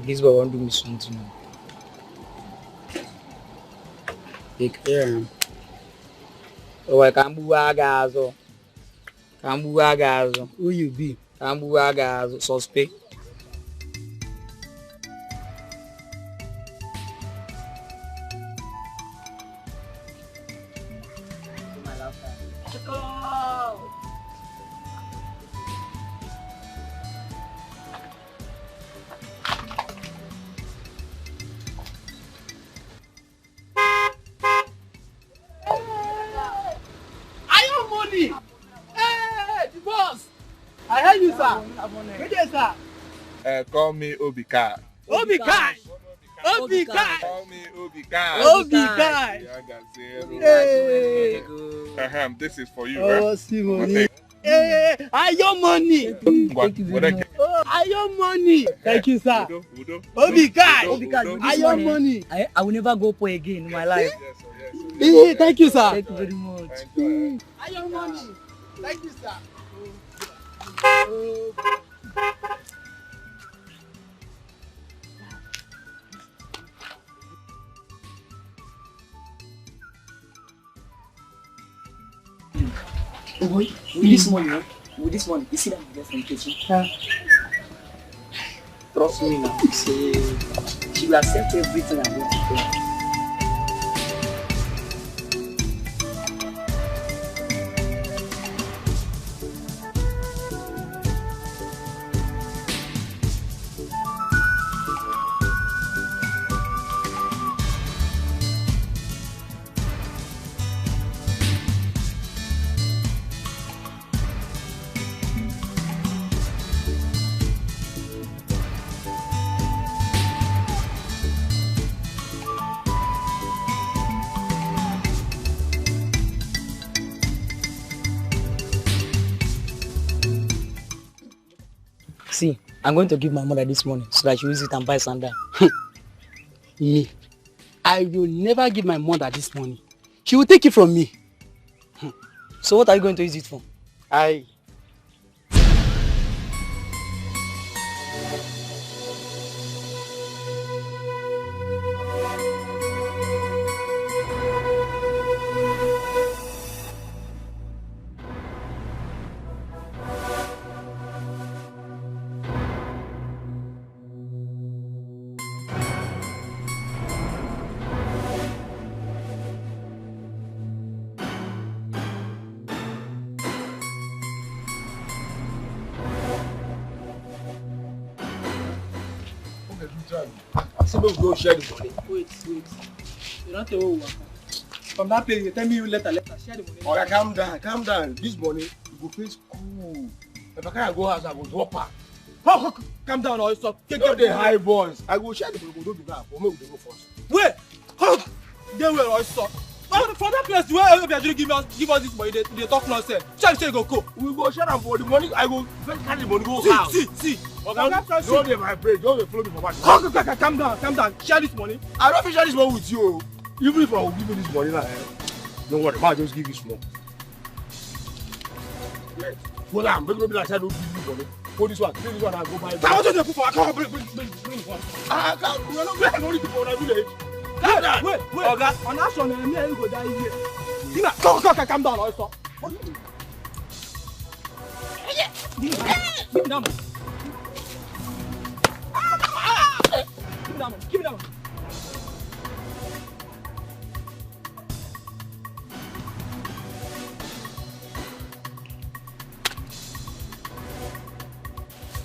This boy won't do me something. Take care. Oh, I can't move agazo. Can't move agazo. Who you be? Can't move agazo. Suspect. I heard you, sir. Good day, sir. Call me Obika. Obika. Obika. Call me Obika. Obika. Hey. This is for you, Oh, right? Simone. Hey, I your money. Thank you. Oh, I your money. Thank you, sir. Obika. I your money. I will never go poor again in my life. Hey, thank you, sir. Thank you very much. I your money. Thank you, sir. Oh boy, with this money, you see that girl from kitchen? Trust me now, she will accept everything I'm going to do. See, I'm going to give my mother this money so that she will use it and buy sandal. Me, I will never give my mother this money. She will take it from me. So what are you going to use it for? Go share the money. Wait. You don't tell me. From that place, you tell me you later. Share the money. Oh, calm down. This money, you go face cool. If I can't go house, I go drop her. Calm down, or stop. Get the high voice. I go share the money. Don't be bad. For me, we go first. Wait. They will also. From that place, where you actually give us this money, they talk nonsense. Share go cool. We go share them for the money. I go carry the money go house. See. Don't my break. Don't follow me for back. Calm down. Share this money. I don't share this money with you. Even if I will give you this money now, don't worry. I'll just give you small. Yes. Well, I'm going to be like I don't give you money. Hold this one. Take this one and go buy it. I want to do for. I can't bring one. I can't. We're not going to go to the village. Wait. Okay. On action, me and you go die here. Calm down, also. Give me that money. Give me that money.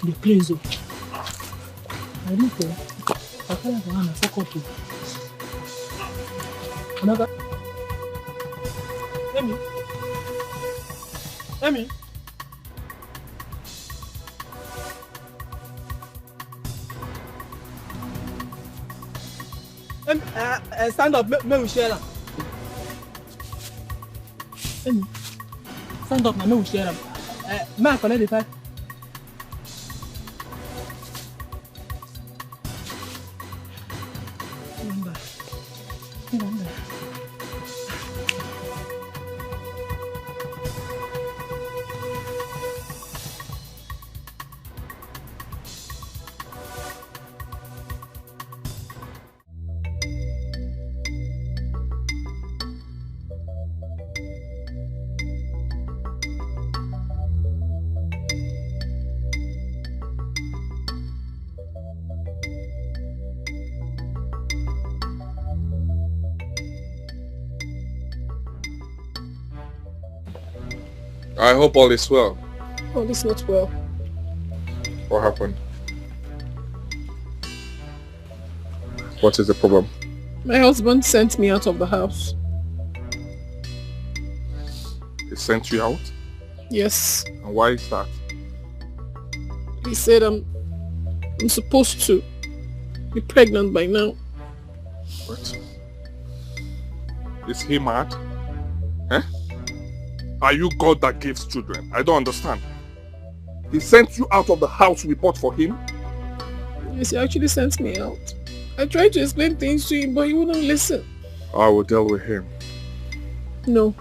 The place, I don't know. I feel like I'm fuck up. Another. Emi. Stand up, me we share them. Stand up, me we share them. Man, connect the five. I hope all is well. All is not well. What happened? What is the problem? My husband sent me out of the house. He sent you out? Yes. And why is that? He said I'm supposed to be pregnant by now. What? Is he mad? Eh? Are you God that gives children? I don't understand. He sent you out of the house we bought for him? Yes, he actually sent me out. I tried to explain things to him, but he wouldn't listen. I will deal with him. No,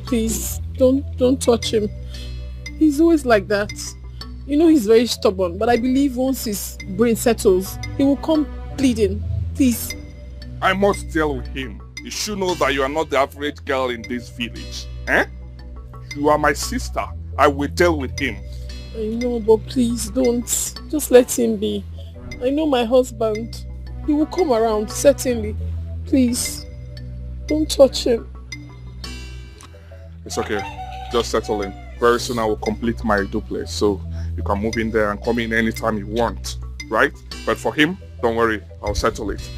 please. Don't touch him. He's always like that. You know he's very stubborn, but I believe once his brain settles, he will come pleading. Please. I must deal with him. You should know that you are not the average girl in this village. Eh? You are my sister. I will deal with him. I know, but please don't. Just let him be. I know my husband. He will come around, certainly. Please. Don't touch him. It's okay. Just settle in. Very soon I will complete my duplex, so you can move in there and come in anytime you want. Right? But for him, don't worry. I'll settle it.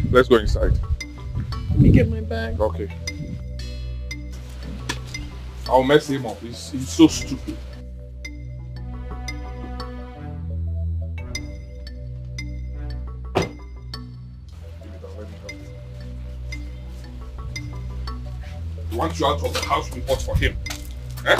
Let's go inside. Let me get my bag. Okay. I'll mess him up. He's so stupid. He wants you out of the house we bought for him. Eh?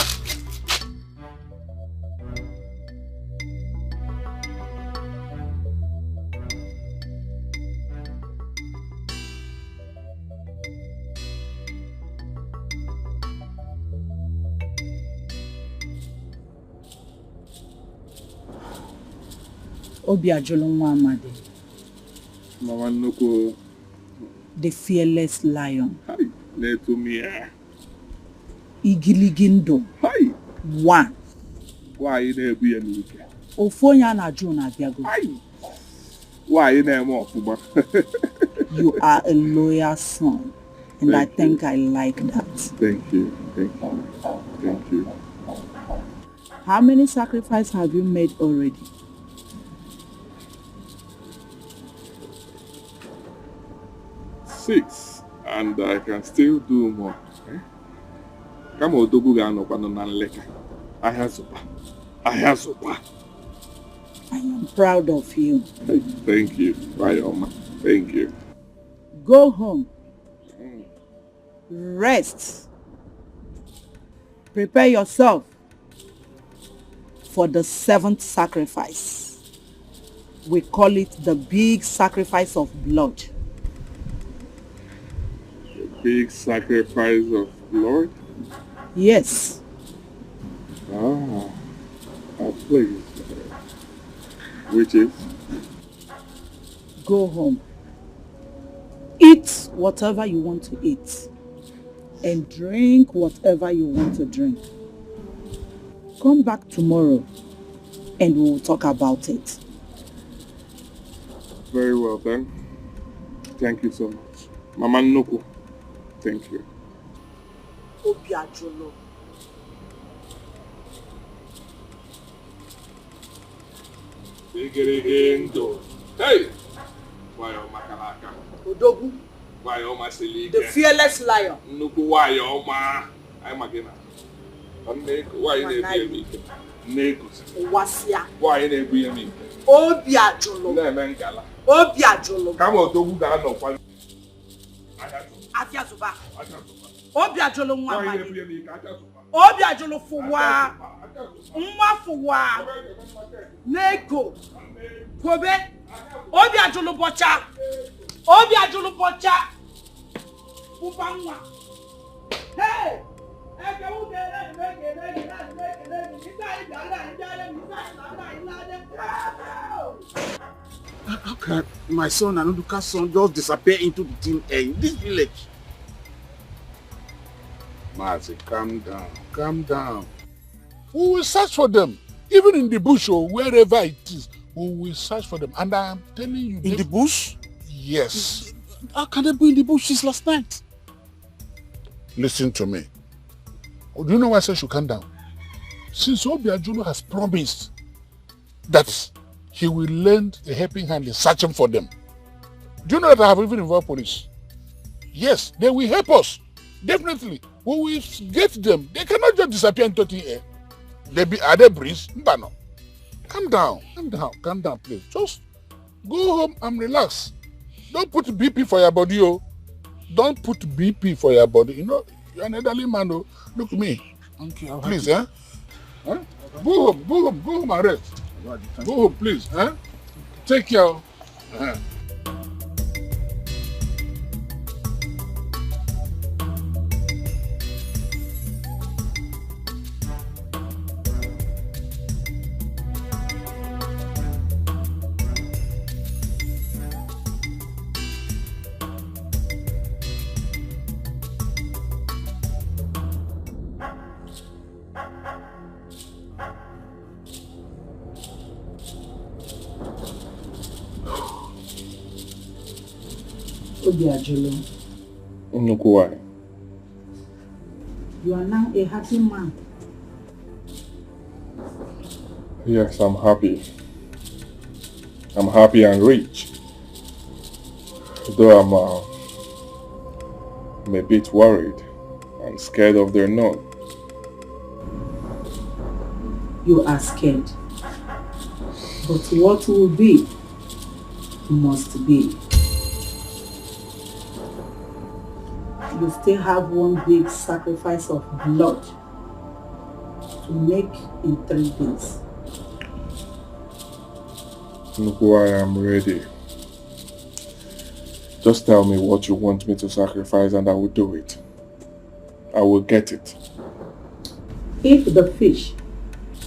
Obi ajolo nwa amadi. Mama Noko. The fearless lion. Hi, Neto Mia. Igiligindo. Hi. One. Why you there be a meek? Ofonya na Juna Biago. Hi. Why you there more, Puma? You are a loyal son. And I think I like that. Thank you. Thank you. Thank you. How many sacrifices have you made already? 6, and I can still do more. Come on, Dogu Gano Panonaleka. I have super. I am proud of you. Thank you, Bayoma. Thank you. Go home. Rest. Prepare yourself for the 7th sacrifice. We call it the big sacrifice of blood. The big sacrifice of blood? Yes. Please. Which is? Go home. Eat whatever you want to eat. And drink whatever you want to drink. Come back tomorrow and we will talk about it. Very well then. Thank you so much. Mama Noko. Thank you. Obiajolo. Hey! Why are Makalaka? Odogu. Why are my silly? The fearless lion. Nuku, why are my? I'm again. Why in a me? Negus. Wasia. Why in a me? Obiajolo. Nemenkala. Obiajolo. Come on, Dogu Gano. Afiazuba. Obiajolo Mwamadi. Obiajolo Fuwa. Mwa Fuwa. Neko. Kobe. Obiajolo Bocha. Obiajolo Bocha. Upangwa. Hey! How can my son and Uduka's son just disappear into the thin air in this village? Mazi, calm down. Calm down. We will search for them. Even in the bush or wherever it is, we will search for them. And I am telling you... In the bush? Yes. How can they be in the bush since last night? Listen to me. Do you know why I said she should calm down? Since Obiajulu has promised that he will lend a helping hand in searching for them. Do you know that I have even involved police? Yes, they will help us. Definitely. We will get them. They cannot just disappear into thin air. Are they breeze? No. Calm down, please. Just go home and relax. Don't put BP for your body, oh. Don't put BP for your body. You know, you're an elderly man, oh. Look at me. Okay, please, eh? Huh? Go home and rest. Go home, please, eh? Take care. Why? You are now a happy man. Yes, I'm happy. I'm happy and rich. Though I'm a bit worried and scared of the unknown. You are scared. But what will be, must be. You still have one big sacrifice of blood to make in 3 days. Look why I'm ready. Just tell me what you want me to sacrifice and I will do it. I will get it. If the fish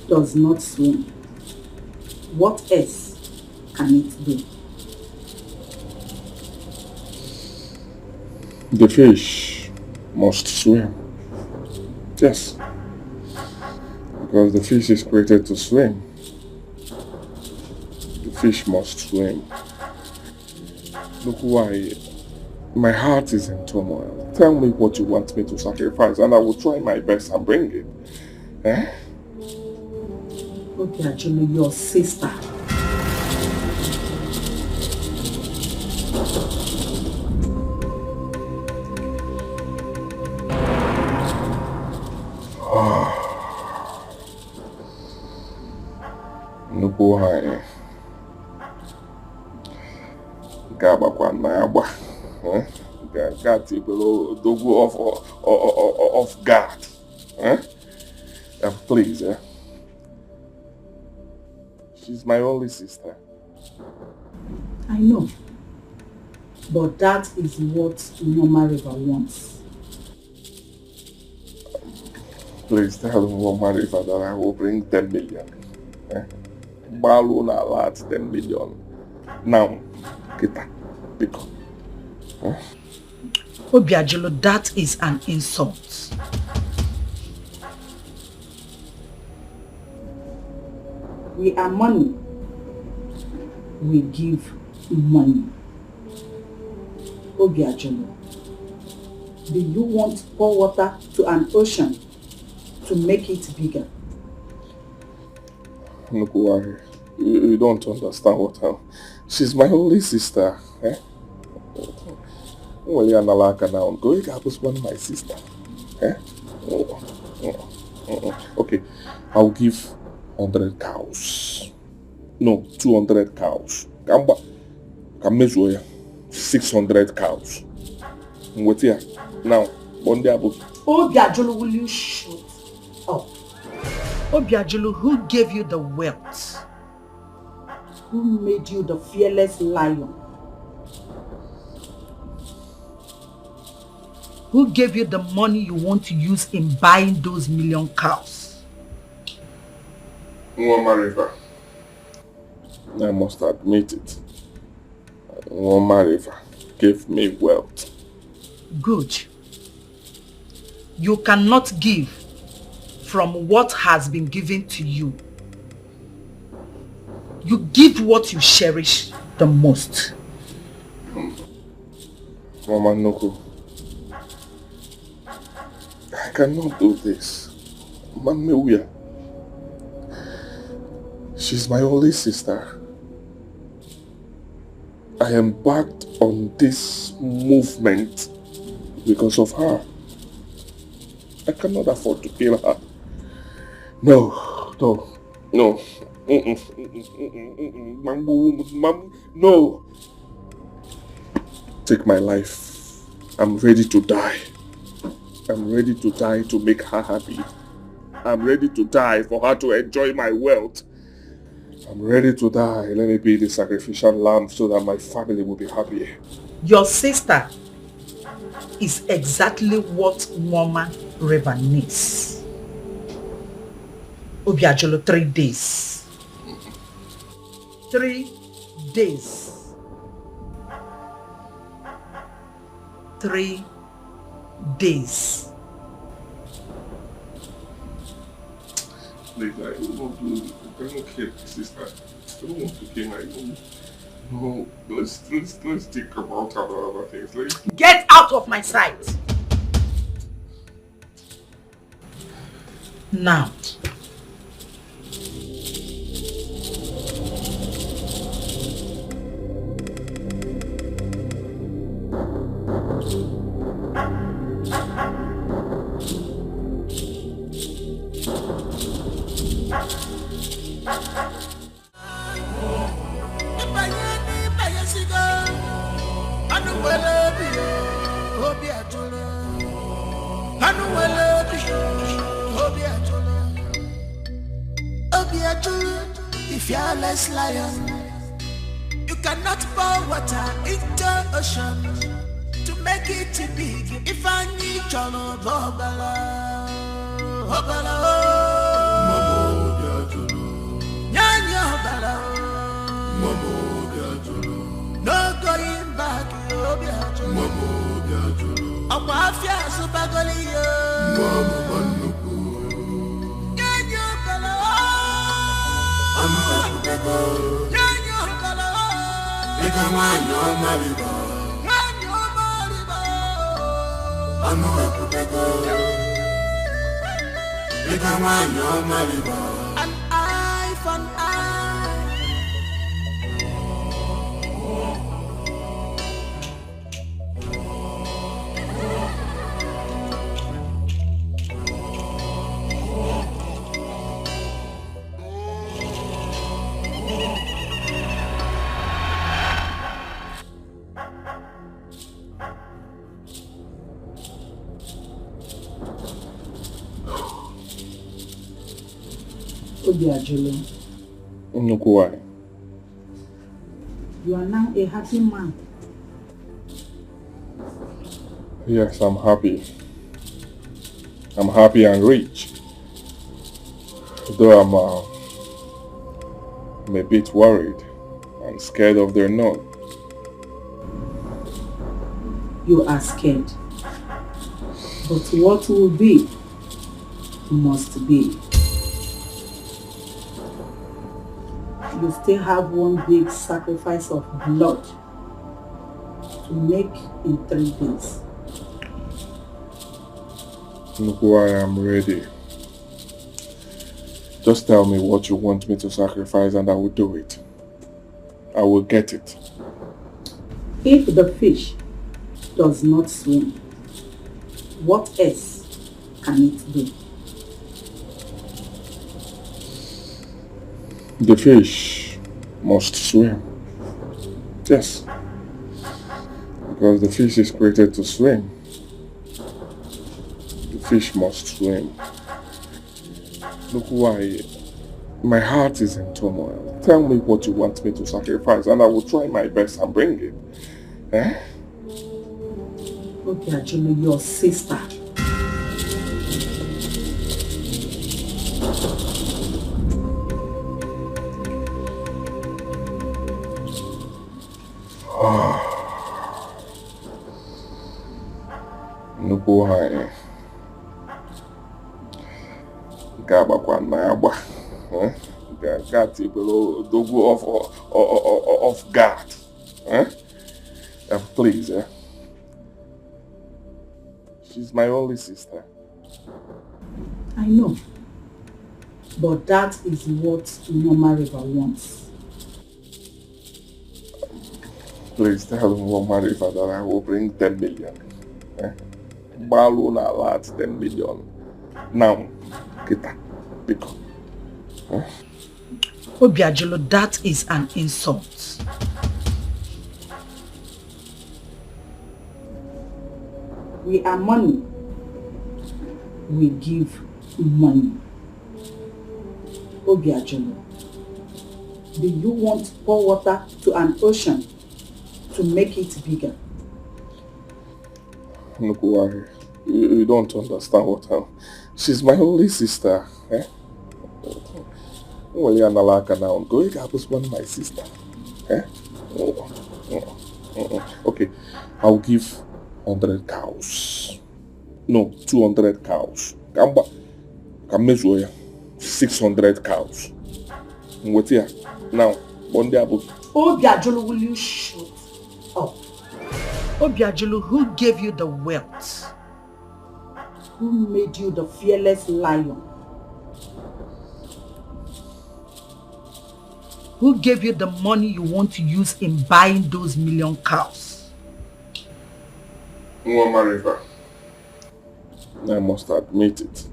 does not swim, what else can it do? The fish must swim. Yes. Because the fish is created to swim. The fish must swim. Look why my heart is in turmoil. Tell me what you want me to sacrifice and I will try my best and bring it. Eh? Okay, actually, your sister. Nnukwu nwanyị ga-agbakwa na-agba ga-atibere odogwu of God. And please, she's my only sister. I know, but that is what Norma River wants. Please tell Norma River that I will bring 10 million. Balloon alert 10 million. Now, get that. Because. Obiajulu, that is an insult. We are money. We give money. Obiajulu, do you want to pour water to an ocean to make it bigger? Look why you don't understand what I'm. She's my only sister. Eh? Well, you're not now. Go one my sister. Eh? Okay, I'll give 100 cows. No, 200 cows. Come measure 600 cows. What's here? Now, one day about. Oh, Biajulu, will you shut up? Obiajulu, who gave you the wealth? Who made you the fearless lion? Who gave you the money you want to use in buying those million cows? Norma River. I must admit it. Norma River gave me wealth. Good. You cannot give from what has been given to you. You give what you cherish the most. Mama Noko, I cannot do this. Mama, she's my only sister. I embarked on this movement because of her. I cannot afford to kill her. No. No. Take my life. I'm ready to die. I'm ready to die to make her happy. I'm ready to die for her to enjoy my wealth. I'm ready to die. Let me be the sacrificial lamb so that my family will be happy. Your sister is exactly what woman River needs. Obiajolo, 3 days. 3 days. 3 days. Please, I don't want to kill my sister. I don't want to kill my mom. No, let's think about other things. Get out of my sight. Now. Fearless lion, you cannot pour water into ocean to make it big. If I need cholo, bobala, bobala, nyanya bala, no going back, I'm afia subagoli, nyanya bala. An eye for an eye. Obiajolo. Why? You are now a happy man. Yes, I'm happy. I'm happy and rich. Though I'm a bit worried and scared of their no. You are scared. But what will be, must be. You still have one big sacrifice of blood to make in 3 days. Look why I'm ready. Just tell me what you want me to sacrifice and I will do it. I will get it. If the fish does not swim, what else can it do? The fish must swim. Yes. Because the fish is created to swim. The fish must swim. Look why my heart is in turmoil. Tell me what you want me to sacrifice and I will try my best and bring it. Eh? Okay, actually, your sister. Nnukwu nwanyị ga-agbakwa na agba ga-atibere odogwu off guard. Please, she's my only sister. I know, but that is what Mama River wants. Please tell Mama River that I will bring 10 million. Balloon alert 10 million. Now, get that. Pick up. Obiajulu, that is an insult. We are money. We give money. Obiajulu, do you want to pour water to an ocean to make it bigger? Look, worry. You don't understand what I'm... She's my only sister. Eh? Well, you're not like now. Go one my sister. Eh? Okay, I'll give 100 cows. No, 200 cows. Come measure 600 cows. What's here? Now, one day about... Obiajulu, will you shut up? Obiajulu, who gave you the wealth? Who made you the fearless lion? Who gave you the money you want to use in buying those million cows? Nwoma River. I must admit it.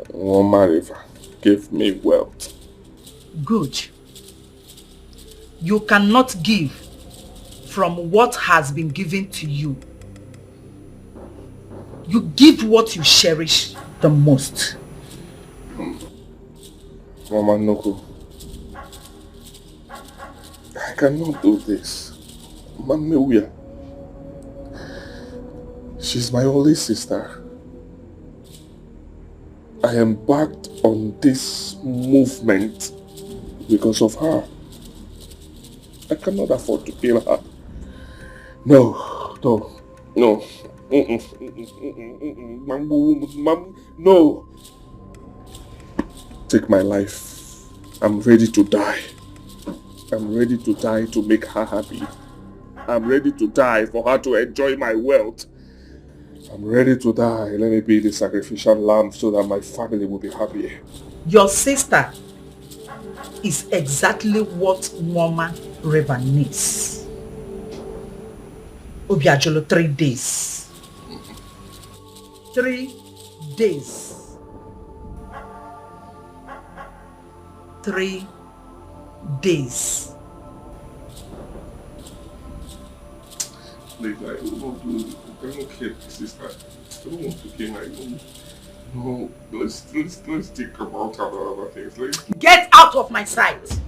Nwoma River gave me wealth. Good. You cannot give from what has been given to you. You give what you cherish the most. Mama Noko, I cannot do this. Mama, she's my only sister. I embarked on this movement because of her. I cannot afford to kill her. No. No. Take my life. I'm ready to die. I'm ready to die to make her happy. I'm ready to die for her to enjoy my wealth. I'm ready to die. Let me be the sacrificial lamb so that my family will be happy. Your sister is exactly what Nwoma River needs. Obiajulu, 3 days. 3 days. 3 days. Please, I don't want to kill my sister. I don't want to kill her. No, let's think about other things. Get out of my sight.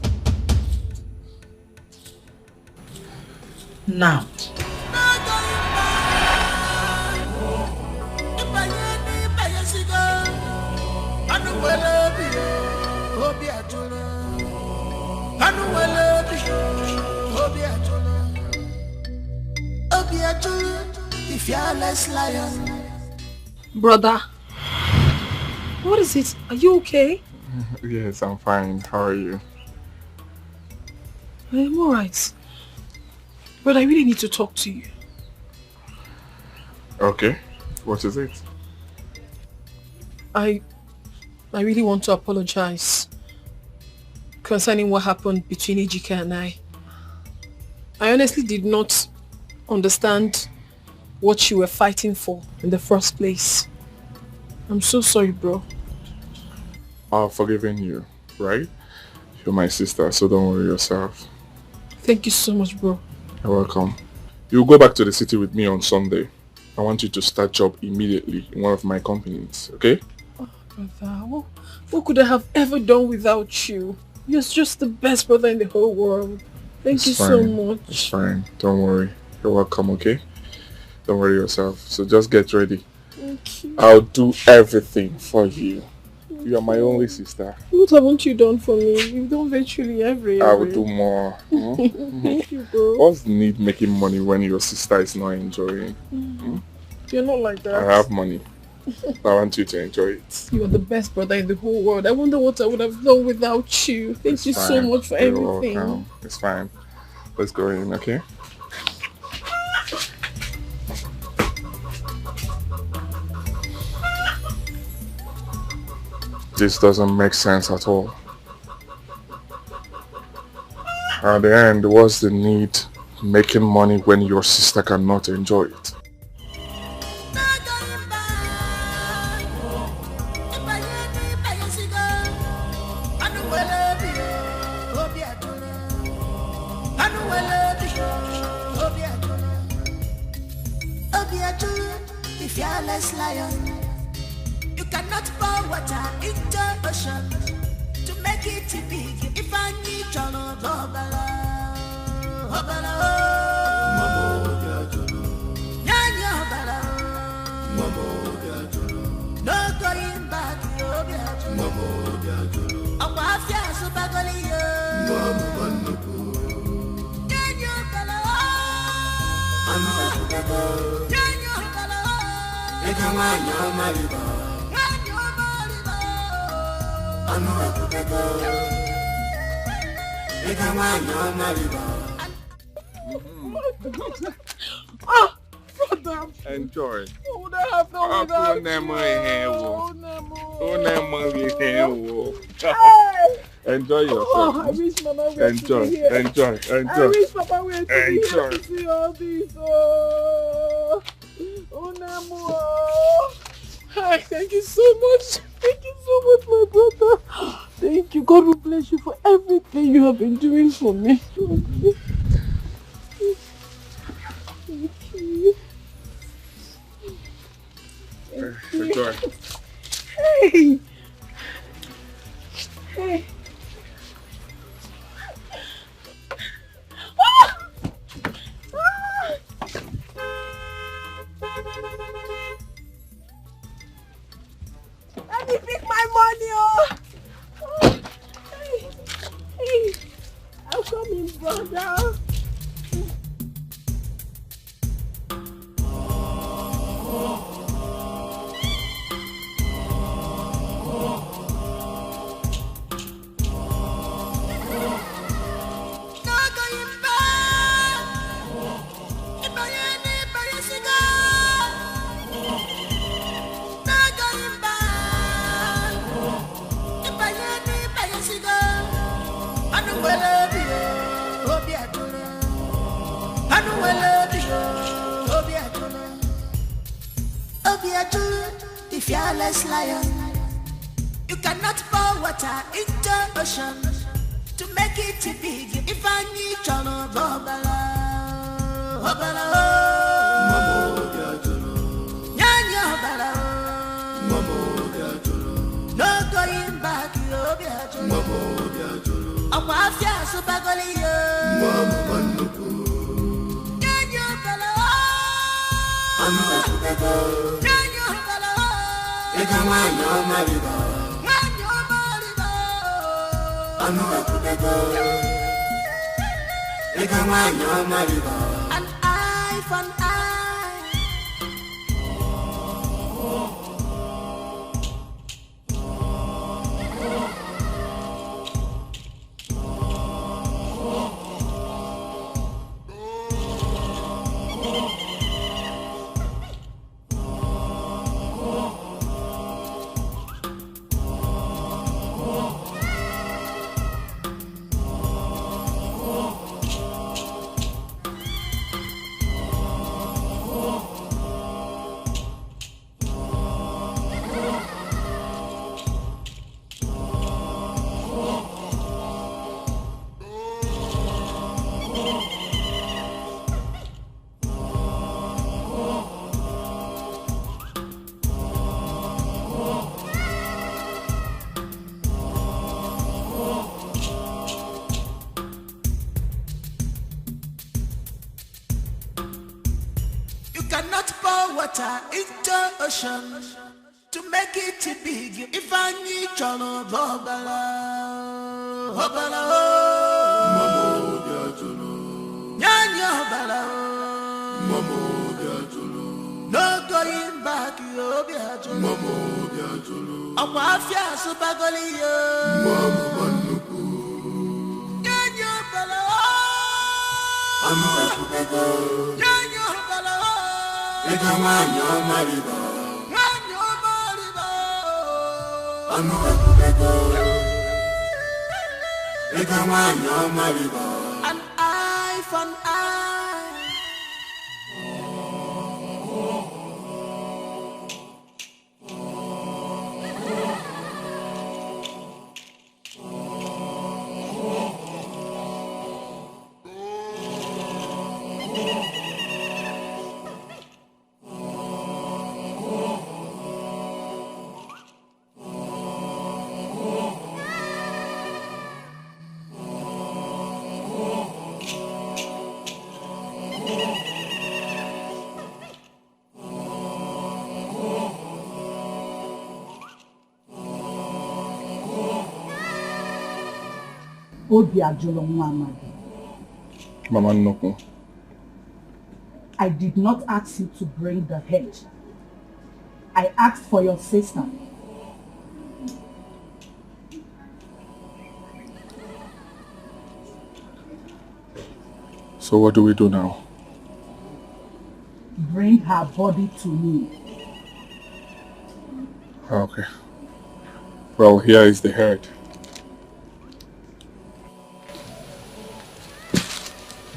Now. Brother, what is it? Are you okay? Yes, I'm fine. How are you? I'm alright. But I really need to talk to you. Okay. What is it? I really want to apologize concerning what happened between Dikeh and I. I honestly did not understand what you were fighting for in the first place. I'm so sorry, bro. I've forgiven you, right? You're my sister, so don't worry yourself. Thank you so much, bro. You're welcome. You'll go back to the city with me on Sunday. I want you to start job immediately in one of my companies, okay? Oh, brother, what could I have ever done without you? You're just the best brother in the whole world. Thank you so much. It's fine. Don't worry. You're welcome, okay? Don't worry yourself. So just get ready. Thank you. I'll do everything for you. You are my only sister. What haven't you done for me? You've done virtually everything. I will do more. Thank you, bro. What's the need making money when your sister is not enjoying? You're not like that. I have money. I want you to enjoy it. You are the best brother in the whole world. I wonder what I would have done without you. Thank you so much for everything. Welcome. It's fine. Let's go in, okay? This doesn't make sense at all. At the end, what's the need making money when your sister cannot enjoy it? fearless lion. You cannot pour water into ocean to make it big. If I need your love, no going back. Brother. Enjoy. Oh, that have no without Enjoy yourself. Oh, I wish Mama were Enjoy, to be here. enjoy. I wish Papa were to be here to see all this. Oh, Namo. Hi, thank you so much. Thank you so much, my brother. Thank you. God will bless you for everything you have been doing for me. Thank you. Enjoy. Hey. Hey. Let me pick my money, Hey. I'm coming, brother. The fearless lion. You cannot pour water into ocean to make it big. If I need your love, no going back. An eye for an eye. Water into ocean to make it big. If I need your love, no going back. An eye for an eye. Mama Noko. I did not ask you to bring the head. I asked for your sister. So what do we do now? Bring her body to me. Okay. Well, here is the head.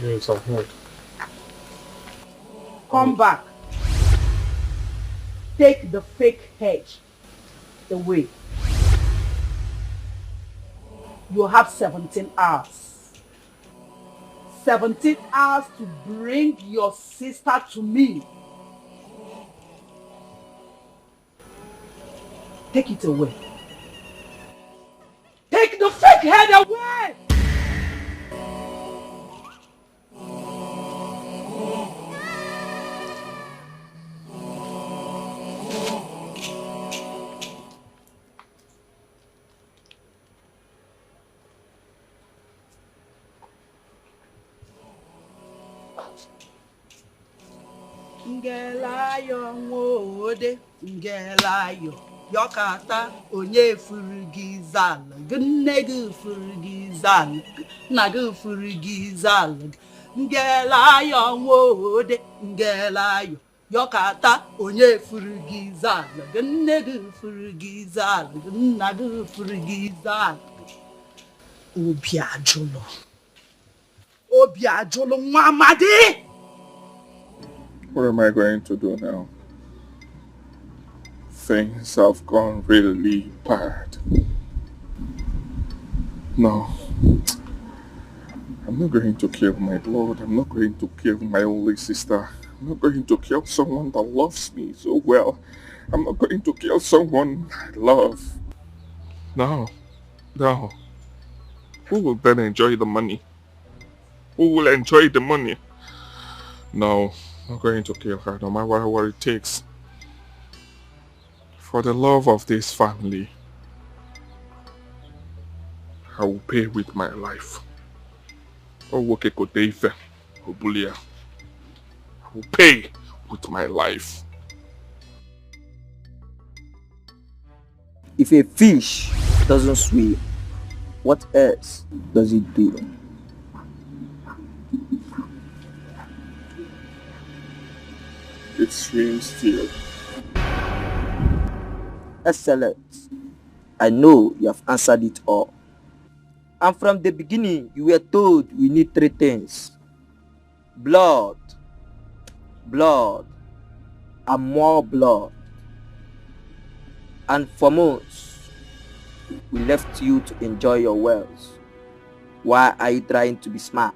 Yes, I've heard. Come back. Take the fake head away. You have 17 hours. 17 hours to bring your sister to me. Take it away. Take the fake head away! Ngelayo ngode, ngelayo yokata onye furigizal, gnegu furigizal, nagu furigizal. Ngelayo ngode, ngelayo yokata onye furigizal, gnegu furigizal, nagu furigizal. Obiajolo. Obiajolo Mwamadi! What am I going to do now? Things have gone really bad. No. I'm not going to kill my blood. I'm not going to kill my only sister. I'm not going to kill someone that loves me so well. I'm not going to kill someone I love. No. No. Who will then enjoy the money? Who will enjoy the money? No. I'm not going to kill her, no matter what it takes. For the love of this family, I will pay with my life. I will pay with my life. If a fish doesn't swim, what else does it do? It swims still. Excellent. I know you have answered it all. And from the beginning, you were told we need 3 things. Blood, blood, and more blood. And for months, we left you to enjoy your wealth. Why are you trying to be smart?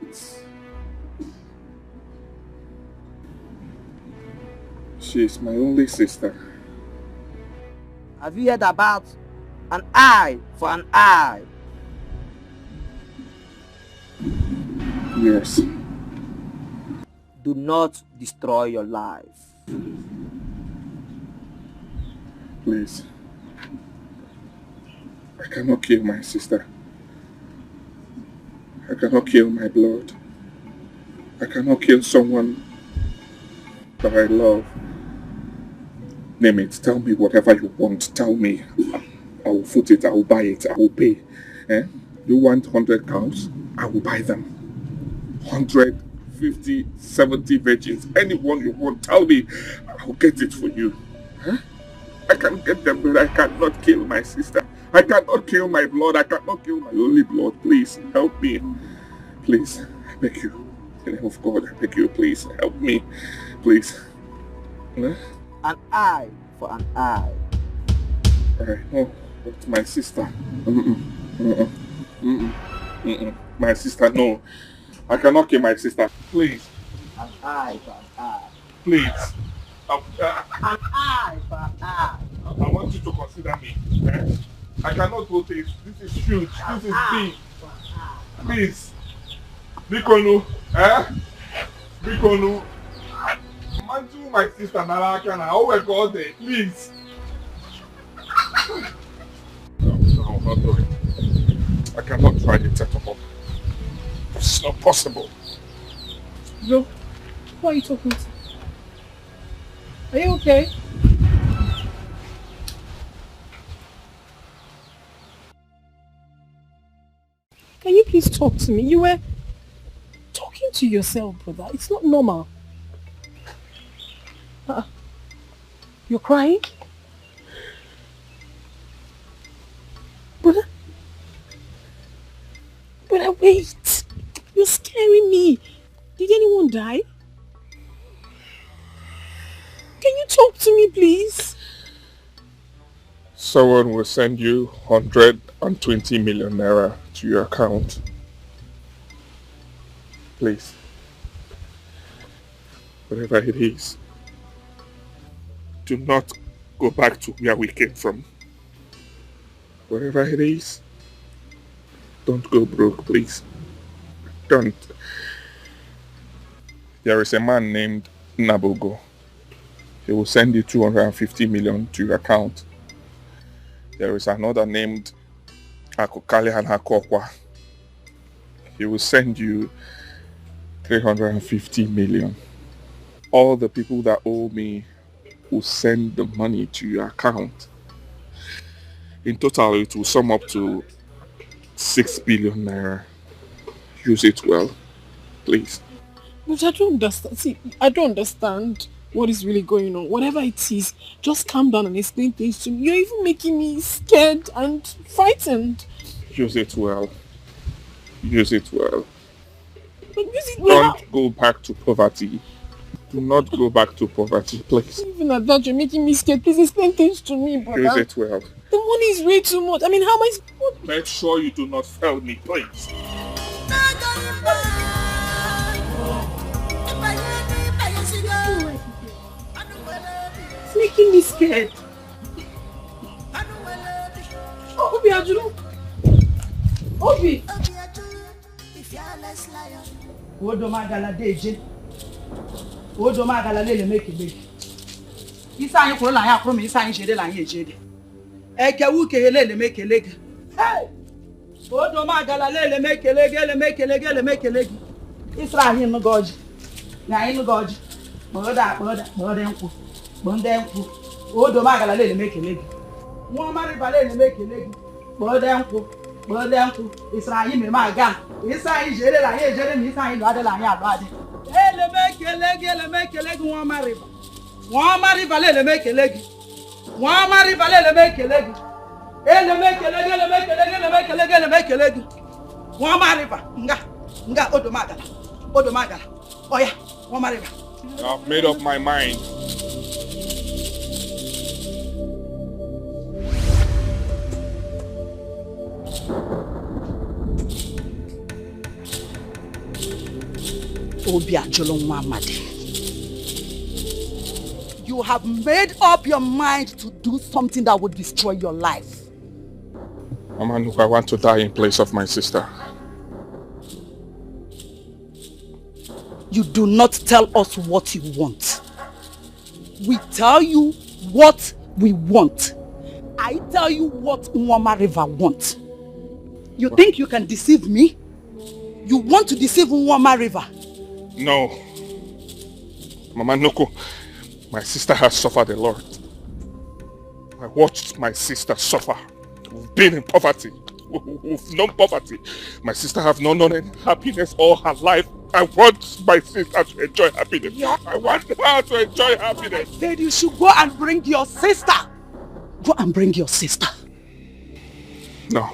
She is my only sister. Have you heard about an eye for an eye? Yes. Do not destroy your life. Please. I cannot kill my sister. I cannot kill my blood. I cannot kill someone that I love. Name it. Tell me whatever you want. Tell me. I will foot it. I will buy it. I will pay. You want 100 cows? I will buy them. 100, 50, 70 virgins. Anyone you want, tell me. I will get it for you. I can get them, but I cannot kill my sister. I cannot kill my blood. I cannot kill my only blood. Please, help me. Please, I beg you. In the name of God, I beg you, please, help me. Please. An eye for an eye. Alright, no, but my sister. My sister, no. I cannot kill my sister. Please. An eye for an eye. Please. An eye for an eye. I want you to consider me. I cannot do this. This is huge. This is big. Please. Bikonu. Bikonu. Manju, my sister Narakana. Oh my God, please. No, I'm not doing it. I cannot try it at all. not possible. Bro, who are you talking to? Are you okay? Can you please talk to me? You were talking to yourself, brother. It's not normal. You're crying? Brother, wait. You're scaring me. Did anyone die? Can you talk to me, please? Someone will send you 120 million naira to your account. Please. Whatever it is, do not go back to where we came from. Whatever it is, don't go broke, please. Don't. There is a man named Nabogo. He will send you 250 million to your account. There is another named Akokale and Akokwa. He will send you 350 million. All the people that owe me will send the money to your account. In total, it will sum up to 6 billion naira. Use it well, please. But I don't understand. See, I don't understand what is really going on. Whatever it is, just calm down and explain things to me. You're even making me scared and frightened. Use it well. Use it well. But use it well. Don't go back to poverty. Do not go back to poverty, please. Even at that, you're making me scared. Please explain things to me, brother. Use it well. The money is way too much. I mean, how am I supposed to... Make sure you do not fail me, please. It's making me scared. Obi Ajulu. Obi. Odo magala deje. Odo magala lele make it. Isa anyi kuro la ya kuro mi isa anyi jede la anyi jede. Eke wu ke lele make leg. Hey. Odo magala lele make leg, lele make leg, lele make leg. Isra anyi no goji. Na anyi no goji. Boda nku. Bonde nku. Odo magala lele make leg. Won mari ba lele make leg. Boda nku. Isra anyi me maga. Isa anyi jede la anyi jede mi isa anyi lo ade la anyi alo ade. Ele make leg won mari ba. Wọ́n máa rí balẹ̀ lè make legi. Wọ́n máa rí balẹ̀ lè make legi. Ele make legi. Wọ́n máa rí ba. Nga odo magala. Oya, wọ́n máa rí ba. I've made up my mind. Obi Ajolo nwa amadi. You have made up your mind to do something that would destroy your life. Mama, look, I want to die in place of my sister. You do not tell us what you want. We tell you what we want. I tell you what Nwama River wants. You think you can deceive me? You want to deceive Nwama River? No. Mama Noko. My sister has suffered a lot. I watched my sister suffer. We've been in poverty. We've known poverty. My sister has not known any happiness all her life. I want my sister to enjoy happiness. Yeah. I want her to enjoy happiness. I said you should go and bring your sister. Go and bring your sister. No.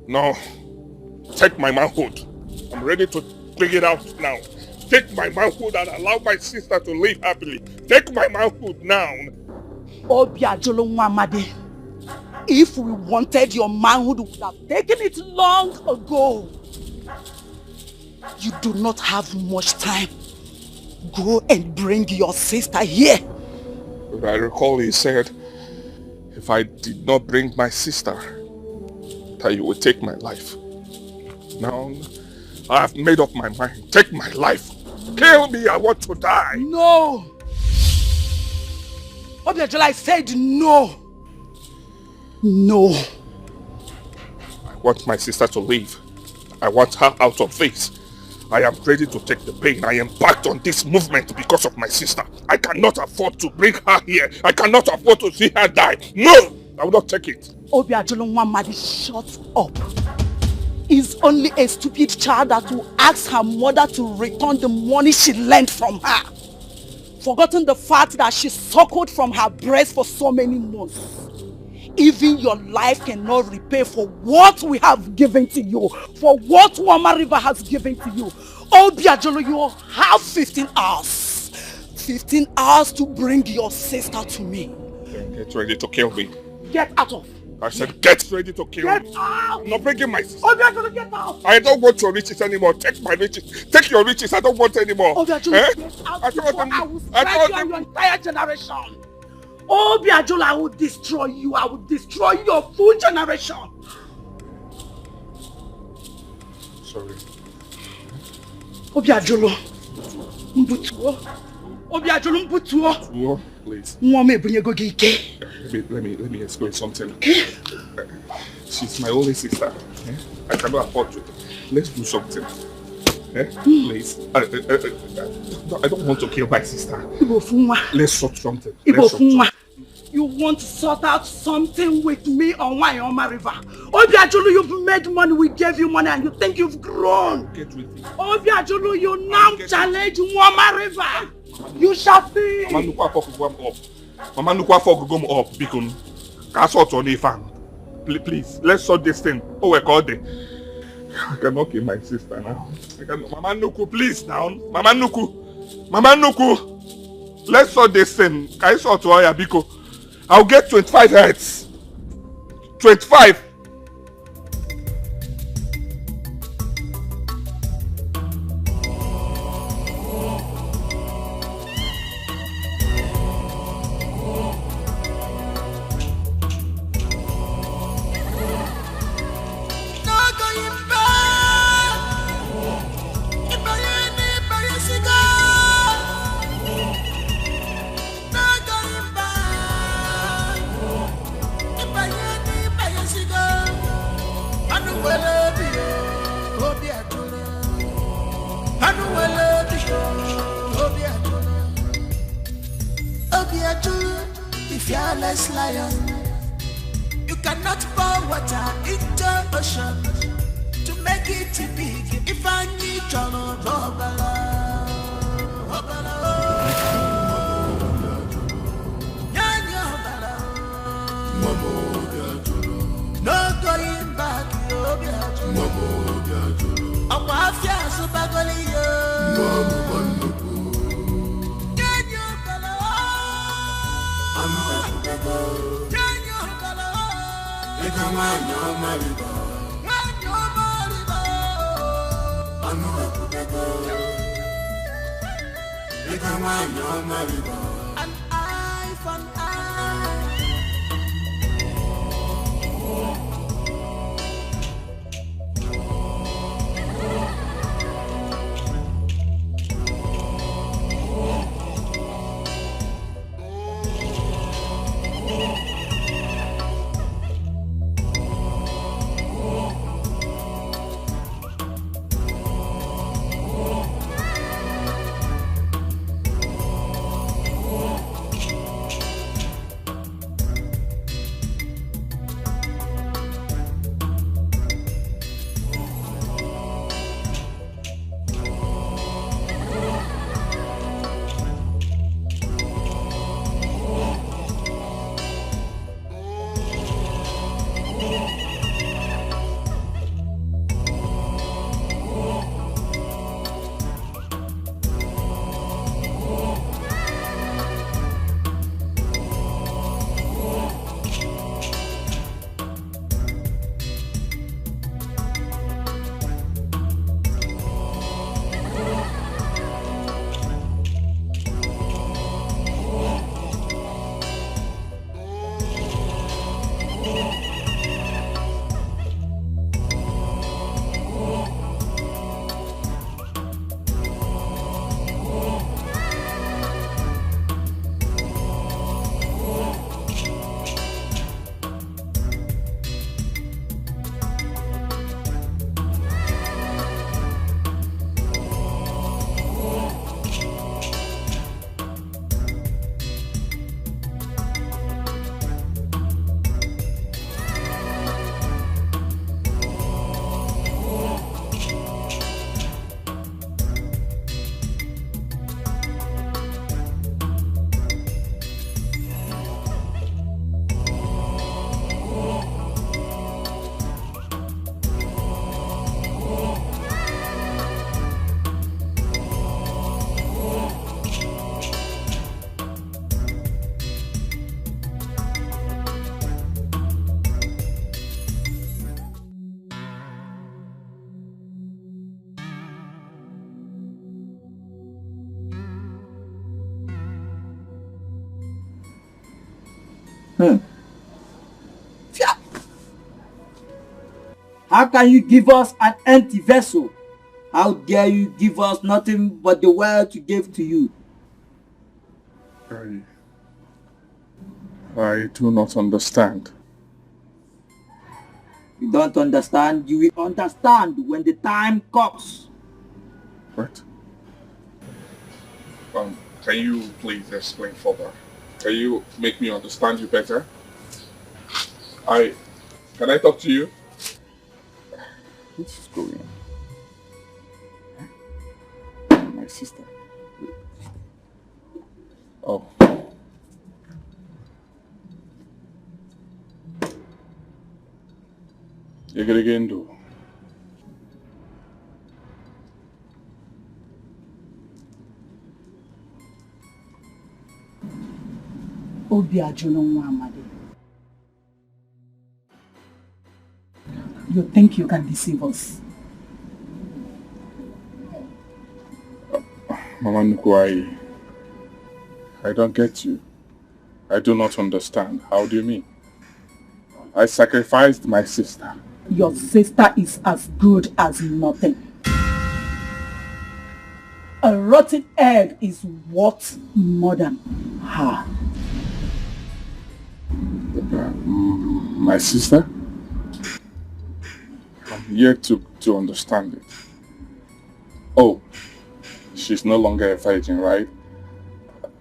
No. Take my manhood. I'm ready to bring it out now. Take my manhood and allow my sister to live happily. Take my manhood now. Obi Ajolo Nwamade. If we wanted your manhood, we would have taken it long ago. You do not have much time. Go and bring your sister here. But I recall he said, if I did not bring my sister, that you would take my life. Now, I have made up my mind. Take my life. Kill me, I want to die. No. Obi Ajolo, I said no. No. I want my sister to live. I want her out of this. I am ready to take the pain. I embarked on this movement because of my sister. I cannot afford to bring her here. I cannot afford to see her die. No! I will not take it. Obiajulu Nwamadi, shut up. Is only a stupid child that will ask her mother to return the money she lent from her. Forgotten the fact that she suckled from her breast for so many months. Even your life cannot repay for what we have given to you, for what Wama River has given to you. Obiajulu, you have 15 hours. 15 hours to bring your sister to me. Then get ready to kill me. Get out of. I said get ready to kill me. Get out! I'm not bringing my sister. Obiajulu, get out! I don't want your riches anymore. Take my riches. Take your riches. I don't want anymore. Obiajulu, get out before I will strike you and your entire generation. Obiajulu, I will destroy you. I will destroy your full generation. Sorry. Obiajulu, mbutuo. Obiajulu, mbutuo. Mbutuo, please. Mwame bunyego Dikeh. Let me explain something. She's my only sister. I cannot afford to. Let's do something. Please. I don't want to kill my sister. Let's sort something. You want to sort out something with me on Wayoma River? Obiajulu, you've made money, we gave you money and you think you've grown. Get with it. Obiajulu, you now challenge Wayoma River. You shall see. Mama Nukwa for go up. Because can't sort on the fan. Please, let's sort this thing. Oh, we're called it. I cannot kill my sister now. Mama Nuku, please now. Mama Nuku. Let's sort this thing. Can you sort to Oya Biko? I'll get 25 heads. 25. Fearless lion, you cannot pour water into ocean to make it big. If I need John no going back, an eye for an eye. How can you give us an empty vessel? How dare you give us nothing but the world to give to you? I do not understand. You don't understand? You will understand when the time comes. What? Can you please explain further? Can you make me understand you better? Can I talk to you? What's going on? My sister. Oh. You're gonna get into. You think you can deceive us? Mama Nuku, I don't get you. I do not understand. How do you mean? I sacrificed my sister. Your sister is as good as nothing. A rotten egg is worth more than her. My sister? I'm yet to understand it. Oh, she's no longer a virgin, right?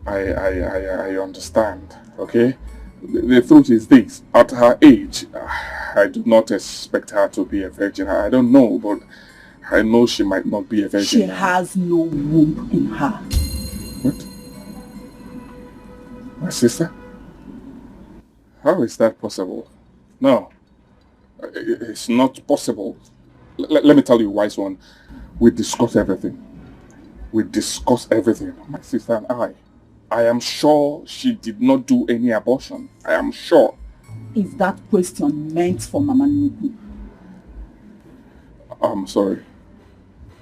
I understand, okay? The truth is this, at her age, I do not expect her to be a virgin. I don't know, but I know she might not be a virgin. She has no womb in her. What? My sister? How is that possible? No, it's not possible. Let me tell you, wise one, we discuss everything. We discuss everything, my sister and I. I am sure she did not do any abortion. I am sure. Is that question meant for Mama Nuku? I'm sorry.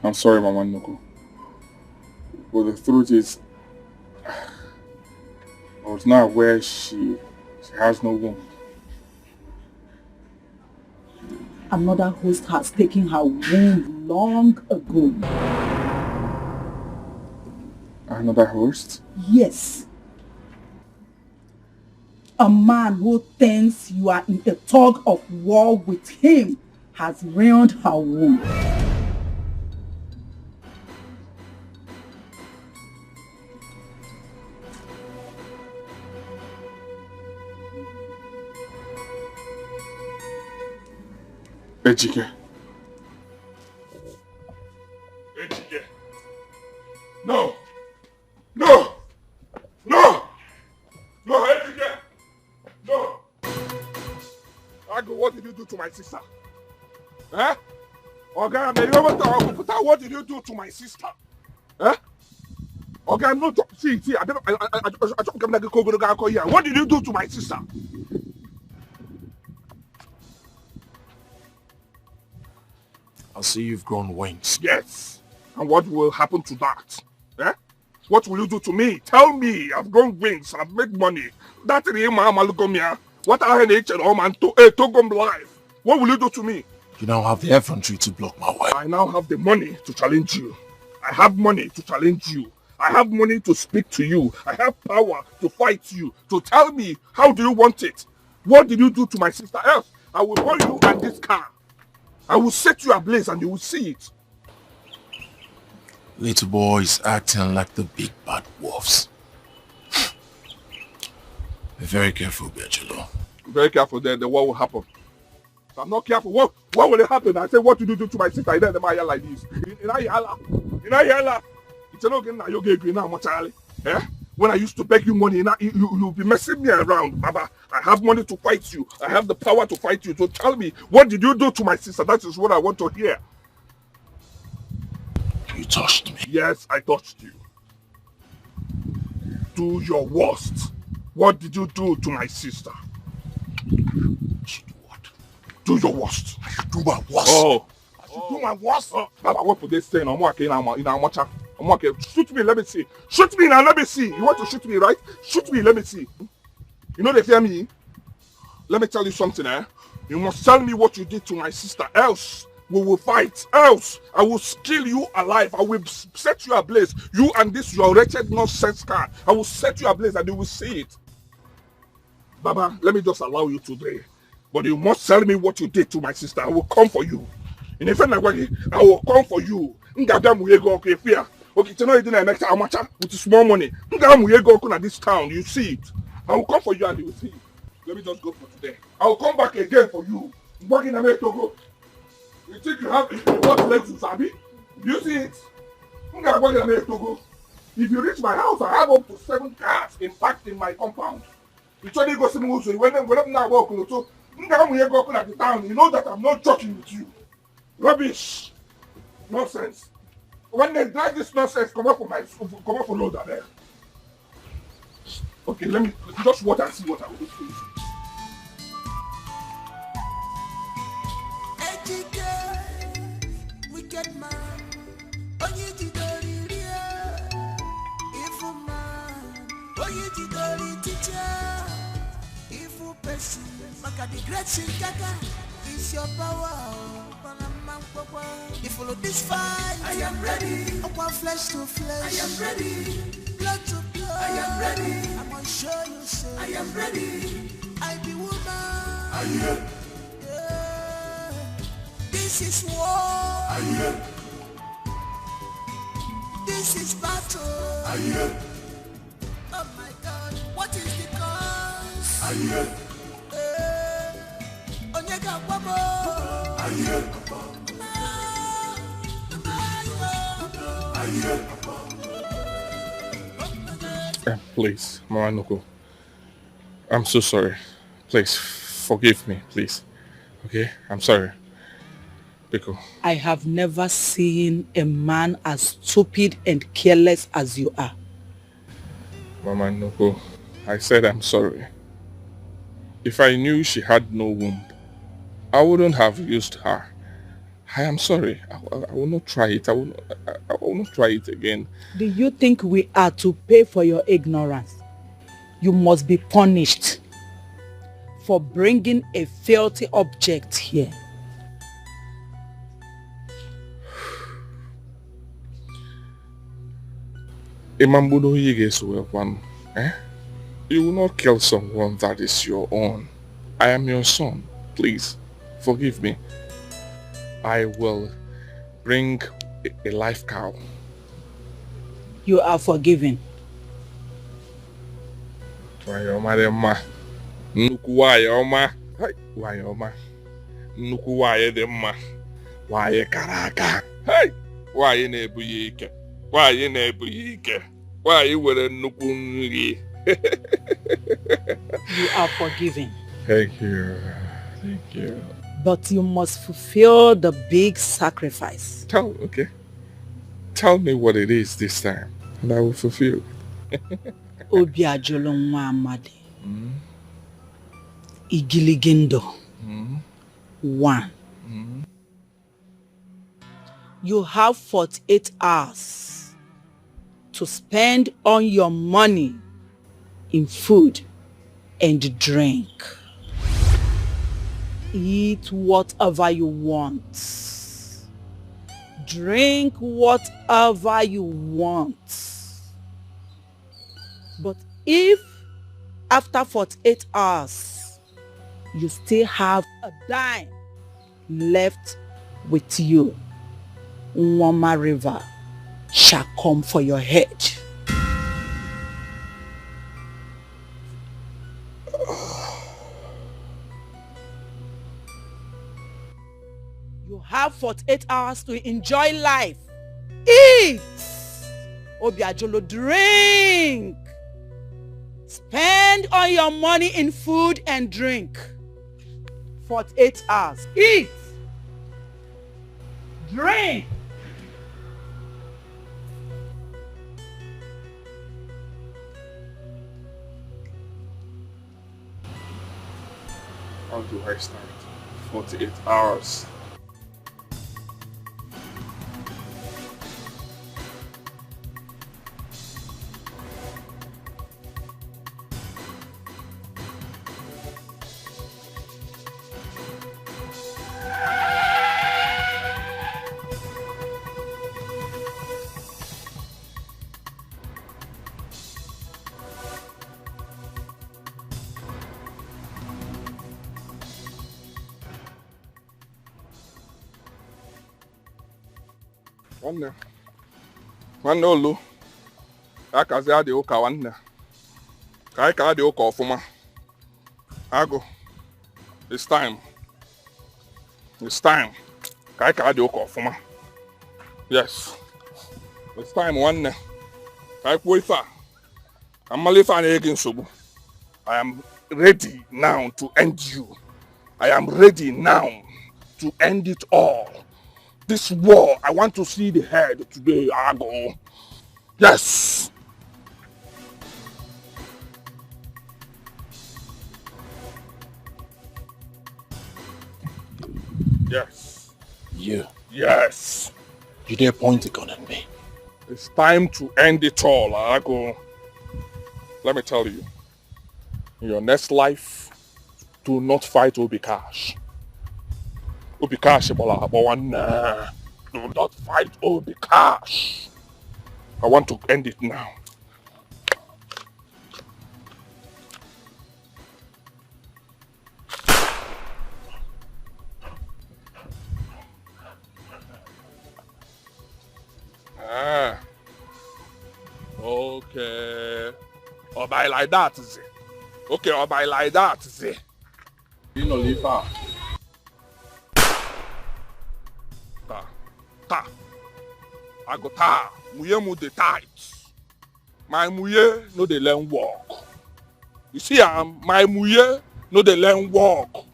I'm sorry, Mama Nuku. But the truth is, I was not aware she has no womb. Another host has taken her womb long ago. Another host? Yes. A man who thinks you are in a tug of war with him has ruined her womb. Dikeh. Dikeh. No! No! No! No, Dikeh! No! Ago, what did you do to my sister? Eh? Okay, what did you do to my sister? Eh? Okay, I'm not see, I don't come back to here. What did you do to my sister? I see you've grown wings. Yes. And what will happen to that? Eh? What will you do to me? Tell me. I've grown wings. I've made money. That is my what I need to come live. What will you do to me? You now have the infantry to block my way. I now have the money to challenge you. I have money to challenge you. I have money to speak to you. I have power to fight you. To tell me, how do you want it? What did you do to my sister? Else, I will burn you and this car. I will set you ablaze and you will see it. Little boys acting like the big bad wolves. Be very careful, Biachelo. Very careful then what will happen. If I'm not careful, what will it happen? I say, what did you do to my sister? I didn't hear like this. It's not getting you get now much early. Eh? When I used to beg you money, now you'll be messing me around, Baba. I have money to fight you. I have the power to fight you. So tell me, what did you do to my sister? That is what I want to hear. You touched me. Yes, I touched you. Do your worst. What did you do to my sister? Do your worst. I should do my worst. Oh. I should do my worst. Baba, what for this saying? I'm working I'm working. Shoot me, let me see. Shoot me now, let me see. You want to shoot me, right? Shoot me, let me see. You know they fear me? let me tell you something, eh? You must tell me what you did to my sister, else we will fight. Else I will kill you alive. I will set you ablaze. You and this your wretched nonsense car. I will set you ablaze and you will see it. Baba, let me just allow you today. But you must tell me what you did to my sister. I will come for you. In a friend I will come for you. Okay, tonight didn't make how much with small money. At this town, you see it. I will come for you and you will see it. Let me just go for today. I will come back again for you. Working away to go. You think you have what legs to Sabi? You see it? If you reach my house, I have up to 7 cars packed in my compound. You try to go see me when I'm not walking to at the town, you know that I'm not joking with you. Rubbish. Nonsense. When they drag this nonsense, come up for loader there. Okay, let me just watch and see what I will do, please. Wicked man, onye jidori rie. Evil man, onye jidori teacher. Evil person, maka the great Chicago is your power. If you follow this fight, I am ready. Upon flesh to flesh, I am ready. Blood to blood, I am ready. I'm gonna show you, say, I am ready. I be woman, I am. Yeah. This is war, I am. This is battle, I am. Oh my God, what is the cause? I am. Onyeka Kwabo, I am. Please, Mama Nuku. I'm so sorry. Please, forgive me, please. Okay? I'm sorry. Biko. I have never seen a man as stupid and careless as you are. Mama Nuku, I said I'm sorry. If I knew she had no womb, I wouldn't have used her. I am sorry. I will not try it. I will not try it again. Do you think we are to pay for your ignorance? You must be punished for bringing a filthy object here. You will not kill someone that is your own. I am your son. Please, forgive me. I will bring a live cow. You are forgiven. Wayoma Nuku wayoma. Hey, wayoma. Nuku waye demma. Waye karaka. Hey, waye nebuyike. Waye nebuyike. Waye were nuku nri. You are forgiven. Thank you. Thank you. But you must fulfill the big sacrifice. Okay. Tell me what it is this time, and I will fulfill it. Obiajolo nwa amadi. Igiligindo. 1. You have 48 hours to spend on your money in food and drink. Eat whatever you want. Drink whatever you want. But if after 48 hours you still have a dime left with you, Nwama River shall come for your head. You have 48 hours to enjoy life. Eat. Obiajolo, drink. Spend all your money in food and drink. 48 hours. Eat. Drink. How do I start? 48 hours. One no lo. Akazi adi oka one. Kai ka adi oka ofuma. Ago. It's time. It's time. Kai ka adi oka ofuma. Yes. It's time one. Kai kuifa. Amalifa na egin sobu. I am ready now to end you. I am ready now to end it all. This war, I want to see the head today, Ago. Yes. Yes. You. Yes. You dare point a gun at me. It's time to end it all, Ago. Let me tell you. In your next life, do not fight Obikash. Obikash, do not fight Obikash. I want to end it now. Okay. Or by like that, is it? Okay, or by like that, is it? You know, leave her. Ta. I go ta. Muye mu the tight. My muye no dey learn walk. You see, my muye no dey learn walk.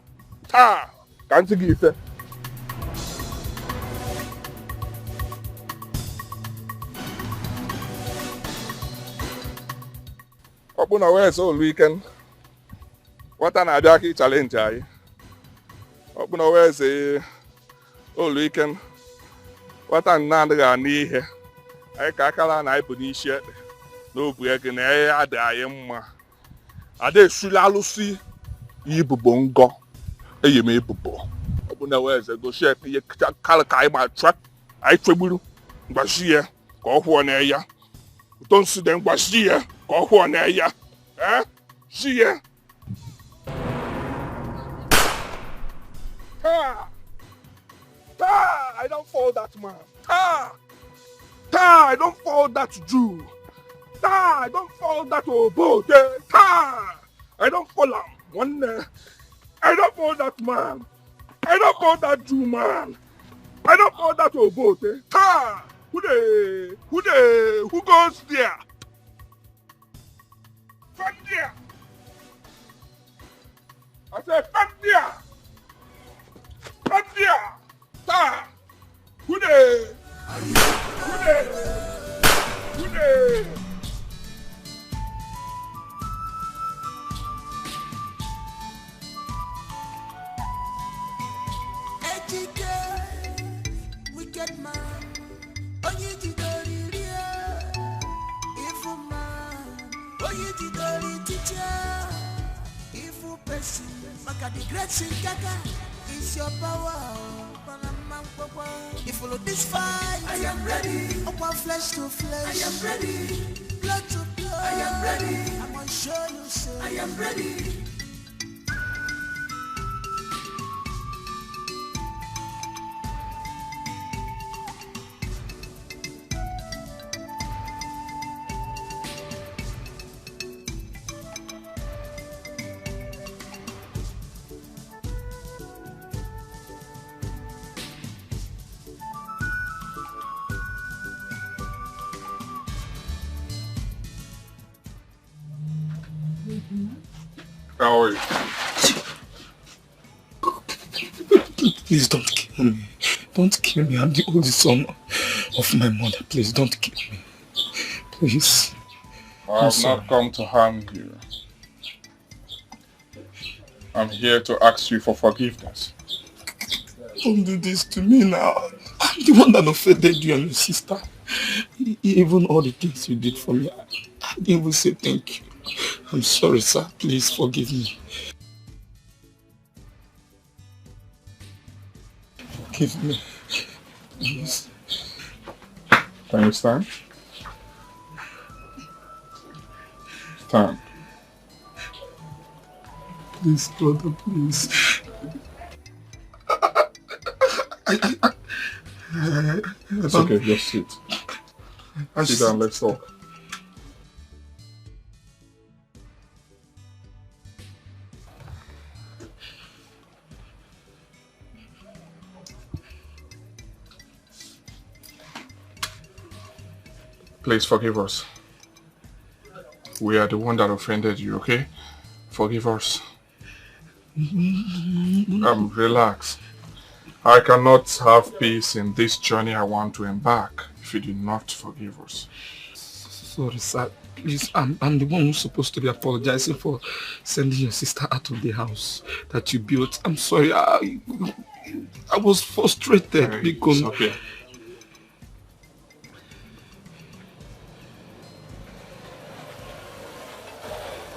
Ta. Can't you give it? Open away all weekend. What an Ajaki challenge, I. Open away say all weekend. What an Nandra knee here. I kakala na ipuni shirt. No break in air. I am. I did Sulalusi. Yibubongo. You may bubo. Open away say go shirt. You calakai my truck. I trouble. Bashia. Go one area. Don't see them Bashia. Go one area. Eh? See ya. Ta! I don't fall that man. Ta! I don't fall that Jew. Ta! I don't fall that Obo. Ta! I don't fall him. One. I don't fall that man. I don't fall that Jew man. I don't fall that Obo. Ta! Who goes there? From there. I said from there. From there. Ta! Who dey? Wicked man. Onye jidori ria. Evil man. Onye jidori teacher. Evil person. Maka the great Shingaga is your power. You follow this fight, I am ready. Upon flesh to flesh, I am ready. Blood to blood, I am ready. I'm gonna show you, sir, I am ready. How are you? Please don't kill me. Don't kill me. I'm the oldest son of my mother. Please don't kill me. Please. I have not come to harm you. I'm here to ask you for forgiveness. Don't do this to me now. I'm the one that offended you and your sister. Even all the things you did for me, I didn't even say thank you. I'm sorry, sir. Please forgive me. Forgive me. Please. Can you stand? Stand. Please, brother, please. It's okay, just sit. Sit down, let's talk. Please forgive us. We are the one that offended you, okay? Forgive us. Relax. I cannot have peace in this journey I want to embark if you do not forgive us. Sorry, sir. Please, I'm the one who's supposed to be apologizing for sending your sister out of the house that you built. I'm sorry. I was frustrated because... It's okay.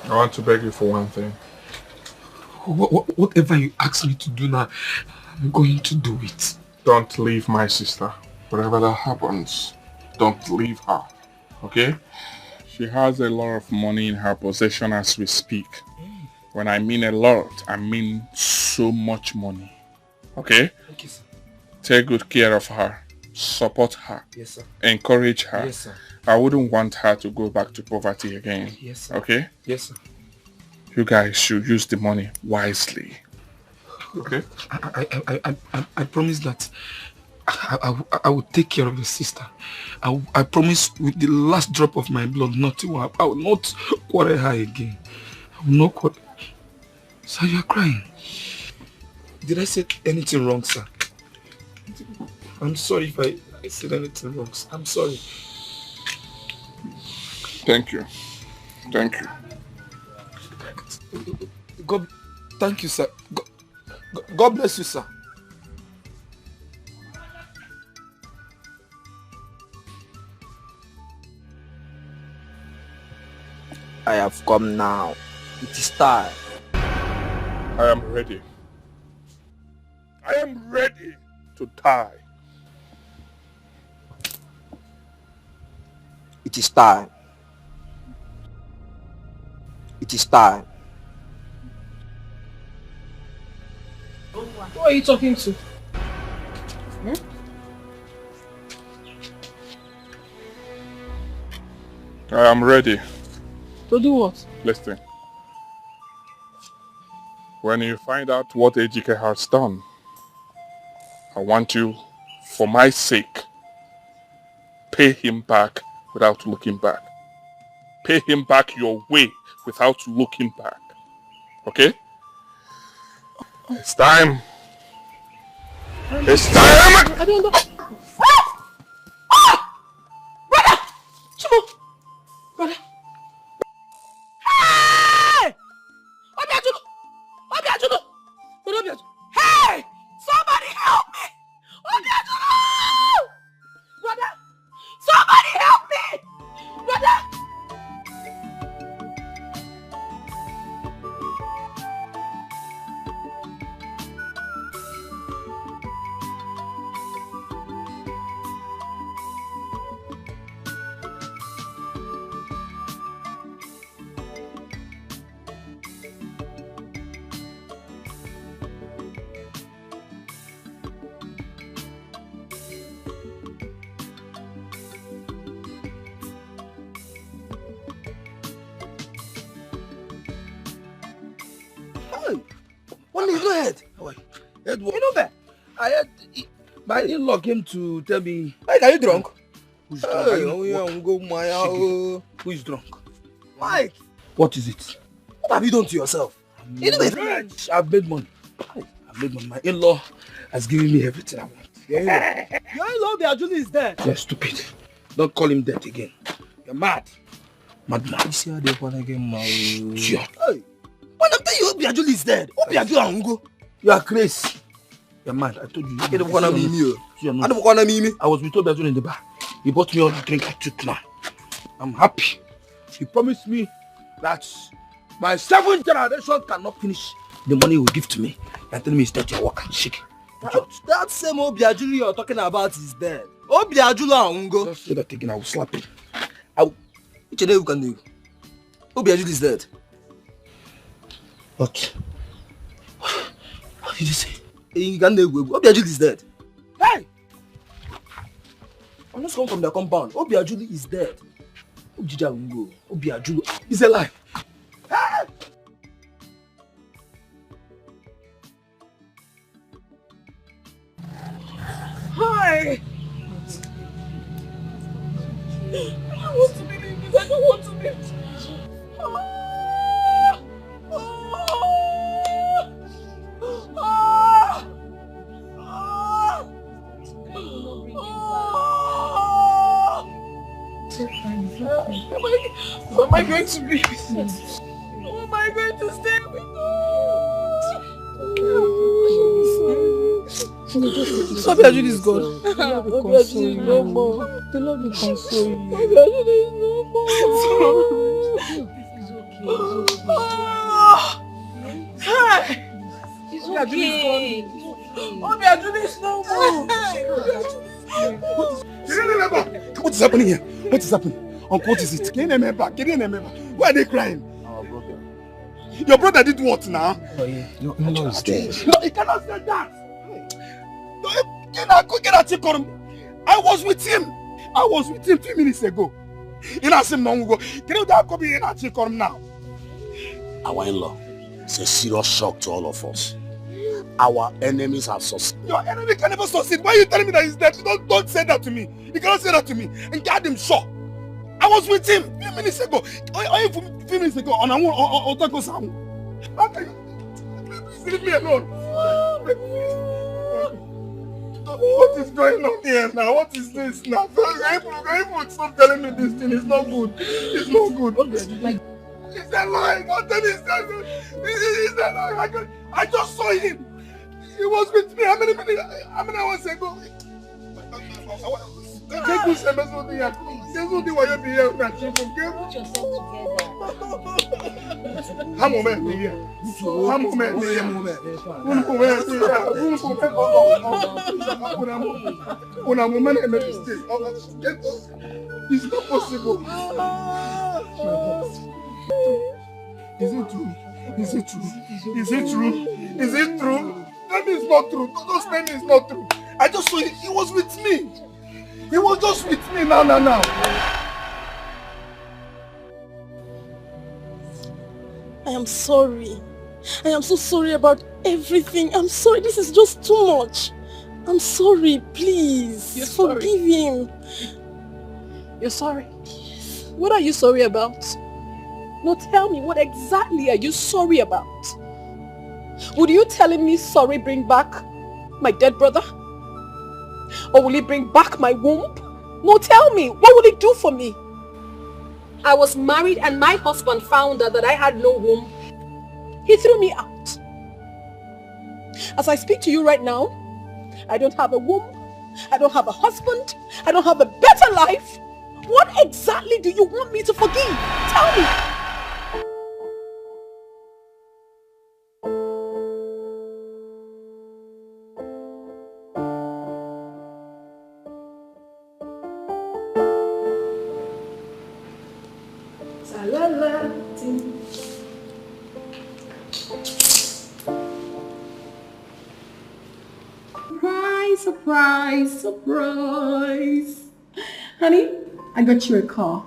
I want to beg you for one thing. Whatever you ask me to do now, I'm going to do it. Don't leave my sister. Whatever that happens, don't leave her. Okay? She has a lot of money in her possession as we speak. When I mean a lot, I mean so much money. Okay? Okay, sir. Take good care of her. Support her. Yes, sir. Encourage her. Yes, sir. I wouldn't want her to go back to poverty again. Yes, sir. Okay? Yes, sir. You guys should use the money wisely. Okay? I promise that I will take care of your sister. I promise with the last drop of my blood nothing will happen. I will not quarrel her again. I will not quarrel. Sir, you are crying. Did I say anything wrong, sir? I'm sorry if I said anything wrong. I'm sorry. Thank you. Thank you. God, thank you, sir. God bless you, sir. I have come now. It is time. I am ready. I am ready to die. It is time. It is time. Who are you talking to? I am ready. To do what? Listen. When you find out what Dikeh has done, I want you, for my sake, pay him back without looking back. Pay him back your way without looking back. Okay? It's time. It's time! I don't know. Brother! Chibu! Brother! Hey! Obiajudu! Obiajudu! Obiajudu! Hey! Somebody help me! Obiajudu! Brother! Somebody help me! Brother! You know that? I had my in-law came to tell me, Mike, are you drunk? Who's drunk? Who is drunk? Mike! What is it? What have you done to yourself? You know that I've made money. I've made money. My in-law has given me everything I want. Your in-law, Biajuli is dead. You're stupid. Don't call him dead again. You're mad. Madman. You see how they want again, man. Shut. Hey. When I'm telling you, Biajuli is dead. Biajuli, you are crazy. You're mad. I told you. I don't want to meet me. I was with Biajuli in the bar. He bought me all the drink I took now. I'm happy. He promised me that my 7th generation cannot finish the money he will give to me. You're telling me he's dead. You're working. Shake. That same Obiajuli you're talking about is dead. Obiajuli Ungo. Just say that again. I will slap him. Which day you can do? Obiajuli is dead. What? What did you say? Obiajuli is dead. Hey! just come from the compound. Obiajulu is dead. Ojija will go. Obiajulu is alive. Hi! I don't want to believe this. I don't want to believe this. Who am I going to be with? Who am I going to stay with? Obiajulu is gone. Obiajulu is no more. The Lord will console you. Obiajulu is no more. It's okay. Obiajulu is no more. What is happening here? What is happening? Uncle, what is it? Can you remember? Why are they crying? Our brother. Your brother did what now? Your in-law is dead. No, he cannot say that. No, I was with him. 2 minutes ago. Can you come now? Our in-law is a serious shock to all of us. Our enemies have succeeded. Your enemy can never succeed. Why are you telling me that he's dead? Don't say that to me. You cannot say that to me. And get him shot. I was with him 3 minutes ago. Only 3 minutes ago. On Otako Sam. Leave me alone. What is going on here now? What is this now? Stop telling me this thing. It's not good. It's not good. It's a lie. Don't tell me it's a lie. I just saw him. He was with me. How many hours ago? Put yourself together. It's not possible. Is it true? Is it true? Is it true? Is it true? Tell me it's not true. Don't tell me it's not true. I just saw he was with me. He was just with me now. I am sorry. I am so sorry about everything. I'm sorry. This is just too much. I'm sorry. Please. Forgive him. You're sorry? Yes. What are you sorry about? No, tell me, what exactly are you sorry about? Would you telling me sorry bring back my dead brother? Or will it bring back my womb? No, tell me, what will it do for me? I was married and my husband found out that I had no womb. He threw me out. As I speak to you right now, I don't have a womb, I don't have a husband, I don't have a better life. What exactly do you want me to forgive? Tell me. Surprise, surprise. Honey, I got you a car.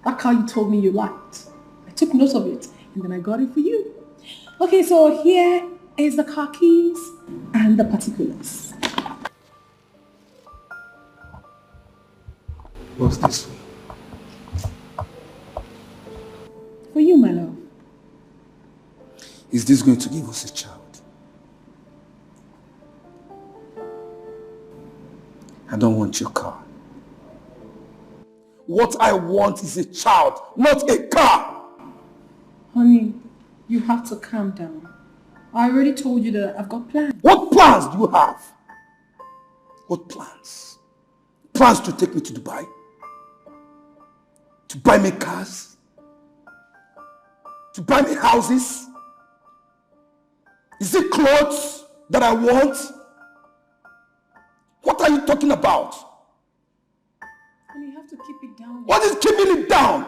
That car you told me you liked. I took note of it and then I got it for you. Okay, so here is the car keys and the particulars. What's this? For you, my love. Is this going to give us a child? I don't want your car. What I want is a child, not a car. Honey, you have to calm down. I already told you that I've got plans. What plans do you have? What plans? Plans to take me to Dubai? To buy me cars? To buy me houses? Is it clothes that I want? What are you talking about? Honey, you have to keep it down. What is keeping it down?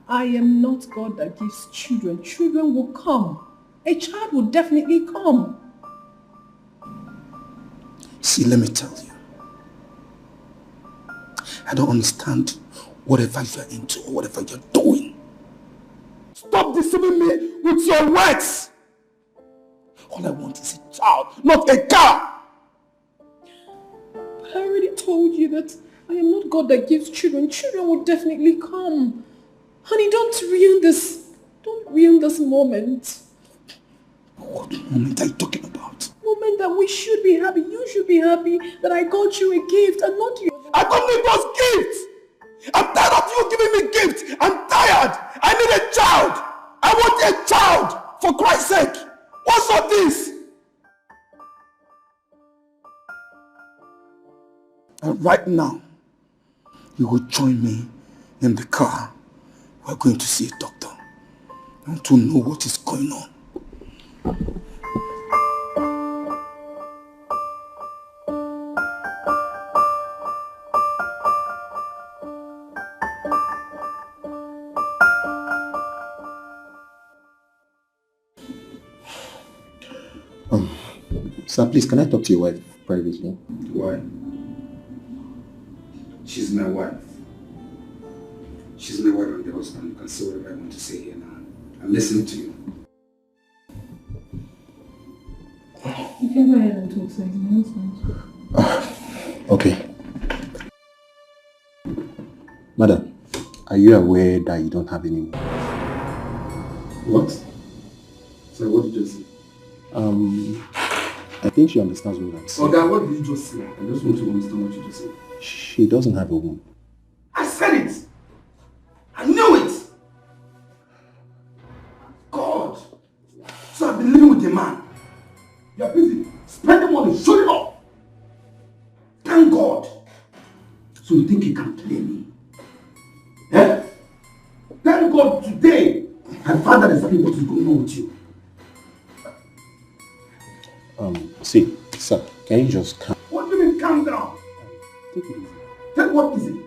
I am not God that gives children. Children will come. A child will definitely come. See, let me tell you. I don't understand whatever you're into or whatever you're doing. Stop deceiving me with your words! All I want is a child, not a car! But I already told you that I am not God that gives children. Children will definitely come. Honey, don't ruin this moment. What moment are you talking about? Moment that we should be happy. You should be happy that I got you a gift and not you. I don't need those gifts! I'm tired of you giving me gifts! I'm tired! I need a child! I want a child! For Christ's sake! What's all this? And right now, you will join me in the car. We're going to see a doctor. I want to know what is going on. Sir, please, can I talk to your wife privately? Why? She's my wife. She's my wife and the husband. You can say whatever I want to say here now. I'm listening to you. You can go ahead and talk, sir. It's my husband. Okay. Madam, are you aware that you don't have any... What? So what did you say? I think she understands what I'm saying. Oh, God, what did you just say? I just want to understand what you just said. She doesn't have a womb. I said it! I knew it! God! So I've been living with a man. You're busy spending money, showing off. Thank God. So you think you can play me? Eh? Thank God today I found out exactly what is going on with you. See, sir, can you just calm? What do you mean calm down? Take it easy. Take what easy?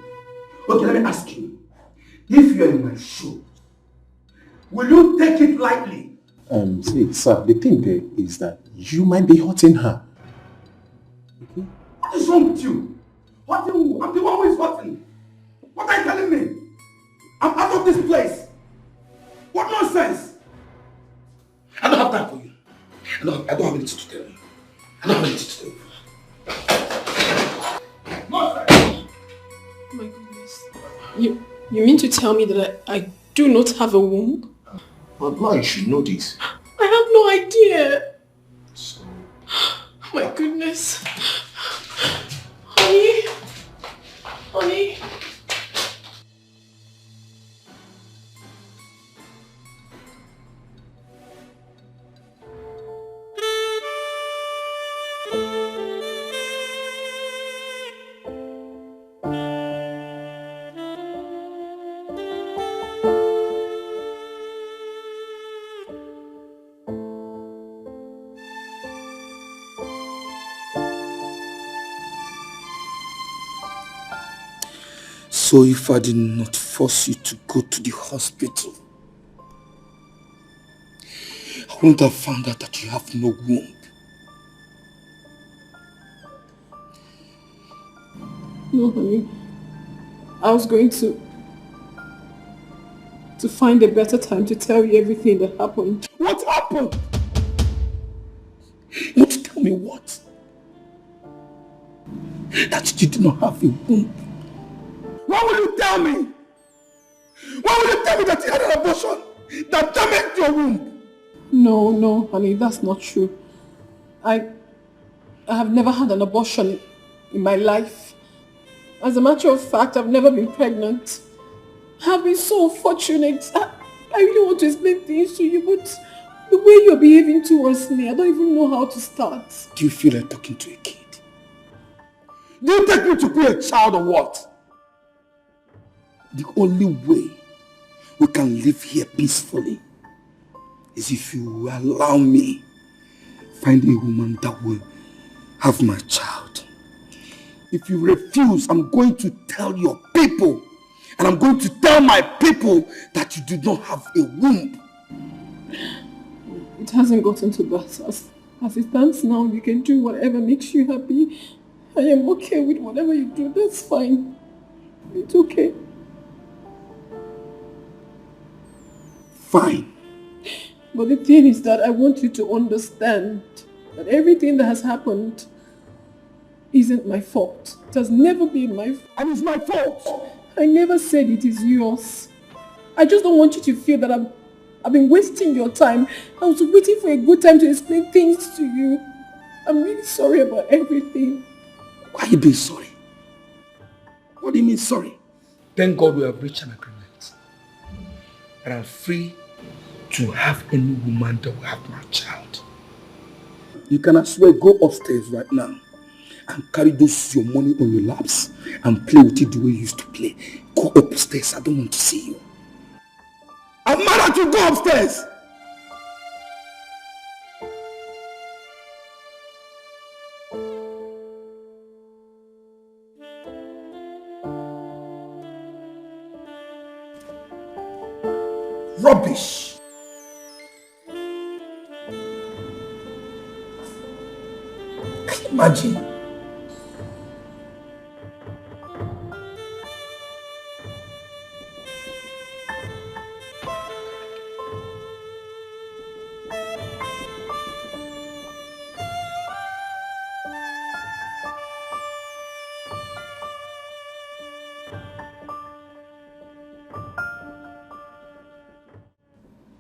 Okay, let me ask you. If you're in my shoes, will you take it lightly? See, sir, the thing there is that you might be hurting her. Okay? What is wrong with you? Hurting who? I'm the one who is hurting. What are you telling me? I'm out of this place. What nonsense? I don't have time for you. I don't have anything to tell you. I don't have anything to tell you. Nonsense! Oh my goodness. You mean to tell me that I do not have a womb? But now you should know this. I have no idea. Oh my goodness. Honey? Honey? So if I did not force you to go to the hospital, I wouldn't have found out that you have no womb. No, honey. I was going to find a better time to tell you everything that happened. What happened? You want to tell me what? That you did not have a womb. Why will you tell me? Why will you tell me that you had an abortion that damaged your womb? No, honey, that's not true. I have never had an abortion in my life. As a matter of fact, I've never been pregnant. I've been so fortunate. I really want to explain things to you, but the way you're behaving towards me, I don't even know how to start. Do you feel like talking to a kid? Do you take me to be a child or what? The only way we can live here peacefully is if you will allow me find a woman that will have my child. If you refuse, I'm going to tell your people, and I'm going to tell my people that you do not have a womb. It hasn't gotten to that. As it stands now, you can do whatever makes you happy. I am okay with whatever you do, that's fine. It's okay. Fine. But the thing is that I want you to understand that everything that has happened isn't my fault. It has never been my fault. And it's my fault. I never said it is yours. I just don't want you to feel that I've been wasting your time. I was waiting for a good time to explain things to you. I'm really sorry about everything. Why are you being sorry? What do you mean sorry? Thank God we have reached an agreement. And I'm free to have any woman that will have my child. You can as well go upstairs right now and carry those your money on your laps and play with it the way you used to play. Go upstairs. I don't want to see you. I'm mad at you. Go upstairs. Rubbish. Can you imagine?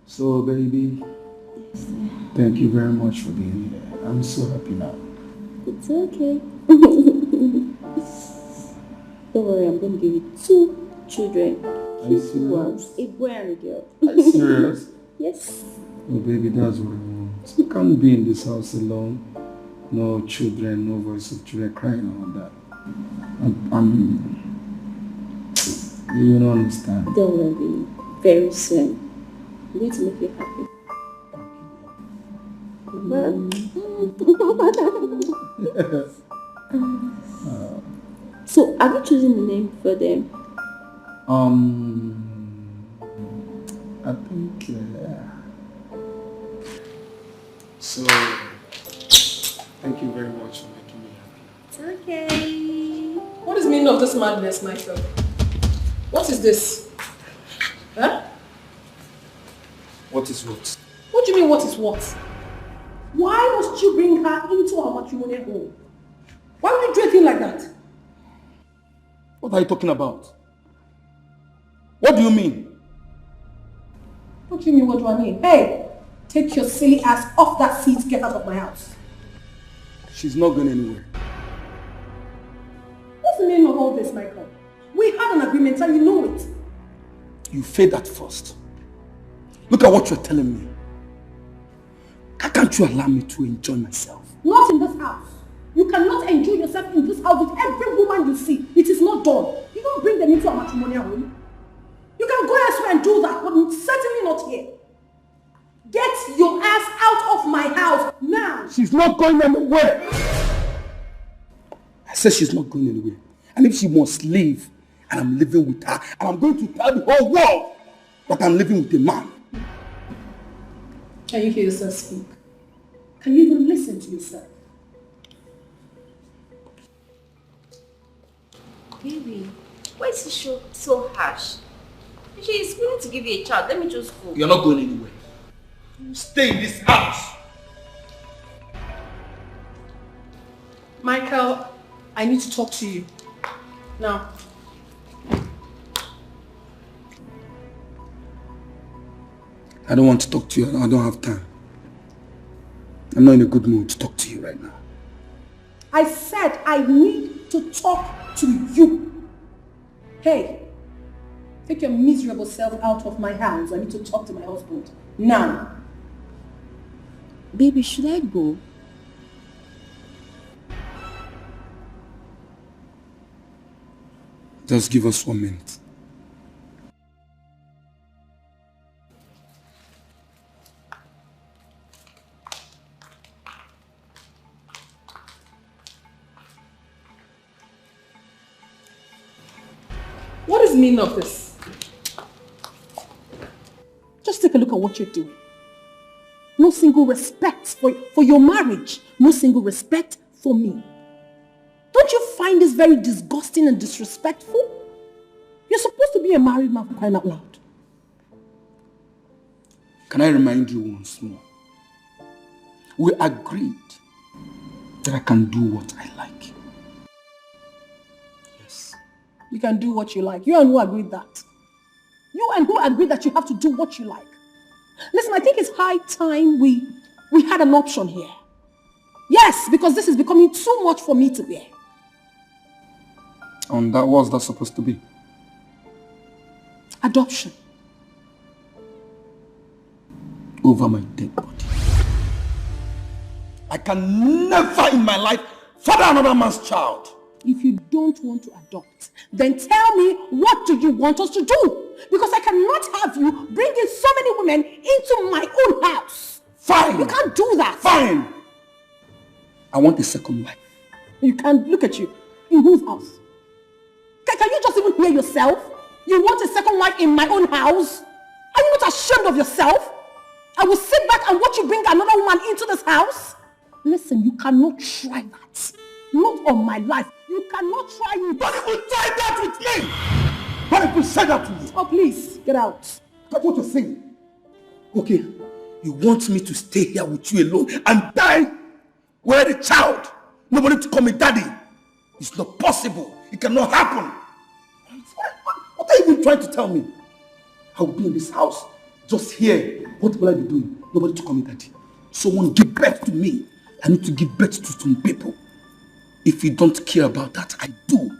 So, baby, thank you very much for being here. I'm so happy now. It's okay. Don't worry, I'm going to give you 2 children. Are you serious? A boy and a girl. Are you serious? Yes. Oh, baby, that's what I want. I can't be in this house alone. No children, no voice of children crying and all that. You don't understand. Don't worry. Very soon. I'm going to make you happy. So, have you chosen the name for them? I think, So, thank you very much for making me happy. It's okay. What is the meaning of this madness, Michael? What is this? Huh? What is what? What do you mean, what is what? Why must you bring her into our matrimonial home? Why would you do a thing like that? What are you talking about? What do you mean? What do you mean, what do I mean? Hey, take your silly ass off that seat, get out of my house. She's not going anywhere. What's the meaning of all this, Michael? We had an agreement and you know it. You failed at first. Look at what you're telling me. How can't you allow me to enjoy myself? Not in this house. You cannot enjoy yourself in this house with every woman you see. It is not done. You don't bring them into a matrimonial home. You can go elsewhere and do that, but certainly not here. Get your ass out of my house now. She's not going anywhere. I said she's not going anywhere. And if she must leave, and I'm living with her, and I'm going to tell the whole world that I'm living with a man. Can you hear yourself speak? Can you even listen to yourself? Baby, why is she so harsh? She is willing to give you a child. Let me just go. You're not going anywhere. You stay in this house. Michael, I need to talk to you. Now. I don't want to talk to you. I don't have time. I'm not in a good mood to talk to you right now. I said I need to talk to you. Hey, take your miserable self out of my house. I need to talk to my husband. Now. Baby, should I go? Just give us 1 minute. What is the meaning of this? Just take a look at what you're doing. No single respect for your marriage. No single respect for me. Don't you find this very disgusting and disrespectful? You're supposed to be a married man for crying out loud. Can I remind you once more? We agreed that I can do what I like. Yes. You can do what you like. You and who agreed that? You and who agreed that you have to do what you like? Listen, I think it's high time we had an option here. Yes, because this is becoming too much for me to bear. And what's that supposed to be? Adoption. Over my dead body. I can never in my life father another man's child. If you don't want to adopt, then tell me, what do you want us to do? Because I cannot have you bringing so many women into my own house. Fine. You can't do that. Fine. I want a second wife. You can't. Look at you. In whose house? Can you just even hear yourself? You want a second wife in my own house? Are you not ashamed of yourself? I will sit back and watch you bring another woman into this house? Listen, you cannot try that. Not on my life. You cannot try it. But if you try that with me, what if you say that to me? Oh, please, get out. That's what you're saying. Okay, you want me to stay here with you alone and die with a child? Nobody to call me daddy. It's not possible. It cannot happen. What are you even trying to tell me? I will be in this house, just here. What will I be doing? Nobody to call me daddy. Someone give birth to me. I need to give birth to some people. If you don't care about that, I do.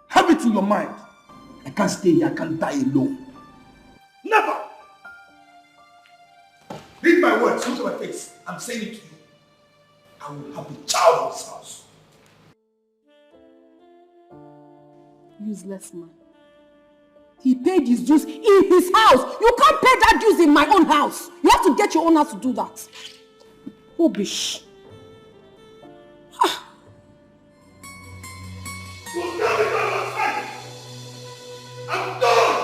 Have it in your mind. I can't stay here. I can't die alone. Never. Read my words. Look at my face. I'm saying it to you. I will have a child in this house. Useless man. He paid his dues in his house. You can't pay that dues in my own house. You have to get your own house to do that. Rubbish. I'm done!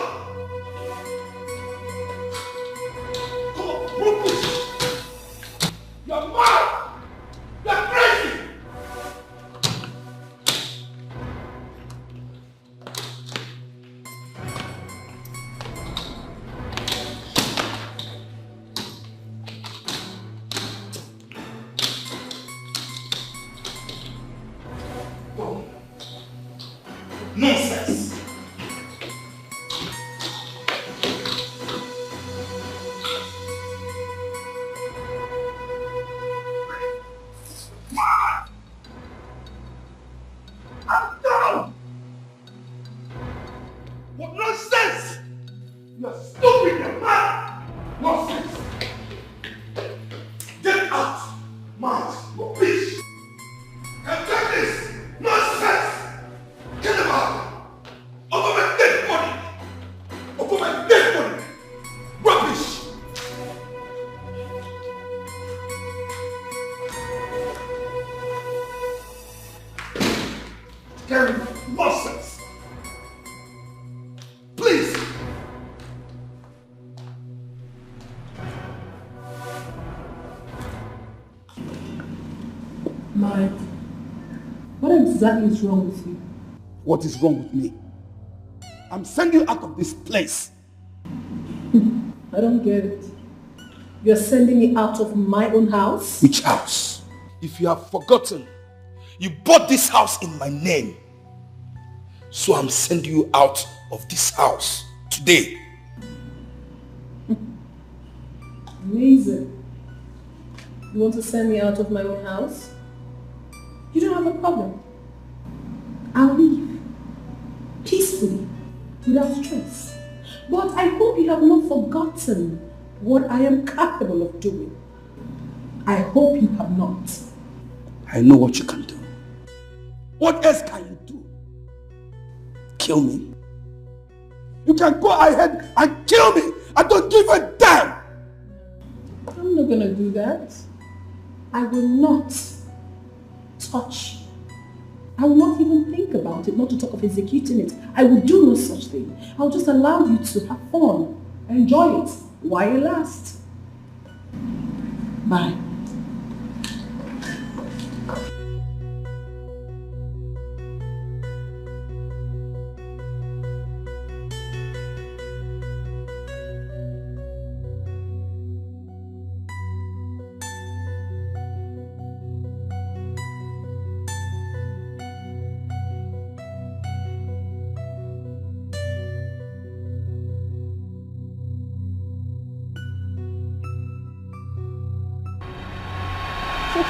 Come on, Rufus! You're mad! You're crazy! Nonsense! I'm done! What nonsense! You're stupid, you're mad! Nonsense! Get out! Mad, you're bitch! And take this! Nonsense! Get him out! Over my dead body! Over my dead body! Rubbish! Carry nonsense! Please! Mike, what exactly is wrong with you? What is wrong with me? I'm sending you out of this place. I don't get it. You're sending me out of my own house? Which house? If you have forgotten, you bought this house in my name. So I'm sending you out of this house today. Amazing. You want to send me out of my own house? You don't have a problem. I'll leave. Peacefully. Without stress. But I hope you have not forgotten what I am capable of doing. I hope you have not. I know what you can do. What else can you do? Kill me? You can go ahead and kill me. I don't give a damn. I'm not gonna do that. I will not touch you. I will not even think about it, not to talk of executing it. I will do no such thing. I'll just allow you to have fun, enjoy it while it lasts. Bye.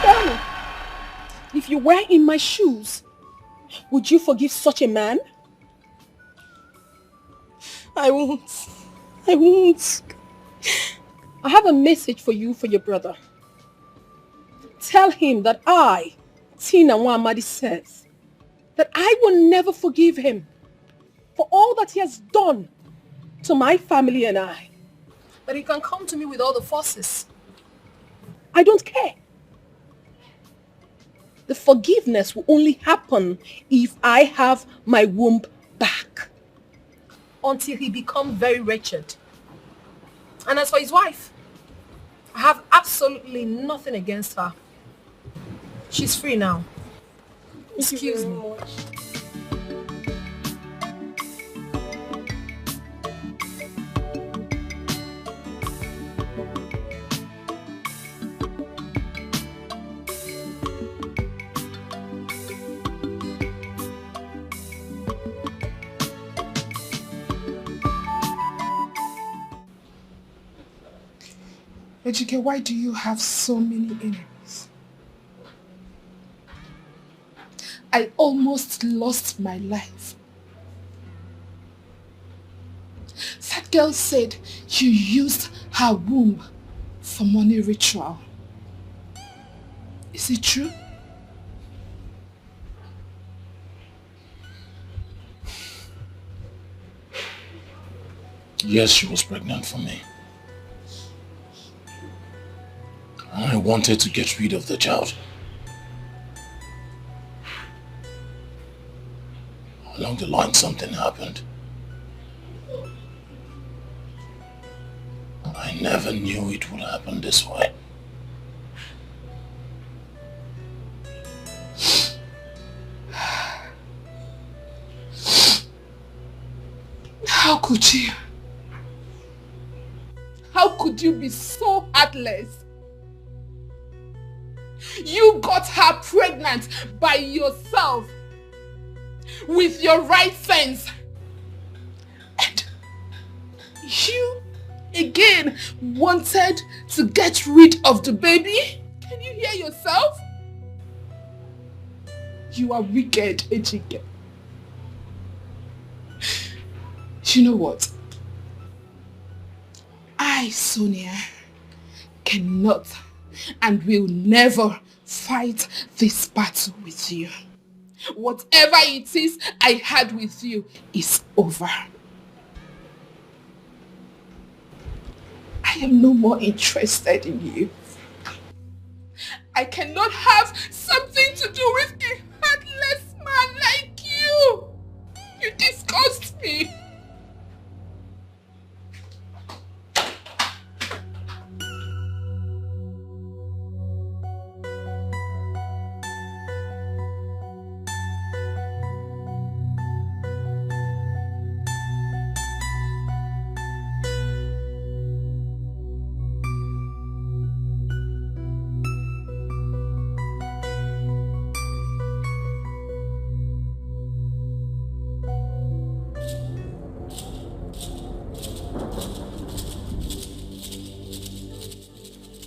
tell me, if you were in my shoes, would you forgive such a man? I won't. I won't. I have a message for you for your brother. Tell him that I, Tina Wamadi, says that I will never forgive him for all that he has done to my family and I. But he can come to me with all the forces. I don't care. The forgiveness will only happen if I have my womb back. Until he becomes very wretched. And as for his wife, I have absolutely nothing against her. She's free now. Excuse me. Ejike, why do you have so many enemies? I almost lost my life. That girl said you used her womb for money ritual. Is it true? Yes, she was pregnant for me. I wanted to get rid of the child. Along the line, something happened. I never knew it would happen this way. How could you? How could you be so heartless? You got her pregnant by yourself with your right sense. And you again wanted to get rid of the baby? Can you hear yourself? You are wicked, Ejike. You know what? I, Sonia, cannot and will never fight this battle with you. Whatever it is I had with you is over. I am no more interested in you. I cannot have something to do with a heartless man like you. You disgust me.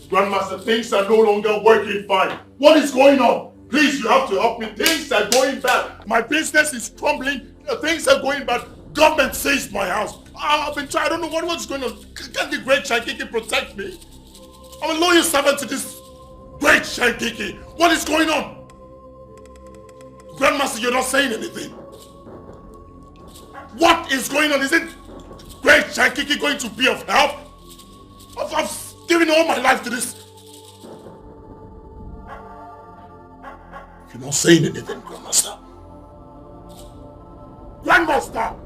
Grandmaster, things are no longer working fine. What is going on? Please, you have to help me. Things are going bad. My business is crumbling. Things are going bad. Government seized my house. I've been trying. I don't know what's going on. Can the great Shankiki protect me? I'm a loyal servant to this great Shankiki. What is going on? Grandmaster, you're not saying anything. What is going on? Isn't great Shankiki going to be of help? I've given all my life to this. You're not saying anything, Grandmaster. Grandmaster!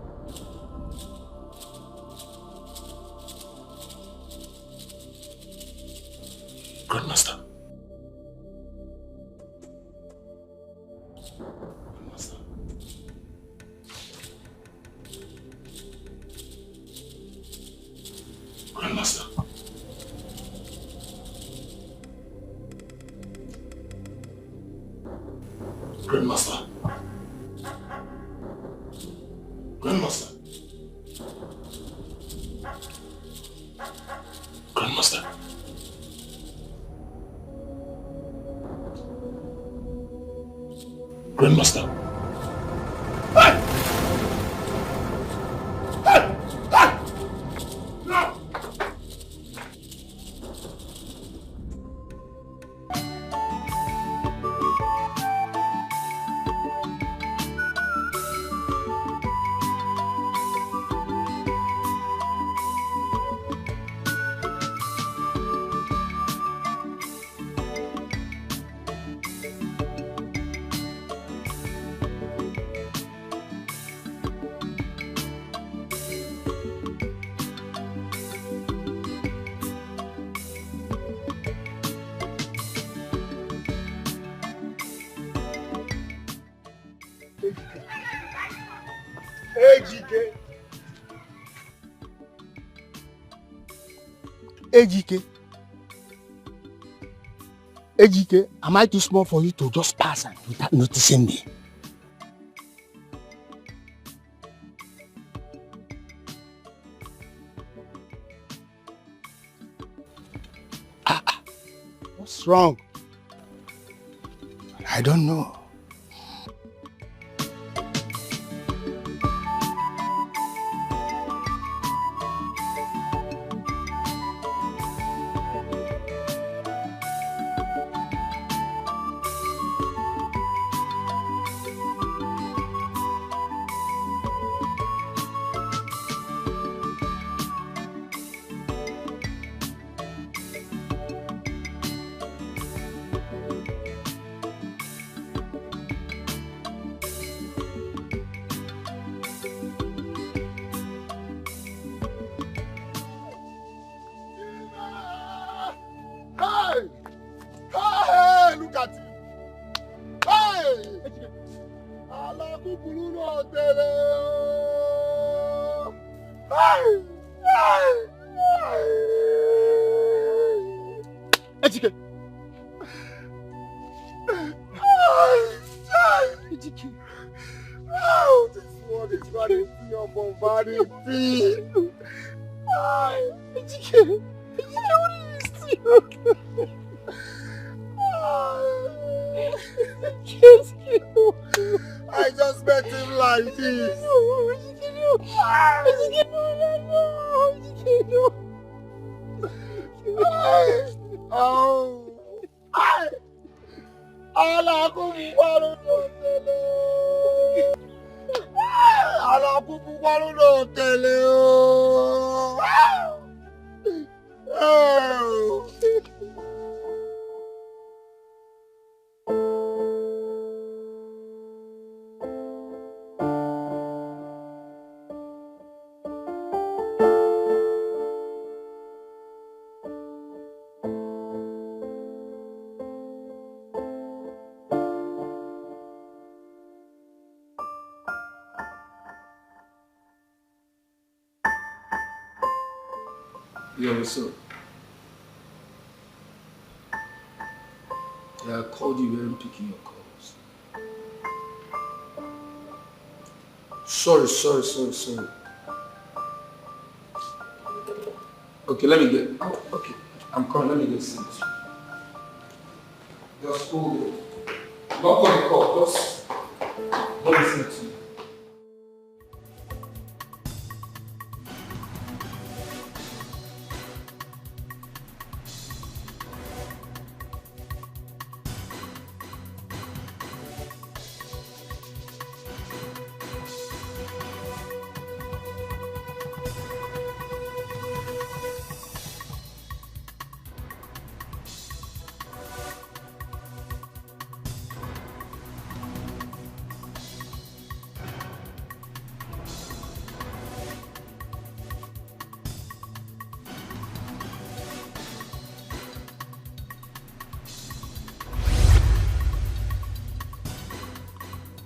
Grandmaster. Grandmaster. Grandmaster. Grandmaster. Grandmaster. Grandmaster. Hey! Hey! Hey! No! Ejike, am I too small for you to just pass and without noticing me? What's wrong? I don't know. Yeah, what's up? Yeah, I called you, you weren't picking your calls. Sorry. Okay, let me get... Oh, okay. I'm coming, let me get sent. Just hold it. Don't call the call, just... Don't listen to me.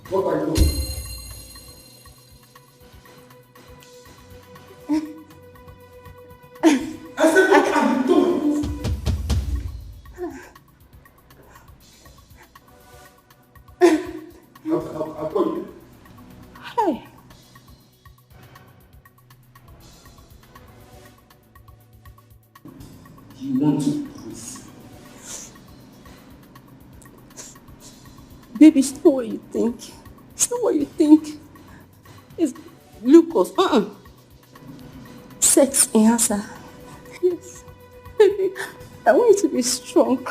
What are you doing? I said, what are you doing? I'll call you. Hi. You want to proceed? Baby, it's not what you think. It's not what you think. It's glucose. Sex enhancer. Yes. Baby, I want you to be strong.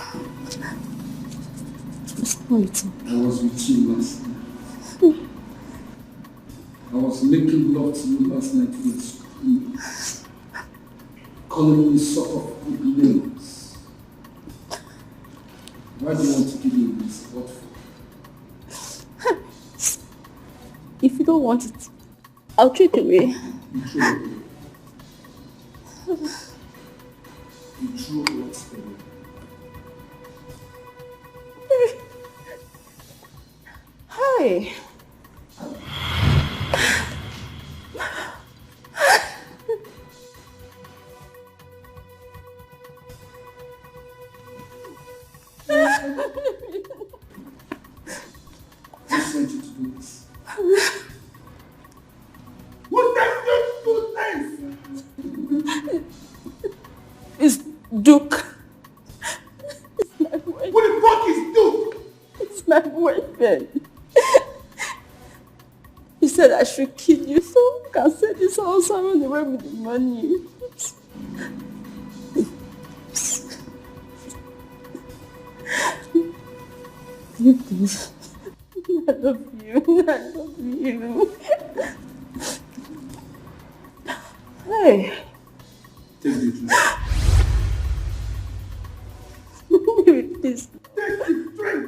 Just know it. I was with you last night. I was making love to you last night with screaming. Calling me sort of good names. Why do you want to give me this? What for? If you don't want it, I'll throw it away. You throw it away. You throw what away? Hi. Who sent you to do this? Who sent you to do this? It's Duke. It's my boyfriend. What the fuck is Duke? It's my boyfriend. He said I should kill you so I can send this house and run away with the money. Please. I love you. I love you. Hey. Take the drink. Please. Take the drink.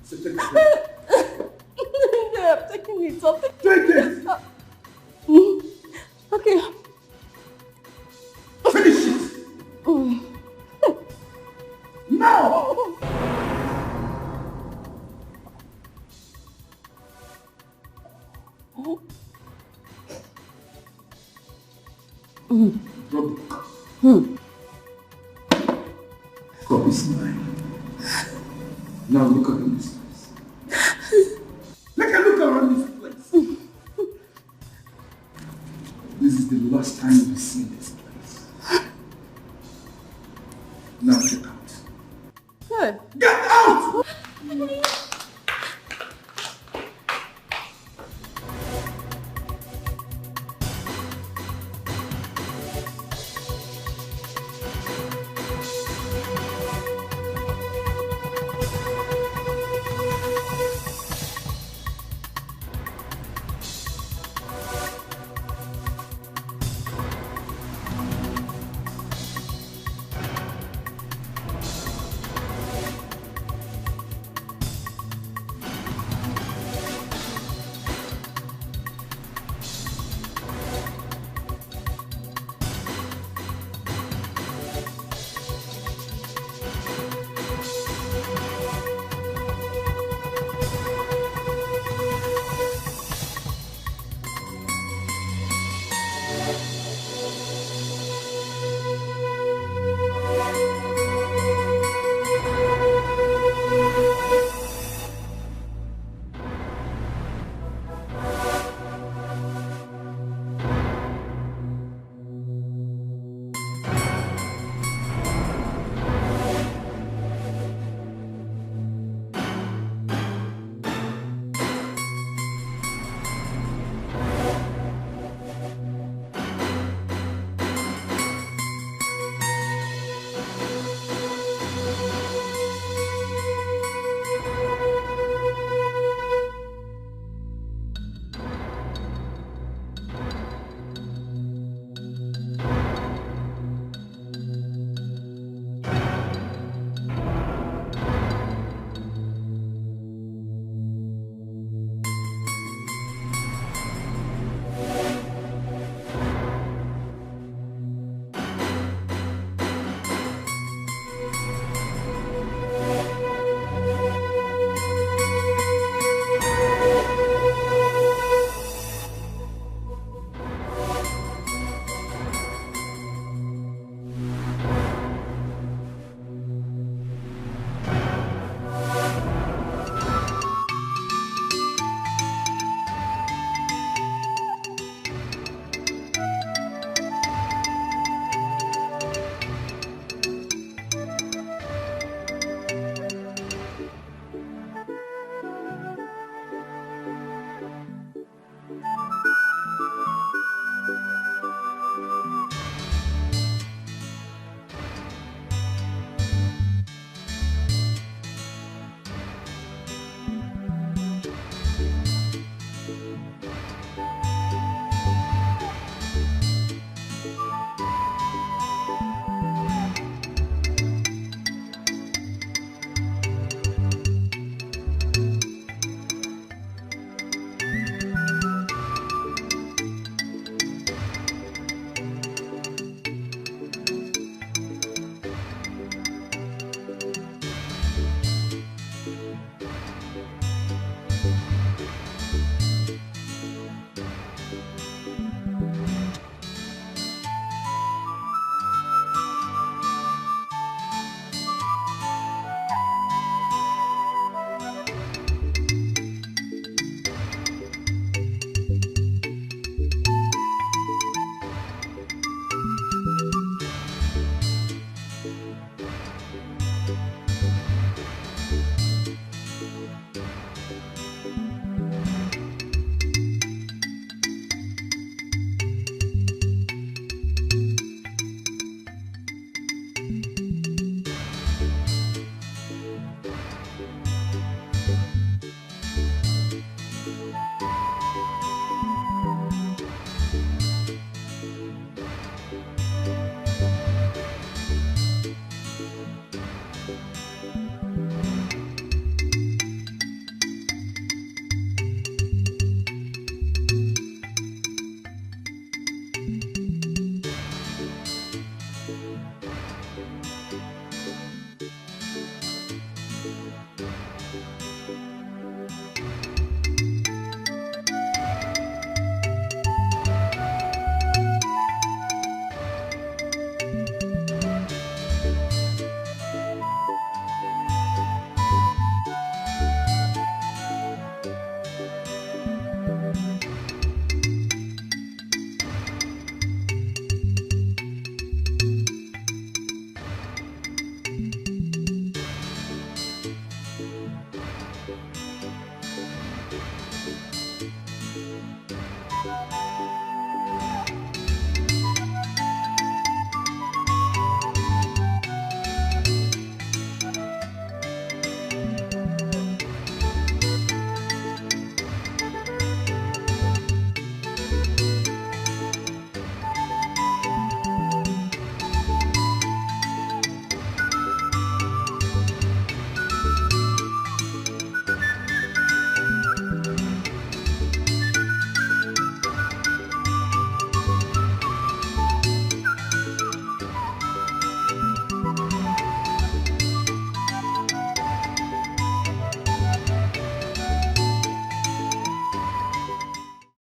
So take the drink. Yeah, I'm taking it. I'll take Take it. Okay. Finish it. Now. God is mine. Now look at this place. Look around this place. This is the last time you'll see this place. Now get out. Hey. Get out!